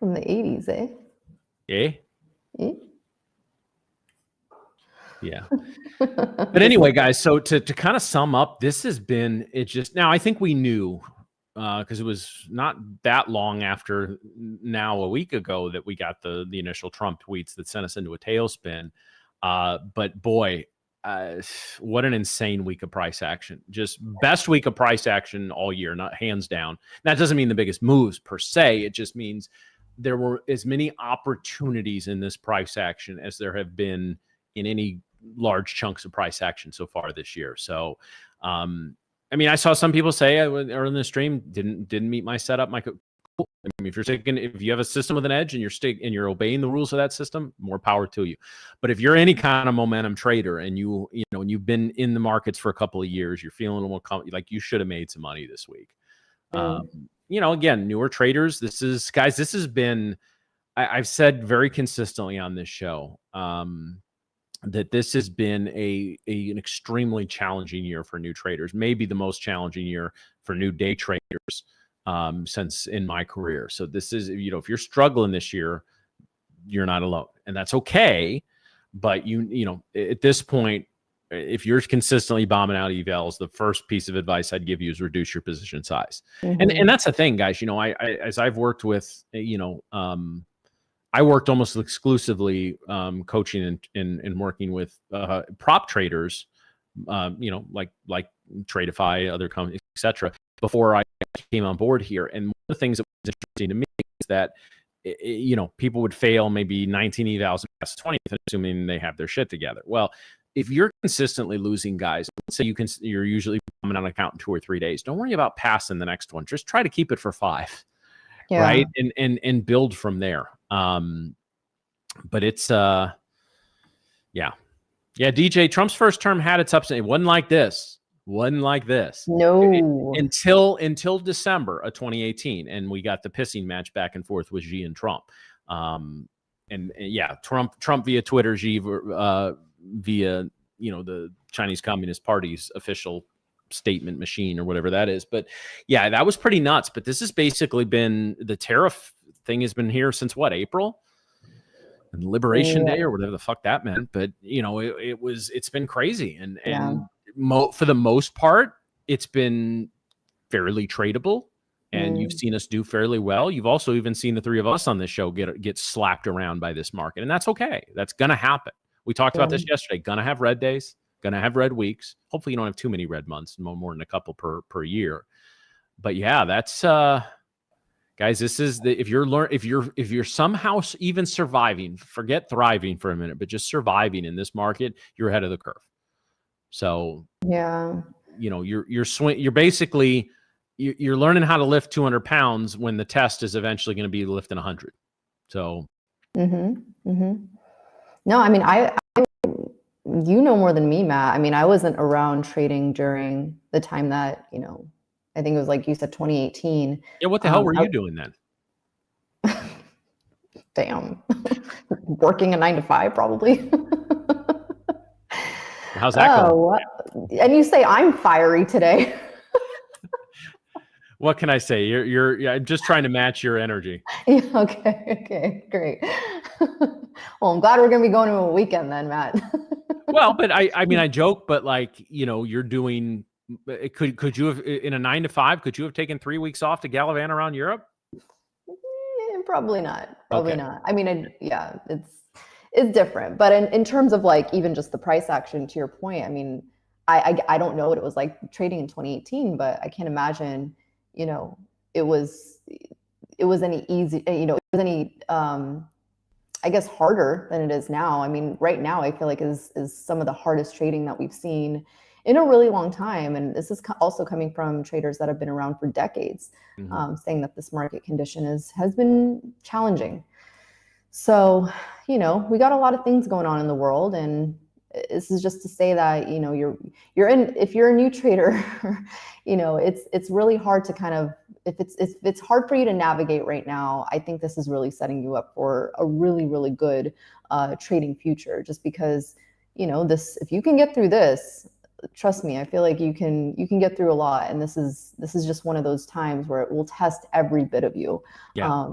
[SPEAKER 2] From the 80s, eh?
[SPEAKER 1] Eh? Yeah. But anyway, guys, so to kind of sum up, this has been, now I think we knew, because it was not that long after now a week ago that we got the initial Trump tweets that sent us into a tailspin. But boy, what an insane week of price action. Just best week of price action all year, not hands down. That doesn't mean the biggest moves per se. It just means there were as many opportunities in this price action as there have been in any large chunks of price action so far this year. So, I mean, I saw some people say earlier in the stream didn't meet my setup. I mean, if you have a system with an edge and you're obeying the rules of that system, more power to you. But if you're any kind of momentum trader and you've been in the markets for a couple of years, you're feeling a little more like you should have made some money this week. Again, newer traders, this has been, I've said very consistently on this show, that this has been an extremely challenging year for new traders, maybe the most challenging year for new day traders since in my career. So this is, if you're struggling this year, you're not alone, and that's okay. But at this point, if you're consistently bombing out evals, the first piece of advice I'd give you is reduce your position size. And that's the thing, guys. You know, I as I've worked with, you know, I worked almost exclusively coaching and working with prop traders, you know, like Tradeify, other companies, etc. Before I came on board here. And one of the things that was interesting to me is that, you know, people would fail maybe 19 evals past 20th, assuming they have their shit together. Well, if you're consistently losing guys, let's say you're usually coming on account in 2 or 3 days, don't worry about passing the next one. Just try to keep it for 5, right? And build from there. But it's yeah, DJ, Trump's first term had its ups and it wasn't like this.
[SPEAKER 2] No.
[SPEAKER 1] Until December of 2018, and we got the pissing match back and forth with Xi and Trump. And yeah, Trump via Twitter, Xi via, you know, the Chinese Communist Party's official statement machine or whatever that is. But yeah, that was pretty nuts. But this has basically been, the tariff thing has been here since what, April? And Liberation Day or whatever the fuck that meant. But you know, it's been crazy. And for the most part, it's been fairly tradable. And you've seen us do fairly well. You've also even seen the three of us on this show get slapped around by this market. And that's okay. That's going to happen. We talked about this yesterday. Going to have red days, going to have red weeks. Hopefully you don't have too many red months, no more than a couple per year. But yeah, that's guys, this is if you're somehow even surviving, forget thriving for a minute, but just surviving in this market, you're ahead of the curve. So yeah, you know, you're basically you're learning how to lift 200 pounds when the test is eventually going to be lifting 100. So
[SPEAKER 2] no, I mean, you know more than me, Matt. I mean, I wasn't around trading during the time that, you know, I think it was like you said, 2018.
[SPEAKER 1] Yeah, what the hell were you doing then?
[SPEAKER 2] Damn. Working a 9 to 5, probably.
[SPEAKER 1] How's that going?
[SPEAKER 2] And you say I'm fiery today.
[SPEAKER 1] What can I say? You're just trying to match your energy.
[SPEAKER 2] Yeah, okay, great. Well, I'm glad we're gonna be going to a weekend then, Matt.
[SPEAKER 1] Well, but I mean, I joke, but like, you know, you're doing. Could you have in a 9 to 5? Could you have taken 3 weeks off to gallivant around Europe?
[SPEAKER 2] Probably not. Probably not. I mean, yeah, it's different. But in terms of like even just the price action, to your point, I mean, I don't know what it was like trading in 2018, but I can't imagine, you know, it was any easy, you know, it was any I guess harder than it is now. I mean, right now I feel like is some of the hardest trading that we've seen in a really long time. And this is also coming from traders that have been around for decades, saying that this market condition has been challenging. So, you know, we got a lot of things going on in the world, and this is just to say that, you know, if you're a new trader, you know, it's really hard to kind of, if it's hard for you to navigate right now, I think this is really setting you up for a really, really good trading future, just because, you know, if you can get through this, trust me, I feel like you can get through a lot. And this is just one of those times where it will test every bit of you.
[SPEAKER 1] Yeah.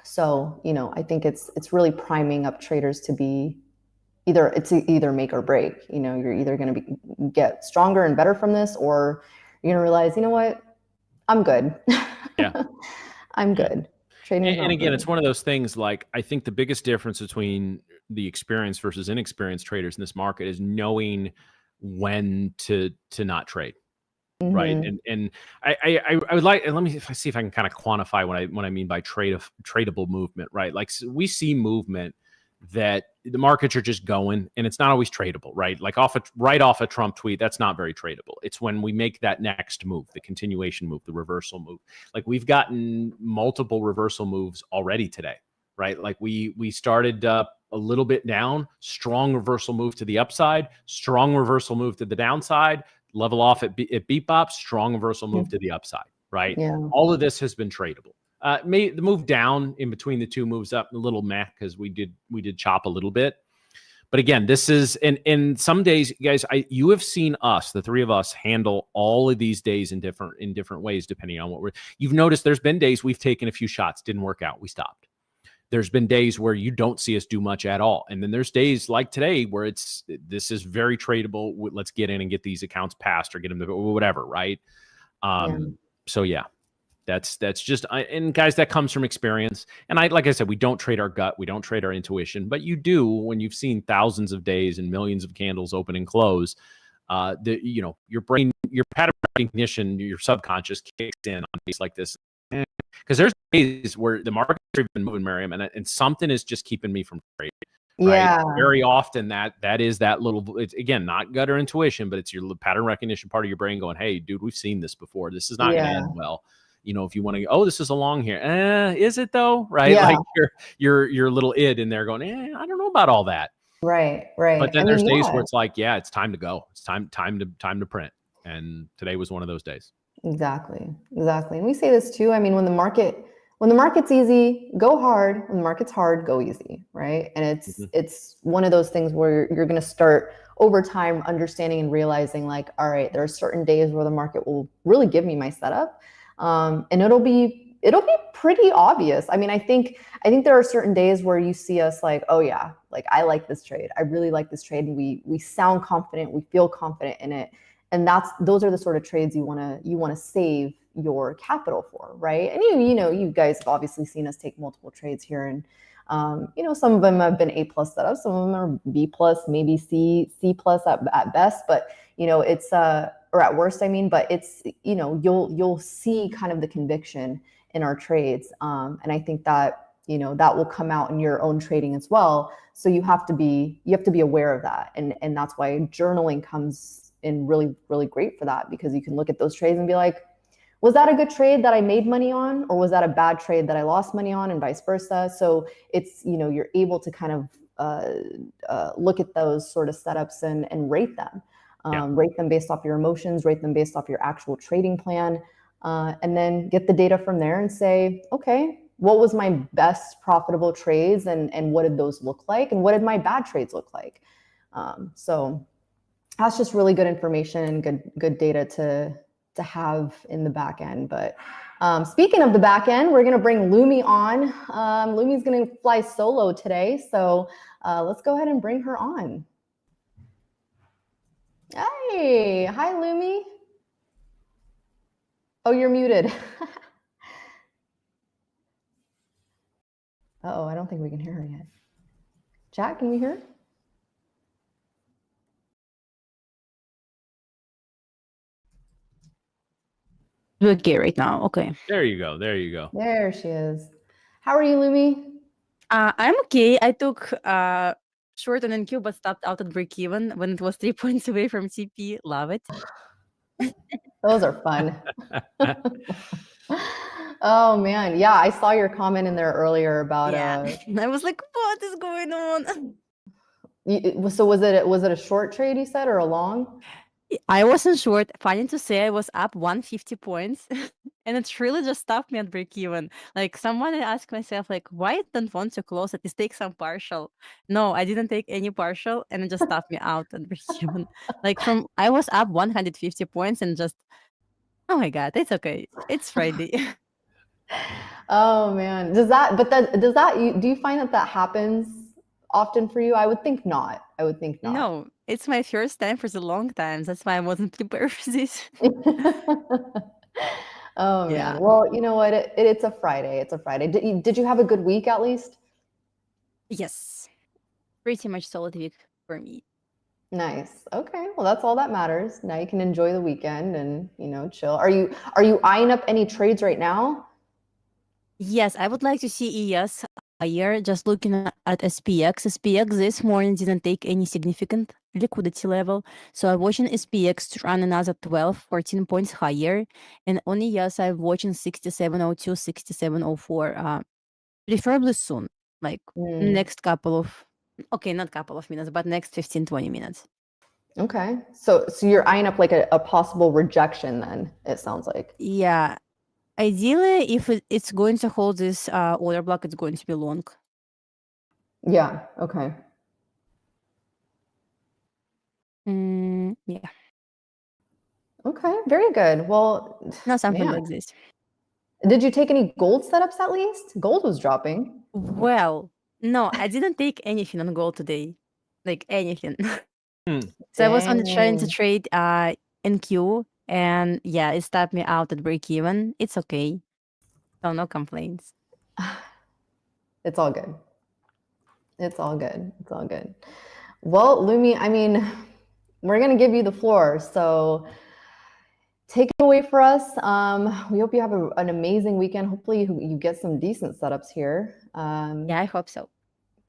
[SPEAKER 2] So, you know, I think it's really priming up traders to be either make or break. You know, you're either going to get stronger and better from this, or you're going to realize, you know what, I'm good.
[SPEAKER 1] Yeah.
[SPEAKER 2] I'm good. Trading.
[SPEAKER 1] And again, it's one of those things, like, I think the biggest difference between the experienced versus inexperienced traders in this market is knowing when to not trade. Right. And I would like, and let me see if I can kind of quantify what I mean by tradable movement, right? Like, so we see movement that the markets are just going, and it's not always tradable, right? Like right off a Trump tweet, that's not very tradable. It's when we make that next move, the continuation move, the reversal move. Like, we've gotten multiple reversal moves already today, right? Like we started a little bit down, strong reversal move to the upside, strong reversal move to the downside, level off at Beepbop, strong reversal move to the upside, right? Yeah. All of this has been tradable. The move down in between the two moves up a little meh, because we did chop a little bit. But again, this is, and some days, guys, you have seen us, the three of us, handle all of these days in different ways, depending on what you've noticed. There's been days we've taken a few shots, didn't work out, we stopped. there's been days where you don't see us do much at all. And then there's days like today where this is very tradable. Let's get in and get these accounts passed or get them to whatever. Right. So yeah, that's just, and guys, that comes from experience. And like I said, we don't trade our gut. We don't trade our intuition, but you do when you've seen thousands of days and millions of candles open and close. Your brain, your pattern recognition, your subconscious kicks in on days like this. Because there's days where the market's been moving, Miriam, and something is just keeping me from trading. Right?
[SPEAKER 2] Yeah.
[SPEAKER 1] Very often that is that little, it's again, not gut or intuition, but it's your pattern recognition part of your brain going, hey, dude, we've seen this before. This is not going to end well. If you want to, this is a long here. Is it though? Right.
[SPEAKER 2] Yeah.
[SPEAKER 1] Like your little id in there going, I don't know about all that.
[SPEAKER 2] Right.
[SPEAKER 1] But then there's days where it's like, yeah, it's time to go. It's time to print. And today was one of those days.
[SPEAKER 2] Exactly. And we say this too. I mean, when the market's easy, go hard. When the market's hard, go easy. Right. And it's one of those things where you're going to start over time understanding and realizing like, all right, there are certain days where the market will really give me my setup. And it'll be pretty obvious. I mean, I think there are certain days where you see us like, oh yeah, like I like this trade. I really like this trade. And we sound confident. We feel confident in it. And those are the sort of trades you want to save your capital for, right? And you guys have obviously seen us take multiple trades here, and some of them have been A+ setups, some of them are B+, maybe C+ at best, but it's or at worst, I mean, but it's you'll see kind of the conviction in our trades, and I think that that will come out in your own trading as well. So you have to be aware of that, and that's why journaling comes in really, really great for that, because you can look at those trades and be like, was that a good trade that I made money on, or was that a bad trade that I lost money on, and vice versa. So it's you're able to kind of look at those sort of setups and rate them. Rate them based off your emotions, rate them based off your actual trading plan, and then get the data from there and say, okay, what was my best profitable trades, and what did those look like, and what did my bad trades look like? So that's just really good information and good data to have in the back end. But speaking of the back end, we're going to bring Lumi on. Lumi's going to fly solo today, so let's go ahead and bring her on. Hey, hi, Lumi. Oh, you're muted. Uh-oh, I don't think we can hear her yet. Chat, can we hear her?
[SPEAKER 4] Okay, right now. Okay.
[SPEAKER 1] There you go.
[SPEAKER 2] There she is. How are you, Lumi?
[SPEAKER 4] I'm okay. I took short on NQ, but stopped out at break even when it was 3 points away from TP. Love it.
[SPEAKER 2] Those are fun. Oh man, yeah, I saw your comment in there earlier about.
[SPEAKER 4] I was like, what is going on?
[SPEAKER 2] So was it a short trade you said, or a long?
[SPEAKER 4] I wasn't short. Funny to say, I was up 150 points, and it really just stopped me at break even. Like someone asked myself, like, why don't want to close it? Just take some partial. No, I didn't take any partial, and it just stopped me out at break even. Like I was up 150 points, and just, oh my god, it's okay. It's Friday.
[SPEAKER 2] Oh man, do you find that happens often for you? I would think not.
[SPEAKER 4] No, it's my first time for the long time. That's why I wasn't prepared for this.
[SPEAKER 2] Oh man. Well, you know what? It's a Friday. Did you have a good week at least?
[SPEAKER 4] Yes. Pretty much solid week for me.
[SPEAKER 2] Nice. Okay. Well, that's all that matters. Now you can enjoy the weekend and, chill. Are you eyeing up any trades right now?
[SPEAKER 4] Yes, I would like to see ES higher. Just looking at SPX. SPX this morning didn't take any significant liquidity level. So I'm watching SPX to run another 12-14 points higher. And on ES, I'm watching 6702, 6704. Preferably soon. Like next couple of, not couple of minutes, but next 15-20 minutes.
[SPEAKER 2] Okay. So you're eyeing up like a possible rejection then, it sounds like.
[SPEAKER 4] Yeah. Ideally, if it's going to hold this order block, it's going to be long.
[SPEAKER 2] Yeah. Okay.
[SPEAKER 4] Yeah.
[SPEAKER 2] Okay. Very good. Well,
[SPEAKER 4] Not something like this.
[SPEAKER 2] Did you take any gold setups at least? Gold was dropping.
[SPEAKER 4] Well, no, I didn't take anything on gold today. Like anything.
[SPEAKER 1] Hmm.
[SPEAKER 4] So I was only trying to
[SPEAKER 2] Dang.
[SPEAKER 4] trade NQ, and yeah, it stopped me out at break even. It's okay. So no complaints.
[SPEAKER 2] It's all good. It's all good. It's all good. Well, Lumi, I mean, we're gonna give you the floor. So take it away for us. We hope you have an amazing weekend. Hopefully you get some decent setups here.
[SPEAKER 4] Yeah, I hope so.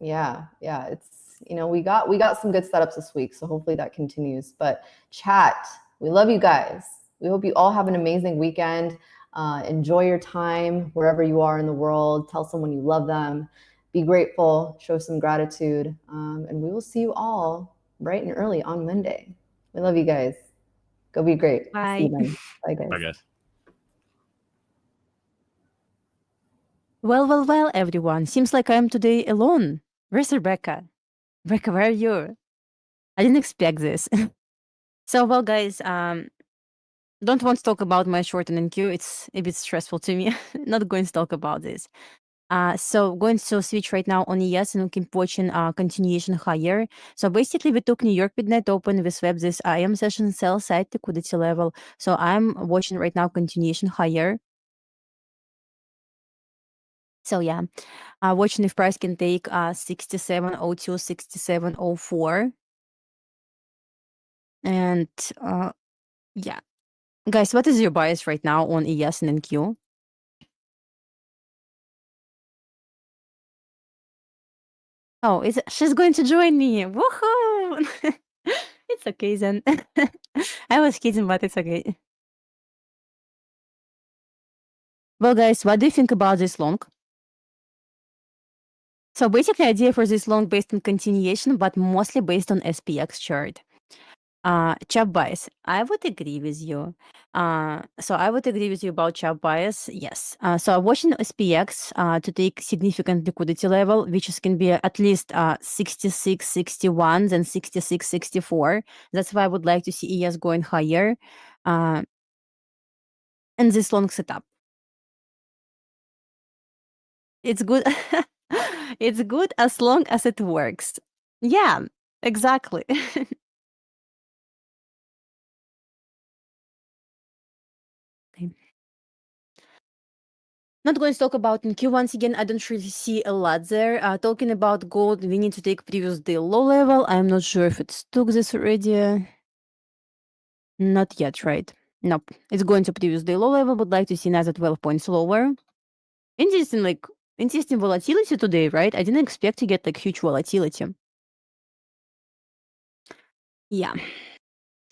[SPEAKER 2] Yeah, it's we got some good setups this week, so hopefully that continues. But chat, we love you guys. We hope you all have an amazing weekend. Enjoy your time wherever you are in the world. Tell someone you love them. Be grateful. Show some gratitude, and we will see you all bright and early on Monday. We love you guys. Go be great. See you
[SPEAKER 4] Bye.
[SPEAKER 2] then. Bye, guys.
[SPEAKER 1] I guess.
[SPEAKER 4] Well, everyone. Seems like I'm today alone. Where's Rebecca? Rebecca, where are you? I didn't expect this. So, well, guys, don't want to talk about my short and NQ. It's a bit stressful to me. Not going to talk about this. So going to switch right now on ES and we keep watching continuation higher. So basically we took New York midnight open, we swept this IM session sell side liquidity level. So I'm watching right now continuation higher. So yeah, watching if price can take 6702, 6704. And yeah. Guys, what is your bias right now on ES and NQ? Oh, she's going to join me. Woohoo! It's okay then. I was kidding, but it's okay. Well, guys, what do you think about this long? So basically, idea for this long based on continuation, but mostly based on SPX chart. Chap bias. I would agree with you. So I would agree with you about chap bias. Yes. So I'm watching SPX to take significant liquidity level, which is can be at least 66, 61, then 66, 64. That's why I would like to see ES going higher. And this long setup. It's good. It's good as long as it works. Yeah, exactly. Okay. Not going to talk about NQ once again. I don't really see a lot there. Talking about gold, we need to take previous day low level. I'm not sure if it took this already. Not yet, right? Nope. It's going to previous day low level. Would like to see another 12 points lower. Interesting volatility today, right? I didn't expect to get like huge volatility. Yeah.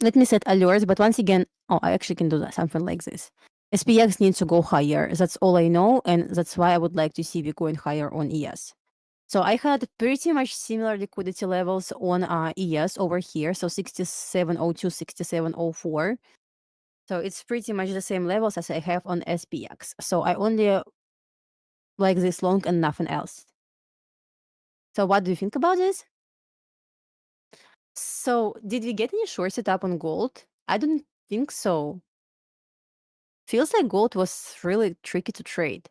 [SPEAKER 4] Let me set alerts, but once again, I actually can do that, something like this. SPX needs to go higher. That's all I know, and that's why I would like to see we going higher on ES. So I had pretty much similar liquidity levels on ES over here. So 6702, 6704. So it's pretty much the same levels as I have on SPX. So I only like this long and nothing else. So what do you think about this? So did we get any short setup on gold? I don't think so. Feels like gold was really tricky to trade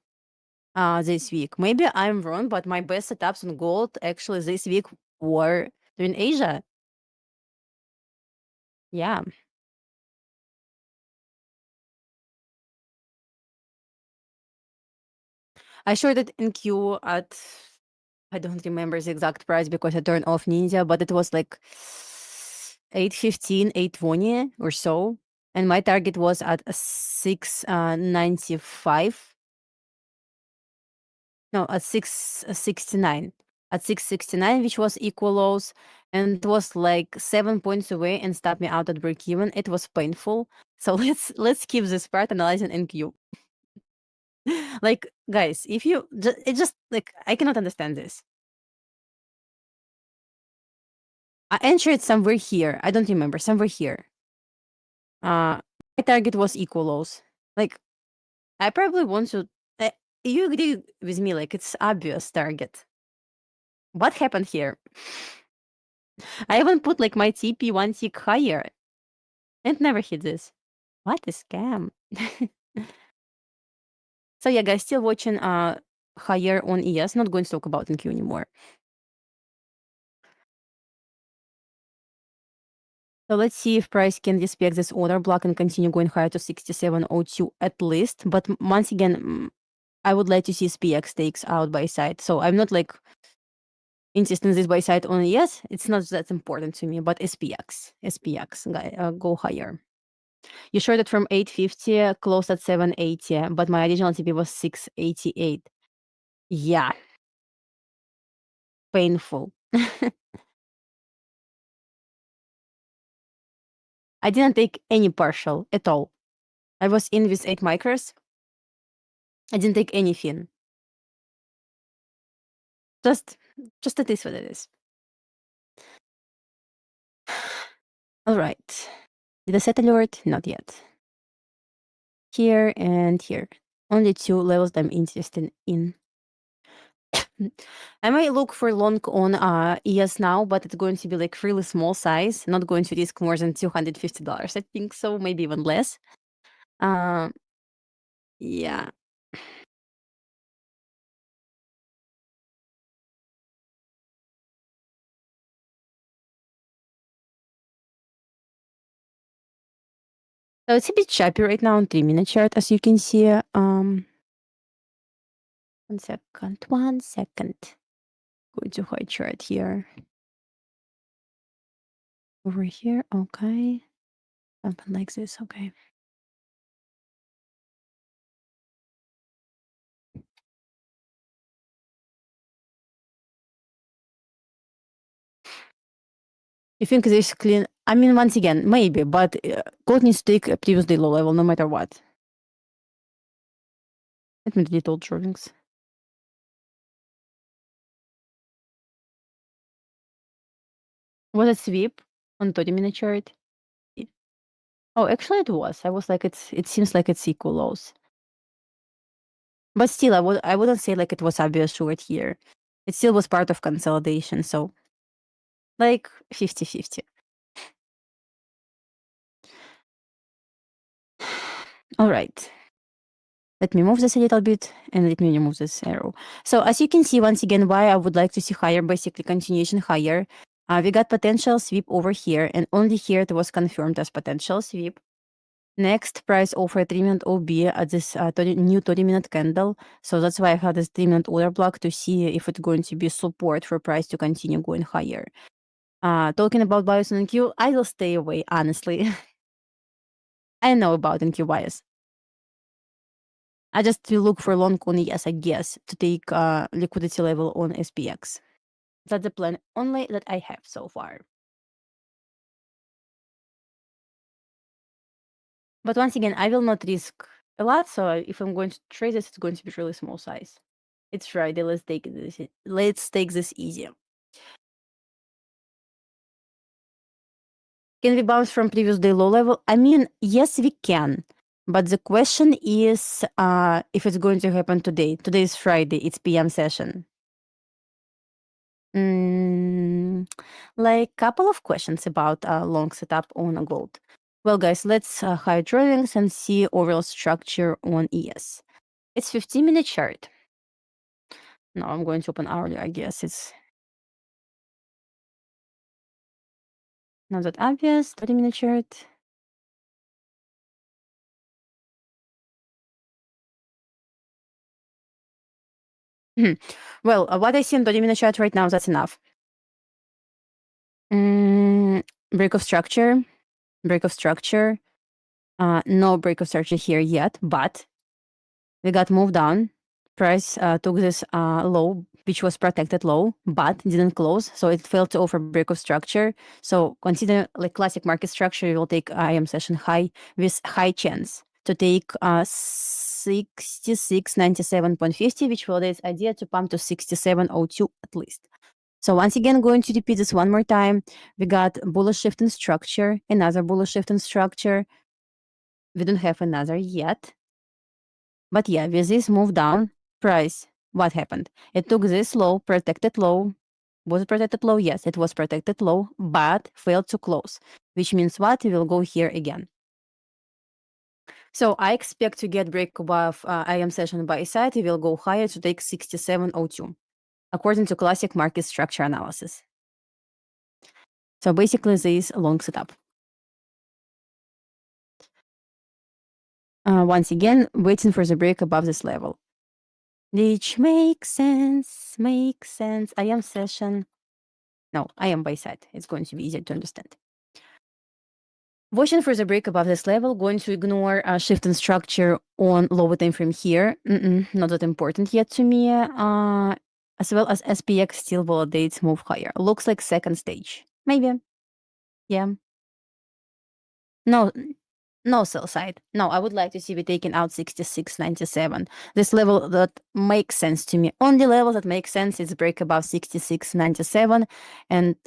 [SPEAKER 4] this week. Maybe I'm wrong, but my best setups on gold actually this week were in Asia. Yeah. I shorted in Q at, I don't remember the exact price because I turned off Ninja, but it was like 815, 820 or so. And my target was at 695. No, at 669. At 669, which was equal lows. And it was like 7 points away and stopped me out at break even. It was painful. So let's keep this part analyzing NQ. Like, guys, if you it just like I cannot understand this. I entered somewhere here. I don't remember. Somewhere here. My target was equal lows. Like, I probably want to. You agree with me? Like, it's obvious target. What happened here? I even put like my TP 1 tick higher. It never hit this. What a scam. So yeah, guys, still watching higher on ES. Not going to talk about NQ anymore. So let's see if price can respect this order block and continue going higher to 67.02 at least. But once again, I would like to see SPX takes out buy side. So I'm not like insisting this buy side on ES. It's not that important to me, but SPX go higher. You shorted from 850, closed at 780, but my original TP was 688. Yeah. Painful. I didn't take any partial at all. I was in with 8 micros. I didn't take anything. Just it is what it is. All right. Did I set alert? Not yet. Here and here. Only 2 levels that I'm interested in. I might look for long on ES now, but it's going to be like really small size. Not going to risk more than $250. I think so, maybe even less. Yeah. So it's a bit choppy right now on 3-minute chart, as you can see. 1 second. Going to high chart here. Over here, okay. Something like this, okay. You think this clean? I mean, once again, maybe, but gold needs to take a previous day low level no matter what. Let me delete all drawings. Was it sweep on 30-minute chart? Oh, actually it was. I was like, it seems like it's equal lows. But still, I wouldn't say like it was obvious short here. It still was part of consolidation, so like 50-50. All right. Let me move this a little bit and let me remove this arrow. So as you can see, once again, why I would like to see higher, basically continuation higher. We got potential sweep over here, and only here it was confirmed as potential sweep. Next, price offer 3-minute OB at this new 30-minute candle. So that's why I had this 3-minute order block to see if it's going to be support for price to continue going higher. Talking about bias on NQ, I will stay away, honestly. I know about NQ bias. I just will look for long on ES, I guess, to take liquidity level on SPX. That's the plan only that I have so far. But once again, I will not risk a lot, so if I'm going to trade this, it's going to be really small size. It's Friday, let's take this easy. Can we bounce from previous day low level? I mean, yes, we can. But the question is if it's going to happen today. Today is Friday, it's PM session. Like couple of questions about long setup on a gold. Well, guys, let's hide drawings and see overall structure on ES. It's 15-minute chart. No, I'm going to open hourly, I guess. It's not that obvious. 30-minute chart. Well, what I see in 30-minute chart right now, that's enough. Break of structure. No break of structure here yet, but we got moved down. Price took this low, which was protected low, but didn't close, so it failed to offer break of structure. So consider like classic market structure, you will take IM session high with high chance to take 66.97.50, which validates idea to pump to 67.02 at least. So once again, going to repeat this one more time. We got bullish shift in structure, another bullish shift in structure. We don't have another yet. But yeah, with this move down, price, what happened? It took this low, protected low. Was it protected low? Yes, it was protected low, but failed to close, which means what? We will go here again. So I expect to get break above IM session buy side. It will go higher to take 67.02, according to classic market structure analysis. So basically, this is a long setup. Once again, waiting for the break above this level, which makes sense. Makes sense. IM session. No, IM buy side. It's going to be easier to understand. Watching for the break above this level, going to ignore shift in structure on lower time frame here. Not that important yet to me. As well as SPX still validates move higher. Looks like second stage. Maybe. Yeah. No sell side. No, I would like to see we taken out 66.97. This level that makes sense to me. Only level that makes sense is break above 66.97 and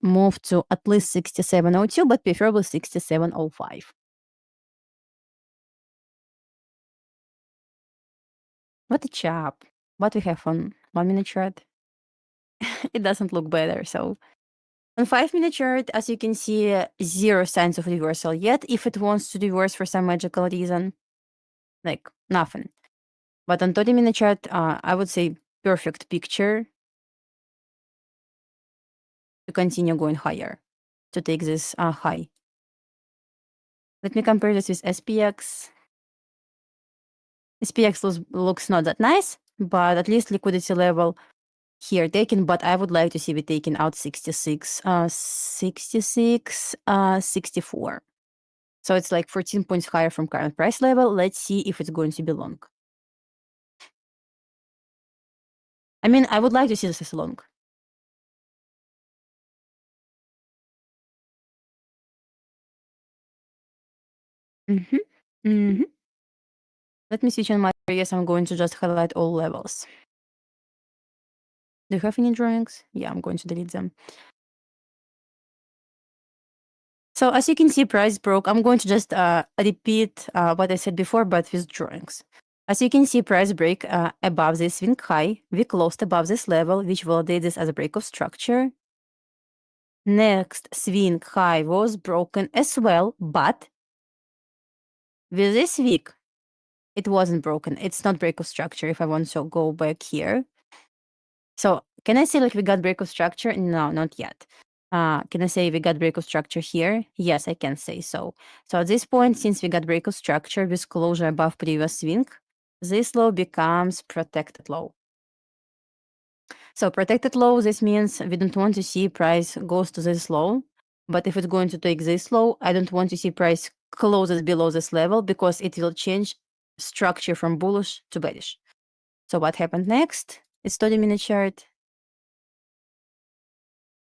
[SPEAKER 4] move to at least 67.02, but preferably 67.05. What a chop. What we have on 1 minute chart? It doesn't look better. So on 5 minute chart, as you can see, zero signs of reversal yet. If it wants to reverse for some magical reason, like nothing. But on 30 minute chart, I would say perfect picture to continue going higher, to take this high. Let me compare this with SPX. SPX looks not that nice, but at least liquidity level here taken, but I would like to see we taking out 66, 64. So it's like 14 points higher from current price level. Let's see if it's going to be long. I mean, I would like to see this as long. Let me switch on my areas. I'm going to just highlight all levels. Do you have any drawings? Yeah, I'm going to delete them. So as you can see, price broke. I'm going to just repeat what I said before, but with drawings. As you can see, price break above this swing high. We closed above this level, which validates this as a break of structure. Next swing high was broken as well, but with this wick, it wasn't broken. It's not break of structure if I want to go back here. So can I say like we got break of structure? No, not yet. Can I say we got break of structure here? Yes, I can say so. So at this point, since we got break of structure with closure above previous swing, this low becomes protected low. So protected low, this means we don't want to see price goes to this low. But if it's going to take this low, I don't want to see price closes below this level because it will change structure from bullish to bearish. So what happened next? It's 30-minute chart.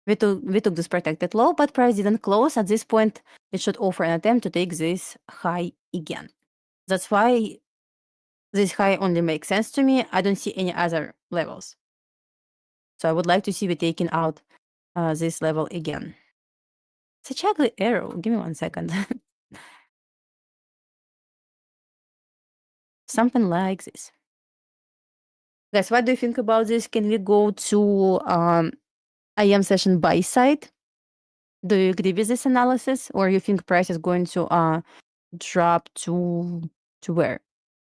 [SPEAKER 4] We took this protected low, but price didn't close. At this point, it should offer an attempt to take this high again. That's why this high only makes sense to me. I don't see any other levels. So I would like to see we taking out this level again. Such ugly arrow. Give me 1 second. Something like this. Guys, what do you think about this? Can we go to IM session buy side? Do you agree with this analysis, or you think price is going to drop to where?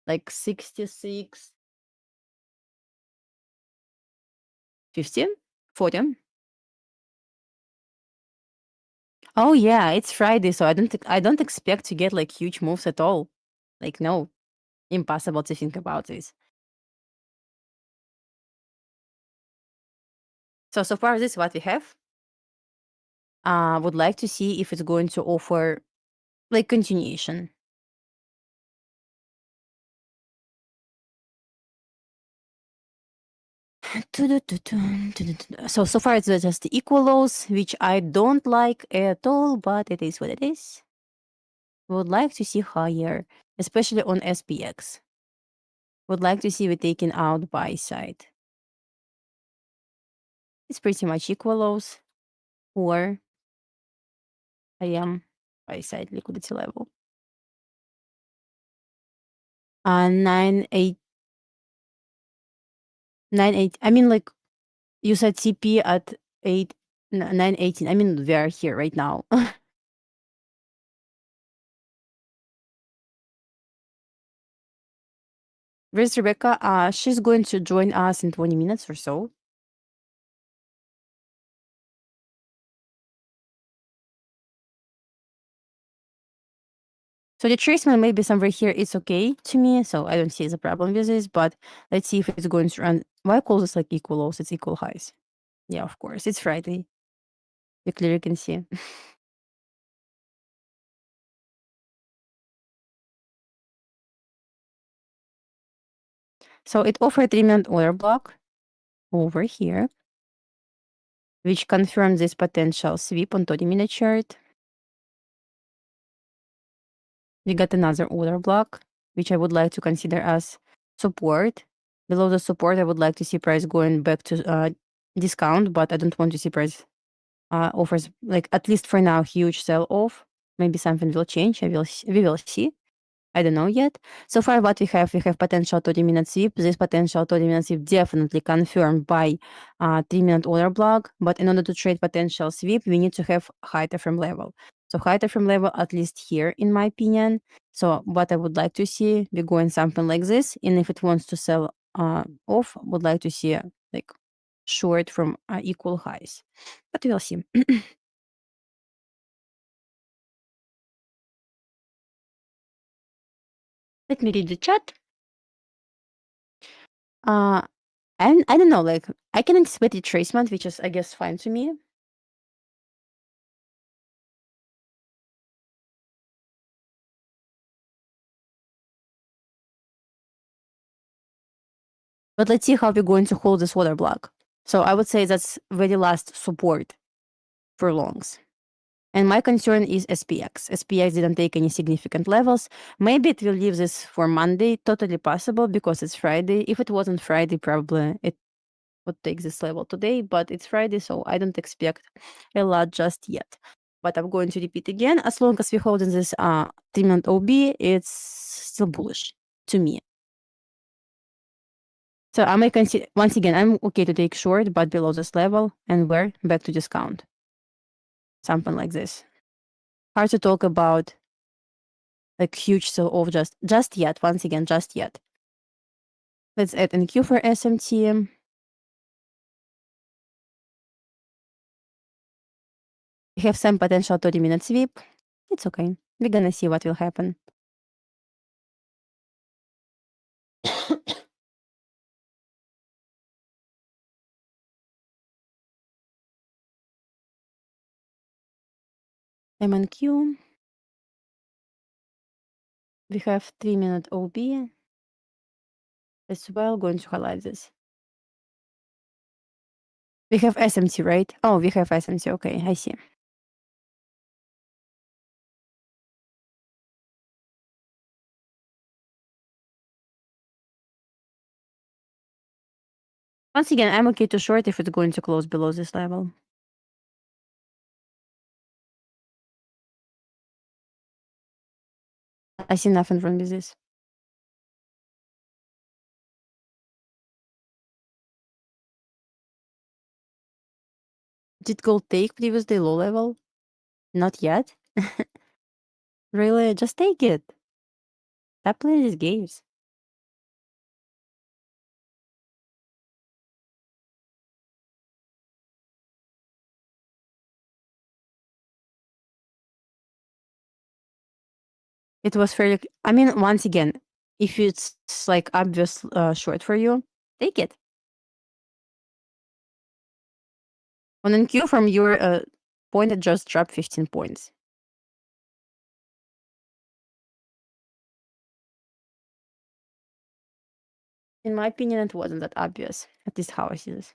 [SPEAKER 4] Like 66, 15, 40? Oh yeah, it's Friday, so I don't expect to get like huge moves at all. Like no, impossible to think about this. So far this is what we have. Would like to see if it's going to offer like continuation. So far it's just the equal lows, which I don't like at all, but it is what it is. Would like to see higher, especially on SPX. Would like to see we taken out buy side. It's pretty much equal lows, or I am buy side liquidity level. 9.8. I mean, like you said, CP at 9.18. I mean, we are here right now. Where's Rebecca? She's going to join us in 20 minutes or so. So the tracement maybe somewhere here is okay to me, so I don't see the problem with this, but let's see if it's going to run. Why I call this like equal lows? It's equal highs. Yeah, of course. It's Friday. You clearly can see. So it offered 3-minute order block over here, which confirms this potential sweep on 30-minute chart. We got another order block, which I would like to consider as support. Below the support, I would like to see price going back to discount, but I don't want to see price offers, like, at least for now, huge sell-off. Maybe something will change. We will see. I don't know yet. So far, what we have potential 30-minute sweep. This potential 30-minute sweep definitely confirmed by 3-minute order block. But in order to trade potential sweep, we need to have high time frame level. So high time frame level, at least here, in my opinion. So what I would like to see, we go in something like this. And if it wants to sell off, would like to see like short from equal highs. But we'll see. Let me read the chat. And I don't know, like, I can anticipate retracement, which is, I guess, fine to me. But let's see how we're going to hold this order block. So I would say that's very last support for longs. And my concern is SPX. SPX didn't take any significant levels. Maybe it will leave this for Monday. Totally possible because it's Friday. If it wasn't Friday, probably it would take this level today, but it's Friday, so I don't expect a lot just yet. But I'm going to repeat again, as long as we're holding this 3-minute OB, it's still bullish to me. So I may consider, once again, I'm okay to take short, but below this level, and we're back to discount. Something like this. Hard to talk about like huge sell-off just yet. Once again, just yet. Let's add NQ for SMT. We have some potential 30-minute sweep. It's okay. We're gonna see what will happen. MNQ. We have 3-minute OB as well. Going to highlight this. We have SMT, right? Oh, we have SMT. Okay, I see. Once again, I'm okay to short if it's going to close below this level. I see nothing wrong with this. Did gold take previously low level? Not yet. Really? Just take it. Stop playing these games. It was fairly. I mean, once again, if it's like obvious short for you, take it. On NQ from your point, it just dropped 15 points. In my opinion, it wasn't that obvious. At least how I see this.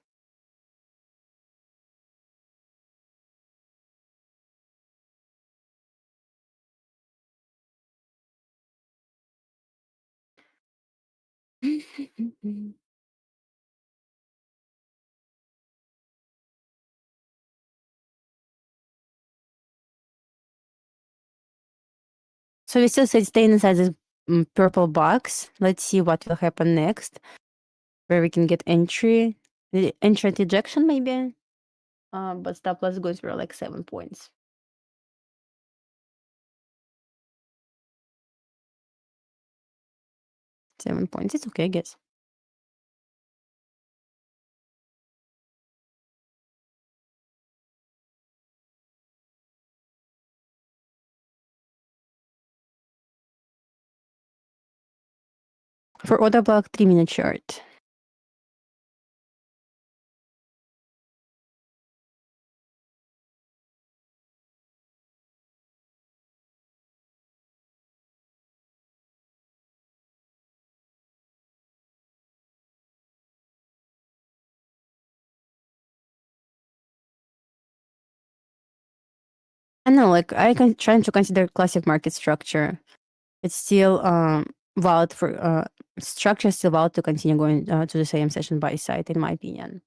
[SPEAKER 4] So we still say stay inside this purple box. Let's see what will happen next. Where we can get entry. Entry at ejection maybe. But stop loss goes for like 7 points. 7 points. It's okay, I guess. For order block, 3-minute chart. I know, like trying to consider classic market structure. It's still valid for structure is still valid to continue going to the same session by side, in my opinion.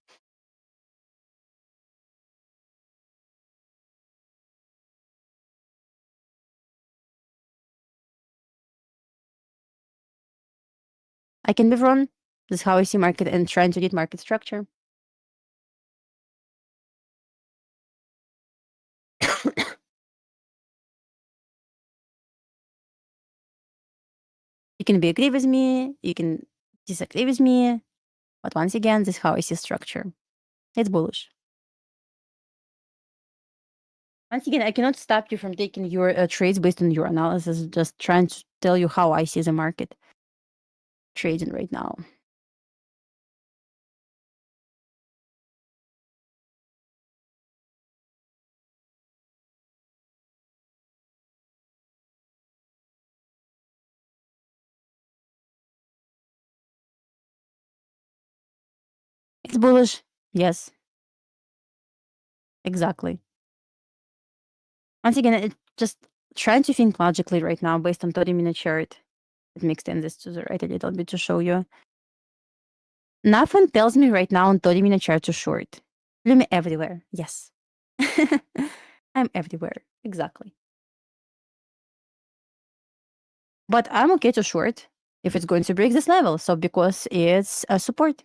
[SPEAKER 4] I can be wrong. This is how I see market and trying to read market structure. You can agree with me, you can disagree with me, but once again, this is how I see structure. It's bullish. Once again, I cannot stop you from taking your trades based on your analysis. Just trying to tell you how I see the market trading right now. It's bullish. Yes. Exactly. Once again, it's just trying to think logically right now based on 30-minute chart. Let me extend this to the right a little bit to show you. Nothing tells me right now on 30-minute chart to short. Let me everywhere. Yes. I'm everywhere. Exactly. But I'm okay to short if it's going to break this level. So because it's a support.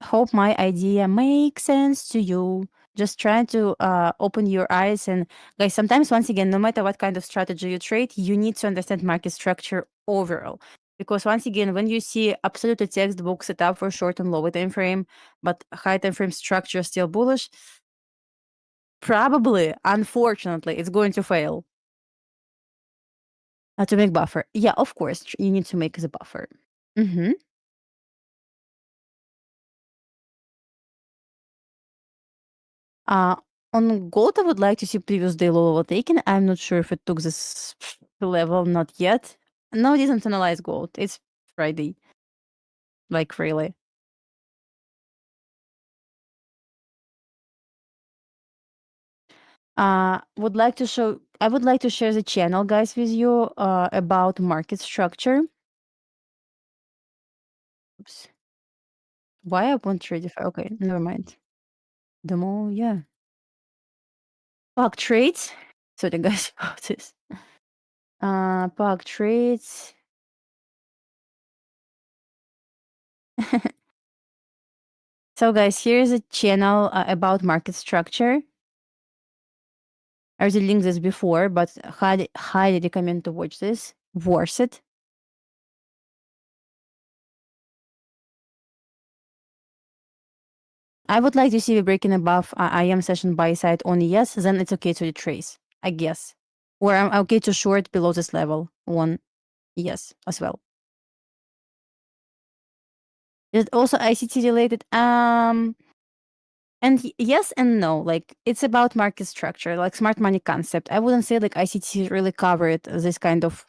[SPEAKER 4] Hope my idea makes sense to you. Just trying to open your eyes. And guys, sometimes, once again, no matter what kind of strategy you trade, you need to understand market structure overall. Because once again, when you see absolutely textbook setup for short and lower time frame, but high time frame structure still bullish, probably, unfortunately, it's going to fail. To make buffer. Yeah, of course, you need to make the buffer. Mm-hmm. On gold, I would like to see previous day low level taken. I'm not sure if it took this level, not yet. No, it didn't analyze gold. It's Friday. Like, really. I would like to share the channel, guys, with you about market structure. Oops. Why I want Tradeify? Okay, never mind. Demo, yeah. Pug trades. Sorry, guys, about this. Pug trades. So, guys, here's a channel about market structure. I already linked this before, but highly recommend to watch this. Worth it. I would like to see you breaking above IM session buy side only yes, then it's okay to retrace, I guess. Or I'm okay to short below this level. One yes as well. Is it also ICT related? And yes and no. Like, it's about market structure, like smart money concept. I wouldn't say like ICT really covered this kind of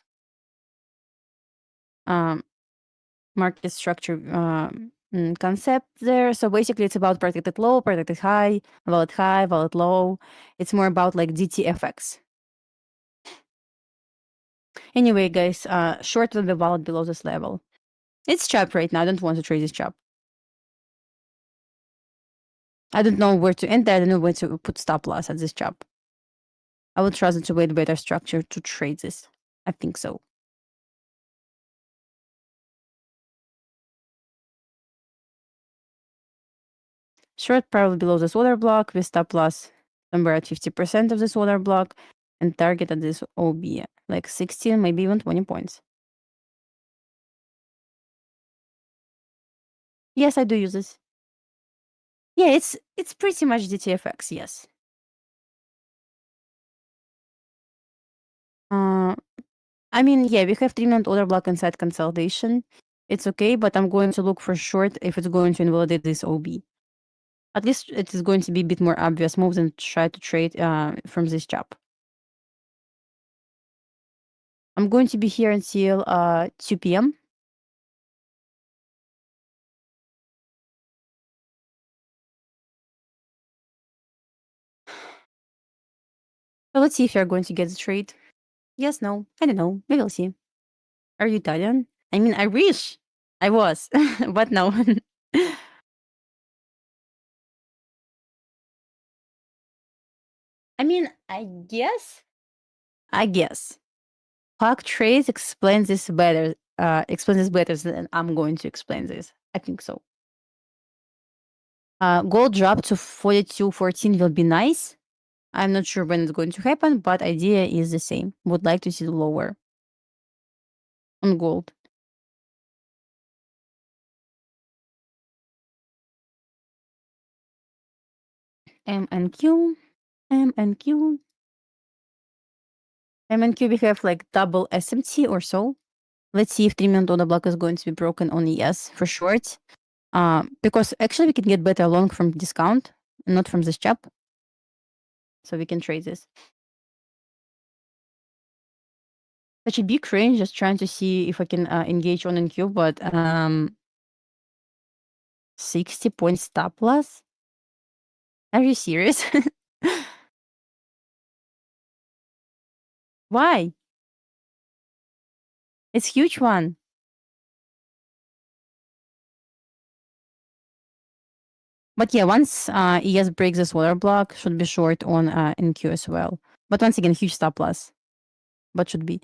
[SPEAKER 4] market structure concept there. So basically, it's about protected low, protected high, valid low. It's more about like DTFX. Anyway, guys, short will be valid below this level. It's chop right now. I don't want to trade this chop. I don't know where to enter. I don't know where to put stop loss at this chop. I would trust it to wait better structure to trade this. I think so. Short probably below this order block with stop loss somewhere at 50% of this order block and target at this OB, like 16, maybe even 20 points. Yes, I do use this. Yeah, it's pretty much DTFX, yes. I mean, yeah, we have 3-minute order block inside consolidation. It's okay, but I'm going to look for short if it's going to invalidate this OB. At least it is going to be a bit more obvious move than try to trade from this chop. I'm going to be here until 2 p.m. So let's see if you're going to get the trade. Yes, no, I don't know. We will see. Are you Italian? I mean, I wish I was, but no. I mean, I guess. Park Trace explains this better. Explains this better than I'm going to explain this. I think so. Gold drop to 42.14 will be nice. I'm not sure when it's going to happen, but idea is the same. Would like to see the lower on gold. M and Q. We have like double SMT or so. Let's see if 3-minute order block is going to be broken on ES for short. Because actually we can get better long from discount, not from this chop. So we can trade this. Such a big range, just trying to see if I can engage on NQ, but 60 point stop loss? Are you serious? Why? It's huge one. But yeah, once ES breaks this water block, should be short on NQ as well. But once again, huge stop loss. But should be.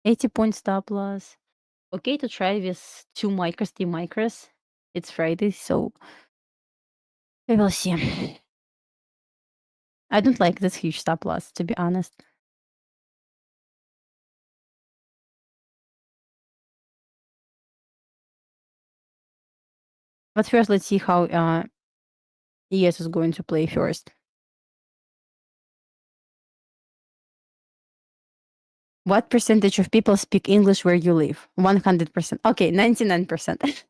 [SPEAKER 4] $80 stop loss. Okay to try with 2 micros, 3 micros. It's Friday, so we will see. I don't like this huge stop loss, to be honest. But first, let's see how ES is going to play first. What percentage of people speak English where you live? 100%. Okay, 99%.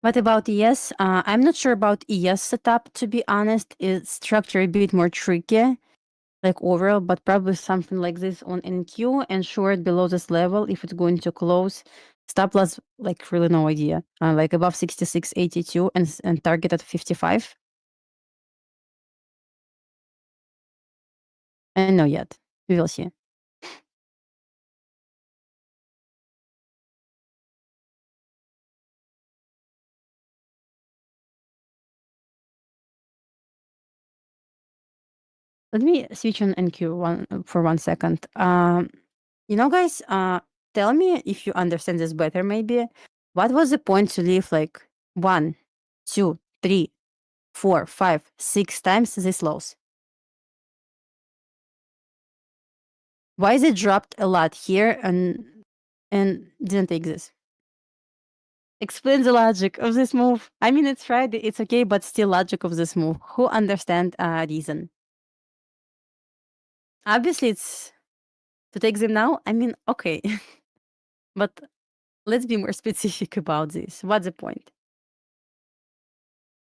[SPEAKER 4] What about ES? I'm not sure about ES setup, to be honest. It's structured a bit more tricky, like overall, but probably something like this on NQ and short below this level if it's going to close. Stop loss, like really no idea. Like above 66.82 and target at 55. I don't know yet. We will see. Let me switch on NQ for 1 second. Guys, tell me if you understand this better, maybe. What was the point to leave like 1, 2, 3, 4, 5, 6 times this loss? Why is it dropped a lot here and didn't take this? Explain the logic of this move. I mean, it's Friday, it's okay, but still logic of this move. Who understand reason? Obviously, it's to take them now. I mean, okay. But let's be more specific about this. What's the point?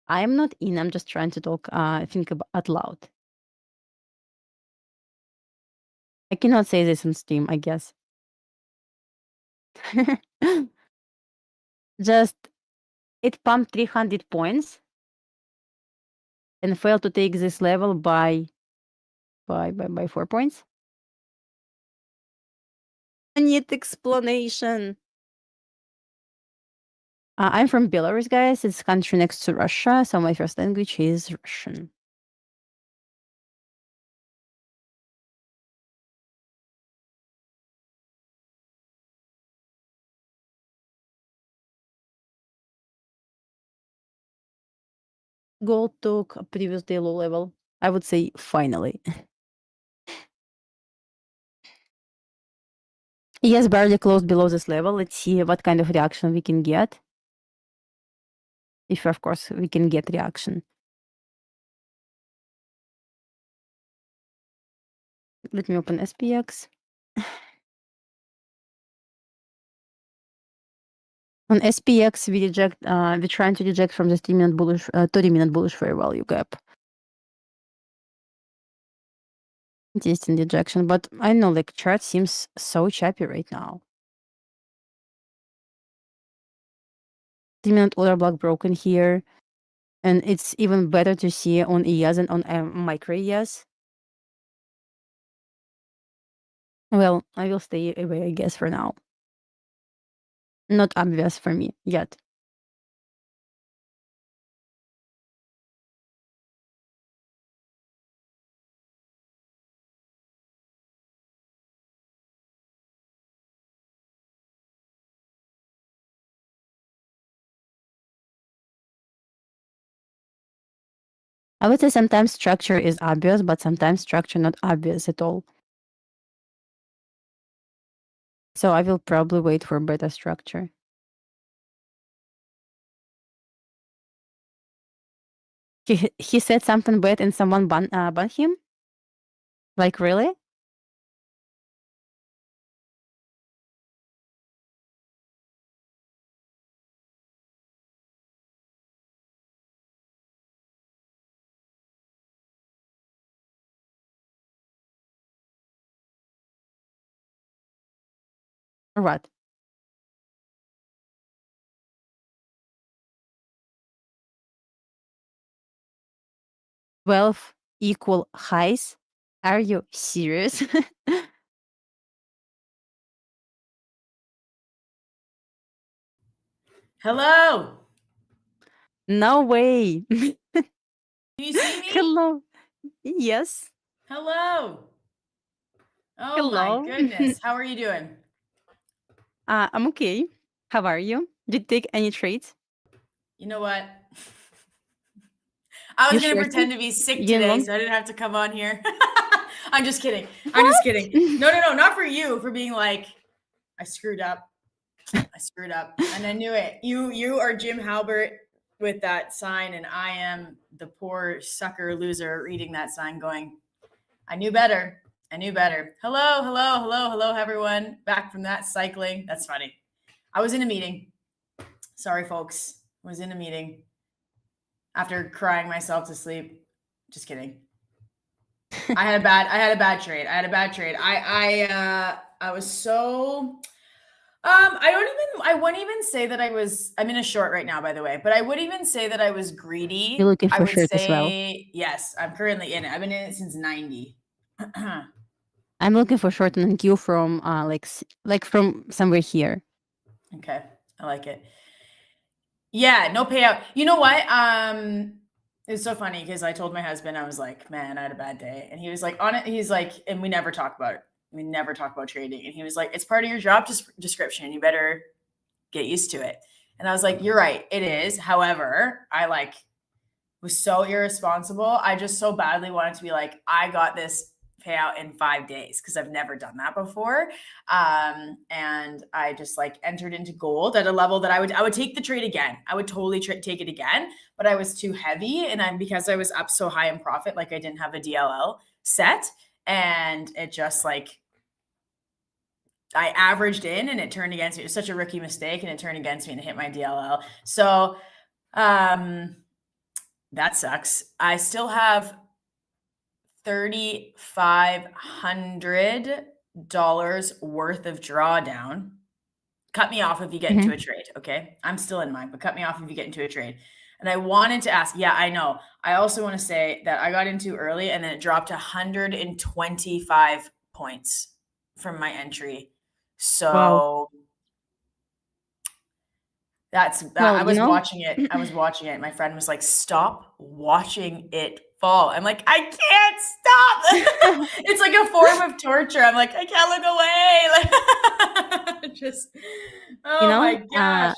[SPEAKER 4] I am not in. I'm just trying to talk, think out loud. I cannot say this on stream, I guess. Just It pumped 300 points and failed to take this level by 4 points. I need explanation. I'm from Belarus, guys. It's a country next to Russia, so my first language is Russian. Gold took a previous day low level. I would say finally. Yes, barely closed below this level. Let's see what kind of reaction we can get. If, of course, we can get reaction. Let me open SPX. On SPX, we're trying to reject from the 30-minute bullish fair value gap. Interesting rejection, but I know like chart seems so choppy right now. 3-minute order block broken here, and it's even better to see on ES than on micro ES. Well, I will stay away, I guess, for now. Not obvious for me yet. I would say sometimes structure is obvious, but sometimes structure not obvious at all. So I will probably wait for better structure. He said something bad and someone ban him? Like really? Or what? 12 equal highs? Are you serious?
[SPEAKER 5] Hello.
[SPEAKER 4] No way.
[SPEAKER 5] Can you see me?
[SPEAKER 4] Hello. Yes.
[SPEAKER 5] Hello. Oh
[SPEAKER 4] Hello.
[SPEAKER 5] my goodness. How are you doing?
[SPEAKER 4] I'm okay. How are you? Did you take any trades?
[SPEAKER 5] You know what? I was
[SPEAKER 4] You
[SPEAKER 5] going to
[SPEAKER 4] sure
[SPEAKER 5] pretend to be sick
[SPEAKER 4] You
[SPEAKER 5] today
[SPEAKER 4] long-
[SPEAKER 5] so I didn't have to come on here. I'm just kidding. I'm just kidding. No, not for you, for being like, I screwed up. I screwed up. And I knew it. You are Jim Halbert with that sign, and I am the poor sucker loser reading that sign going, I knew better. I knew better. Hello, everyone. Back from that cycling. That's funny. I was in a meeting. Sorry, folks. I was in a meeting after crying myself to sleep. Just kidding. I had a bad trade. I was so I wouldn't even say that I'm in a short right now, by the way, but I would even say that I was greedy.
[SPEAKER 4] You're looking
[SPEAKER 5] I
[SPEAKER 4] for
[SPEAKER 5] would
[SPEAKER 4] short
[SPEAKER 5] say,
[SPEAKER 4] as well.
[SPEAKER 5] yes, I'm currently in it. I've been in it since 90.
[SPEAKER 4] I'm looking for short and Q from like from somewhere here.
[SPEAKER 5] Okay. I like it. Yeah, no payout. You know what? It's so funny because I told my husband, I was like, man, I had a bad day. And he was like, on it, he's like, and we never talk about it. We never talk about trading. And he was like, it's part of your job description. You better get used to it. And I was like, you're right, it is. However, I was so irresponsible. I just so badly wanted to be like, I got this payout in 5 days because I've never done that before. And I just entered into gold at a level that I would take the trade again. I would totally take it again, but I was too heavy. And because I was up so high in profit, I didn't have a DLL set, and it just I averaged in and it turned against me. It was such a rookie mistake, and it turned against me and it hit my DLL. So that sucks. I still have $3,500 worth of drawdown Cut me off if you get into a trade, okay? I'm still in mine, but cut me off if you get into a trade. And I wanted to ask, yeah, I know. I also want to say that I got into early and then it dropped 125 points from my entry. So
[SPEAKER 4] Wow.
[SPEAKER 5] I was watching it. I was watching it. My friend was like, stop watching it fall. I'm like, I can't stop. It's like a form of torture. I'm like, I can't look away. Like, just, my gosh.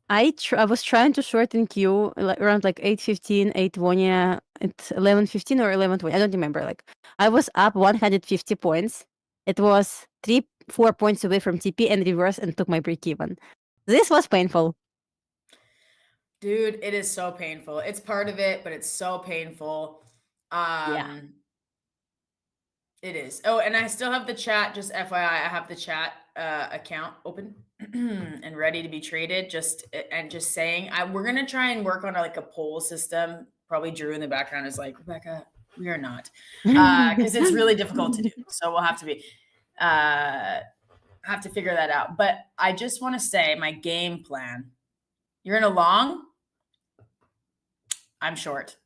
[SPEAKER 4] I was trying to short in queue around 8:15, 8:20, at 11:15 or 11:20. I don't remember. I was up 150 points. It was 3-4 points away from TP and reverse and took my break even. This was painful.
[SPEAKER 5] Dude, it is so painful. It's part of it, but it's so painful.
[SPEAKER 4] Yeah.
[SPEAKER 5] It is. Oh, and I still have the chat. Just FYI, I have the chat account open and ready to be traded. Just saying, we're gonna try and work on a poll system. Probably Drew in the background is like, Rebecca, we are not, because it's really difficult to do. So we'll have to figure that out. But I just want to say my game plan. You're in a long. I'm short.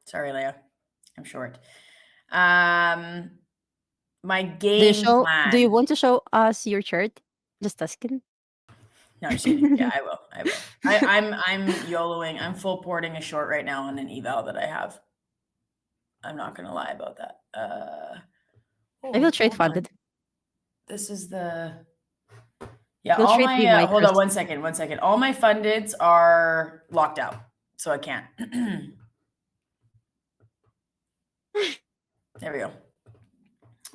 [SPEAKER 5] Sorry, Leah. I'm short. My game plan.
[SPEAKER 4] Do you want to show us your chart? Just asking.
[SPEAKER 5] No, just kidding. Yeah, I will. I'm YOLOing. I'm full porting a short right now on an eval that I have. I'm not gonna lie about that.
[SPEAKER 4] I will trade funded.
[SPEAKER 5] This is the
[SPEAKER 4] We'll
[SPEAKER 5] all
[SPEAKER 4] trade
[SPEAKER 5] my
[SPEAKER 4] the
[SPEAKER 5] hold on one second. All my fundeds are locked out, so I can't. There we go.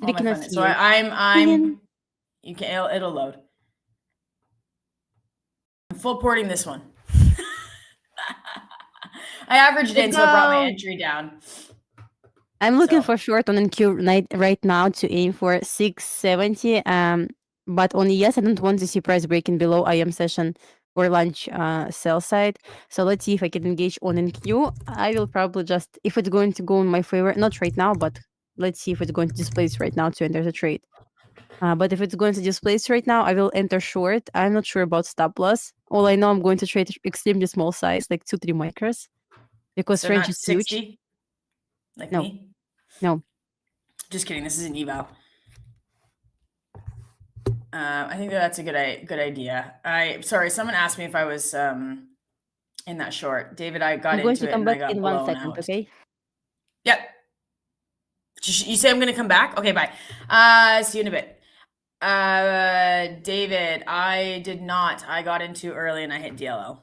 [SPEAKER 5] All my funded. So I'm you can it'll load. I'm full porting this one. I averaged in, so I brought my entry down.
[SPEAKER 4] I'm looking for short on NQ right now to aim for 670. But on ES, I don't want to see price breaking below IM session or lunch sell side. So let's see if I can engage on NQ. I will probably just, if it's going to go in my favor, not right now, but let's see if it's going to displace right now to enter the trade. But if it's going to displace right now, I will enter short. I'm not sure about stop loss. All I know, I'm going to trade extremely small size, 2-3 micros, because range is
[SPEAKER 5] 60?
[SPEAKER 4] huge.
[SPEAKER 5] Like
[SPEAKER 4] no.
[SPEAKER 5] Me?
[SPEAKER 4] No.
[SPEAKER 5] Just kidding. This is an eval. I think that's a good idea. Sorry, someone asked me if I was in that short. David, I got into it and I got blown out.
[SPEAKER 4] Okay?
[SPEAKER 5] Yep. You say I'm going to come back? Okay, bye. See you in a bit. David, I did not. I got in too early and I hit DLL.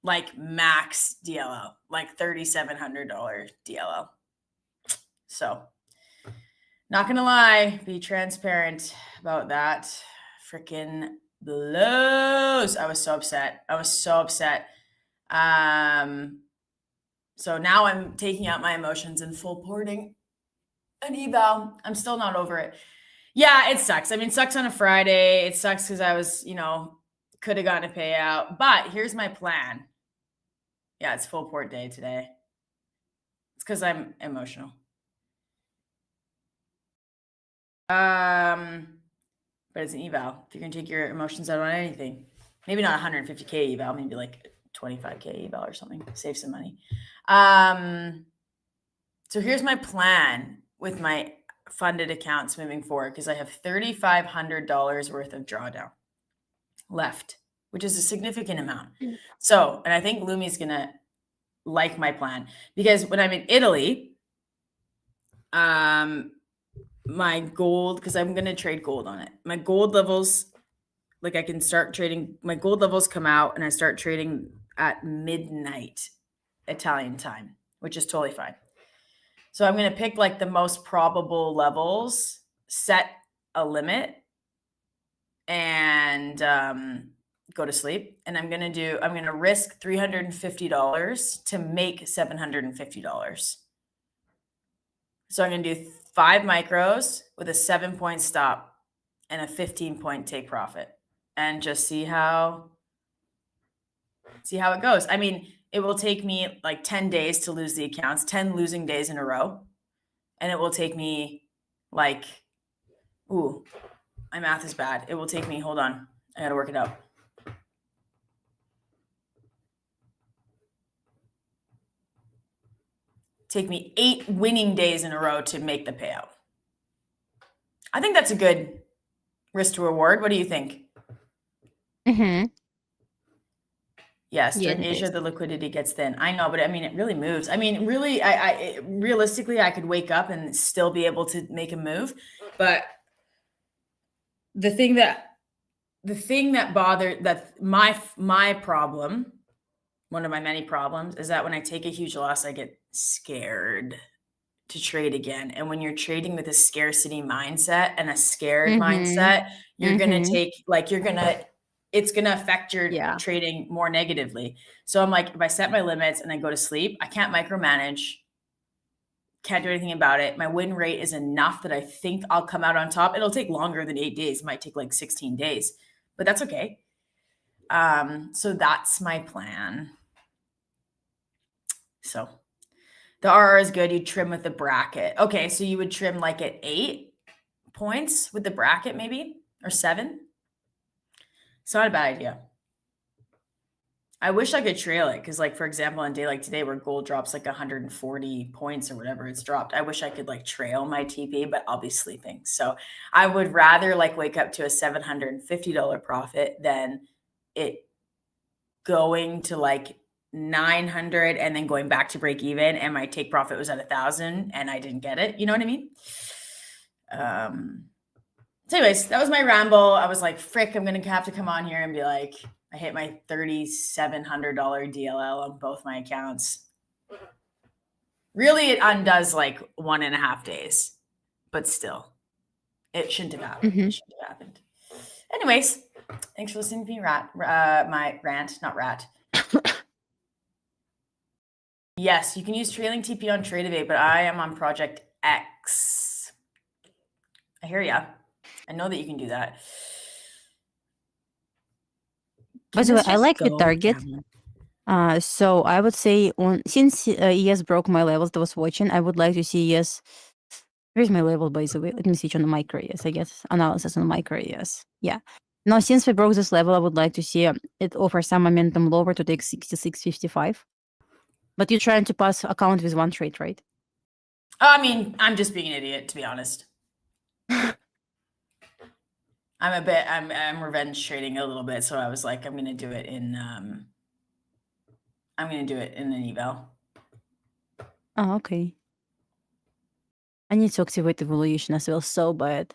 [SPEAKER 5] Max DLL. $3,700 DLL. So, not going to lie. Be transparent about that. Freaking blows. I was so upset. So now I'm taking out my emotions and full porting an eval. I'm still not over it. Yeah, it sucks. I mean, it sucks on a Friday. It sucks because I was, could have gotten a payout. But here's my plan. Yeah, it's full port day today. It's because I'm emotional. But it's an eval. If you're gonna take your emotions out on anything, maybe not 150K eval, maybe 25K eval or something. Save some money. So here's my plan with my funded accounts moving forward, because I have $3,500 worth of drawdown left, which is a significant amount. So, and I think Lumi's gonna like my plan, because when I'm in Italy, my gold, because I'm going to trade gold on it. My gold levels, I can start trading. My gold levels come out and I start trading at midnight Italian time, which is totally fine. So I'm going to pick the most probable levels, set a limit, and go to sleep. And I'm going to risk $350 to make $750. So I'm going to do 5 micros with a 7-point stop and a 15-point take profit, and just see how it goes. I mean, it will take me 10 days to lose the accounts, 10 losing days in a row. And it will take me my math is bad. It will take me, hold on. I got to work it out. Take me 8 winning days in a row to make the payout. I think that's a good risk to reward. What do you think?
[SPEAKER 4] Mm-hmm.
[SPEAKER 5] Yes,
[SPEAKER 4] Yeah,
[SPEAKER 5] during
[SPEAKER 4] it
[SPEAKER 5] Asia,
[SPEAKER 4] is.
[SPEAKER 5] the liquidity gets thin. I know, but I mean, it really moves. I mean, really, realistically, I could wake up and still be able to make a move. But the thing that bothered, that my problem, one of my many problems, is that when I take a huge loss, I get scared to trade again. And when you're trading with a scarcity mindset and a scared mindset, you're going to take, like, it's going to affect your trading more negatively. So I'm like, if I set my limits and I go to sleep, I can't micromanage, can't do anything about it. My win rate is enough that I think I'll come out on top. It'll take longer than 8 days. It might take like 16 days, but that's okay. So that's my plan. So the RR is good. You trim with the bracket. Okay, so you would trim like at 8 points with the bracket, maybe, or 7. It's not a bad idea. I wish I could trail it because, like, for example, on a day like today where gold drops like 140 points or whatever it's dropped, I wish I could like trail my TP, but I'll be sleeping. So I would rather like wake up to a $750 profit than it going to like 900 and then going back to break even, and my take profit was at 1,000 and I didn't get it. You know what I mean? So anyways, that was my ramble. I was like, frick, I'm going to have to come on here and be like, I hit my $3,700 DLL on both my accounts. Really, it undoes like 1.5 days, but still, it shouldn't have happened. It shouldn't have happened. Anyways, thanks for listening to me my rant, not rat. Yes, you can use trailing TP on Tradeify, but I am on Project X. I hear ya. I know that you can do that.
[SPEAKER 4] By the way, I like the target. So I would say since ES broke my levels that I was watching, I would like to see ES. Where's my level, by the way? Let me see it on the micro ES, I guess. Analysis on the micro ES. Yeah. Now, since we broke this level, I would like to see it offer some momentum lower to take 66.55. But you're trying to pass account with one trade, right?
[SPEAKER 5] I mean, I'm just being an idiot, to be honest. I'm revenge trading a little bit, so I was like, I'm gonna do it in an eval.
[SPEAKER 4] Oh, okay. I need to activate evaluation as well, so bad.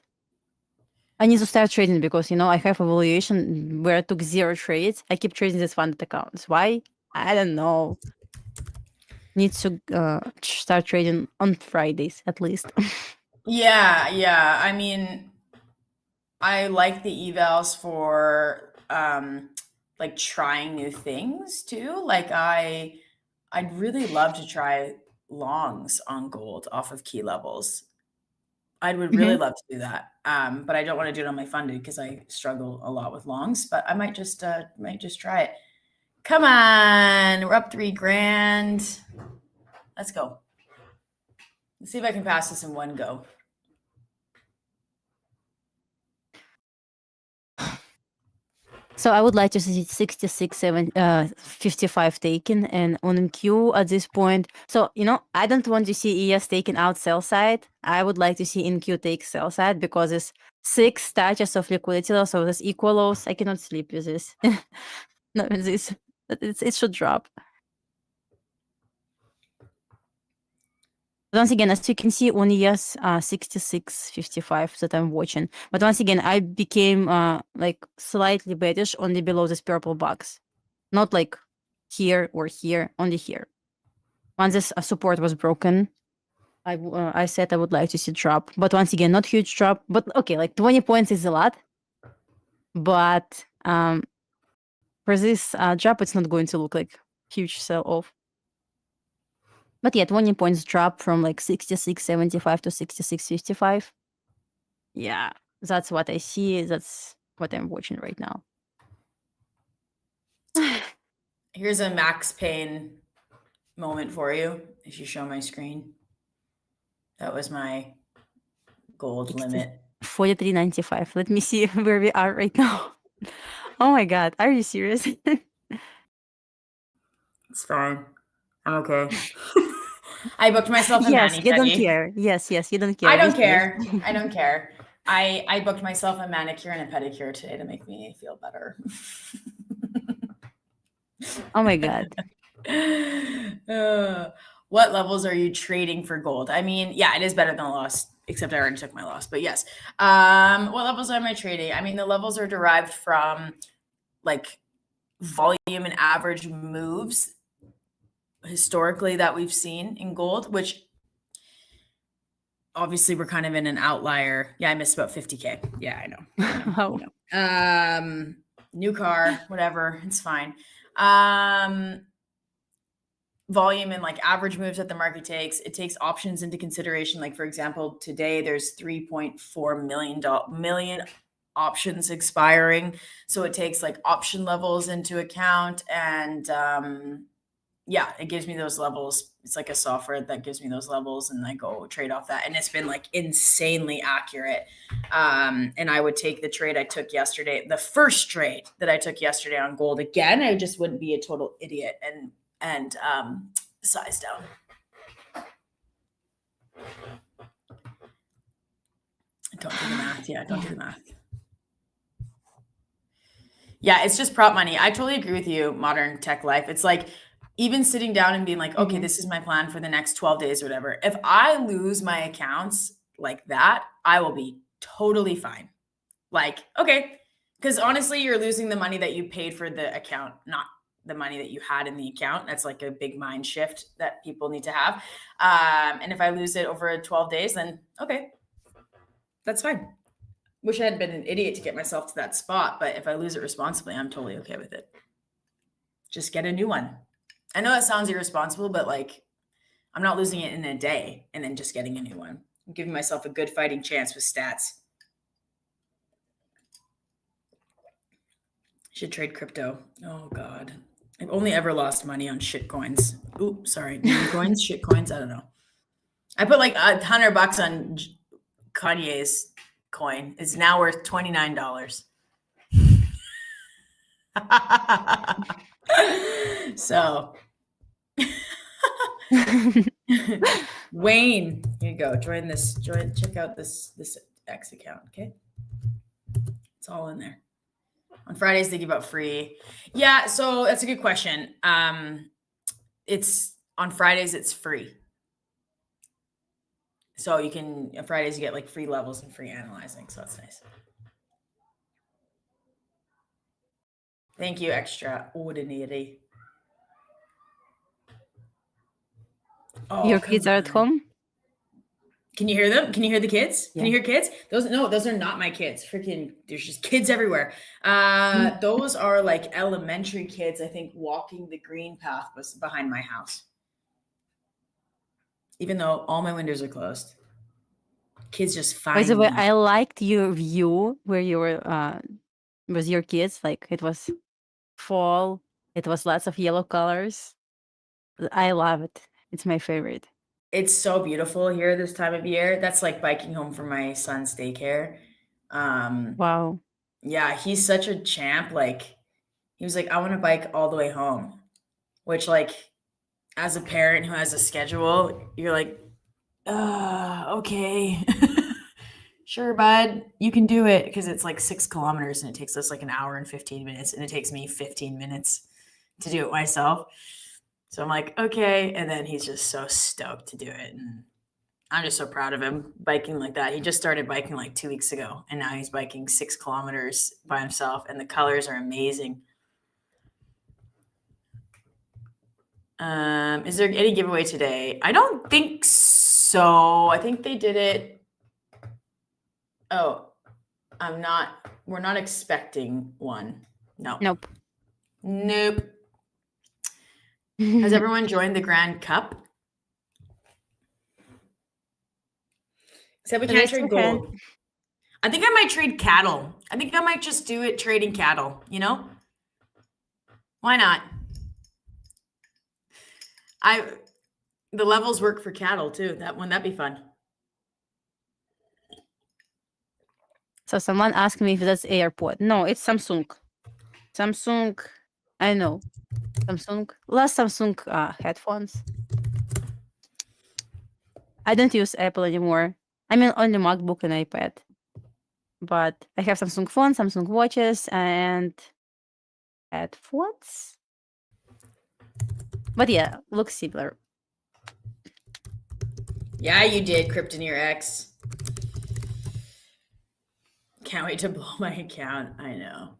[SPEAKER 4] I need to start trading because, I have evaluation where I took 0 trades. I keep trading these funded accounts. Why? I don't know. Need to start trading on Fridays at least.
[SPEAKER 5] Yeah. I mean, I like the evals for like trying new things too. Like I'd really love to try longs on gold off of key levels. I would really love to do that. But I don't want to do it on my funded because I struggle a lot with longs, but I might just try it. Come on, we're up $3,000. Let's go. Let's see if I can pass this in one go.
[SPEAKER 4] So I would like to see 55 taken and on NQ at this point. So, I don't want to see ES taken out sell side. I would like to see NQ take sell side because it's 6 touches of liquidity loss, so this equal loss. I cannot sleep with this. Not with this. But it should drop. Once again, as you can see on ES 66.55 that I'm watching. But once again, I became like slightly bearish only below this purple box. Not like here or here, only here. Once this support was broken, I said I would like to see drop. But once again, not huge drop. But okay, like 20 points is a lot. But for this drop, it's not going to look like huge sell-off. But yeah, 20 points drop from like 66.75 to 66.55. Yeah, that's what I see. That's what I'm watching right now.
[SPEAKER 5] Here's a max pain moment for you. If you show my screen, that was my gold limit.
[SPEAKER 4] 43.95. Let me see where we are right now. Oh my God. Are you serious?
[SPEAKER 5] It's fine. I'm okay. I booked myself a
[SPEAKER 4] Yes, you don't
[SPEAKER 5] mani-pedi.
[SPEAKER 4] care. Yes, you don't care.
[SPEAKER 5] I don't
[SPEAKER 4] Be serious.
[SPEAKER 5] care. I don't care. I booked myself a manicure and a pedicure today to make me feel better.
[SPEAKER 4] Oh my God.
[SPEAKER 5] What levels are you trading for gold? I mean, yeah, it is better than a loss, except I already took my loss. But yes. What levels am I trading? I mean, the levels are derived from like volume and average moves historically that we've seen in gold, which obviously we're kind of in an outlier. Yeah, I missed about 50K. Yeah, I know.
[SPEAKER 4] Wow.
[SPEAKER 5] New car, whatever, it's fine. Volume and like average moves that the market takes, it takes options into consideration. Like for example, today there's 3.4 million options expiring, so it takes like option levels into account. And yeah, it gives me those levels. It's like a software that gives me those levels, and I go trade off that. And it's been like insanely accurate. And I would take the trade I took yesterday, the first trade that I took yesterday on gold again. I just wouldn't be a total idiot and size down. Don't do the math. Yeah, don't do the math. Yeah, it's just prop money. I totally agree with you, modern tech life. It's like even sitting down and being like, okay, this is my plan for the next 12 days or whatever. If I lose my accounts like that, I will be totally fine. Like, okay, because honestly, you're losing the money that you paid for the account, not the money that you had in the account. That's like a big mind shift that people need to have. And if I lose it over 12 days, then okay, that's fine. Wish I had been an idiot to get myself to that spot, but if I lose it responsibly, I'm totally okay with it. Just get a new one. I know that sounds irresponsible, but like I'm not losing it in a day and then just getting a new one. I'm giving myself a good fighting chance with stats. Should trade crypto. Oh God. I've only ever lost money on shit coins. Ooh, sorry. Meme coins, shit coins. I don't know. I put like $100 on Kanye's coin. It's now worth $29. So Wayne, here you go. Check out this X account. Okay. It's all in there. On Fridays, they give out free. Yeah, so that's a good question. It's on Fridays, it's free. So you can, on Fridays, you get like free levels and free analyzing. So that's nice. Thank you, Extraordinary. Oh,
[SPEAKER 4] Your kids are at home?
[SPEAKER 5] Can you hear them? Can you hear the kids?
[SPEAKER 4] Yeah.
[SPEAKER 5] Can you hear kids? Those are not my kids. Freaking, there's just kids everywhere. Those are like elementary kids, I think, walking the green path was behind my house. Even though all my windows are closed. Kids just find
[SPEAKER 4] By the way,
[SPEAKER 5] me.
[SPEAKER 4] I liked your view where you were with your kids. Like it was fall. It was lots of yellow colors. I love it. It's my favorite.
[SPEAKER 5] It's so beautiful here this time of year. That's like biking home from my son's daycare.
[SPEAKER 4] Wow.
[SPEAKER 5] Yeah, he's such a champ. Like he was like, I want to bike all the way home, which like as a parent who has a schedule, you're like, okay. Sure, bud, you can do it. Because it's like 6 kilometers and it takes us like an hour and 15 minutes. And it takes me 15 minutes to do it myself. So I'm like, okay. And then he's just so stoked to do it. And I'm just so proud of him biking like that. He just started biking like 2 weeks ago. And now he's biking 6 kilometers by himself. And the colors are amazing. Is there any giveaway today? I don't think so. I think they did it. Oh, we're not expecting one. No.
[SPEAKER 4] Nope.
[SPEAKER 5] Has everyone joined the Grand Cup? Except we can't
[SPEAKER 4] Raise
[SPEAKER 5] trade
[SPEAKER 4] your
[SPEAKER 5] gold.
[SPEAKER 4] hand.
[SPEAKER 5] I think I might trade cattle. I think I might just do it trading cattle, you know? Why not? The levels work for cattle too. That'd be fun.
[SPEAKER 4] So someone asked me if that's AirPod. No, it's Samsung. Samsung, I know. Samsung, last Samsung headphones. I don't use Apple anymore. I mean, only MacBook and iPad. But I have Samsung phone, Samsung watches, and headphones. But yeah, looks similar.
[SPEAKER 5] Yeah, you did, Kryptoneer X. Can't wait to blow my account. I know.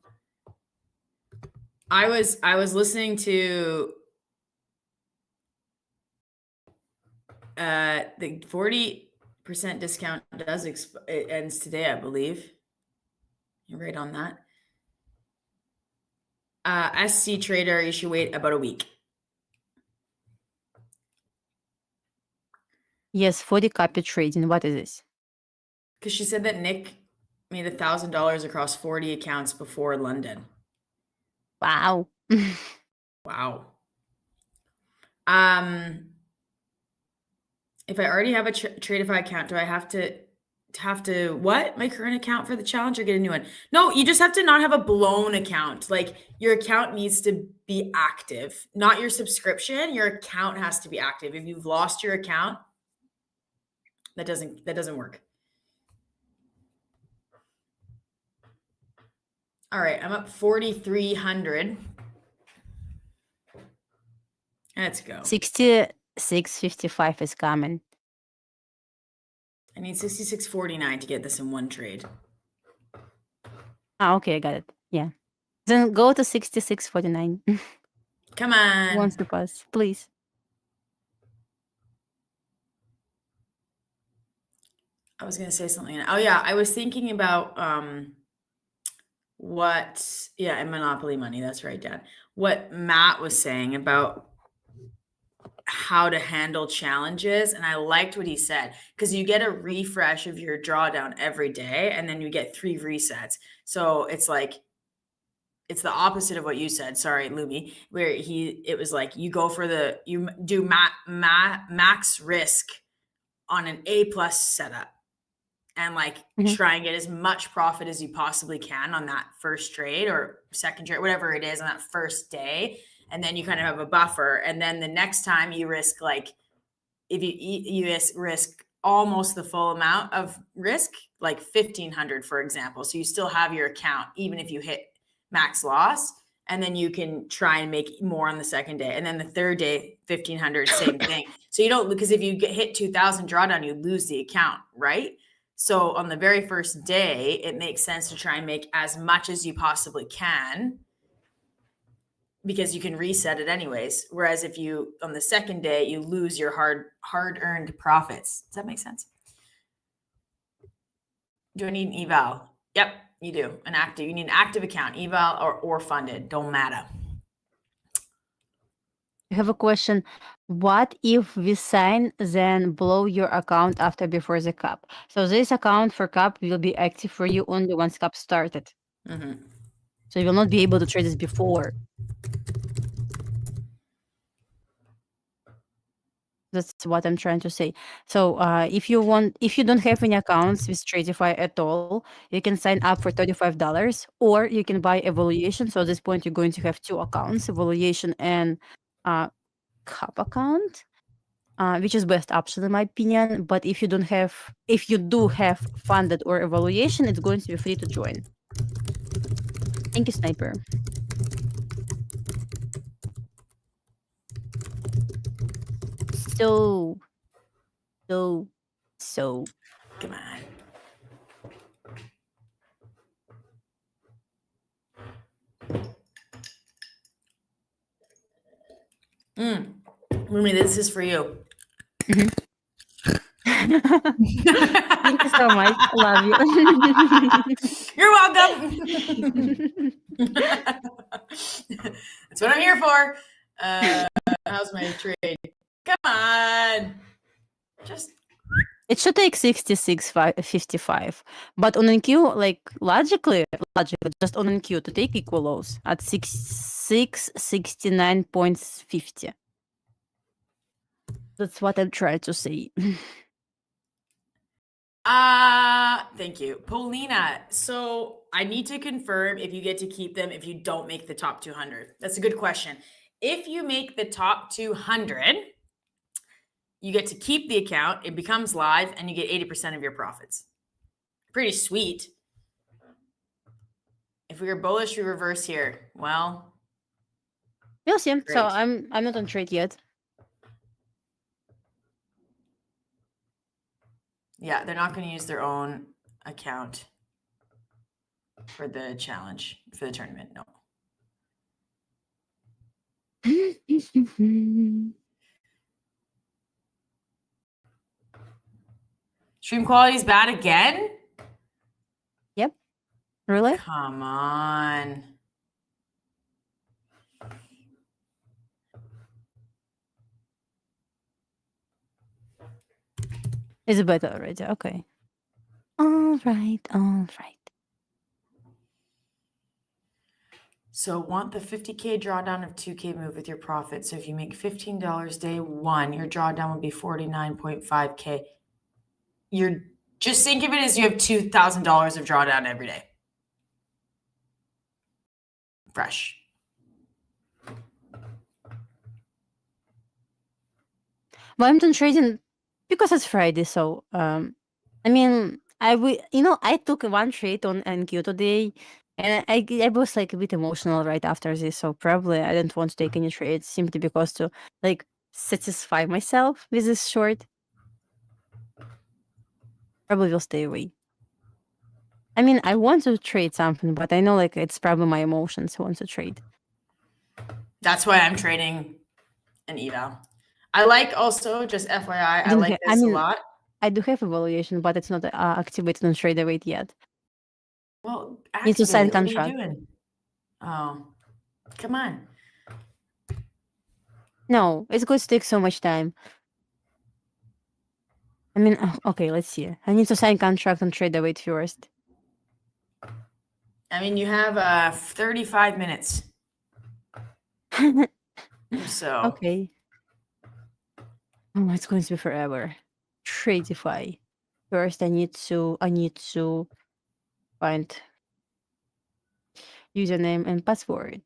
[SPEAKER 5] I was listening to the 40% discount does it ends today, I believe. You're right on that. SC Trader, you should wait about a week.
[SPEAKER 4] Yes, 40 copy trading. What is this?
[SPEAKER 5] Because she said that Nick made $1,000 across 40 accounts before London.
[SPEAKER 4] Wow.
[SPEAKER 5] Wow. If I already have a Tradeify account, do I have to what? My current account for the challenge or get a new one? No, you just have to not have a blown account. Like your account needs to be active, not your subscription. Your account has to be active. If you've lost your account, that doesn't work. All right, I'm up 4,300. Let's go.
[SPEAKER 4] 66.55 is coming.
[SPEAKER 5] I need 66.49 to get this in one trade.
[SPEAKER 4] Okay, I got it. Yeah. Then go to 66.49.
[SPEAKER 5] Come on.
[SPEAKER 4] Once to pass, please.
[SPEAKER 5] I was going to say something. Oh yeah, I was thinking about and Monopoly money. That's right, Dad. What Matt was saying about how to handle challenges, and I liked what he said, because you get a refresh of your drawdown every day and then you get 3 resets. So it's like it's the opposite of what you said, sorry Lumi, where it was like you go for you do max risk on an A+ setup and try and get as much profit as you possibly can on that first trade or second trade, whatever it is, on that first day. And then you kind of have a buffer. And then the next time you risk, if you risk almost the full amount of risk, like 1,500, for example. So you still have your account, even if you hit max loss. And then you can try and make more on the second day. And then the third day, 1,500, same thing. So you don't, because if you hit 2,000 drawdown, you lose the account, right? So on the very first day, it makes sense to try and make as much as you possibly can, because you can reset it anyways. Whereas if you, on the second day, you lose your hard-earned profits. Does that make sense? Do I need an eval? Yep, you do. You need an active account, eval or funded, don't matter.
[SPEAKER 4] I have a question. What if we sign, then blow your account after before the cup? So this account for cup will be active for you only once cup started.
[SPEAKER 5] Mm-hmm.
[SPEAKER 4] So you will not be able to trade this before. That's what I'm trying to say. So if you don't have any accounts with Tradeify at all, you can sign up for $35, or you can buy evaluation. So at this point, you're going to have 2 accounts, evaluation and cup account, which is best option in my opinion. But if you do have funded or evaluation, it's going to be free to join. Thank you, Sniper. So
[SPEAKER 5] Come on. Lumi, this is for you.
[SPEAKER 4] Thank you so much. I love you.
[SPEAKER 5] You're welcome. That's what I'm here for. How's my trade? Come on.
[SPEAKER 4] It should take 66.55, but on NQ, logically, just on NQ to take equal lows at 669.50. That's what I'm trying to say.
[SPEAKER 5] Thank you. Paulina, so I need to confirm if you get to keep them if you don't make the top 200. That's a good question. If you make the top 200, you get to keep the account, it becomes live, and you get 80% of your profits. Pretty sweet. If we are bullish, we reverse here. Well,
[SPEAKER 4] We'll see. So
[SPEAKER 5] Great.
[SPEAKER 4] I'm not on trade yet.
[SPEAKER 5] yeah, they're not going to use their own account for the challenge, for the tournament. No. Stream quality is bad again?
[SPEAKER 4] Yep. Really?
[SPEAKER 5] Come on.
[SPEAKER 4] Is it better already? Okay. All right. All right.
[SPEAKER 5] So want the 50K drawdown of 2K move with your profit. So if you make $15 day one, your drawdown would be 49.5K. You're just think of it as you have $2,000 of drawdown every day. Fresh.
[SPEAKER 4] Well, I'm done trading because it's Friday. So I mean, I took one trade on NQ today, and I was like a bit emotional right after this. So probably I didn't want to take any trades simply because to like satisfy myself with this short. Probably will stay away. I mean, I want to trade something, but I know like it's probably my emotions who want to trade.
[SPEAKER 5] That's why I'm trading an eval. I like also, just FYI, I like this a lot.
[SPEAKER 4] I do have evaluation, but it's not activated on Tradeify yet.
[SPEAKER 5] Well,
[SPEAKER 4] Need to sign
[SPEAKER 5] activate it. What are
[SPEAKER 4] contract.
[SPEAKER 5] you doing? Oh, come on.
[SPEAKER 4] No, it's going to take so much time. I mean, okay, let's see. I need to sign contract on Tradeify first.
[SPEAKER 5] I mean, you have 35 minutes. So
[SPEAKER 4] Okay. Oh, it's going to be forever. Tradeify. First, I need to find username and password.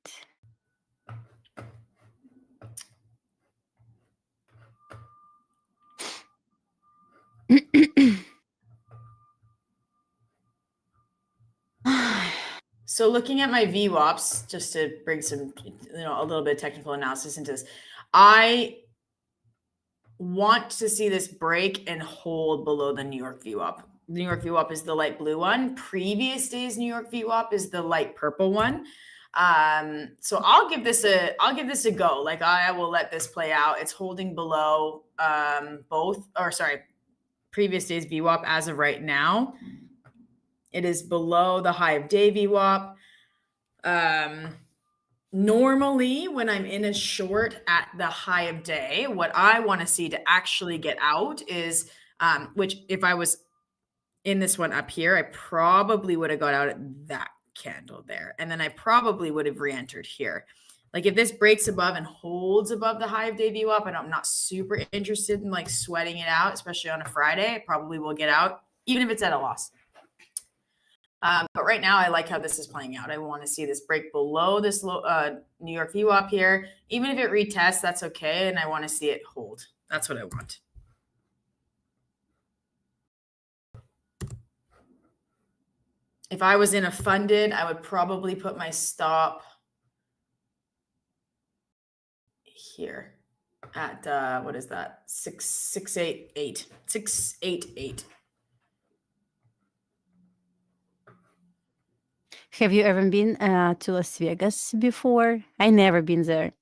[SPEAKER 5] So looking at my VWAPs, just to bring some, a little bit of technical analysis into this, I want to see this break and hold below the New York VWAP. The New York VWAP is the light blue one. Previous day's New York VWAP is the light purple one. So I'll give this a go. Like I will let this play out. It's holding below previous day's VWAP as of right now. It is below the high of day VWAP. Normally, when I'm in a short at the high of day, what I want to see to actually get out is, which if I was in this one up here, I probably would have got out at that candle there. And then I probably would have re-entered here. Like if this breaks above and holds above the high of day VWAP, and I'm not super interested in like sweating it out, especially on a Friday, I probably will get out, even if it's at a loss. But right now, I like how this is playing out. I want to see this break below this New York VWAP here. Even if it retests, that's okay. And I want to see it hold. That's what I want. If I was in a funded, I would probably put my stop here at, what is that? 688. 688.
[SPEAKER 4] Have you ever been to Las Vegas before? I never been there.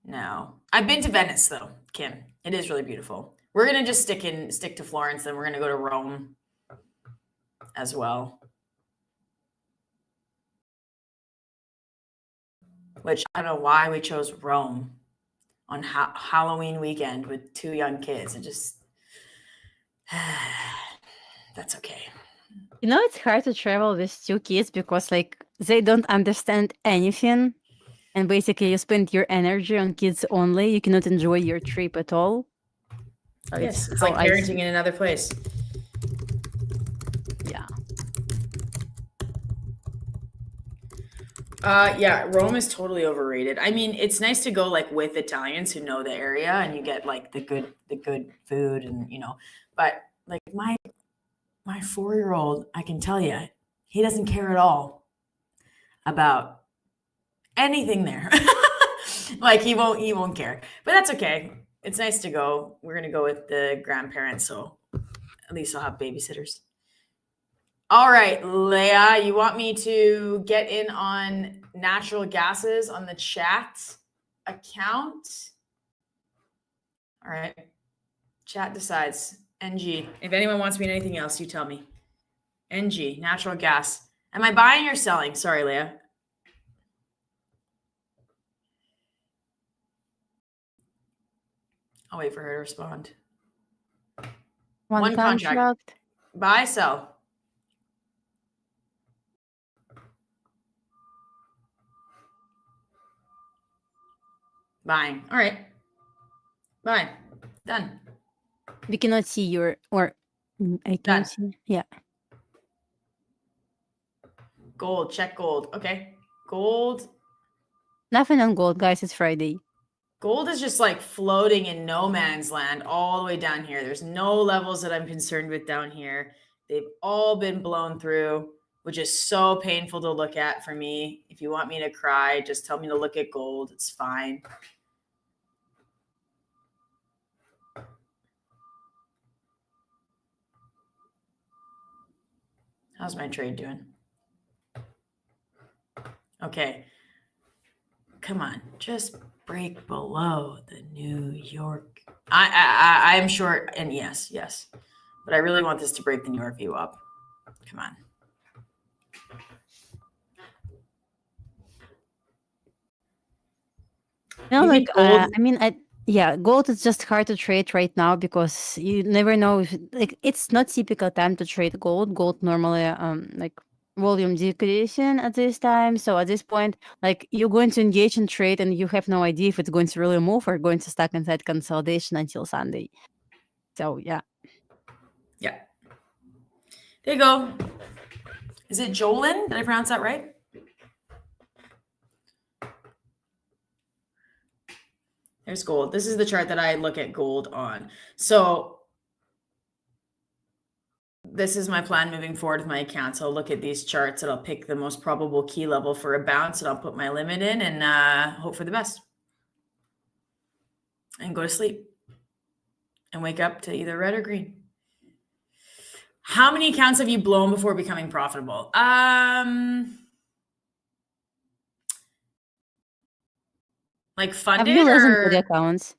[SPEAKER 5] No. I've been to Venice though, Kim. It is really beautiful. We're gonna just stick to Florence, then we're gonna go to Rome as well. Which I don't know why we chose Rome on Halloween weekend with 2 young kids. It just that's okay.
[SPEAKER 4] You know, it's hard to travel with 2 kids because like they don't understand anything. And basically you spend your energy on kids only. You cannot enjoy your trip at all. So
[SPEAKER 5] Yes, it's
[SPEAKER 4] how
[SPEAKER 5] like
[SPEAKER 4] I
[SPEAKER 5] parenting
[SPEAKER 4] see.
[SPEAKER 5] in another place.
[SPEAKER 4] Yeah.
[SPEAKER 5] Yeah, Rome is totally overrated. I mean, it's nice to go like with Italians who know the area and you get like the good food and but like my 4-year-old, I can tell you, he doesn't care at all about anything there. Like he won't care. But that's okay. It's nice to go. We're gonna go with the grandparents, so at least I'll have babysitters. All right, Leah, you want me to get in on natural gases on the chat account? All right. Chat decides. NG. If anyone wants me in anything else, you tell me. NG, natural gas. Am I buying or selling? Sorry, Leah. I'll wait for her to respond.
[SPEAKER 4] One contract.
[SPEAKER 5] Buy, sell. Buying. All right. Buy. Done.
[SPEAKER 4] We cannot see your I
[SPEAKER 5] Done.
[SPEAKER 4] cannot see. Yeah.
[SPEAKER 5] Gold. Check gold. Okay. Gold.
[SPEAKER 4] Nothing on gold, guys. It's Friday.
[SPEAKER 5] Gold is just like floating in no man's land all the way down here. There's no levels that I'm concerned with down here. They've all been blown through, which is so painful to look at for me. If you want me to cry, just tell me to look at gold. It's fine. How's my trade doing? Okay. Come on, just break below the New York. I'm short, and yes, but I really want this to break the New York view up. Come on.
[SPEAKER 4] No,
[SPEAKER 5] You
[SPEAKER 4] like
[SPEAKER 5] think gold?
[SPEAKER 4] I mean, gold is just hard to trade right now because you never know if like it's not typical time to trade gold. Gold normally like volume decreasing at this time. So at this point, like you're going to engage in trade and you have no idea if it's going to really move or going to stuck inside consolidation until Sunday. So yeah.
[SPEAKER 5] Yeah. There you go. Is it Jolin? Did I pronounce that right? There's gold. This is the chart that I look at gold on. So this is my plan moving forward with my accounts. I'll look at these charts and I'll pick the most probable key level for a bounce and I'll put my limit in and hope for the best. And go to sleep. And wake up to either red or green. How many accounts have you blown before becoming profitable? Like funded
[SPEAKER 4] I've been less than 30
[SPEAKER 5] or
[SPEAKER 4] accounts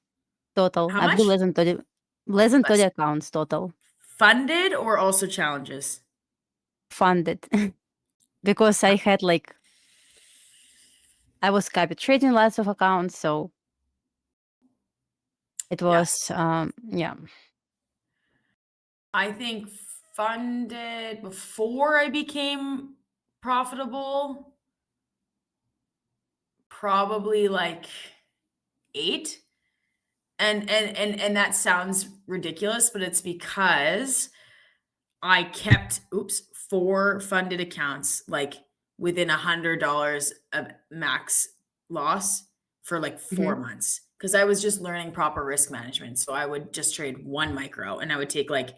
[SPEAKER 4] total.
[SPEAKER 5] how
[SPEAKER 4] I've
[SPEAKER 5] much?
[SPEAKER 4] been less than 30 accounts total.
[SPEAKER 5] Funded or also challenges?
[SPEAKER 4] Funded. Because I had like I was copy trading lots of accounts, so it was yeah.
[SPEAKER 5] I think funded before I became profitable, probably like 8. And that sounds ridiculous, but it's because I kept 4 funded accounts like within $100 of max loss for like 4 months because I was just learning proper risk management. So I would just trade 1 micro and I would take like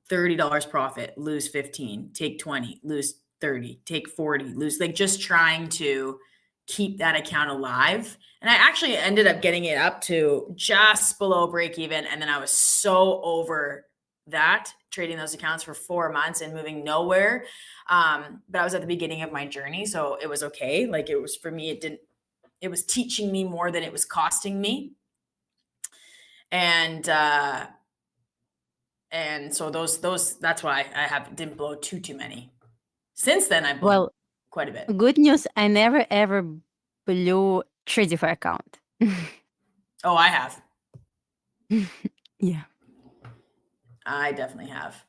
[SPEAKER 5] $30 profit, lose 15, take 20, lose 30, take 40, lose, like just trying to keep that account alive. And I actually ended up getting it up to just below break even. And then I was so over that trading those accounts for 4 months and moving nowhere. But I was at the beginning of my journey. So it was okay. Like it was for me, it was teaching me more than it was costing me. And so those that's why I didn't blow too many. Since then I've blown quite a bit.
[SPEAKER 4] Good news, I never ever blew Tradeify account.
[SPEAKER 5] Oh, I have.
[SPEAKER 4] Yeah.
[SPEAKER 5] I definitely have.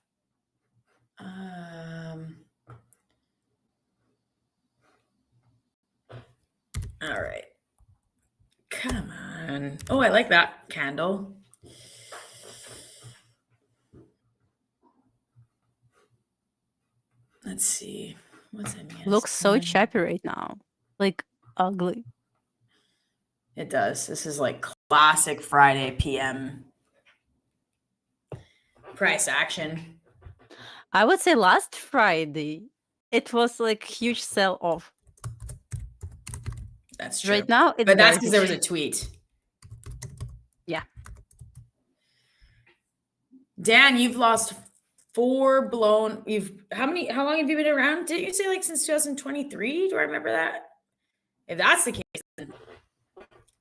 [SPEAKER 5] All right. Come on. Oh, I like that candle. Let's see. What's MES?
[SPEAKER 4] Looks so choppy right now. Like ugly.
[SPEAKER 5] It does. This is like classic Friday PM price action.
[SPEAKER 4] I would say last Friday, it was like huge sell off.
[SPEAKER 5] That's true.
[SPEAKER 4] Right now, it's
[SPEAKER 5] but that's because there
[SPEAKER 4] garbage.
[SPEAKER 5] was a tweet.
[SPEAKER 4] Yeah.
[SPEAKER 5] Dan, you've lost 4 blown. How long have you been around? Didn't you say like since 2023? Do I remember that? If that's the case, then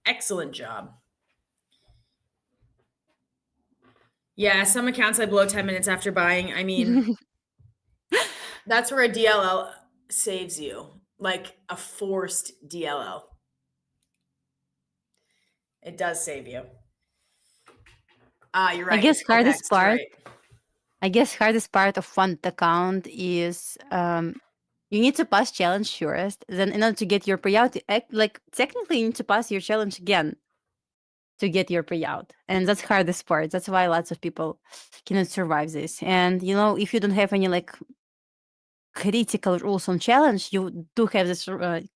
[SPEAKER 5] excellent job. Yeah, some accounts I blow 10 minutes after buying. I mean, that's where a DLL saves you, like a forced DLL. It does save you. You're right.
[SPEAKER 4] I guess hardest
[SPEAKER 5] OPEX,
[SPEAKER 4] part.
[SPEAKER 5] right.
[SPEAKER 4] I guess hardest part of fund account is you need to pass challenge first. Then in order to get your payout, like technically you need to pass your challenge again to get your payout. And that's hardest part. That's why lots of people cannot survive this. And you know, if you don't have any like critical rules on challenge, you do have this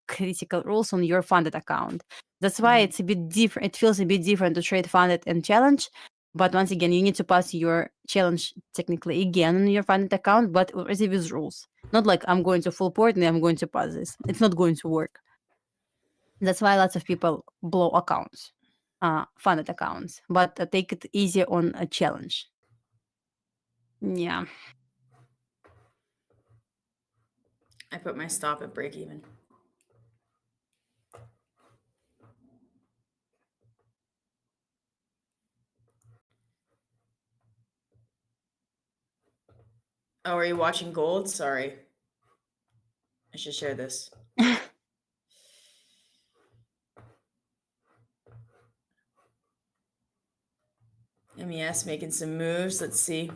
[SPEAKER 4] critical rules on your funded account. That's why it's a bit different. It feels a bit different to trade funded and challenge. But once again, you need to pass your challenge technically again on your funded account, but already with rules. Not like I'm going to full port and I'm going to pass this. It's not going to work. That's why lots of people blow accounts, funded accounts, but take it easy on a challenge. Yeah.
[SPEAKER 5] I put my stop at break even. Oh, are you watching gold? Sorry. I should share this. MES making some moves. Let's see.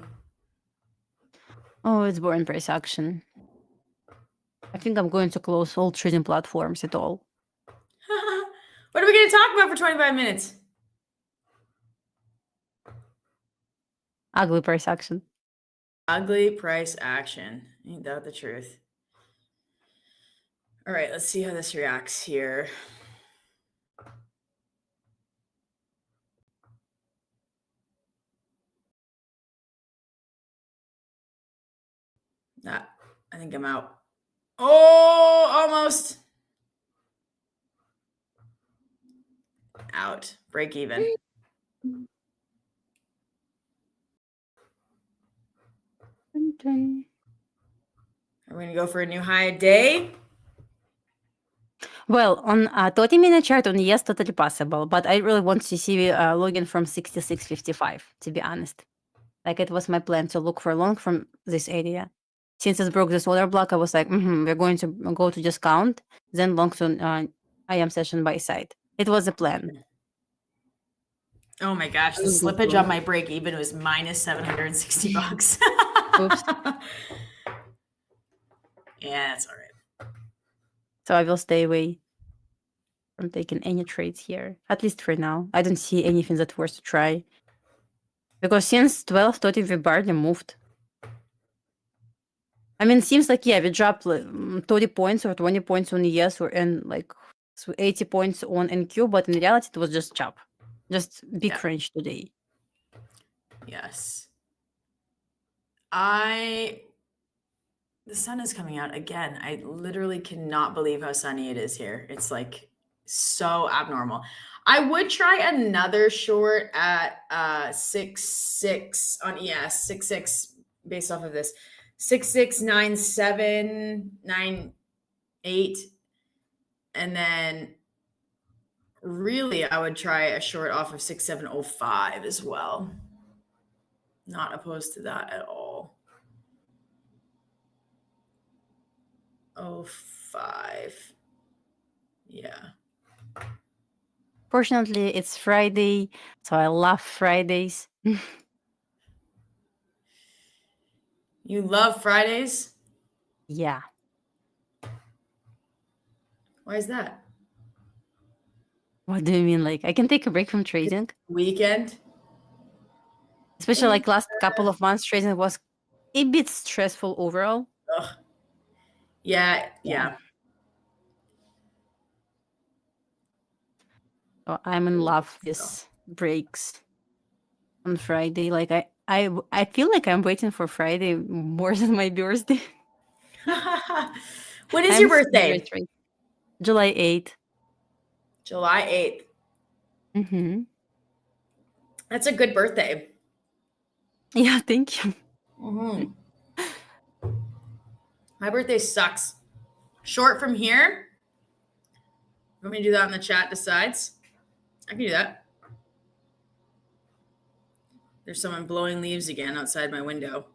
[SPEAKER 4] Oh, it's boring price action. I think I'm going to close all trading platforms at all.
[SPEAKER 5] What are we going to talk about for 25 minutes?
[SPEAKER 4] Ugly price action.
[SPEAKER 5] Ugly price action. Ain't that the truth? All right, let's see how this reacts here. I think I'm out. Oh, almost. Out. Break even. Are we going to go for a new high a day?
[SPEAKER 4] Well, on a 30-minute chart, on yes, totally possible. But I really want to see login from 66.55, to be honest. Like it was my plan to look for long from this area. Since it broke this order block, I was like, we're going to go to discount, then long to IM session by side. It was a plan.
[SPEAKER 5] Oh my gosh, the slippage on my break even was minus 760 bucks.
[SPEAKER 4] Oops.
[SPEAKER 5] Yeah, that's all right.
[SPEAKER 4] So I will stay away from taking any trades here, at least for now. I don't see anything that's worth to try. Because since 12:30, we barely moved. I mean, it seems like, yeah, we dropped like 30 points or 20 points on ES and like 80 points on NQ, but in reality, it was just chop. Just big range today.
[SPEAKER 5] Yes. The sun is coming out again. I literally cannot believe how sunny it is here. It's like so abnormal. I would try another short at 6.6 on ES, 6.6 based off of this. 6.69798, and then really I would try a short off of 6.705 as well. Not opposed to that at all. 05. Yeah.
[SPEAKER 4] Fortunately, it's Friday, so I love Fridays.
[SPEAKER 5] You love Fridays?
[SPEAKER 4] Yeah.
[SPEAKER 5] Why is that?
[SPEAKER 4] What do you mean? Like, I can take a break from trading?
[SPEAKER 5] Weekend?
[SPEAKER 4] Especially like last couple of months, trading was a bit stressful overall.
[SPEAKER 5] Ugh. Yeah.
[SPEAKER 4] Yeah. Oh, I'm in love with breaks on Friday. Like I feel like I'm waiting for Friday more than my birthday.
[SPEAKER 5] When is
[SPEAKER 4] I'm
[SPEAKER 5] your birthday?
[SPEAKER 4] celebrating. July 8th.
[SPEAKER 5] July 8th.
[SPEAKER 4] Mm-hmm.
[SPEAKER 5] That's a good birthday.
[SPEAKER 4] Yeah, thank you.
[SPEAKER 5] Mm-hmm. My birthday sucks. Short from here. Want me to do that on the chat decides? I can do that. There's someone blowing leaves again outside my window.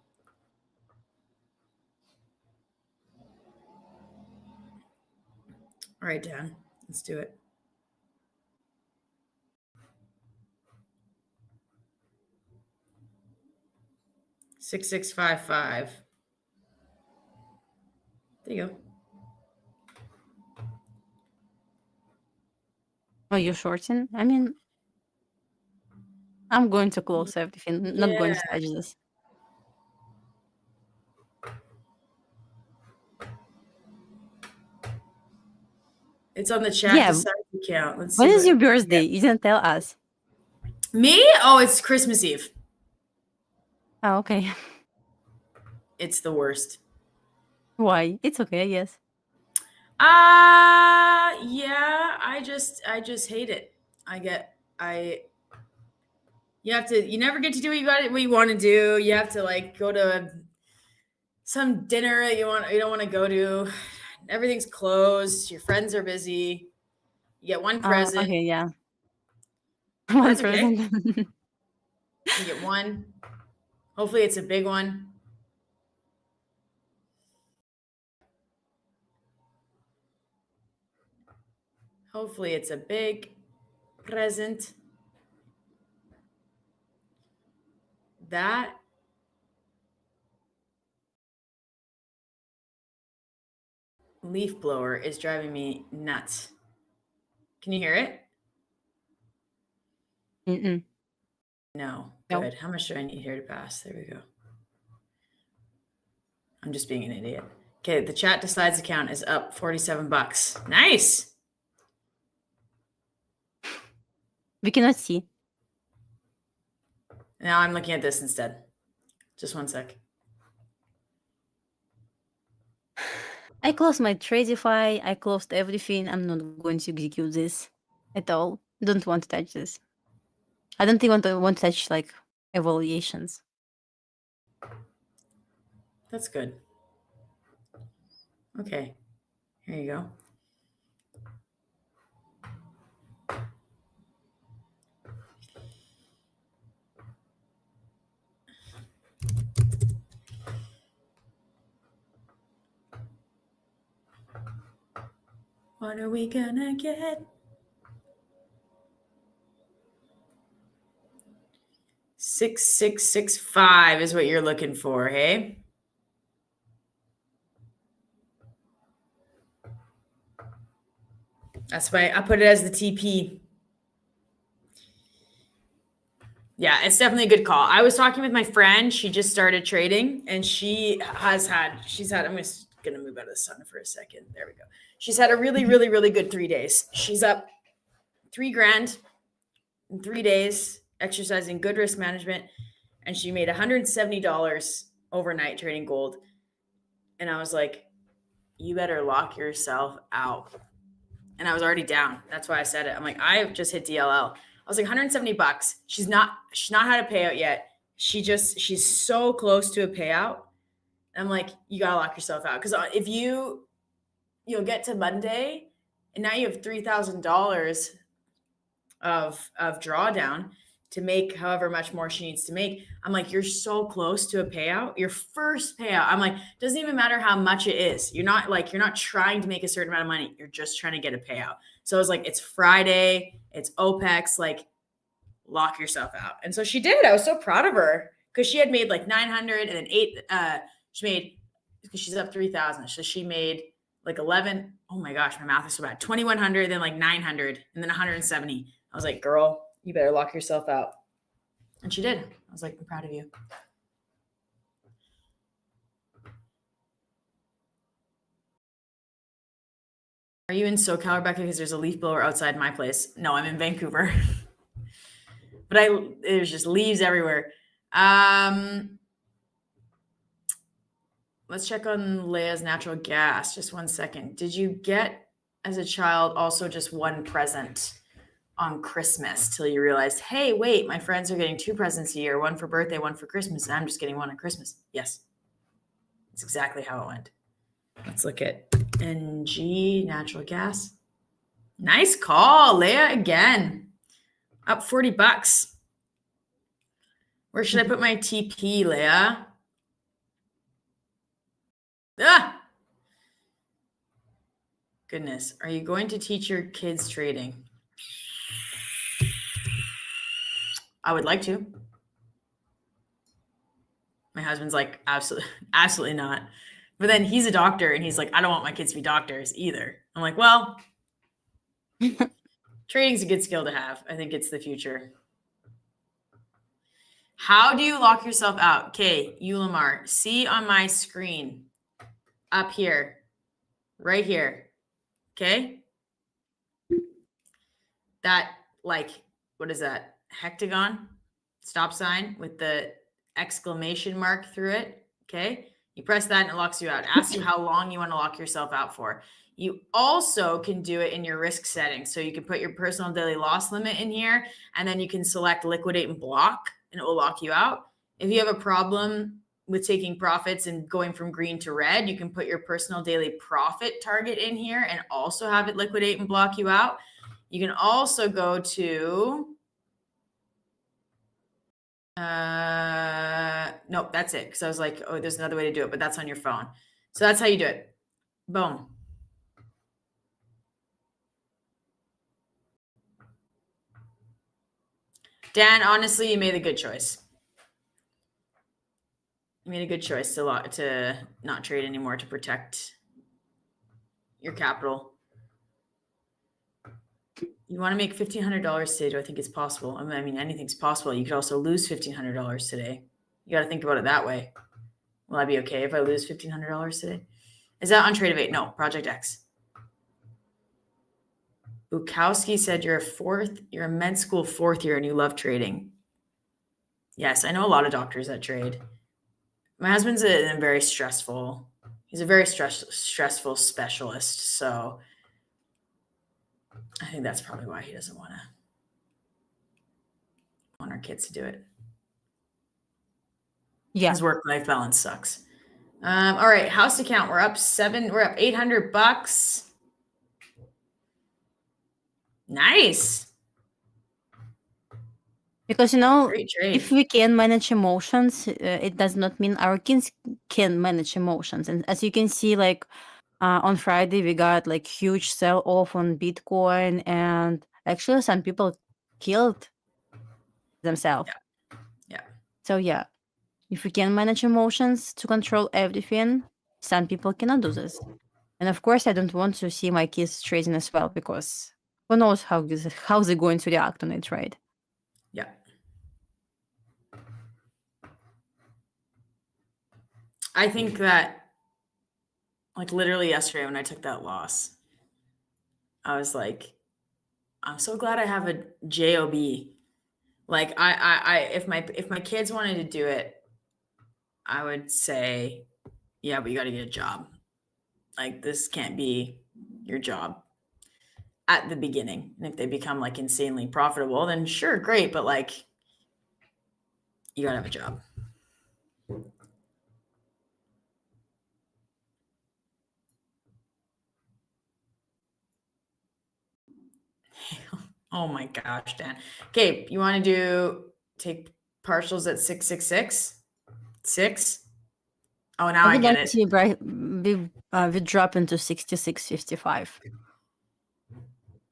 [SPEAKER 5] All right, Dan, let's do it. Six, 655. There you go.
[SPEAKER 4] Oh, you're shorting? I mean, I'm going to close everything. Not going to touch this.
[SPEAKER 5] It's on the chat
[SPEAKER 4] Yeah.
[SPEAKER 5] decides account. Let's see.
[SPEAKER 4] When is your birthday? You didn't tell us.
[SPEAKER 5] Me? Oh, it's Christmas Eve.
[SPEAKER 4] Oh, okay.
[SPEAKER 5] It's the worst.
[SPEAKER 4] Why? It's okay, yes.
[SPEAKER 5] Yeah, I just hate it. You never get to do what you want to do. You have to like go to some dinner that you don't want to go to. Everything's closed. Your friends are busy. You get one present.
[SPEAKER 4] Okay, yeah. One
[SPEAKER 5] That's okay.
[SPEAKER 4] present.
[SPEAKER 5] You get one. Hopefully it's a big one. Hopefully it's a big present. That leaf blower is driving me nuts. Can you hear it?
[SPEAKER 4] Mm-mm.
[SPEAKER 5] No.
[SPEAKER 4] No.
[SPEAKER 5] Good. How much do I need here to pass? There we go. I'm just being an idiot. Okay, the chat decides account is up $47. Nice.
[SPEAKER 4] We cannot see.
[SPEAKER 5] Now I'm looking at this instead. Just one sec.
[SPEAKER 4] I closed my Tradeify. I closed everything. I'm not going to execute this at all. Don't want to touch this. I don't even want to touch like evaluations.
[SPEAKER 5] That's good. Okay. Here you go. What are we gonna get? 6665 is what you're looking for, hey? That's why I put it as the TP. Yeah, it's definitely a good call. I was talking with my friend. She just started trading and she's had, I'm just going to move out of the sun for a second. There we go. She's had a really, really, really good 3 days. She's up $3,000 in 3 days, exercising good risk management. And she made $170 overnight trading gold. And I was like, you better lock yourself out. And I was already down. That's why I said it. I'm like, I just hit DLL. I was like, $170. She's not had a payout yet. She's so close to a payout. I'm like, you gotta lock yourself out. Because if you'll get to Monday and now you have $3,000 of drawdown to make however much more she needs to make. I'm like, you're so close to a payout. Your first payout. I'm like, doesn't even matter how much it is. You're not trying to make a certain amount of money. You're just trying to get a payout. So I was like, it's Friday, it's OPEX, like lock yourself out. And so she did. I was so proud of her because she had made like 900 and then because she's up 3,000. So she made like 11. Oh my gosh, my math is so bad. 2,100, then like 900 and then 170. I was like, girl, you better lock yourself out. And she did. I was like, I'm proud of you. Are you in SoCal, Rebecca? Because there's a leaf blower outside my place. No, I'm in Vancouver. But there's just leaves everywhere. Let's check on Leia's natural gas. Just 1 second. Did you get, as a child, also just one present on Christmas till you realized, hey, wait, my friends are getting 2 presents a year, one for birthday, one for Christmas, and I'm just getting one on Christmas? Yes. That's exactly how it went. Let's look at NG, natural gas. Nice call, Leia, again. Up $40. Where should I put my TP, Leia? Ah! Goodness. Are you going to teach your kids trading? I would like to. My husband's like, absolutely not. But then he's a doctor and he's like, I don't want my kids to be doctors either. I'm like, well, trading's a good skill to have. I think it's the future. How do you lock yourself out? Okay, Ulamar, see on my screen up here, right here. Okay. That, like, what is that? Hectagon stop sign with the exclamation mark through it. Okay. You press that and it locks you out. It asks you how long you want to lock yourself out for. You also can do it in your risk settings. So you can put your personal daily loss limit in here, and then you can select liquidate and block, and it will lock you out. If you have a problem with taking profits and going from green to red, you can put your personal daily profit target in here and also have it liquidate and block you out. You can also go to, nope, that's it. Because I was like, oh, there's another way to do it, but that's on your phone. So that's how you do it. Boom. Dan, honestly, you made a good choice. You made a good choice to not trade anymore to protect your capital. You want to make $1,500 today. Do I think it's possible? I mean, anything's possible. You could also lose $1,500 today. You got to think about it that way. Will I be okay if I lose $1,500 today? Is that on Tradeify? No, Project X. Bukowski said you're a med school 4th year and you love trading. Yes, I know a lot of doctors that trade. My husband's he's a very stressful specialist. So I think that's probably why he doesn't want our kids to do it.
[SPEAKER 4] Yeah.
[SPEAKER 5] His work-life balance sucks. All right, house account. We're up $800. Nice.
[SPEAKER 4] Because, you know,
[SPEAKER 5] Great trade.
[SPEAKER 4] if we can manage emotions, it does not mean our kids can manage emotions. And as you can see, like on Friday, we got like huge sell off on Bitcoin, and actually some people killed themselves.
[SPEAKER 5] Yeah.
[SPEAKER 4] So yeah, if we can manage emotions to control everything, some people cannot do this. And of course, I don't want to see my kids trading as well, because who knows how they're going to react on it, right?
[SPEAKER 5] Yeah. I think that, like, literally yesterday when I took that loss, I was like, I'm so glad I have a job. Like, if my kids wanted to do it, I would say, yeah, but you got to get a job. Like, this can't be your job at the beginning. And if they become like insanely profitable, then sure, great. But like, you got to have a job. Oh my gosh, Dan. Okay, you want to take partials at 666? 6? Oh, now I get it.
[SPEAKER 4] See we drop into 66.55.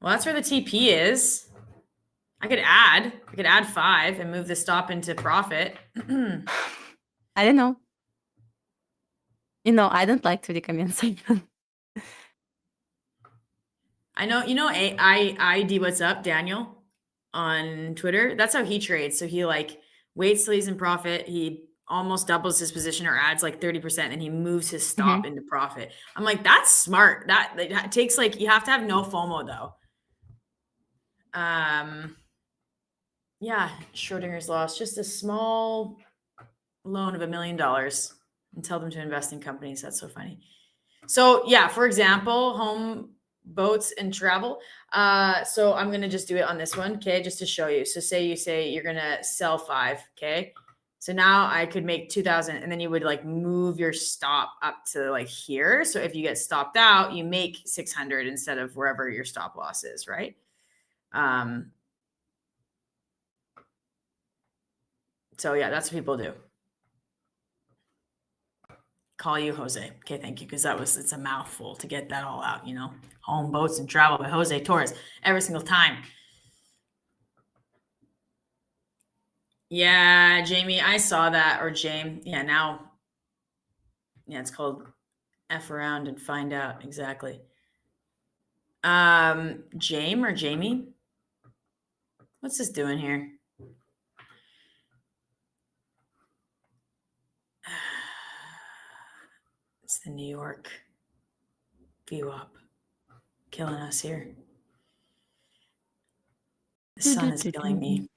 [SPEAKER 5] Well, that's where the TP is. I could add 5 and move the stop into profit.
[SPEAKER 4] I don't know. You know, I don't like to recommend something.
[SPEAKER 5] I know, ID what's up, Daniel, on Twitter. That's how he trades. So he like waits till he's in profit. He almost doubles his position or adds like 30%, and he moves his stop into profit. I'm like, that's smart. That takes like, you have to have no FOMO though. Yeah, Schrodinger's lost just a small loan of $1 million and tell them to invest in companies. That's so funny. So yeah, for example, home, boats, and travel. So I'm going to just do it on this one. Okay. Just to show you. So say you're going to sell 5. Okay. So now I could make 2,000, and then you would like move your stop up to like here. So if you get stopped out, you make 600 instead of wherever your stop loss is. Right. So yeah, that's what people do. Call you Jose. Okay, thank you. Because it's a mouthful to get that all out, you know. Home, boats, and travel by Jose Torres every single time. Yeah, Jamie, I saw that. Or James. Yeah, now. Yeah, it's called F around and find out. Exactly. James or Jamie? What's this doing here? It's the New York VWAP killing us here. The sun is killing me.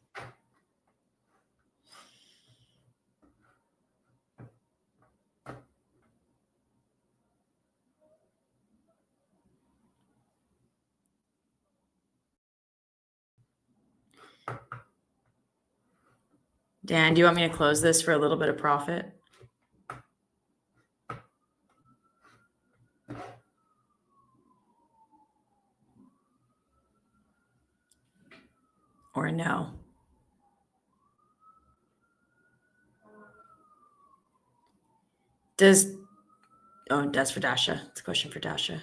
[SPEAKER 5] Dan, do you want me to close this for a little bit of profit? Or no? That's for Dasha. It's a question for Dasha.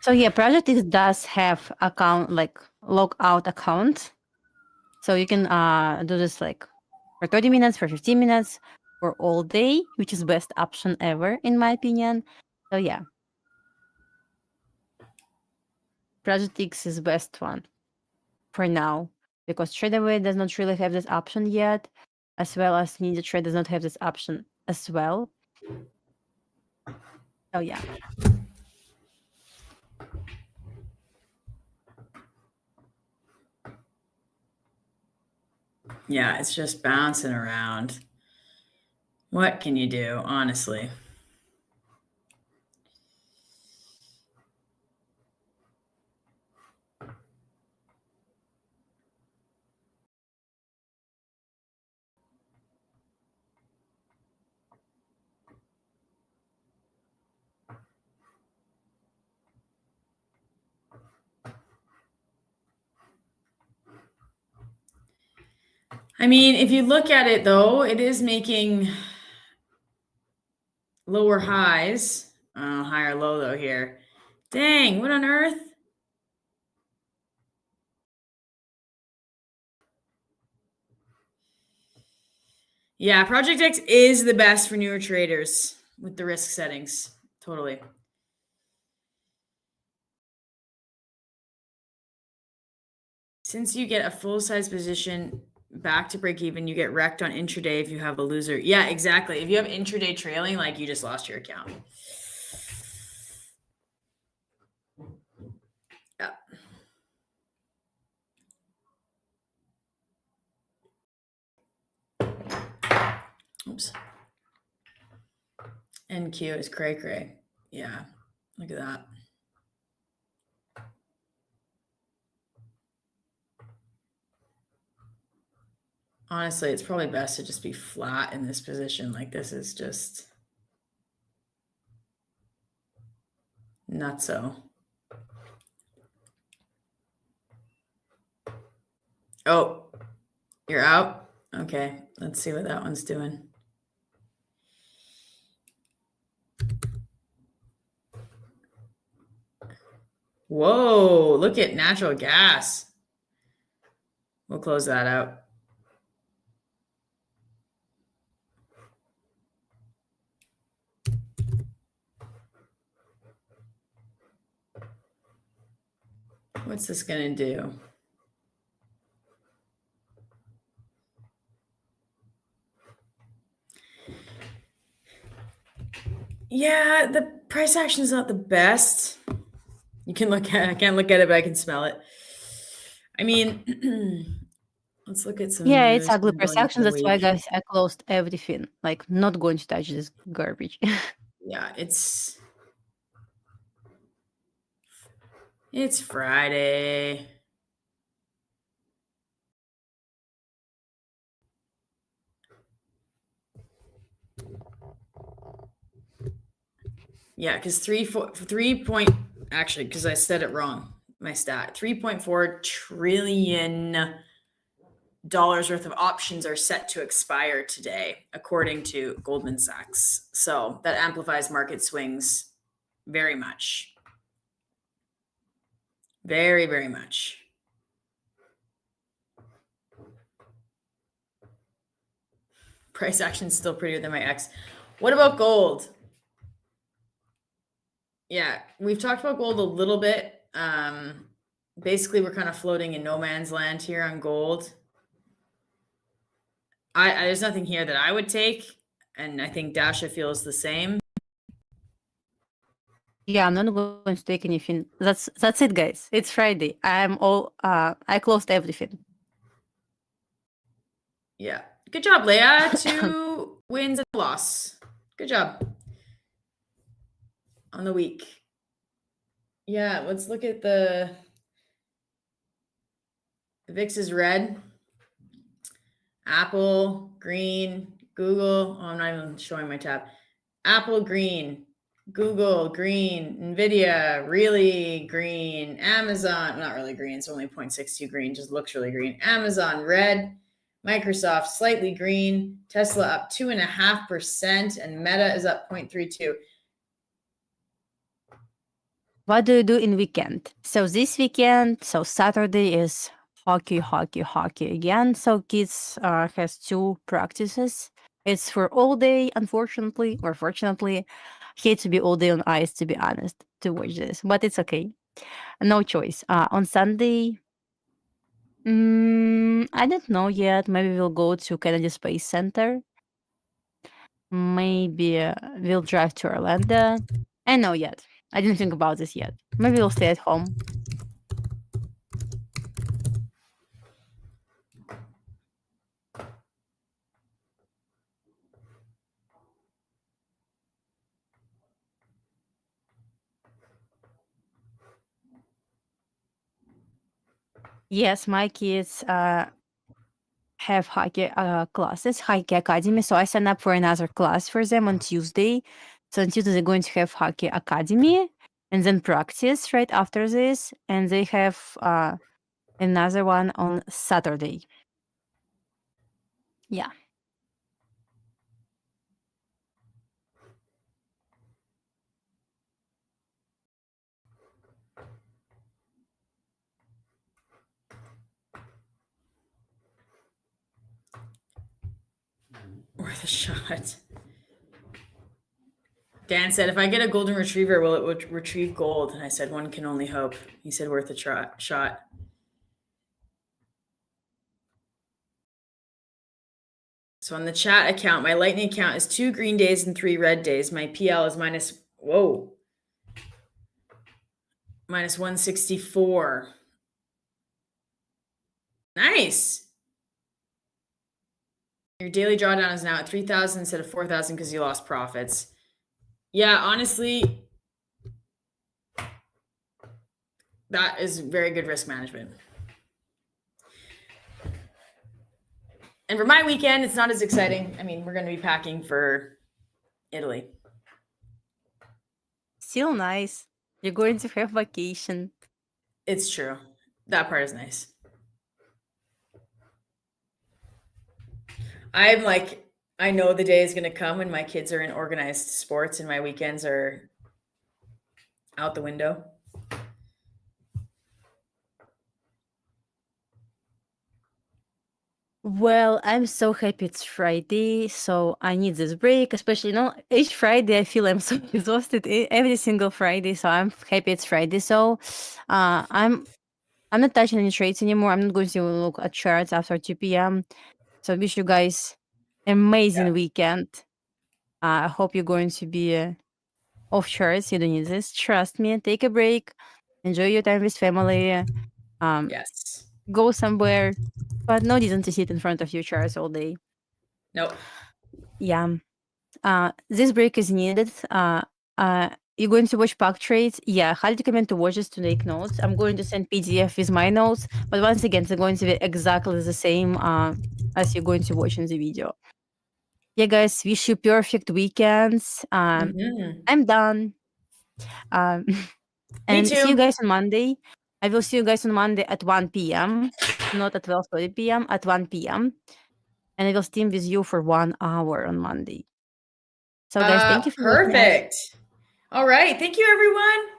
[SPEAKER 4] So yeah, Project X does have account like logout account. So you can do this like for 30 minutes, for 15 minutes, for all day, which is best option ever in my opinion. So yeah. Project X is best one for now, because Tradeaway does not really have this option yet, as well as NinjaTrade does not have this option as well. So yeah.
[SPEAKER 5] Yeah, it's just bouncing around. What can you do, honestly? I mean, if you look at it though, it is making lower highs. Higher low though here. Dang, what on earth? Yeah, Project X is the best for newer traders with the risk settings. Totally. Since you get a full-size position back to break even, you get wrecked on intraday if you have a loser. Yeah, exactly. If you have intraday trailing, like you just lost your account. Yeah. Oops. NQ is cray cray. Yeah, look at that. Honestly, it's probably best to just be flat in this position. Like this is just nutso. Oh, you're out? Okay, let's see what that one's doing. Whoa, look at natural gas. We'll close that out. What's this going to do? Yeah, the price action is not the best. You can look at it. I can't look at it, but I can smell it. I mean, let's look at some.
[SPEAKER 4] Yeah, it's
[SPEAKER 5] some
[SPEAKER 4] ugly
[SPEAKER 5] going
[SPEAKER 4] price
[SPEAKER 5] into
[SPEAKER 4] action.
[SPEAKER 5] the
[SPEAKER 4] That's why,
[SPEAKER 5] week.
[SPEAKER 4] guys, I closed everything. Like, not going to touch this garbage.
[SPEAKER 5] Yeah, it's Friday. Yeah, because 3 point, actually, because I said it wrong, my stat, $3.4 trillion worth of options are set to expire today, according to Goldman Sachs. So that amplifies market swings very much. Very, very much. Price action is still prettier than my ex. What about gold? Yeah, we've talked about gold a little bit. Basically, we're kind of floating in no man's land here on gold. There's nothing here that I would take, and I think Dasha feels the same.
[SPEAKER 4] Yeah, I'm not going to take anything. That's it, guys. It's Friday. I closed everything.
[SPEAKER 5] Yeah. Good job, Leia. 2 wins and a loss. Good job on the week. Yeah, let's look at the VIX is red. Apple, green, Google. Oh, I'm not even showing my tab. Apple, green. Google, green. NVIDIA, really green. Amazon, not really green. It's only 0.62 green. Just looks really green. Amazon, red. Microsoft, slightly green. Tesla up 2.5%. And Meta is up 0.32.
[SPEAKER 4] What do you do in weekend? So this weekend, Saturday is hockey again. So kids has 2 practices. It's for all day, unfortunately, or fortunately. Hate to be all day on ice, to be honest, to watch this, but it's okay. No choice. On Sunday, I don't know yet. Maybe we'll go to Kennedy Space Center. Maybe we'll drive to Orlando. I don't know yet. I didn't think about this yet. Maybe we'll stay at home. Yes, my kids have hockey classes, hockey academy. So I signed up for another class for them on Tuesday. So on Tuesday they're going to have hockey academy and then practice right after this, and they have another one on Saturday. Yeah.
[SPEAKER 5] Worth a shot. Dan said, if I get a golden retriever, will it retrieve gold? And I said, one can only hope. He said, worth a shot. So on the chat account, my lightning account is 2 green days and 3 red days. My PL is minus 164. Nice. Your daily drawdown is now at 3,000 instead of 4,000 because you lost profits. Yeah, honestly, that is very good risk management. And for my weekend, it's not as exciting. I mean, we're going to be packing for Italy.
[SPEAKER 4] Still nice. You're going to have vacation.
[SPEAKER 5] It's true. That part is nice. I'm like, I know the day is going to come when my kids are in organized sports and my weekends are out the window.
[SPEAKER 4] Well, I'm so happy it's Friday, so I need this break, especially, each Friday I feel I'm so exhausted every single Friday, so I'm happy it's Friday. So I'm not touching any trades anymore. I'm not going to look at charts after 2 p.m. So I wish you guys amazing weekend. I hope you're going to be off charts. You don't need this. Trust me. Take a break. Enjoy your time with family.
[SPEAKER 5] Yes.
[SPEAKER 4] Go somewhere, but no reason to sit in front of your chairs all day.
[SPEAKER 5] Nope.
[SPEAKER 4] Yeah. This break is needed. You're going to watch pack trades? Yeah, highly recommend to watch this to take notes. I'm going to send PDF with my notes, but once again, they're going to be exactly the same as you're going to watch in the video. Yeah, guys, wish you perfect weekends.
[SPEAKER 5] Mhm.
[SPEAKER 4] I'm done. And see you
[SPEAKER 5] too.
[SPEAKER 4] guys on Monday. I will see you guys on Monday at 1 p.m., not at 12:30 p.m., at 1 p.m. And I will stream with you for 1 hour on Monday. So, guys, thank you for watching us.
[SPEAKER 5] Perfect. All right. Thank you, everyone.